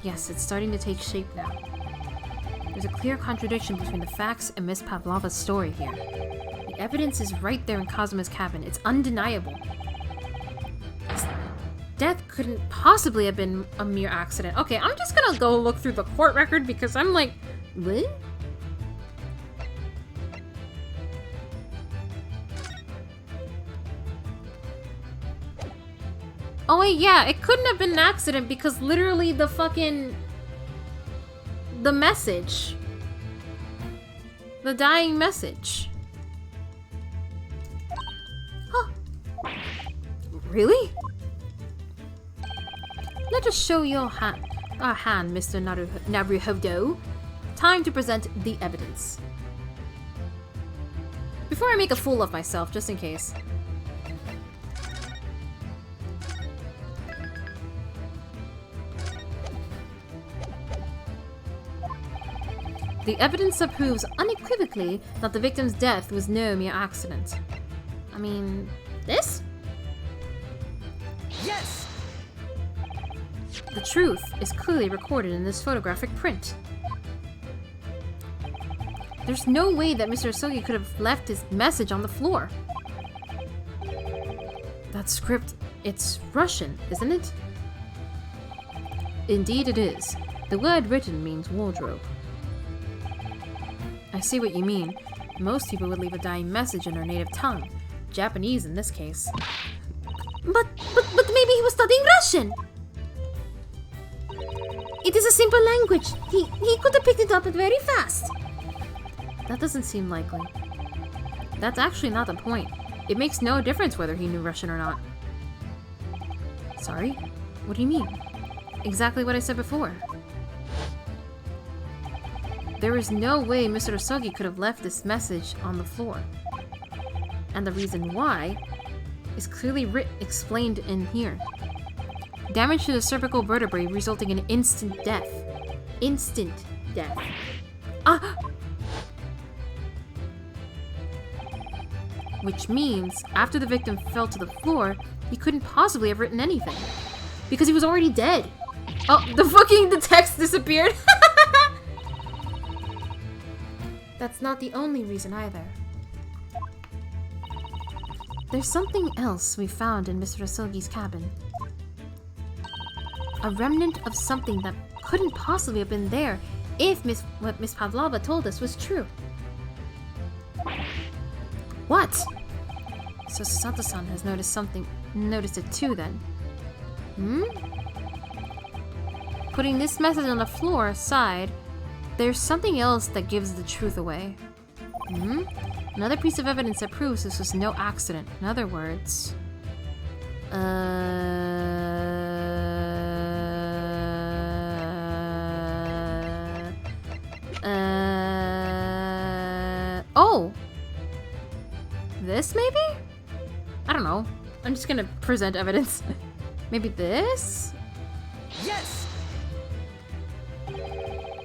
Yes, it's starting to take shape now. There's a clear contradiction between the facts and Miss Pavlova's story here. The evidence is right there in Kazuma's cabin. It's undeniable. His death couldn't possibly have been a mere accident. Okay, I'm just gonna go look through the court record because I'm like, what? Oh wait, yeah, it couldn't have been an accident because literally the message. The dying message. Huh. Really? Let us show your our hand, Mr. Naruhodo. Time to present the evidence. Before I make a fool of myself, just in case. The evidence proves unequivocally that the victim's death was no mere accident. I mean, this? Yes! The truth is clearly recorded in this photographic print. There's no way that Mr. Asogi could have left his message on the floor. That script, it's Russian, isn't it? Indeed it is. The word written means wardrobe. I see what you mean. Most people would leave a dying message in their native tongue. Japanese in this case. But maybe he was studying Russian! It is a simple language. He could have picked it up very fast. That doesn't seem likely. That's actually not the point. It makes no difference whether he knew Russian or not. Sorry? What do you mean? Exactly what I said before. There is no way Mr. Asogi could have left this message on the floor. And the reason why is clearly explained in here. Damage to the cervical vertebrae resulting in instant death. Instant death. Ah! Which means, after the victim fell to the floor, he couldn't possibly have written anything. Because he was already dead. Oh, the text disappeared! That's not the only reason either. There's something else we found in Mr. Asogi's cabin. A remnant of something that couldn't possibly have been there if what Miss Pavlova told us was true. What? So Sato-san has noticed it too then. Putting this message on the floor aside, there's something else that gives the truth away. Another piece of evidence that proves this was no accident. In other words... Oh! This maybe? I don't know. I'm just gonna present evidence. Maybe this? Yes!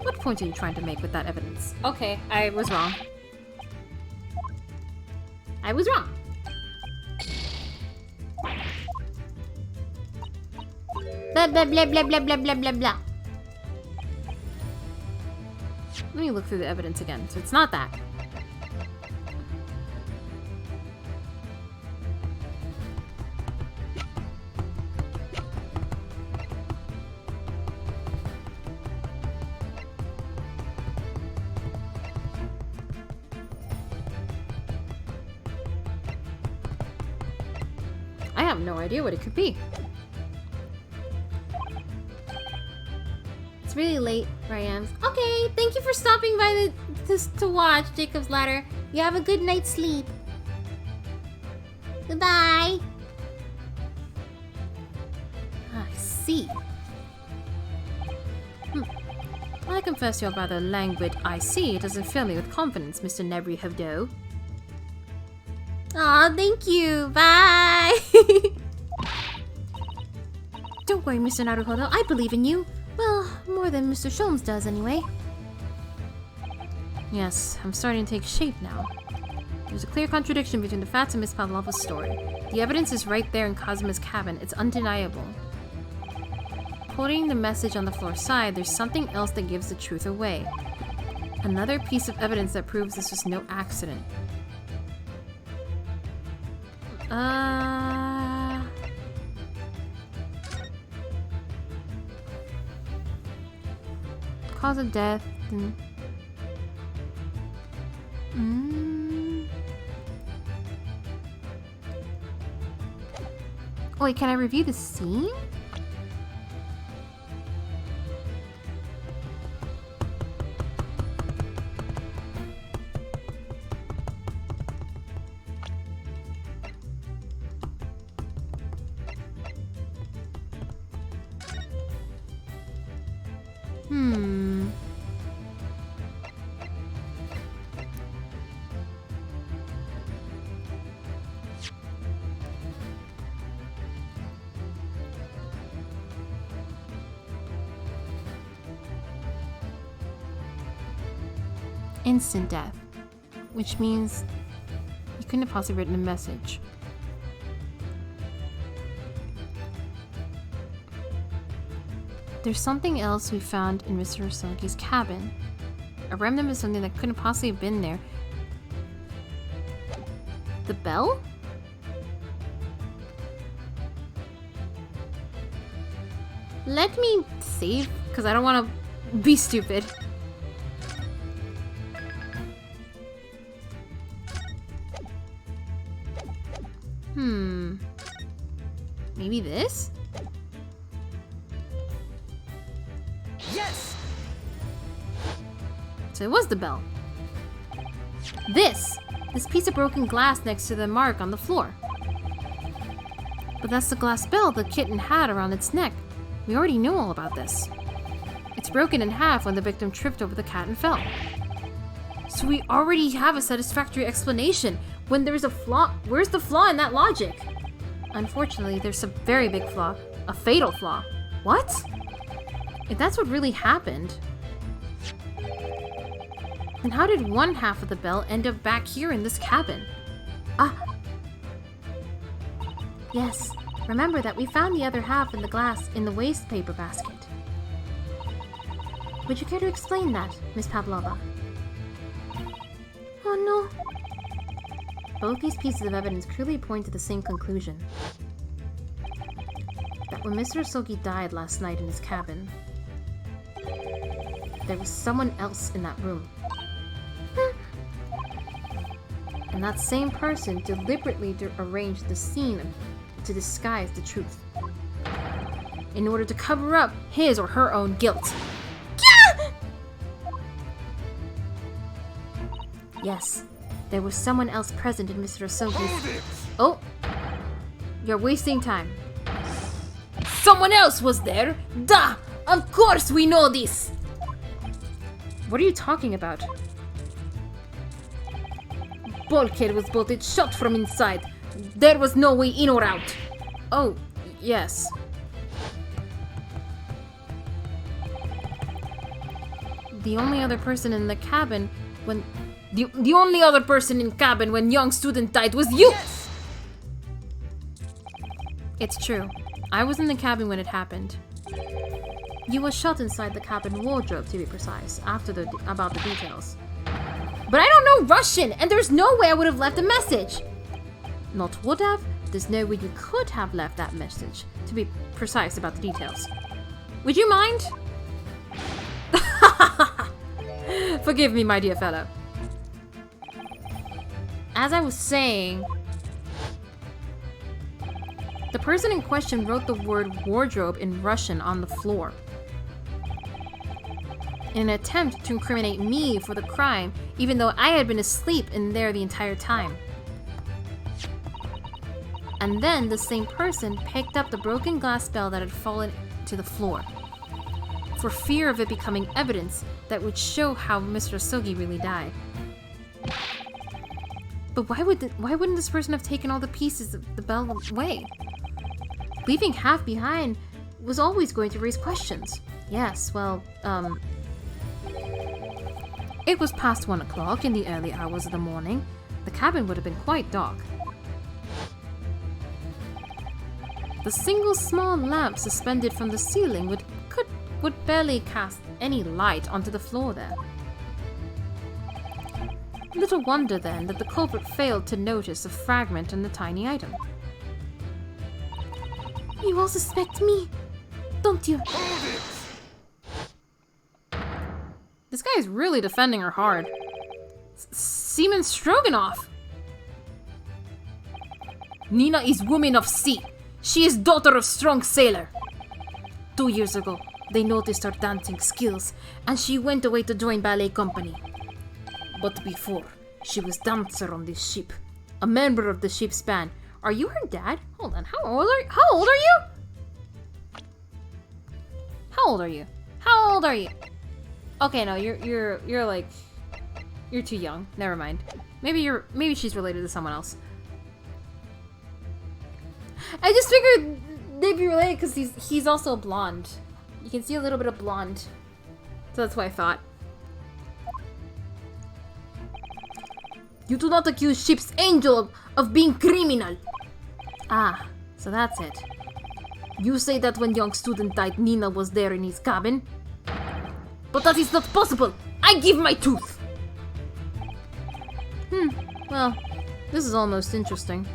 What point are you trying to make with that evidence? Okay, I was wrong. I was wrong. Blah blah blah blah blah blah blah blah blah. Let me look through the evidence again. So it's not that. I have no idea what it could be. It's really late where I am. Okay, thank you for stopping by to watch Jacob's Ladder. You have a good night's sleep. Goodbye. I see. I confess your rather languid I see doesn't fill me with confidence, Mr. Nebri Havdo. Aw, thank you. Bye. Don't worry, Mr. Naruhodo. I believe in you. Well, more than Mr. Sholmes does anyway. Yes, I'm starting to take shape now. There's a clear contradiction between the facts and Miss Pavlova's story. The evidence is right there in Kazuma's cabin. It's undeniable. Quoting the message on the floor side, there's something else that gives the truth away. Another piece of evidence that proves this was no accident. Cause of death. Oh, wait, can I review the scene? Instant death. Which means you couldn't have possibly written a message. There's something else we found in Mr. Rosoki's cabin. A remnant of something that couldn't possibly have been there. The bell? Let me save, because I don't want to be stupid. Maybe this? Yes! So it was the bell. This piece of broken glass next to the mark on the floor. But that's the glass bell the kitten had around its neck. We already know all about this. It's broken in half when the victim tripped over the cat and fell. So we already have a satisfactory explanation. When there's a flaw, where's the flaw in that logic? Unfortunately, there's a very big flaw. A fatal flaw. What? If that's what really happened, then how did one half of the bell end up back here in this cabin? Yes. Remember that we found the other half in the glass in the waste paper basket. Would you care to explain that, Miss Pavlova? Oh no. Both these pieces of evidence clearly point to the same conclusion. That when Mr. Sogi died last night in his cabin, there was someone else in that room. And that same person deliberately arranged the scene to disguise the truth, in order to cover up his or her own guilt. Yes, there was someone else present in Mr. Sogi's... Oh! You're wasting time. Someone else was there! Duh! Of course we know this! What are you talking about? Bulkhead was bolted shut from inside. There was no way in or out. Oh, yes. The only other person in the cabin when... The only other person in cabin when young student died was you! Yes! It's true. I was in the cabin when it happened. You were shot inside the cabin wardrobe, to be precise, about the details. But I don't know Russian, and there's no way I would have left a message! Not would have, there's no way you could have left that message, to be precise about the details. Would you mind? Forgive me, my dear fellow. As I was saying, the person in question wrote the word wardrobe in Russian on the floor. In an attempt to incriminate me for the crime, even though I had been asleep in there the entire time. And then the same person picked up the broken glass bell that had fallen to the floor, for fear of it becoming evidence that would show how Mr. Sogi really died. But why wouldn't this person have taken all the pieces of the bell away? Leaving half behind was always going to raise questions. Yes, well, it was past 1 o'clock in the early hours of the morning. The cabin would have been quite dark. The single small lamp suspended from the ceiling would barely cast any light onto the floor there. Little wonder then that the culprit failed to notice a fragment in the tiny item. You all suspect me, don't you? This guy is really defending her hard. Seaman Stroganoff! Nina is woman of sea. She is daughter of strong sailor. 2 years ago, they noticed her dancing skills, and she went away to join ballet company. But before, she was dancer on this ship, a member of the ship's band. Are you her dad? Hold on, how old are you? How old are you? How old are you? How old are you? Okay, no, you're like, you're too young. Never mind. Maybe she's related to someone else. I just figured they'd be related because he's also blonde. You can see a little bit of blonde, so that's what I thought. You do not accuse ship's angel of being criminal. Ah, so that's it. You say that when young student died, Nina was there in his cabin? But that is not possible! I give my tooth! Well, this is almost interesting.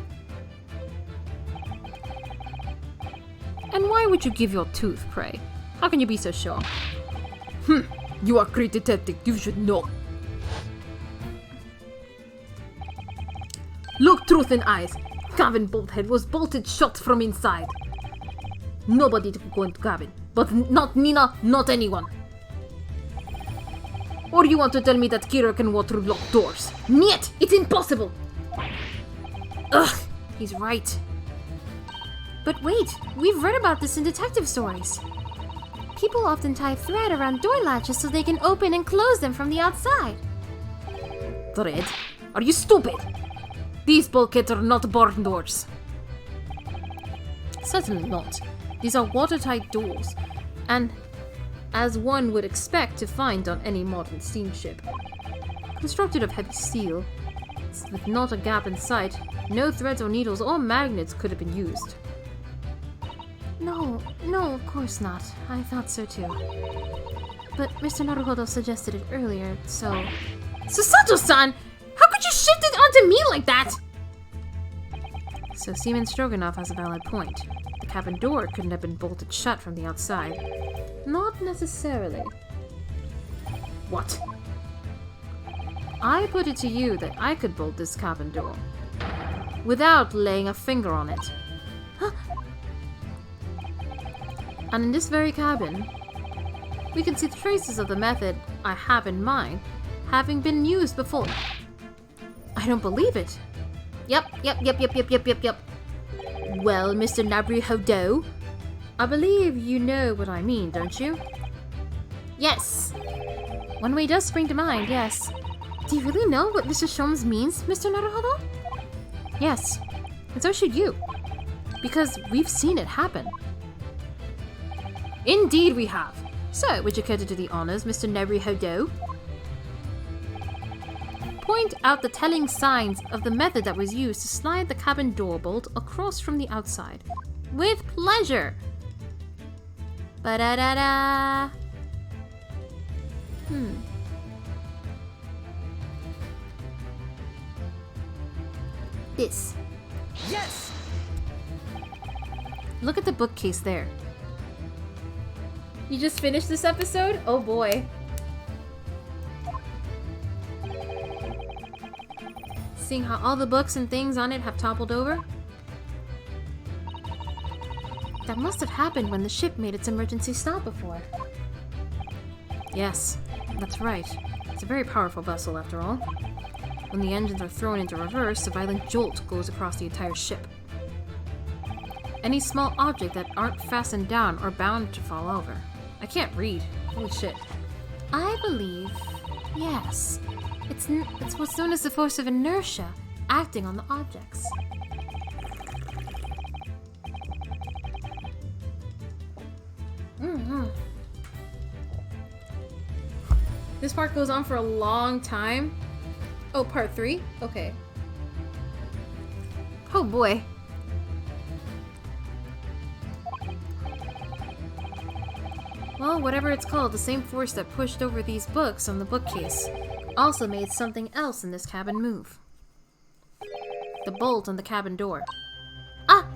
And why would you give your tooth, pray? How can you be so sure? You are a great detective, you should know. Look truth in eyes. Cabin bolthead was bolted shut from inside. Nobody could go into cabin. But not Nina, not anyone. Or you want to tell me that Kira can walk through locked doors? Niet! It's impossible! Ugh, he's right. But wait, we've read about this in detective stories. People often tie thread around door latches so they can open and close them from the outside. Thread? Are you stupid? These bulkheads are not barn doors. Certainly not. These are watertight doors, and as one would expect to find on any modern steamship. Constructed of heavy steel, with not a gap in sight, no threads or needles or magnets could have been used. No, of course not. I thought so too. But Mr. Naruhodo suggested it earlier, so... Susato-san! How could you shift it onto me like that? So Seaman Stroganoff has a valid point. The cabin door couldn't have been bolted shut from the outside. Not necessarily. What? I put it to you that I could bolt this cabin door without laying a finger on it. Huh? And in this very cabin, we can see the traces of the method I have in mind having been used before. I don't believe it. Yep. Well, Mr. Naruhodo, I believe you know what I mean, don't you? Yes. One way does spring to mind, yes. Do you really know what Mr. Sholmes means, Mr. Naruhodo? Yes. And so should you. Because we've seen it happen. Indeed we have. So, would you care to do the honors, Mr. Neruhodo? Point out the telling signs of the method that was used to slide the cabin door bolt across from the outside. With pleasure! Ba-da-da-da! This. Yes! Look at the bookcase there. You just finished this episode? Oh boy. Seeing how all the books and things on it have toppled over? That must have happened when the ship made its emergency stop before. Yes, that's right. It's a very powerful vessel after all. When the engines are thrown into reverse, a violent jolt goes across the entire ship. Any small object that aren't fastened down are bound to fall over. I can't read. Holy shit. I believe, yes. It's what's known as the force of inertia, acting on the objects. This part goes on for a long time. Oh, part 3? Okay. Oh boy. Well, whatever it's called, the same force that pushed over these books on the bookcase also made something else in this cabin move. The bolt on the cabin door. Ah!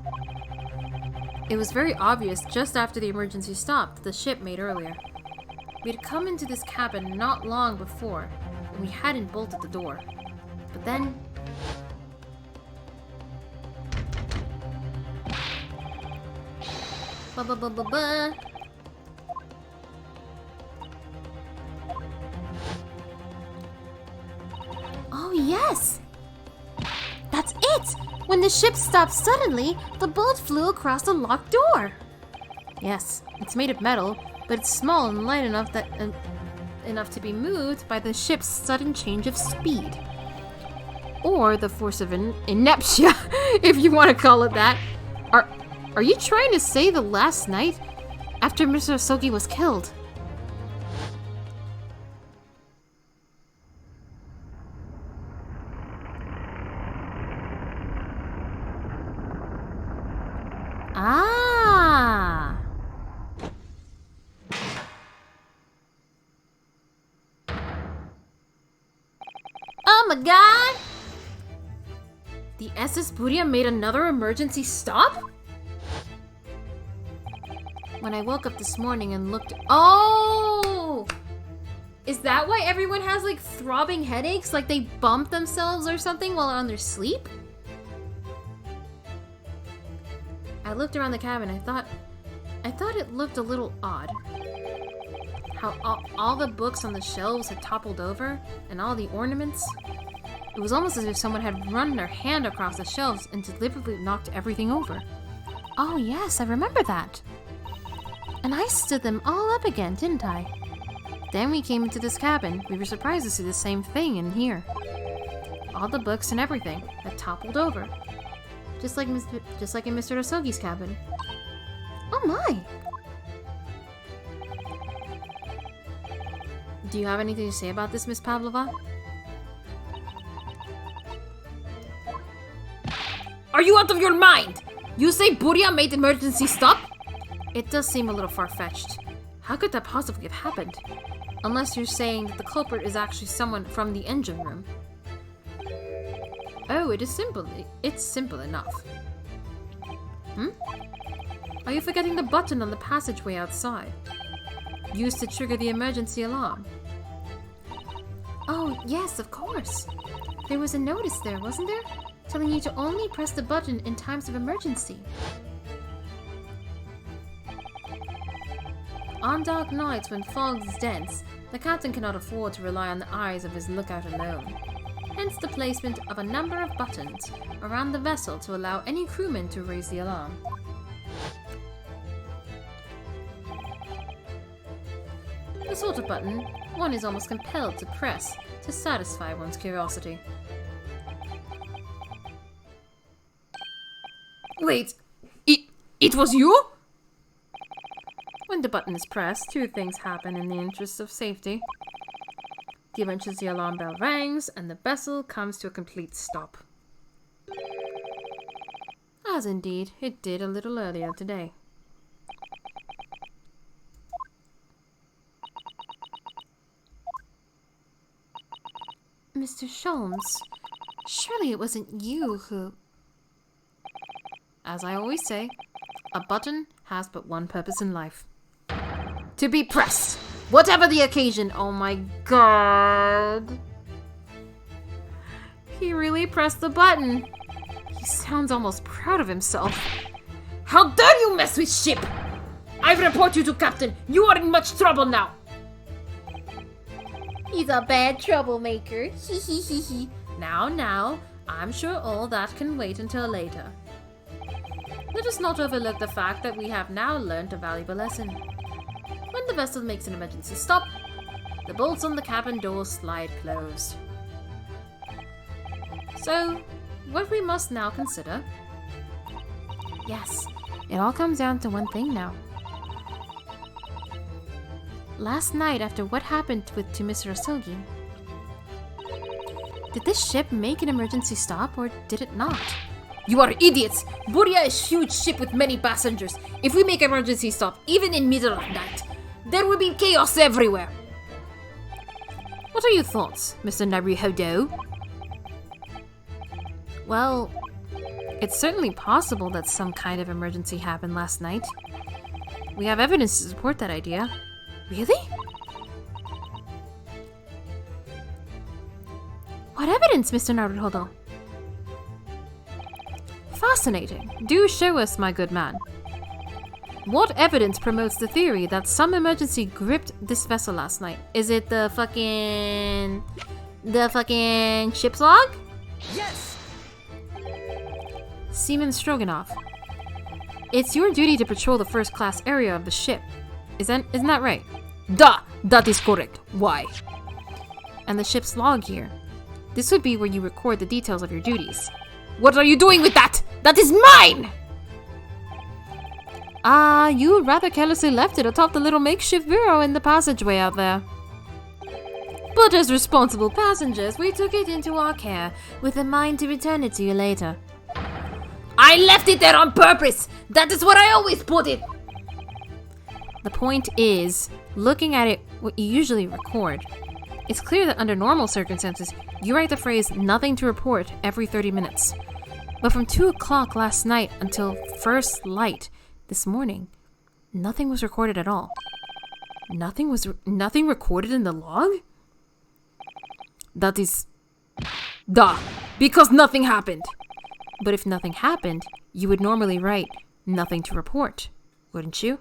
It was very obvious just after the emergency stop that the ship made earlier. We had come into this cabin not long before, and we hadn't bolted the door. But then... Ba-ba-ba-ba-ba. Oh, yes! That's it! When the ship stopped suddenly, the bolt flew across the locked door. Yes, it's made of metal, but it's small and light enough that enough to be moved by the ship's sudden change of speed. Or the force of inertia, if you want to call it that. Are you trying to say the last night after Mr. Asogi was killed? Ah! Oh my god! The SS Buria made another emergency stop? When I woke up this morning and looked... Oh! Is that why everyone has like throbbing headaches? Like they bump themselves or something while on their sleep? I looked around the cabin. I thought it looked a little odd. How all the books on the shelves had toppled over, and all the ornaments. It was almost as if someone had run their hand across the shelves and deliberately knocked everything over. Oh yes, I remember that. And I stood them all up again, didn't I? Then we came into this cabin. We were surprised to see the same thing in here. All the books and everything had toppled over. Just like in Mr. Asogi's cabin. Oh my! Do you have anything to say about this, Miss Pavlova? Are you out of your mind? You say Buria made emergency stop? It does seem a little far-fetched. How could that possibly have happened? Unless you're saying that the culprit is actually someone from the engine room. Oh, it's simple enough. Are you forgetting the button on the passageway outside? Used to trigger the emergency alarm. Oh yes, of course. There was a notice there, wasn't there? Telling you to only press the button in times of emergency. On dark nights when fog is dense, the captain cannot afford to rely on the eyes of his lookout alone. Hence the placement of a number of buttons around the vessel to allow any crewman to raise the alarm. The sort of button one is almost compelled to press to satisfy one's curiosity. Wait, it was you? When the button is pressed, two things happen in the interest of safety. The emergency alarm bell rings, and the vessel comes to a complete stop. As indeed, it did a little earlier today. Mr. Sholmes, surely it wasn't you who... As I always say, a button has but one purpose in life. To be pressed! Whatever the occasion! Oh my god! He really pressed the button! He sounds almost proud of himself. How dare you mess with ship! I report you to Captain! You are in much trouble now! He's a bad troublemaker. Hee. Now, I'm sure all that can wait until later. Let us not overlook the fact that we have now learnt a valuable lesson. When the vessel makes an emergency stop, the bolts on the cabin door slide closed. So, what we must now consider... Yes, it all comes down to one thing now. Last night, after what happened to Mr. Asogi, did this ship make an emergency stop or did it not? You are idiots! Buria is a huge ship with many passengers. If we make emergency stop, even in middle of night, there will be chaos everywhere. What are your thoughts, Mr. Naruhodo? Well, it's certainly possible that some kind of emergency happened last night. We have evidence to support that idea. Really? What evidence, Mr. Naruhodo? Fascinating. Do show us, my good man. What evidence promotes the theory that some emergency gripped this vessel last night? Is it the fucking ship's log? Yes! Seaman Stroganoff. It's your duty to patrol the first class area of the ship. Isn't that right? That is correct. Why? And the ship's log here. This would be where you record the details of your duties. What are you doing with that? That is mine! You rather carelessly left it atop the little makeshift bureau in the passageway out there. But as responsible passengers, we took it into our care, with a mind to return it to you later. I left it there on purpose! That is where I always put it! The point is, looking at it, what you usually record. It's clear that under normal circumstances, you write the phrase "nothing to report" every 30 minutes. But from 2 o'clock last night until first light this morning, nothing was recorded at all. Nothing recorded in the log? That is... because nothing happened. But if nothing happened, you would normally write "nothing to report," wouldn't you?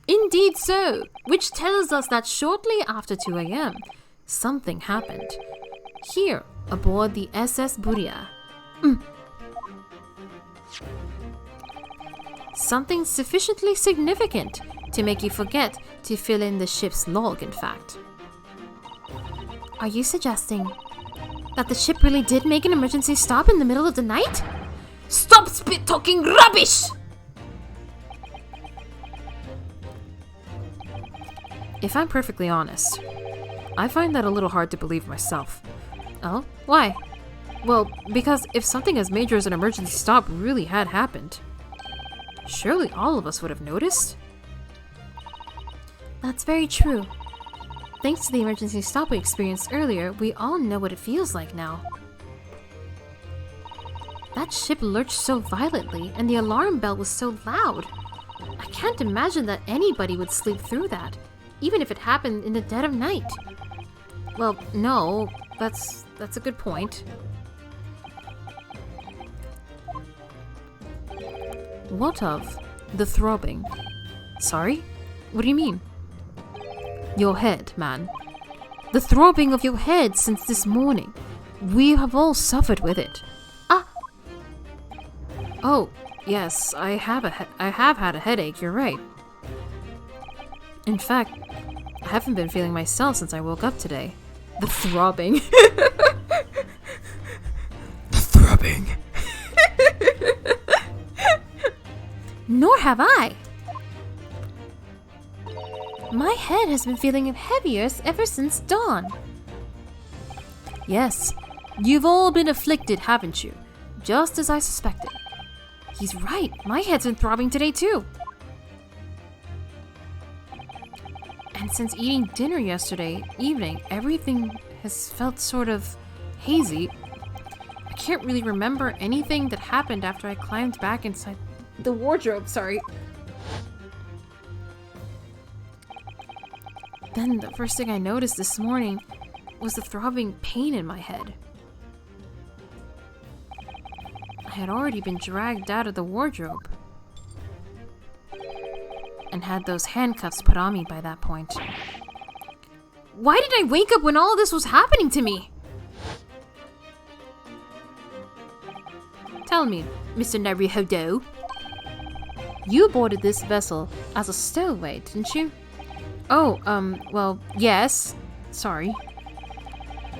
Indeed so, which tells us that shortly after 2 a.m., something happened. Here, aboard the SS Buria. Something sufficiently significant to make you forget to fill in the ship's log, in fact. Are you suggesting that the ship really did make an emergency stop in the middle of the night? Stop talking rubbish! If I'm perfectly honest, I find that a little hard to believe myself. Oh? Why? Well, because if something as major as an emergency stop really had happened, surely all of us would have noticed? That's very true. Thanks to the emergency stop we experienced earlier, we all know what it feels like now. That ship lurched so violently, and the alarm bell was so loud. I can't imagine that anybody would sleep through that, even if it happened in the dead of night. Well, no, that's a good point. What of the throbbing? Sorry? What do you mean? Your head, man. The throbbing of your head since this morning. We have all suffered with it. Oh, yes, I have had a headache, you're right. In fact, I haven't been feeling myself since I woke up today. The throbbing. The Nor have I. My head has been feeling heavier ever since dawn. Yes, you've all been afflicted, haven't you? Just as I suspected. He's right, my head's been throbbing today too. And since eating dinner yesterday evening, everything has felt sort of hazy. I can't really remember anything that happened after I climbed back inside the wardrobe, sorry. Then the first thing I noticed this morning was the throbbing pain in my head. I had already been dragged out of the wardrobe and had those handcuffs put on me by that point. Why did I wake up when all this was happening to me? Tell me, Mr. Naruhodo. You boarded this vessel as a stowaway, didn't you? Oh, well, yes. Sorry.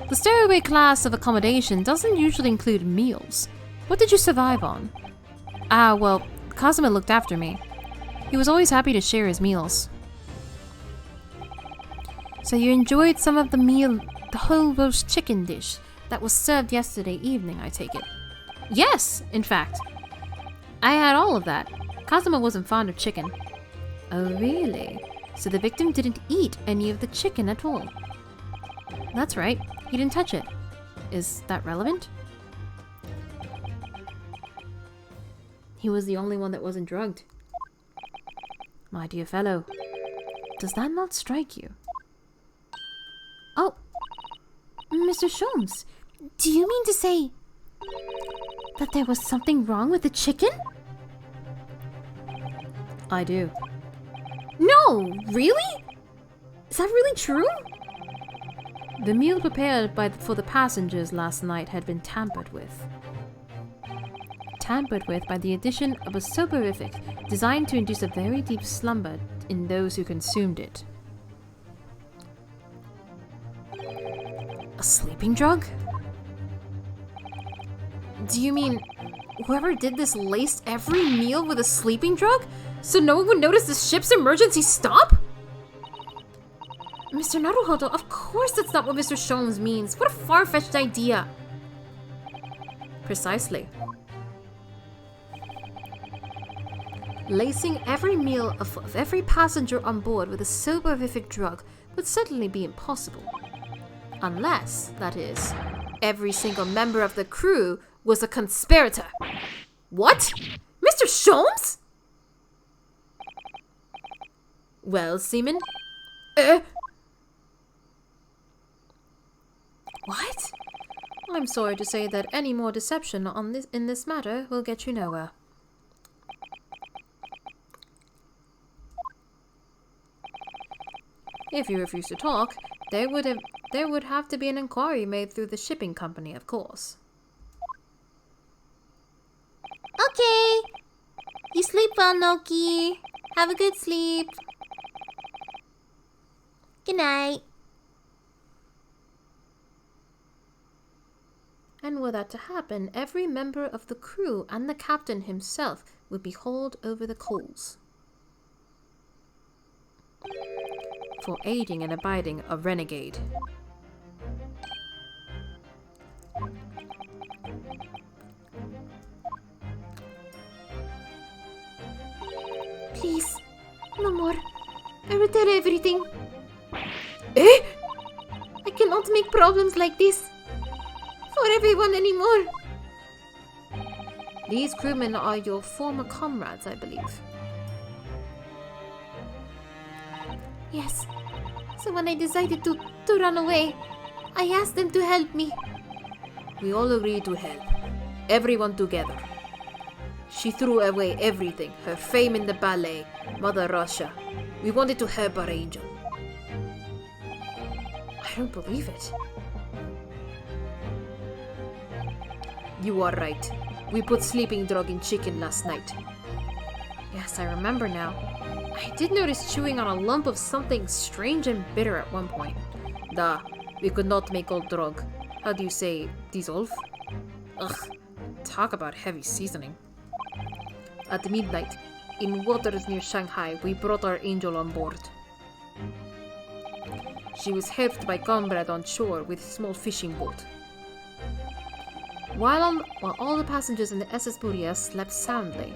The stowaway class of accommodation doesn't usually include meals. What did you survive on? Well, Kazuma looked after me. He was always happy to share his meals. So you enjoyed some of the whole roast chicken dish that was served yesterday evening, I take it? Yes, in fact. I had all of that. Kazuma wasn't fond of chicken. Oh, really? So the victim didn't eat any of the chicken at all? That's right, he didn't touch it. Is that relevant? He was the only one that wasn't drugged. My dear fellow, does that not strike you? Oh, Mr. Sholmes, do you mean to say that there was something wrong with the chicken? I do. No, really? Is that really true? The meal prepared for the passengers last night had been tampered with. Tampered with by the addition of a soporific designed to induce a very deep slumber in those who consumed it. A sleeping drug? Do you mean whoever did this laced every meal with a sleeping drug so no one would notice the ship's emergency stop? Mr. Naruhodo, of course that's not what Mr. Sholmes means. What a far-fetched idea. Precisely. Lacing every meal of every passenger on board with a soporific drug would certainly be impossible. Unless, that is, every single member of the crew was a conspirator. What? Mr. Sholmes? Well, Seaman? What? I'm sorry to say that any more deception in this matter will get you nowhere. If you refuse to talk, there would have to be an inquiry made through the shipping company, of course. Okay. You sleep well, Noki. Have a good sleep. Good night. And were that to happen, every member of the crew and the captain himself would be hauled over the coals for aiding and abiding a renegade. Please, no more. I will tell everything. I cannot make problems like this for everyone anymore. These crewmen are your former comrades, I believe. Yes. So when I decided to run away, I asked them to help me. We all agreed to help. Everyone together. She threw away everything. Her fame in the ballet, Mother Russia. We wanted to help our angel. I don't believe it. You are right. We put sleeping drug in chicken last night. Yes, I remember now. I did notice chewing on a lump of something strange and bitter at one point. We could not make old drug. How do you say, dissolve? Ugh, talk about heavy seasoning. At midnight, in waters near Shanghai, we brought our angel on board. She was helped by comrade on shore with a small fishing boat. While all the passengers in the SS Buria slept soundly,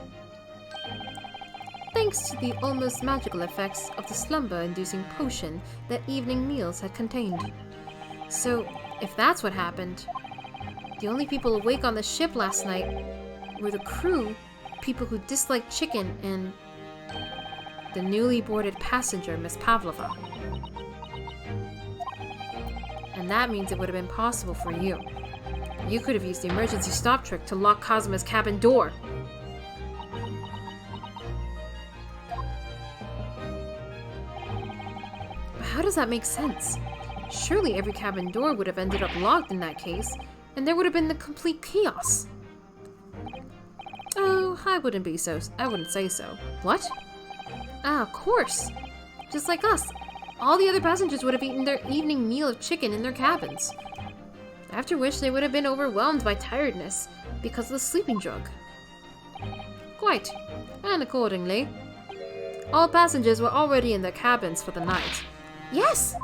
thanks to the almost magical effects of the slumber-inducing potion that evening meals had contained. So, if that's what happened, the only people awake on the ship last night were the crew, people who disliked chicken, and the newly boarded passenger, Miss Pavlova. And that means it would have been possible for you. You could have used the emergency stop trick to lock Kazuma's cabin door. But how does that make sense? Surely every cabin door would have ended up locked in that case, and there would have been the complete chaos. Oh, I wouldn't say so. What? Ah, of course. Just like us. All the other passengers would have eaten their evening meal of chicken in their cabins. After which they would have been overwhelmed by tiredness because of the sleeping drug. Quite. And accordingly, all passengers were already in their cabins for the night. Yes!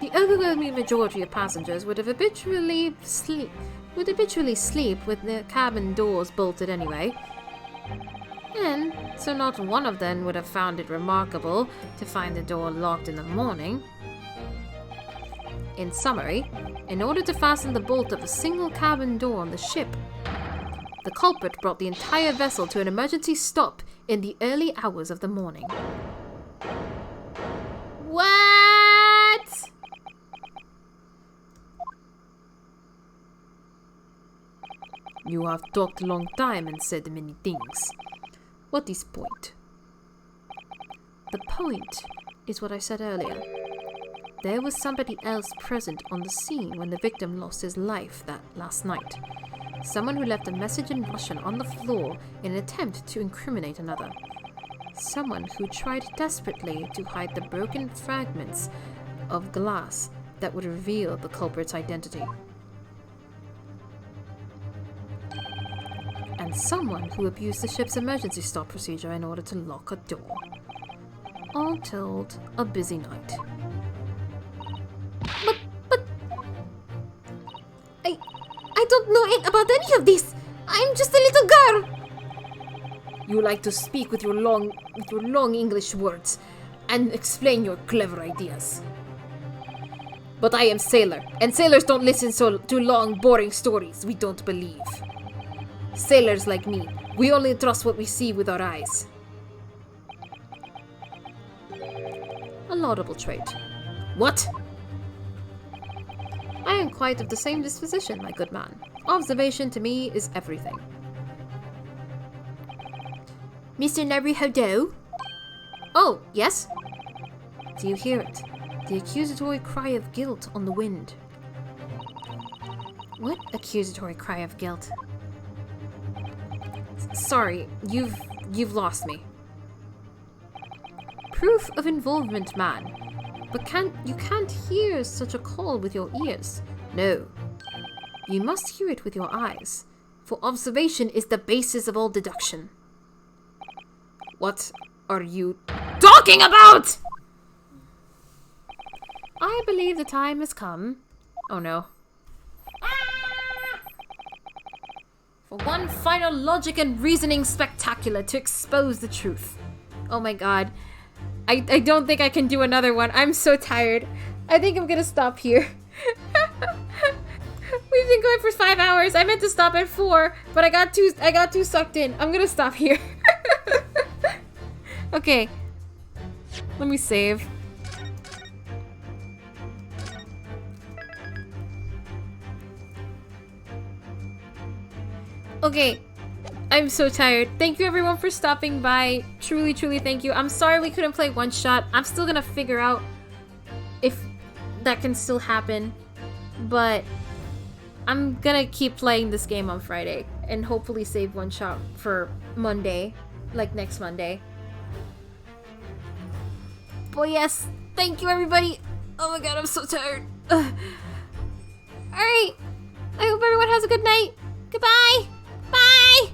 The overwhelming majority of passengers would habitually sleep with their cabin doors bolted anyway. And so not one of them would have found it remarkable to find the door locked in the morning. In summary, in order to fasten the bolt of a single cabin door on the ship, the culprit brought the entire vessel to an emergency stop in the early hours of the morning. What? You have talked a long time and said many things. What is point? The point is what I said earlier. There was somebody else present on the scene when the victim lost his life that last night. Someone who left a message in Russian on the floor in an attempt to incriminate another. Someone who tried desperately to hide the broken fragments of glass that would reveal the culprit's identity. And someone who abused the ship's emergency stop procedure in order to lock a door. All told, a busy night. But... I don't know about any of this. I'm just a little girl. You like to speak with your long English words and explain your clever ideas. But I am sailor, and sailors don't listen to long, boring stories we don't believe. Sailors like me, we only trust what we see with our eyes. A laudable trait. What? I am quite of the same disposition, my good man. Observation to me is everything. Mr. Naruhodo? Oh, yes? Do you hear it? The accusatory cry of guilt on the wind. What accusatory cry of guilt? Sorry, you've lost me. Proof of involvement, man. But you can't hear such a call with your ears. No. You must hear it with your eyes, for observation is the basis of all deduction. What are you talking about? I believe the time has come. Oh no. For one final logic and reasoning spectacular to expose the truth. Oh my god. I don't think I can do another one. I'm so tired. I think I'm gonna stop here. We've been going for 5 hours. I meant to stop at 4, but I got too sucked in. I'm gonna stop here. Okay. Let me save. Okay. I'm so tired. Thank you everyone for stopping by. Truly, truly thank you. I'm sorry we couldn't play one shot. I'm still gonna figure out if that can still happen. But I'm gonna keep playing this game on Friday and hopefully save one shot for Monday, like next Monday. But yes, thank you everybody. Oh my god, I'm so tired. Alright. I hope everyone has a good night. Goodbye. Bye.